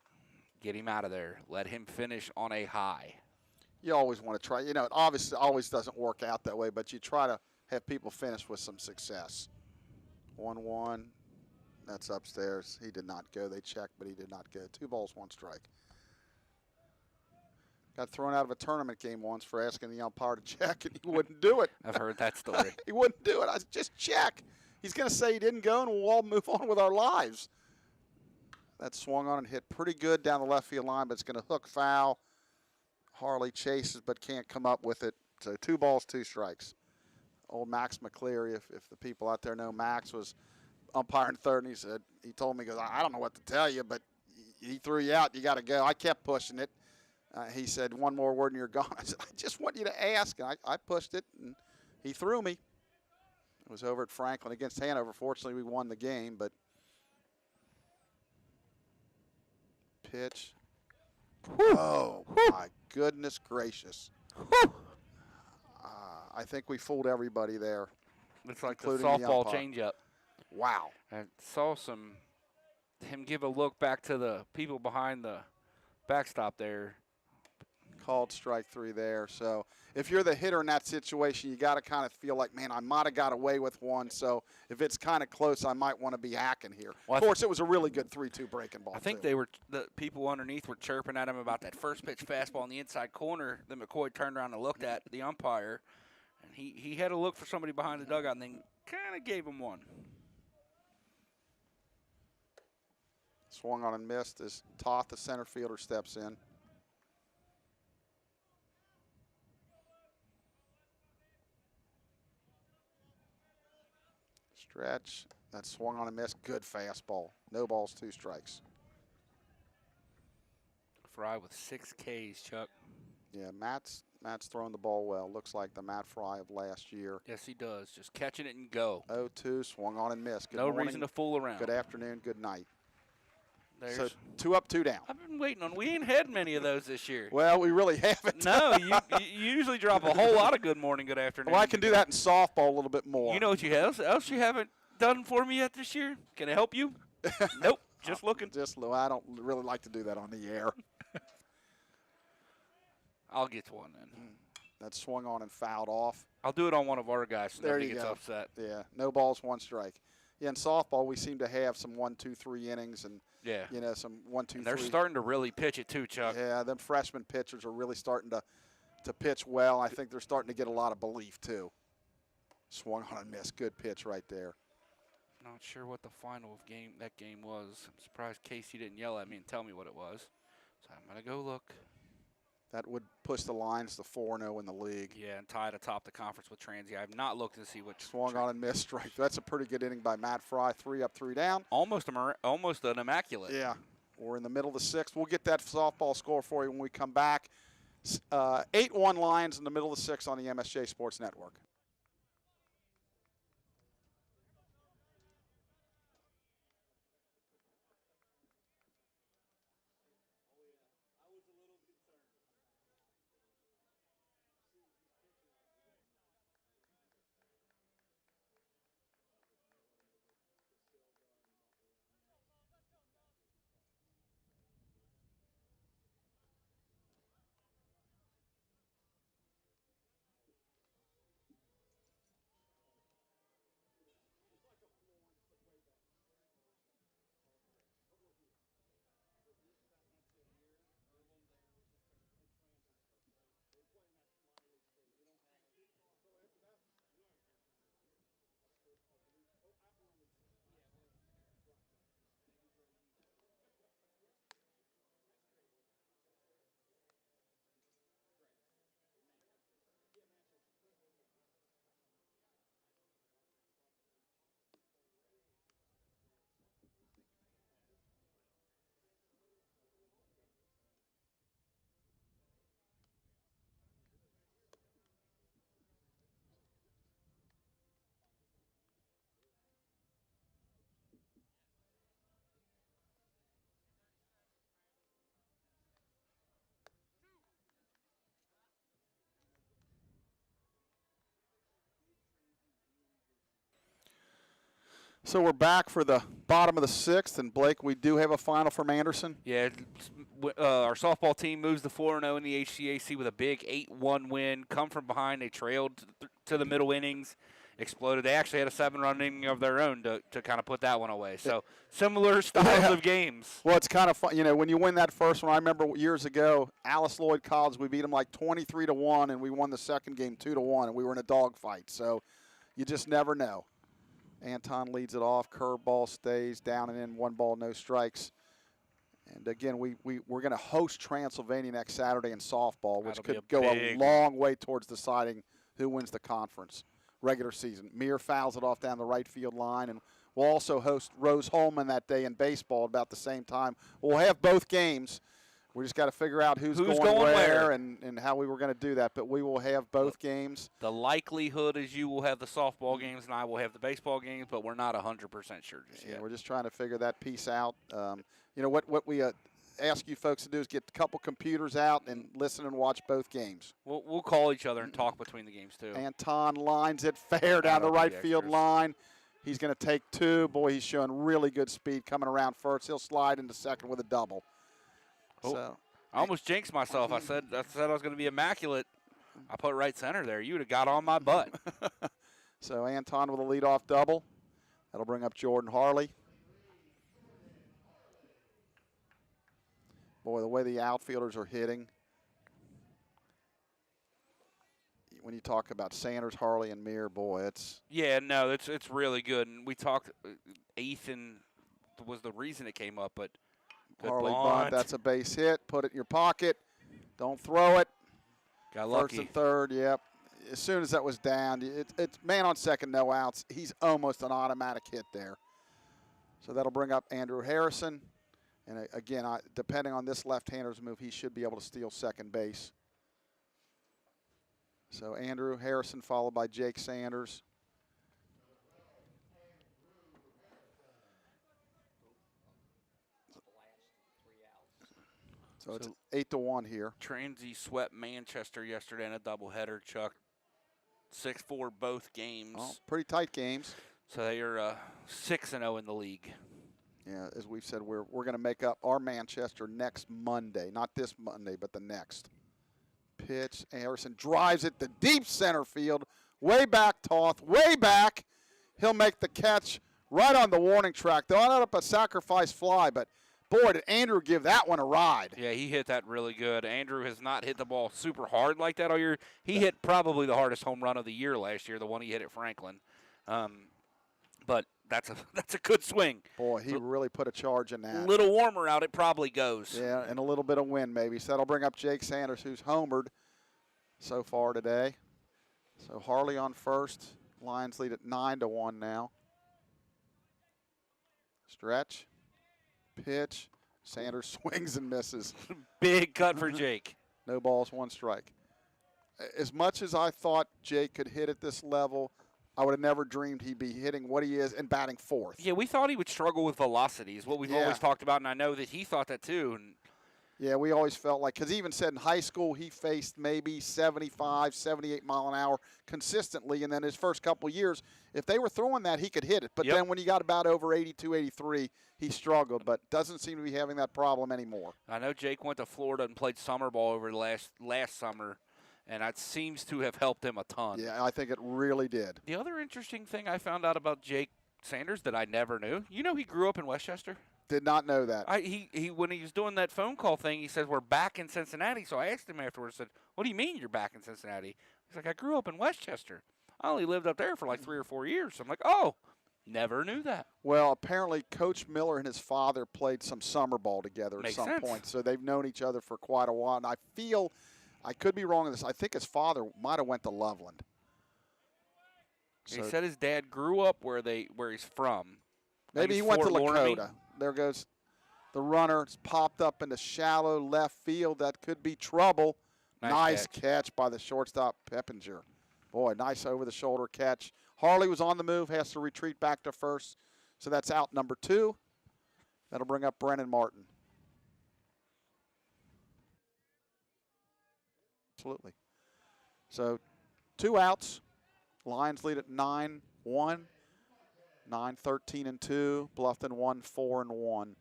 get him out of there. Let him finish on a high. You always want to try. It obviously always doesn't work out that way, but you try to have people finish with some success. 1-1. That's upstairs. He did not go. They checked, but he did not go. 2 balls, 1 strike. Got thrown out of a tournament game once for asking the umpire to check, and he wouldn't do it. I've heard that story. He wouldn't do it. I said, just check. He's going to say he didn't go, and we'll all move on with our lives. That swung on and hit pretty good down the left field line, but it's going to hook foul. Harley chases but can't come up with it. So 2 balls, 2 strikes. Old Max McCleary, if the people out there know Max, was umpiring third, and he told me, he goes, I don't know what to tell you, but he threw you out. You got to go. I kept pushing it. He said, 1 more word and you're gone. I said, I just want you to ask. And I pushed it, and he threw me. It was over at Franklin against Hanover. Fortunately, we won the game, but pitch. Whew. Oh, my goodness gracious. I think we fooled everybody there. It's like the including the softball umpire. changeup. Wow. I saw him give a look back to the people behind the backstop there. Called strike 3 there. So if you're the hitter in that situation, you got to kind of feel like, man, I might have got away with one. So if it's kind of close, I might want to be hacking here. Well, of course, it was a really good 3-2 breaking ball. I think too. the people underneath were chirping at him about that first pitch fastball in the inside corner. Then McCoy turned around and looked at the umpire, and he had a look for somebody behind the dugout and then kind of gave him one. Swung on and missed as Toth, the center fielder, steps in. Stretch. That swung on and missed. Good fastball. No balls, 2 strikes. Fry with 6 Ks, Chuck. Yeah, Matt's throwing the ball well. Looks like the Matt Fry of last year. Yes, he does. Just catching it and go. 0-2, swung on and missed. Good No morning, reason to fool around. good afternoon, good night. There's, So 2 up, 2 down. I've been waiting on. We ain't had many of those this year. Well, we really haven't. No, you usually drop a whole lot of good morning, good afternoon. Well, I can do that in softball a little bit more. You know what you have? Else you haven't done for me yet this year? Can I help you? Nope. Just looking. I don't really like to do that on the air. I'll get to one then. That swung on and fouled off. I'll do it on one of our guys so There nobody you gets go. upset. Yeah, no balls, 1 strike. Yeah, in softball, we seem to have some 1, 2, 3 innings and, Yeah. you know, some 1, 2, And they're 3. starting to really pitch it too, Chuck. Yeah, them freshman pitchers are really starting to pitch well. I think they're starting to get a lot of belief, too. Swung on and missed. Good pitch right there. Not sure what the final of that game was. I'm surprised Casey didn't yell at me and tell me what it was. So I'm going to go look. That would push the Lions to 4-0 in the league. Yeah, and tied atop the conference with Transy. I have not looked to see what. Swung on and missed strike. That's a pretty good inning by Matt Fry. 3 up, 3 down. Almost an immaculate. Yeah, we're in the middle of the 6th. We'll get that softball score for you when we come back. 8-1 Lions in the middle of the 6th on the MSJ Sports Network. So we're back for the bottom of the 6th, and Blake, we do have a final from Anderson. Yeah, our softball team moves to 4-0 in the HCAC with a big 8-1 win. Come from behind, they trailed to the middle innings, exploded. They actually had a 7-run inning of their own to kind of put that one away. So similar styles of games. Well, it's kind of fun. You know, when you win that first one, I remember years ago, Alice Lloyd College, we beat them like 23-1, and we won the second game 2-1, and we were in a dogfight. So you just never know. Anton leads it off. Curveball stays down and in. 1 ball, no strikes. And again, we're going to host Transylvania next Saturday in softball, which That'll could go a long way towards deciding who wins the conference regular season. Meir fouls it off down the right field line, and we'll also host Rose Holman that day in baseball at about the same time. We'll have both games. We just got to figure out who's going where and how we were going to do that. But we will have both games. The likelihood is you will have the softball games and I will have the baseball games, but we're not 100% sure just yet. We're just trying to figure that piece out. You know, what we ask you folks to do is get a couple computers out and listen and watch both games. We'll call each other and talk between the games, too. Anton lines it fair down the right field line. He's going to take 2. Boy, he's showing really good speed coming around first. He'll slide into second with a double. So I almost jinxed myself. I said I was going to be immaculate. I put right center there. You would have got on my butt. So Anton with a leadoff double. That'll bring up Jordan Harley. Boy, the way the outfielders are hitting. When you talk about Sanders, Harley, and Meir, boy, it's it's really good. And we talked. Ethan was the reason it came up, but good Harley bunt. That's a base hit. Put it in your pocket. Don't throw it. Got lucky. First and third, yep. as soon as that was down, it's man on second, no outs. He's almost an automatic hit there. So that'll bring up Andrew Harrison. And again, depending on this left-hander's move, he should be able to steal second base. So Andrew Harrison followed by Jake Sanders. So it's 8-1 here. Transy swept Manchester yesterday in a doubleheader, Chuck. 6-4 both games. Oh, pretty tight games. So they are 6-0 in the league. Yeah, as we've said, we're going to make up our Manchester next Monday. Not this Monday, but the next. Pitch. Harrison drives it to deep center field. Way back, Toth. Way back. He'll make the catch right on the warning track. They'll end up a sacrifice fly, but boy, did Andrew give that one a ride. Yeah, he hit that really good. Andrew has not hit the ball super hard like that all year. He hit probably the hardest home run of the year last year, the one he hit at Franklin. But that's a good swing. Boy, he really put a charge in that. A little warmer out, it probably goes. Yeah, and a little bit of wind maybe. So that'll bring up Jake Sanders, who's homered so far today. So Harley on first. Lions lead at 9-1 now. Stretch. Pitch. Sanders swings and misses. Big cut for Jake. No balls, one strike. As much as I thought Jake could hit at this level, I would have never dreamed he'd be hitting what he is and batting fourth. Yeah, we thought he would struggle with velocity is what we've always talked about, and I know that he thought that too. And yeah, we always felt like, because he even said in high school he faced maybe 75, 78 mile an hour consistently, and then his first couple years, if they were throwing that, he could hit it. But then when he got about over 82, 83, he struggled, but doesn't seem to be having that problem anymore. I know Jake went to Florida and played summer ball over the last summer, and that seems to have helped him a ton. Yeah, I think it really did. The other interesting thing I found out about Jake Sanders that I never knew, you know he grew up in Westchester? Did not know that. He when he was doing that phone call thing, he says, we're back in Cincinnati. So I asked him afterwards, I said, what do you mean you're back in Cincinnati? He's like, I grew up in Westchester. I only lived up there for like 3 or 4 years. I'm like, oh, never knew that. Well, apparently Coach Miller and his father played some summer ball together Makes at some sense. point. So they've known each other for quite a while. And I feel, I could be wrong on this, I think his father might have went to Loveland. He said his dad grew up where he's from. Maybe he went to Lakota. There goes the runner. It's popped up into shallow left field. That could be trouble. Nice catch by the shortstop, Peppinger. Boy, nice over-the-shoulder catch. Harley was on the move, has to retreat back to first. So that's out number 2. That'll bring up Brennan Martin. Absolutely. So 2 outs. Lions lead at 9-1. 9-13-2. Bluffton 1-4-1.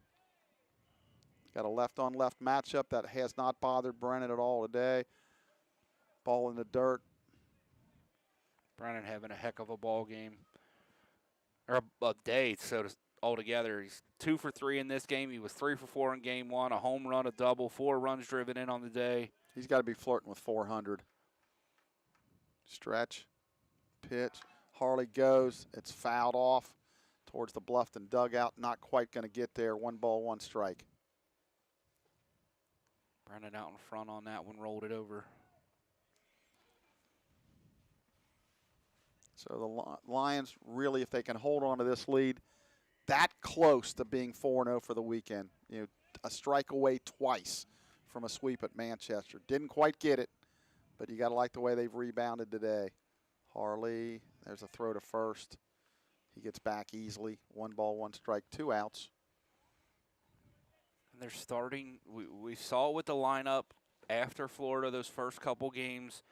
Got a left-on-left matchup that has not bothered Brennan at all today. Ball in the dirt. Brennan having a heck of a ball game. Or a day, altogether. He's 2 for 3 in this game. He was 3 for 4 in game 1. A home run, a double, 4 runs driven in on the day. He's got to be flirting with 400. Stretch. Pitch. Harley goes. It's fouled off towards the Bluffton dugout. Not quite going to get there. 1 ball, 1 strike. Brennan out in front on that one, rolled it over. So the Lions really, if they can hold on to this lead, that close to being 4-0 for the weekend. You know, a strike away twice from a sweep at Manchester. Didn't quite get it, but you got to like the way they've rebounded today. Harley, there's a throw to first. He gets back easily. 1 ball, 1 strike, 2 outs. And they're starting, we saw it with the lineup after Florida, those first couple games.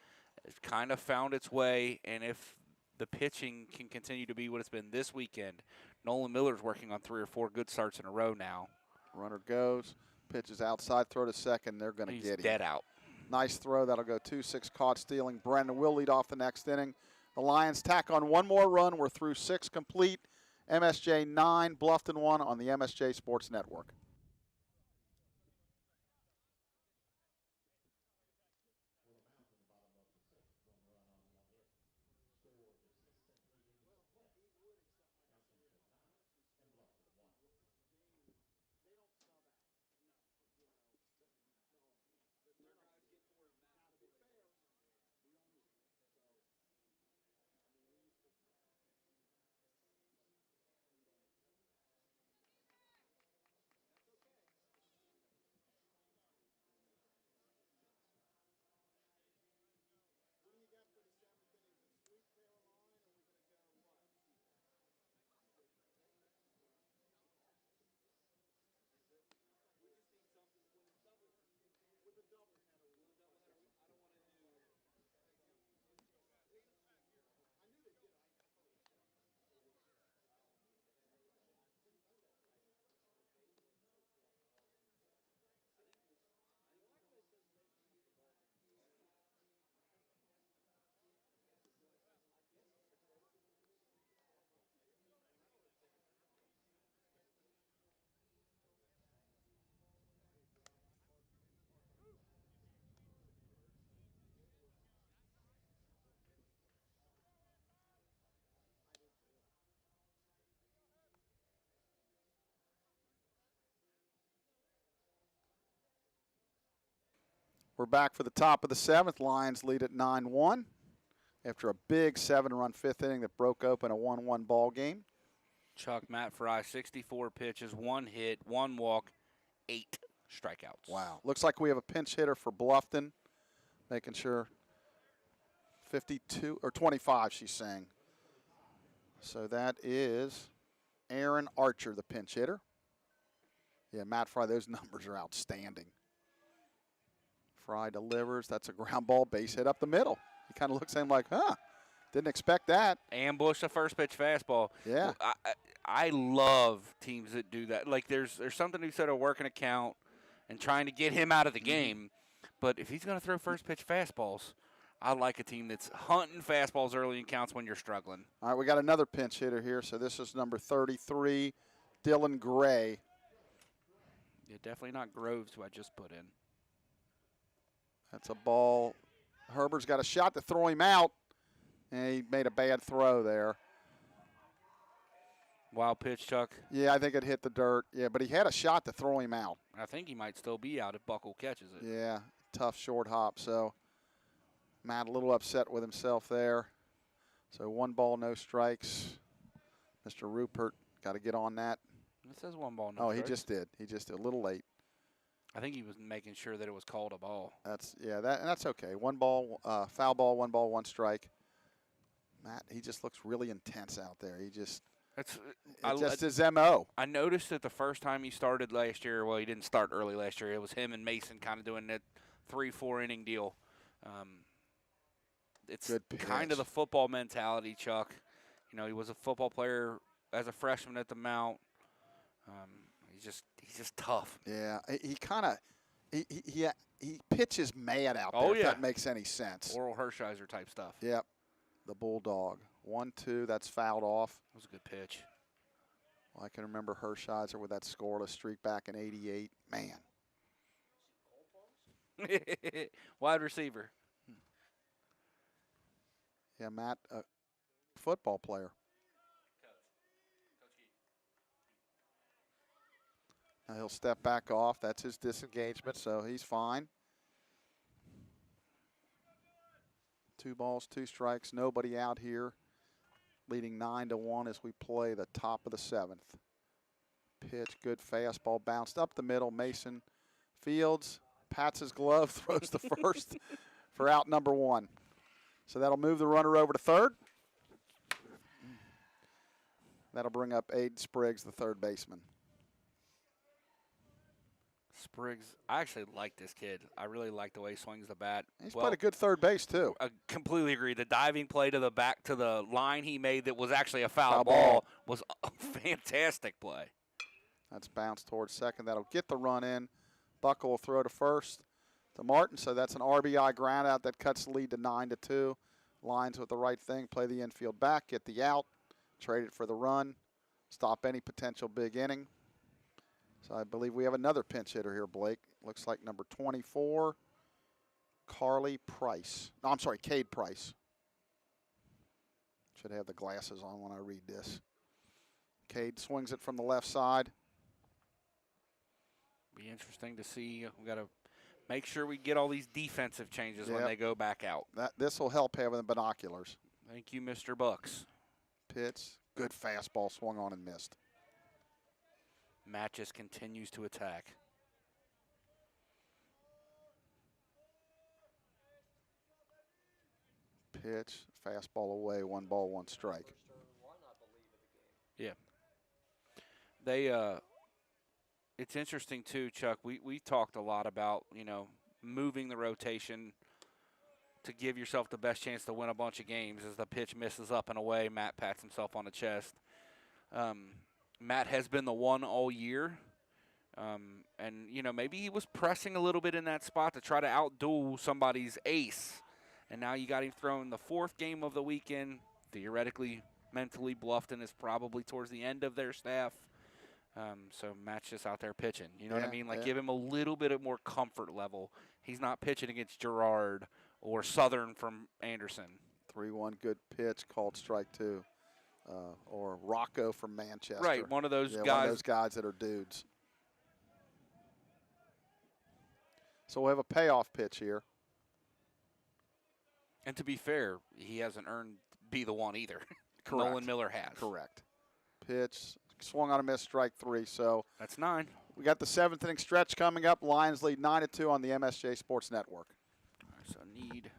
It's kind of found its way, and if the pitching can continue to be what it's been this weekend, Nolan Miller's working on 3 or 4 good starts in a row now. Runner goes, pitches outside, throw to second. They're going to get him. He's dead out. Nice throw. That'll go 2-6, caught stealing. Brendan will lead off the next inning. The Lions tack on 1 more run. We're through 6 complete. MSJ 9, Bluffton 1 on the MSJ Sports Network. We're back for the top of the 7th. Lions lead at 9-1 after a big 7-run 5th inning that broke open a 1-1 ball game. Chuck, Matt Fry, 64 pitches, 1 hit, 1 walk, 8 strikeouts. Wow. Looks like we have a pinch hitter for Bluffton, making sure 52 or 25, she's saying. So that is Aaron Archer, the pinch hitter. Yeah, Matt Fry, those numbers are outstanding. Fry delivers. That's a ground ball, base hit up the middle. He kind of looks at him like, huh, didn't expect that. Ambush a first pitch fastball. Yeah. I love teams that do that. Like there's something who said a working account and trying to get him out of the game. But if he's going to throw first pitch fastballs, I like a team that's hunting fastballs early in counts when you're struggling. All right, we got another pinch hitter here. So this is number 33, Dylan Gray. Yeah, definitely not Groves, who I just put in. That's a ball. Herbert's got a shot to throw him out, and he made a bad throw there. Wild pitch, Chuck. Yeah, I think it hit the dirt. Yeah, but he had a shot to throw him out. I think he might still be out if Buckle catches it. Yeah, tough short hop. So Matt a little upset with himself there. So 1 ball, no strikes. Mr. Rupert got to get on that. It says 1 ball, no Oh, strikes. he just did. He just did a little late. I think he was making sure that it was called a ball. That's okay. 1 ball, foul ball, 1 ball, 1 strike. Matt, he just looks really intense out there. He just That's just his MO. I noticed that the first time he started last year, well, he didn't start early last year. It was him and Mason kind of doing that 3-4 inning deal. It's Good kind of the football mentality, Chuck. You know, he was a football player as a freshman at the Mount. He's just tough. Yeah, he kind of he pitches mad out there. Oh, If yeah. that makes any sense. Oral Hershiser type stuff. Yep, the Bulldog. 1-2. That's fouled off. That was a good pitch. Well, I can remember Hershiser with that scoreless streak back in '88. Man. Wide receiver. Yeah, Matt, football player. Now he'll step back off. That's his disengagement, so he's fine. 2 balls, 2 strikes, nobody out here. Leading 9-1 as we play the top of the 7th. Pitch, good fastball, bounced up the middle. Mason Fields pats his glove, throws the first for out number 1. So that'll move the runner over to third. That'll bring up Aiden Spriggs, the third baseman. Spriggs, I actually like this kid. I really like the way he swings the bat. He's played a good third base, too. I completely agree. The diving play to the back to the line he made that was actually a foul Foul ball. ball was a fantastic play. That's bounced towards second. That'll get the run in. Buckle will throw to first to Martin. So that's an RBI ground out that cuts the lead to 9-2. Lions with the right thing. Play the infield back. Get the out. Trade it for the run. Stop any potential big inning. So I believe we have another pinch hitter here, Blake. Looks like number 24, Carly Price. No, I'm sorry, Cade Price. Should have the glasses on when I read this. Cade swings it from the left side. Be interesting to see. We got to make sure we get all these defensive changes when Yep. they go back out. This will help having the binoculars. Thank you, Mr. Bucks. Pitch, good fastball, swung on and missed. Matt just continues to attack. Pitch, fastball away, 1 ball, 1 strike. Yeah. They it's interesting too, Chuck. We talked a lot about, you know, moving the rotation to give yourself the best chance to win a bunch of games. As the pitch misses up and away, Matt pats himself on the chest. Matt has been the one all year. And, you know, maybe he was pressing a little bit in that spot to try to outduel somebody's ace. And now you got him throwing the 4th game of the weekend. Theoretically, mentally, Bluffton is probably towards the end of their staff. So Matt's just out there pitching. You know what I mean? Like, give him a little bit of more comfort level. He's not pitching against Gerard or Southern from Anderson. 3-1, good pitch, called strike 2. Or Rocco from Manchester. Right, one of those guys. One of those guys that are dudes. So we'll have a payoff pitch here. And to be fair, he hasn't earned be the one either. Correct. Nolan Miller has. Correct. Pitch, swung on a miss, strike 3. So That's 9. we got the 7th inning stretch coming up. Lions lead 9-2 on the MSJ Sports Network. All right, so need.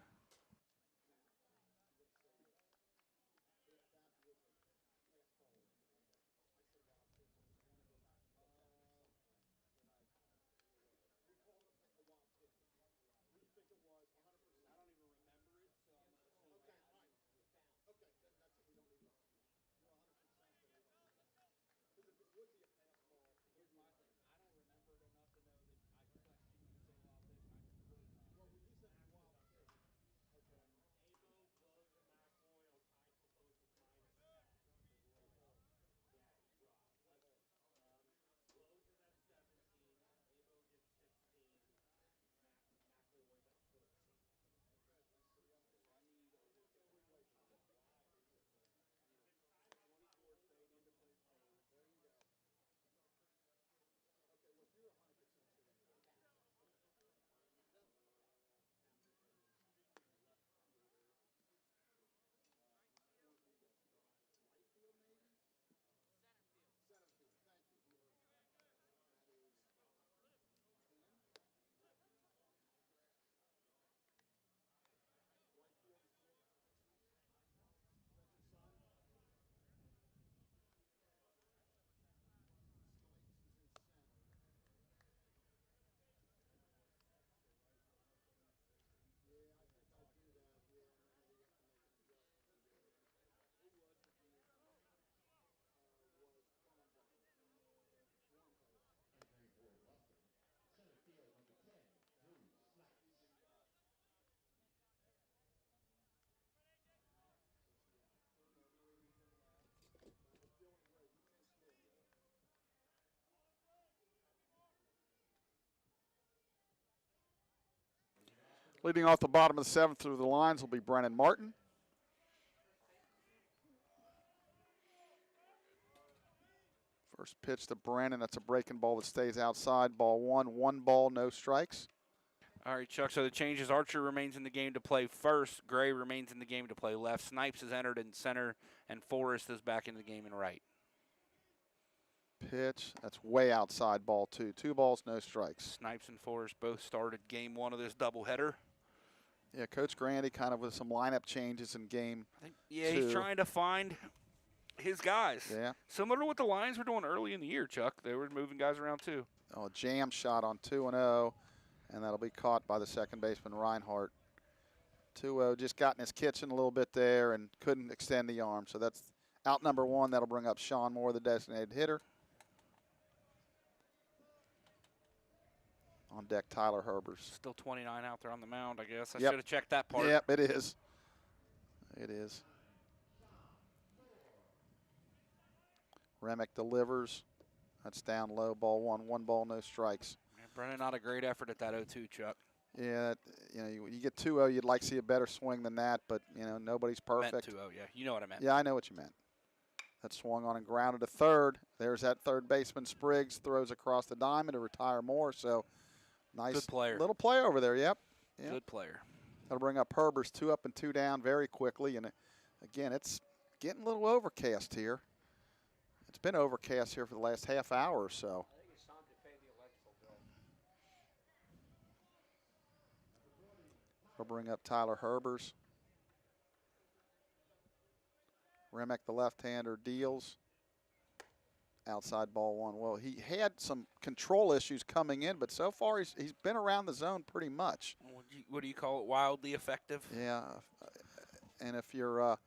Leading off the bottom of the 7th through the lines will be Brennan Martin. First pitch to Brennan. That's a breaking ball that stays outside. Ball 1. 1 ball, no strikes. All right, Chuck, so the changes. Archer remains in the game to play first. Gray remains in the game to play left. Snipes has entered in center, and Forrest is back in the game in right. Pitch. That's way outside. Ball 2. 2 balls, no strikes. Snipes and Forrest both started game 1 of this doubleheader. Yeah, Coach Grandy kind of with some lineup changes in game Yeah, 2. he's trying to find his guys. Yeah. Similar to what the Lions were doing early in the year, Chuck. They were moving guys around too. Oh, a jam shot on 2-0, and that'll be caught by the second baseman, Reinhardt. 2-0, just got in his kitchen a little bit there and couldn't extend the arm. So that's out number 1. That'll bring up Sean Moore, the designated hitter. On deck, Tyler Herbers. Still 29 out there on the mound, I guess. I Yep. should have checked that part. Yep, it is. It is. Remick delivers. That's down low, ball 1. 1 ball, no strikes. Man, Brennan, not a great effort at that 0-2, Chuck. Yeah, you get 2-0, you'd like to see a better swing than that, but, nobody's perfect. Meant 2-0, yeah. You know what I meant. Yeah, I know what you meant. That swung on and grounded to third. There's that third baseman, Spriggs, throws across the diamond to retire Moore. So nice Good player. little play over there, yep. Good player. That'll bring up Herbers 2 up and 2 down very quickly. And, again, it's getting a little overcast here. It's been overcast here for the last half hour or so. I think it's time to pay the electrical bill. That'll bring up Tyler Herbers. Remick, the left-hander, deals. Outside ball 1. Well, he had some control issues coming in, but so far he's been around the zone pretty much. What do you call it? Wildly effective? Yeah, and if you're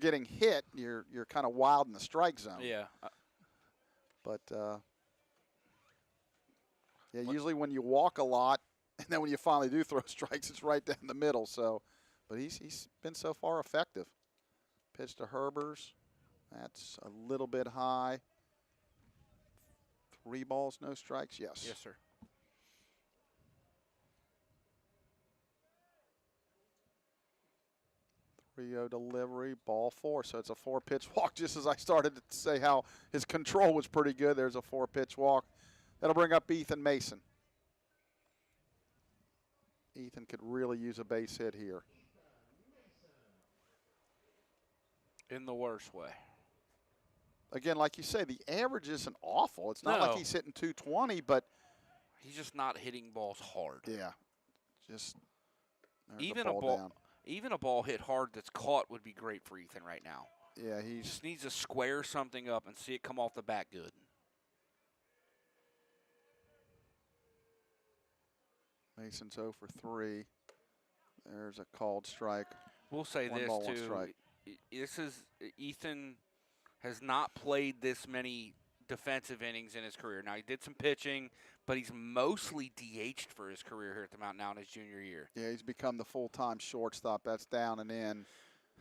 getting hit, you're kind of wild in the strike zone. Yeah. But yeah, usually when you walk a lot, and then when you finally do throw strikes, it's right down the middle. So, but he's been so far effective. Pitch to Herbers. That's a little bit high. 3 balls, no strikes. Yes. Yes, sir. Rio delivery, ball 4. So it's a 4-pitch walk. Just as I started to say how his control was pretty good, there's a 4-pitch walk. That'll bring up Ethan Mason. Ethan could really use a base hit here. In the worst way. Again, like you say, the average isn't awful. It's not like No. he's hitting 220, but He's just not hitting balls hard. yeah, just there's Even a ball down. even a ball hit hard that's caught would be great for Ethan right now. Yeah, He he's just needs to square something up and see it come off the bat good. Mason's 0 for 3. There's a called strike. We'll say One this ball, one too. strike. This is Ethan has not played this many defensive innings in his career. Now he did some pitching, but he's mostly DH'd for his career here at the Mountain now in his junior year. Yeah, he's become the full-time shortstop. That's down and in.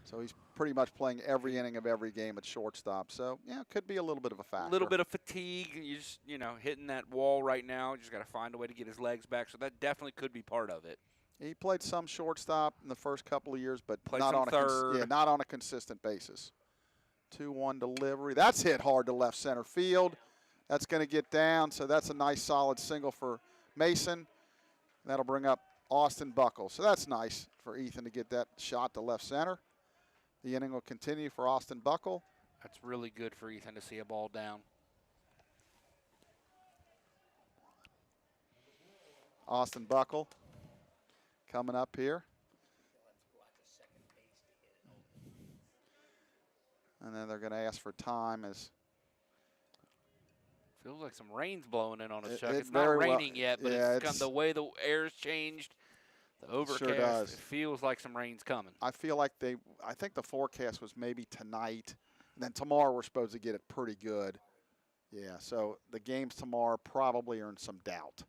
So he's pretty much playing every inning of every game at shortstop. So, yeah, it could be a little bit of a factor. A little bit of fatigue. You just, hitting that wall right now. You just got to find a way to get his legs back. So that definitely could be part of it. He played some shortstop in the first couple of years, but Played not some on third. not on a consistent basis. 2-1 delivery. That's hit hard to left center field. That's going to get down, so that's a nice solid single for Mason. That'll bring up Austin Buckle. So that's nice for Ethan to get that shot to left center. The inning will continue for Austin Buckle. That's really good for Ethan to see a ball down. Austin Buckle coming up here. And then they're going to ask for time as Feels like some rain's blowing in on us, Chuck. it It's not very well- raining yet, but yeah, it's the way the air's changed, the overcast, does. it feels like some rain's coming. I feel like I think the forecast was maybe tonight. And then tomorrow we're supposed to get it pretty good. Yeah, so the games tomorrow probably are in some doubt.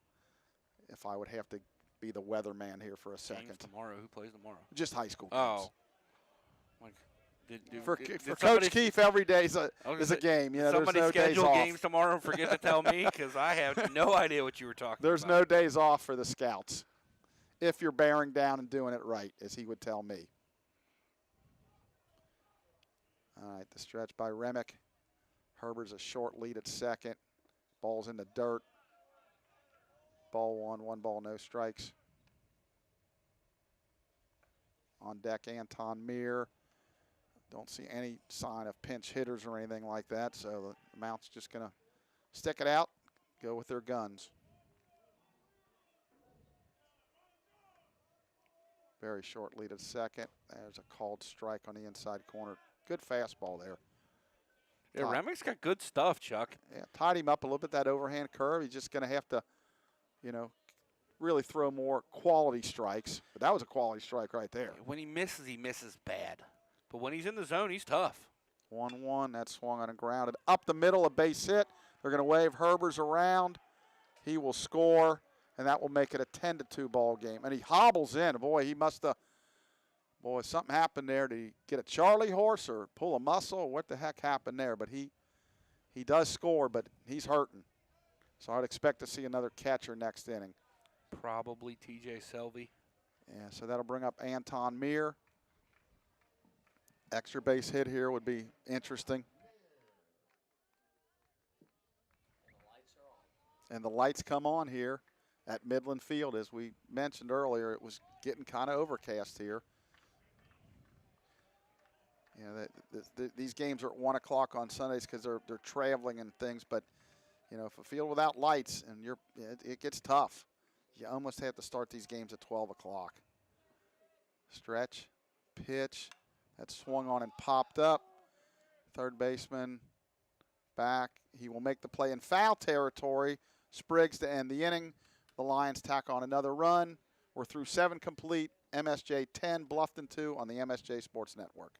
If I would have to be the weatherman here for a second. Games tomorrow. Who plays tomorrow? Just high school games. Oh. Like, For did Coach somebody- Keefe, every day is a I was gonna say, game. You know, there's somebody no days schedule off. games tomorrow and forget to tell me because I have no idea what you were talking There's about. no days off for the scouts if you're bearing down and doing it right, as he would tell me. All right, the stretch by Remick. Herbert's a short lead at second. Ball's in the dirt. Ball one ball, no strikes. On deck, Anton Meir. Don't see any sign of pinch hitters or anything like that, so the Mount's just going to stick it out, go with their guns. Very short lead at second. There's a called strike on the inside corner. Good fastball there. Yeah, Remick's got good stuff, Chuck. Yeah, tied him up a little bit, that overhand curve. He's just going to have to, really throw more quality strikes. But that was a quality strike right there. When he misses bad. But when he's in the zone, he's tough. 1-1, that swung on and grounded. Up the middle, a base hit. They're going to wave Herbert's around. He will score, and that will make it a 10-2 ball game. And he hobbles in. Boy, he must have, something happened there. Did he get a Charlie horse or pull a muscle? What the heck happened there? But he does score, but he's hurting. So I'd expect to see another catcher next inning. Probably TJ Selvey. Yeah, so that'll bring up Anton Meir. Extra base hit here would be interesting. And the lights come on here at Midland Field. As we mentioned earlier, it was getting kind of overcast here. These games are at 1 o'clock on Sundays because they're traveling and things. But, if a field without lights, and it gets tough. You almost have to start these games at 12 o'clock. Stretch, pitch. That swung on and popped up. Third baseman back. He will make the play in foul territory. Spriggs to end the inning. The Lions tack on another run. We're through 7 complete. MSJ 10, Bluffton 2 on the MSJ Sports Network.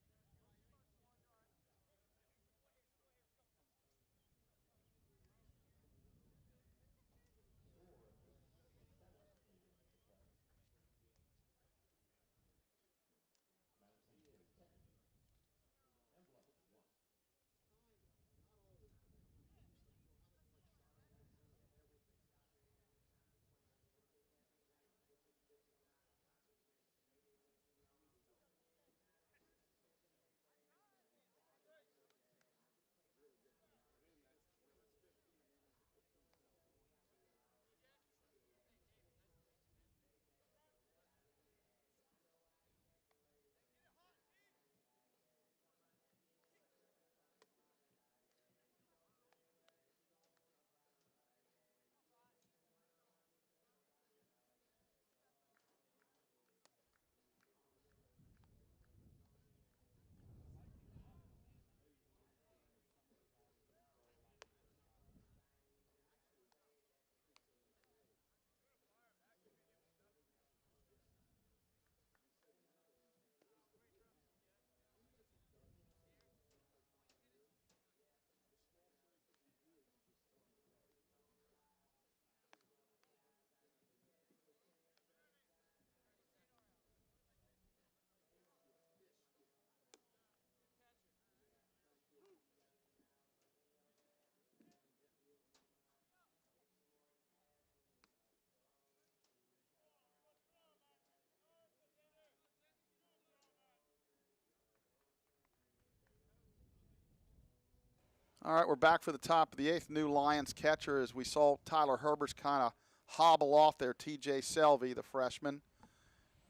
All right, we're back for the top of the 8th. New Lions catcher, as we saw Tyler Herbert's kind of hobble off there. T.J. Selvey, the freshman.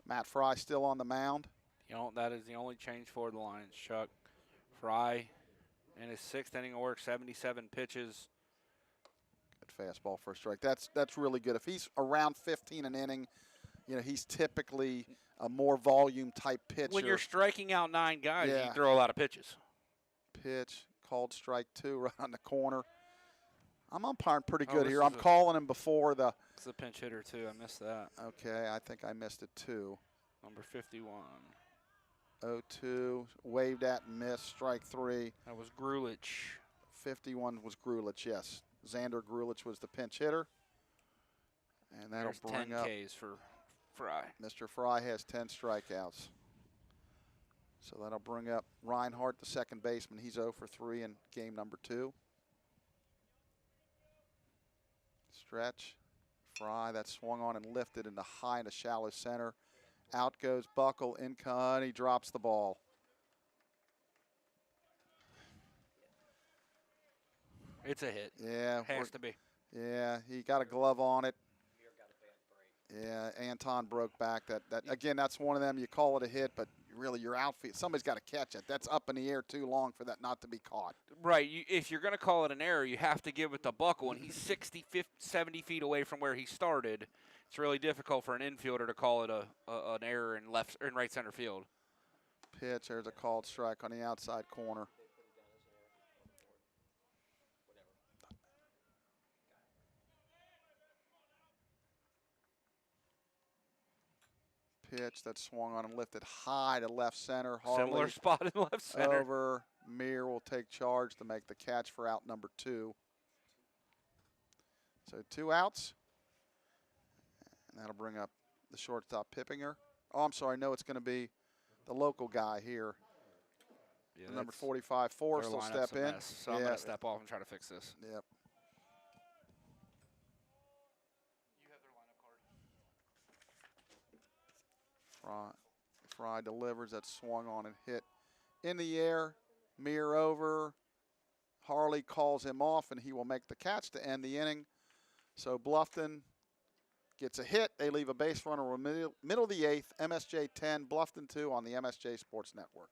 Matt Fry still on the mound. You know, that is the only change for the Lions, Chuck. Fry in his 6th inning of work, 77 pitches. Good fastball for a strike. That's really good. If he's around 15 an inning, you know, he's typically a more volume type pitcher. When you're striking out 9 guys, Yeah. you throw a lot of pitches. Pitch, called strike 2 right on the corner. I'm umpiring pretty Oh, good this here. is I'm a- calling him before the. It's a pinch hitter, too. I missed that. Okay, I think I missed it too. Number 51. 0-2, waved at and missed, strike 3. That was Grulich. 51 was Grulich, yes. Xander Grulich was the pinch hitter. And that'll There's bring 10 up. Ks for Fry. Mr. Fry has 10 strikeouts. So that'll bring up Reinhardt, the second baseman. He's 0 for 3 in game number 2. Stretch. Fry, that swung on and lifted in the high and the shallow center. Out goes Buckle, in con, he drops the ball. It's a hit. Yeah. Has to be. Yeah, he got a glove on it. Muir got a bad break. Yeah, Anton broke back. That again, that's one of them. You call it a hit, but really your outfield, somebody's got to catch it. That's up in the air too long for that not to be caught. Right. If you're going to call it an error, you have to give it to Buckle, and he's 60, 50, 70 feet away from where he started. It's really difficult for an infielder to call it an error in right center field. Pitch, there's a called strike on the outside corner. Pitch that swung on and lifted high to left center. Similar Harley spot in left center. over. Mir will take charge to make the catch for out number 2. So 2 outs. And that'll bring up the shortstop Pippinger. Oh, I'm sorry. No, it's going to be the local guy here. Yeah, Number that's- 45, Forrest their will lineup's step a in. mess, so I'm going to step off and try to fix this. Yep. You have their lineup card. Fry delivers. That swung on and hit in the air. Mir over. Harley calls him off, and he will make the catch to end the inning. So Bluffton gets a hit. They leave a base runner in the middle of the 8th. MSJ 10, Bluffton 2 on the MSJ Sports Network.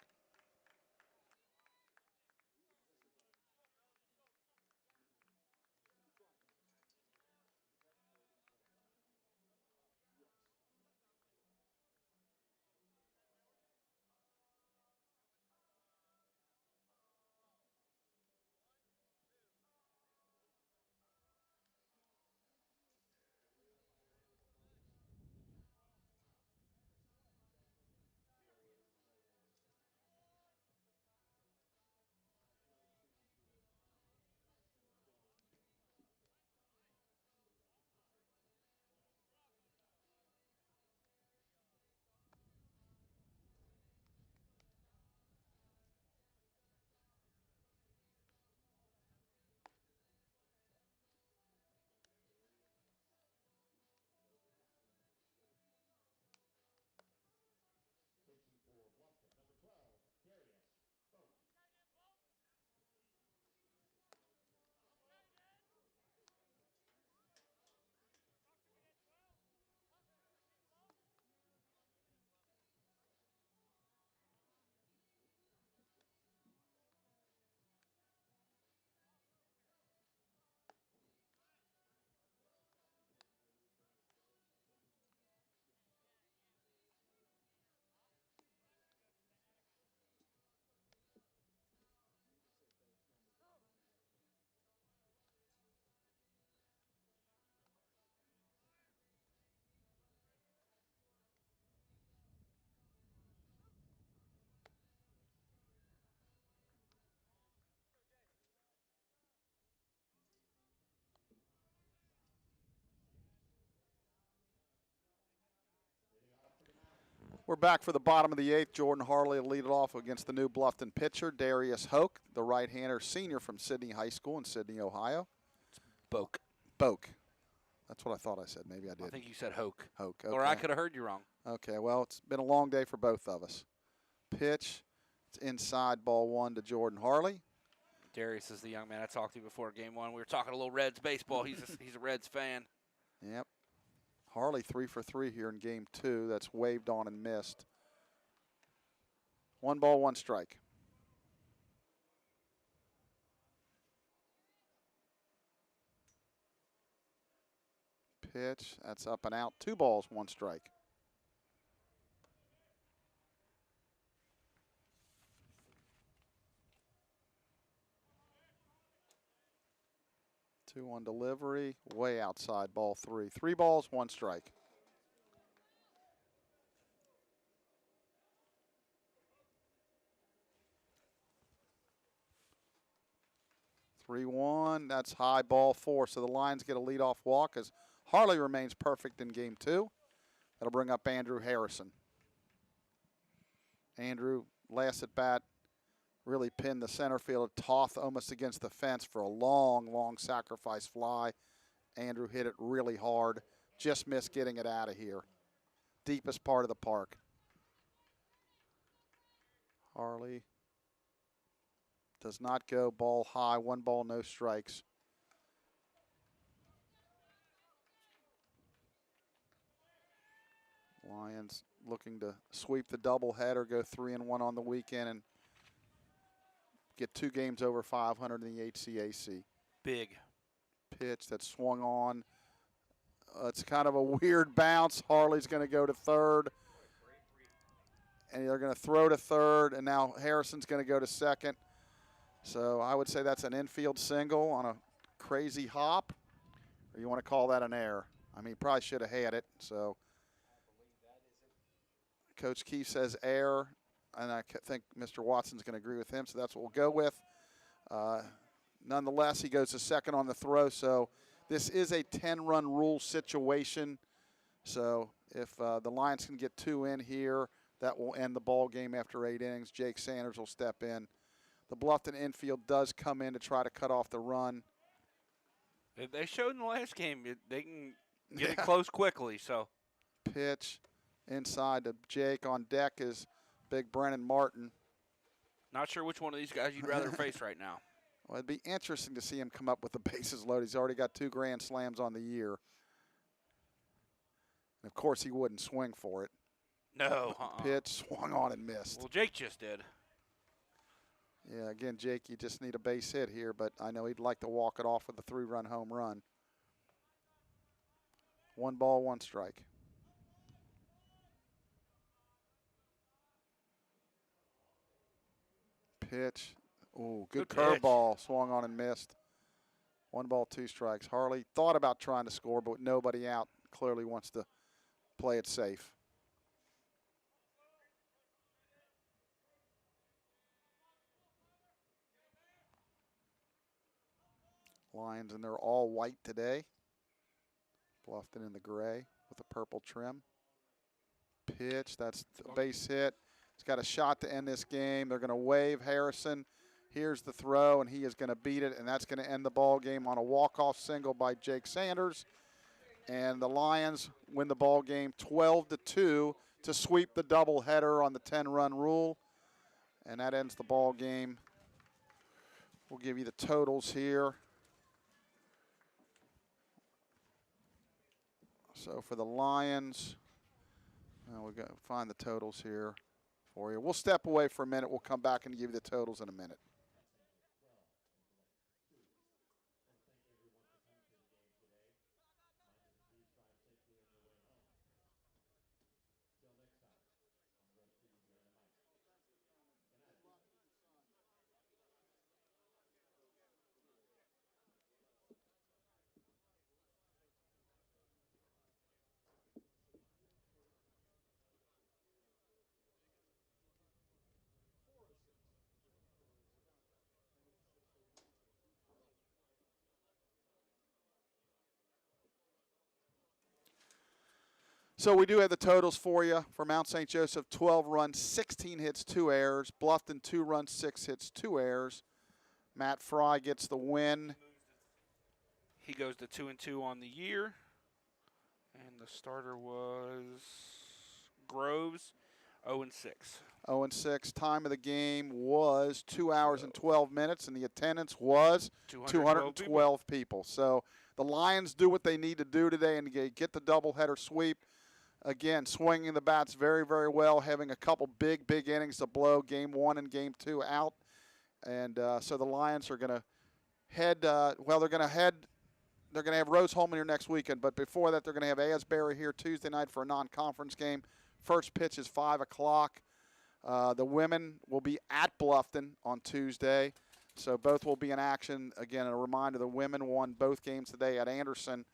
We're back for the bottom of the 8th. Jordan Harley will lead it off against the new Bluffton pitcher, Darius Hoke, the right-hander senior from Sydney High School in Sydney, Ohio. Boke. Boke. That's what I thought I said. Maybe I did. I think you said Hoke. Hoke. Okay. Or I could have heard you wrong. Okay, well, it's been a long day for both of us. Pitch. It's inside, ball 1 to Jordan Harley. Darius is the young man I talked to before game one. We were talking a little Reds baseball. He's a Reds fan. Yep. Harley 3 for 3 here in game 2. That's waved on and missed. 1 ball, 1 strike. Pitch, that's up and out. 2 balls, 1 strike. Two on delivery, way outside, ball 3. 3 balls, 1 strike. Three one, that's high, ball 4. So the Lions get a leadoff walk as Harley remains perfect in game 2. That'll bring up Andrew Harrison. Andrew, last at bat, really pinned the center field. Toth almost against the fence for a long, long sacrifice fly. Andrew hit it really hard. Just missed getting it out of here. Deepest part of the park. Harley does not go. Ball high. 1 ball, no strikes. Lions looking to sweep the doubleheader, go 3-1 on the weekend, and get 2 games over 500 in the HCAC. Big. Pitch that swung on. It's kind of a weird bounce. Harley's going to go to third. And they're going to throw to third, and now Harrison's going to go to second. So I would say that's an infield single on a crazy hop, or you want to call that an error. I mean, he probably should have had it. So Coach Keefe says error, and I think Mr. Watson's going to agree with him, so that's what we'll go with. Nonetheless, he goes to second on the throw, so this is a 10-run rule situation. So if the Lions can get 2 in here, that will end the ball game after 8 innings. Jake Sanders will step in. The Bluffton infield does come in to try to cut off the run. They showed in the last game they can get it close quickly. So Pitch inside to Jake. On deck is big Brennan Martin. not sure which one of these guys you'd rather face right now. Well, it'd be interesting to see him come up with the bases loaded. He's already got 2 grand slams on the year. And of course, he wouldn't swing for it. No. Pitch swung on and missed. Well, Jake just did. Yeah, again, Jake, you just need a base hit here, but I know he'd like to walk it off with a 3-run home run. 1 ball, 1 strike. Pitch. Ooh, good curveball. Swung on and missed. 1 ball, 2 strikes. Harley thought about trying to score, but with nobody out, clearly wants to play it safe. Lions, and they're all white today. Bluffton in the gray with a purple trim. Pitch, that's the base hit. He's got a shot to end this game. They're going to wave Harrison. Here's the throw, and he is going to beat it, and that's going to end the ball game on a walk-off single by Jake Sanders. And the Lions win the ball game 12-2 to sweep the doubleheader on the 10-run rule. And that ends the ball game. We'll give you the totals here. So for the Lions, we'll find the totals here for you. We'll step away for a minute. We'll come back and give you the totals in a minute. So we do have the totals for you. For Mount St. Joseph, 12 runs, 16 hits, 2 errors. Bluffton, 2 runs, 6 hits, 2 errors. Matt Fry gets the win. He goes to 2-2 on the year. And the starter was Groves. 0-6. 0-6. Time of the game was 2 hours and 12 minutes, and the attendance was 212 people. So the Lions do what they need to do today and get the doubleheader sweep. Again, swinging the bats very, very well, having a couple big innings to blow Game 1 and Game 2 out. And so the Lions are going to head, they're going to have Rose-Hulman here next weekend, but before that they're going to have Asbury here Tuesday night for a non-conference game. First pitch is 5 o'clock. The women will be at Bluffton on Tuesday, so both will be in action. Again, a reminder, the women won both games today at Anderson.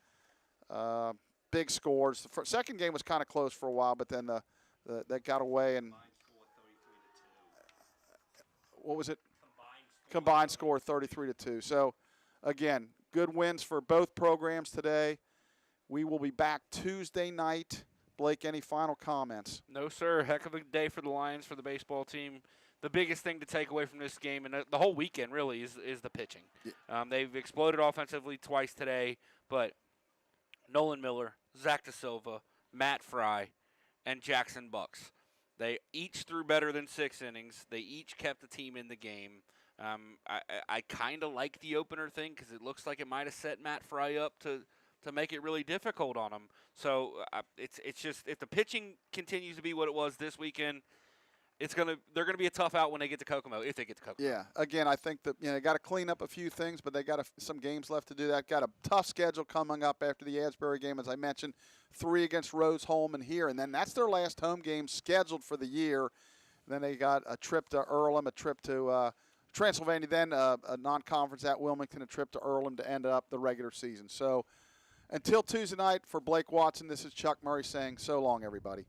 Big scores. The second game was kind of close for a while, but then they got away. And what was it? Combined score 33-2. So, again, good wins for both programs today. We will be back Tuesday night. Blake, any final comments? No, sir. Heck of a day for the Lions, for the baseball team. The biggest thing to take away from this game, and the whole weekend really, is the pitching. Yeah. They've exploded offensively twice today, but Nolan Miller, Zach Da Silva, Matt Fry, and Jackson Bucks. They each threw better than 6 innings. They each kept the team in the game. I kind of like the opener thing because it looks like it might have set Matt Fry up to make it really difficult on him. So it's just, if the pitching continues to be what it was this weekend, they're gonna be a tough out when they get to Kokomo, if they get to Kokomo. Yeah. Again, I think that they got to clean up a few things, but they got some games left to do that. Got a tough schedule coming up after the Asbury game, as I mentioned. 3 against Rose-Hulman here, and then that's their last home game scheduled for the year. Then they got a trip to Earlham, a trip to Transylvania, then a non-conference at Wilmington, a trip to Earlham to end up the regular season. So until Tuesday night, for Blake Watson, this is Chuck Murray saying so long, everybody.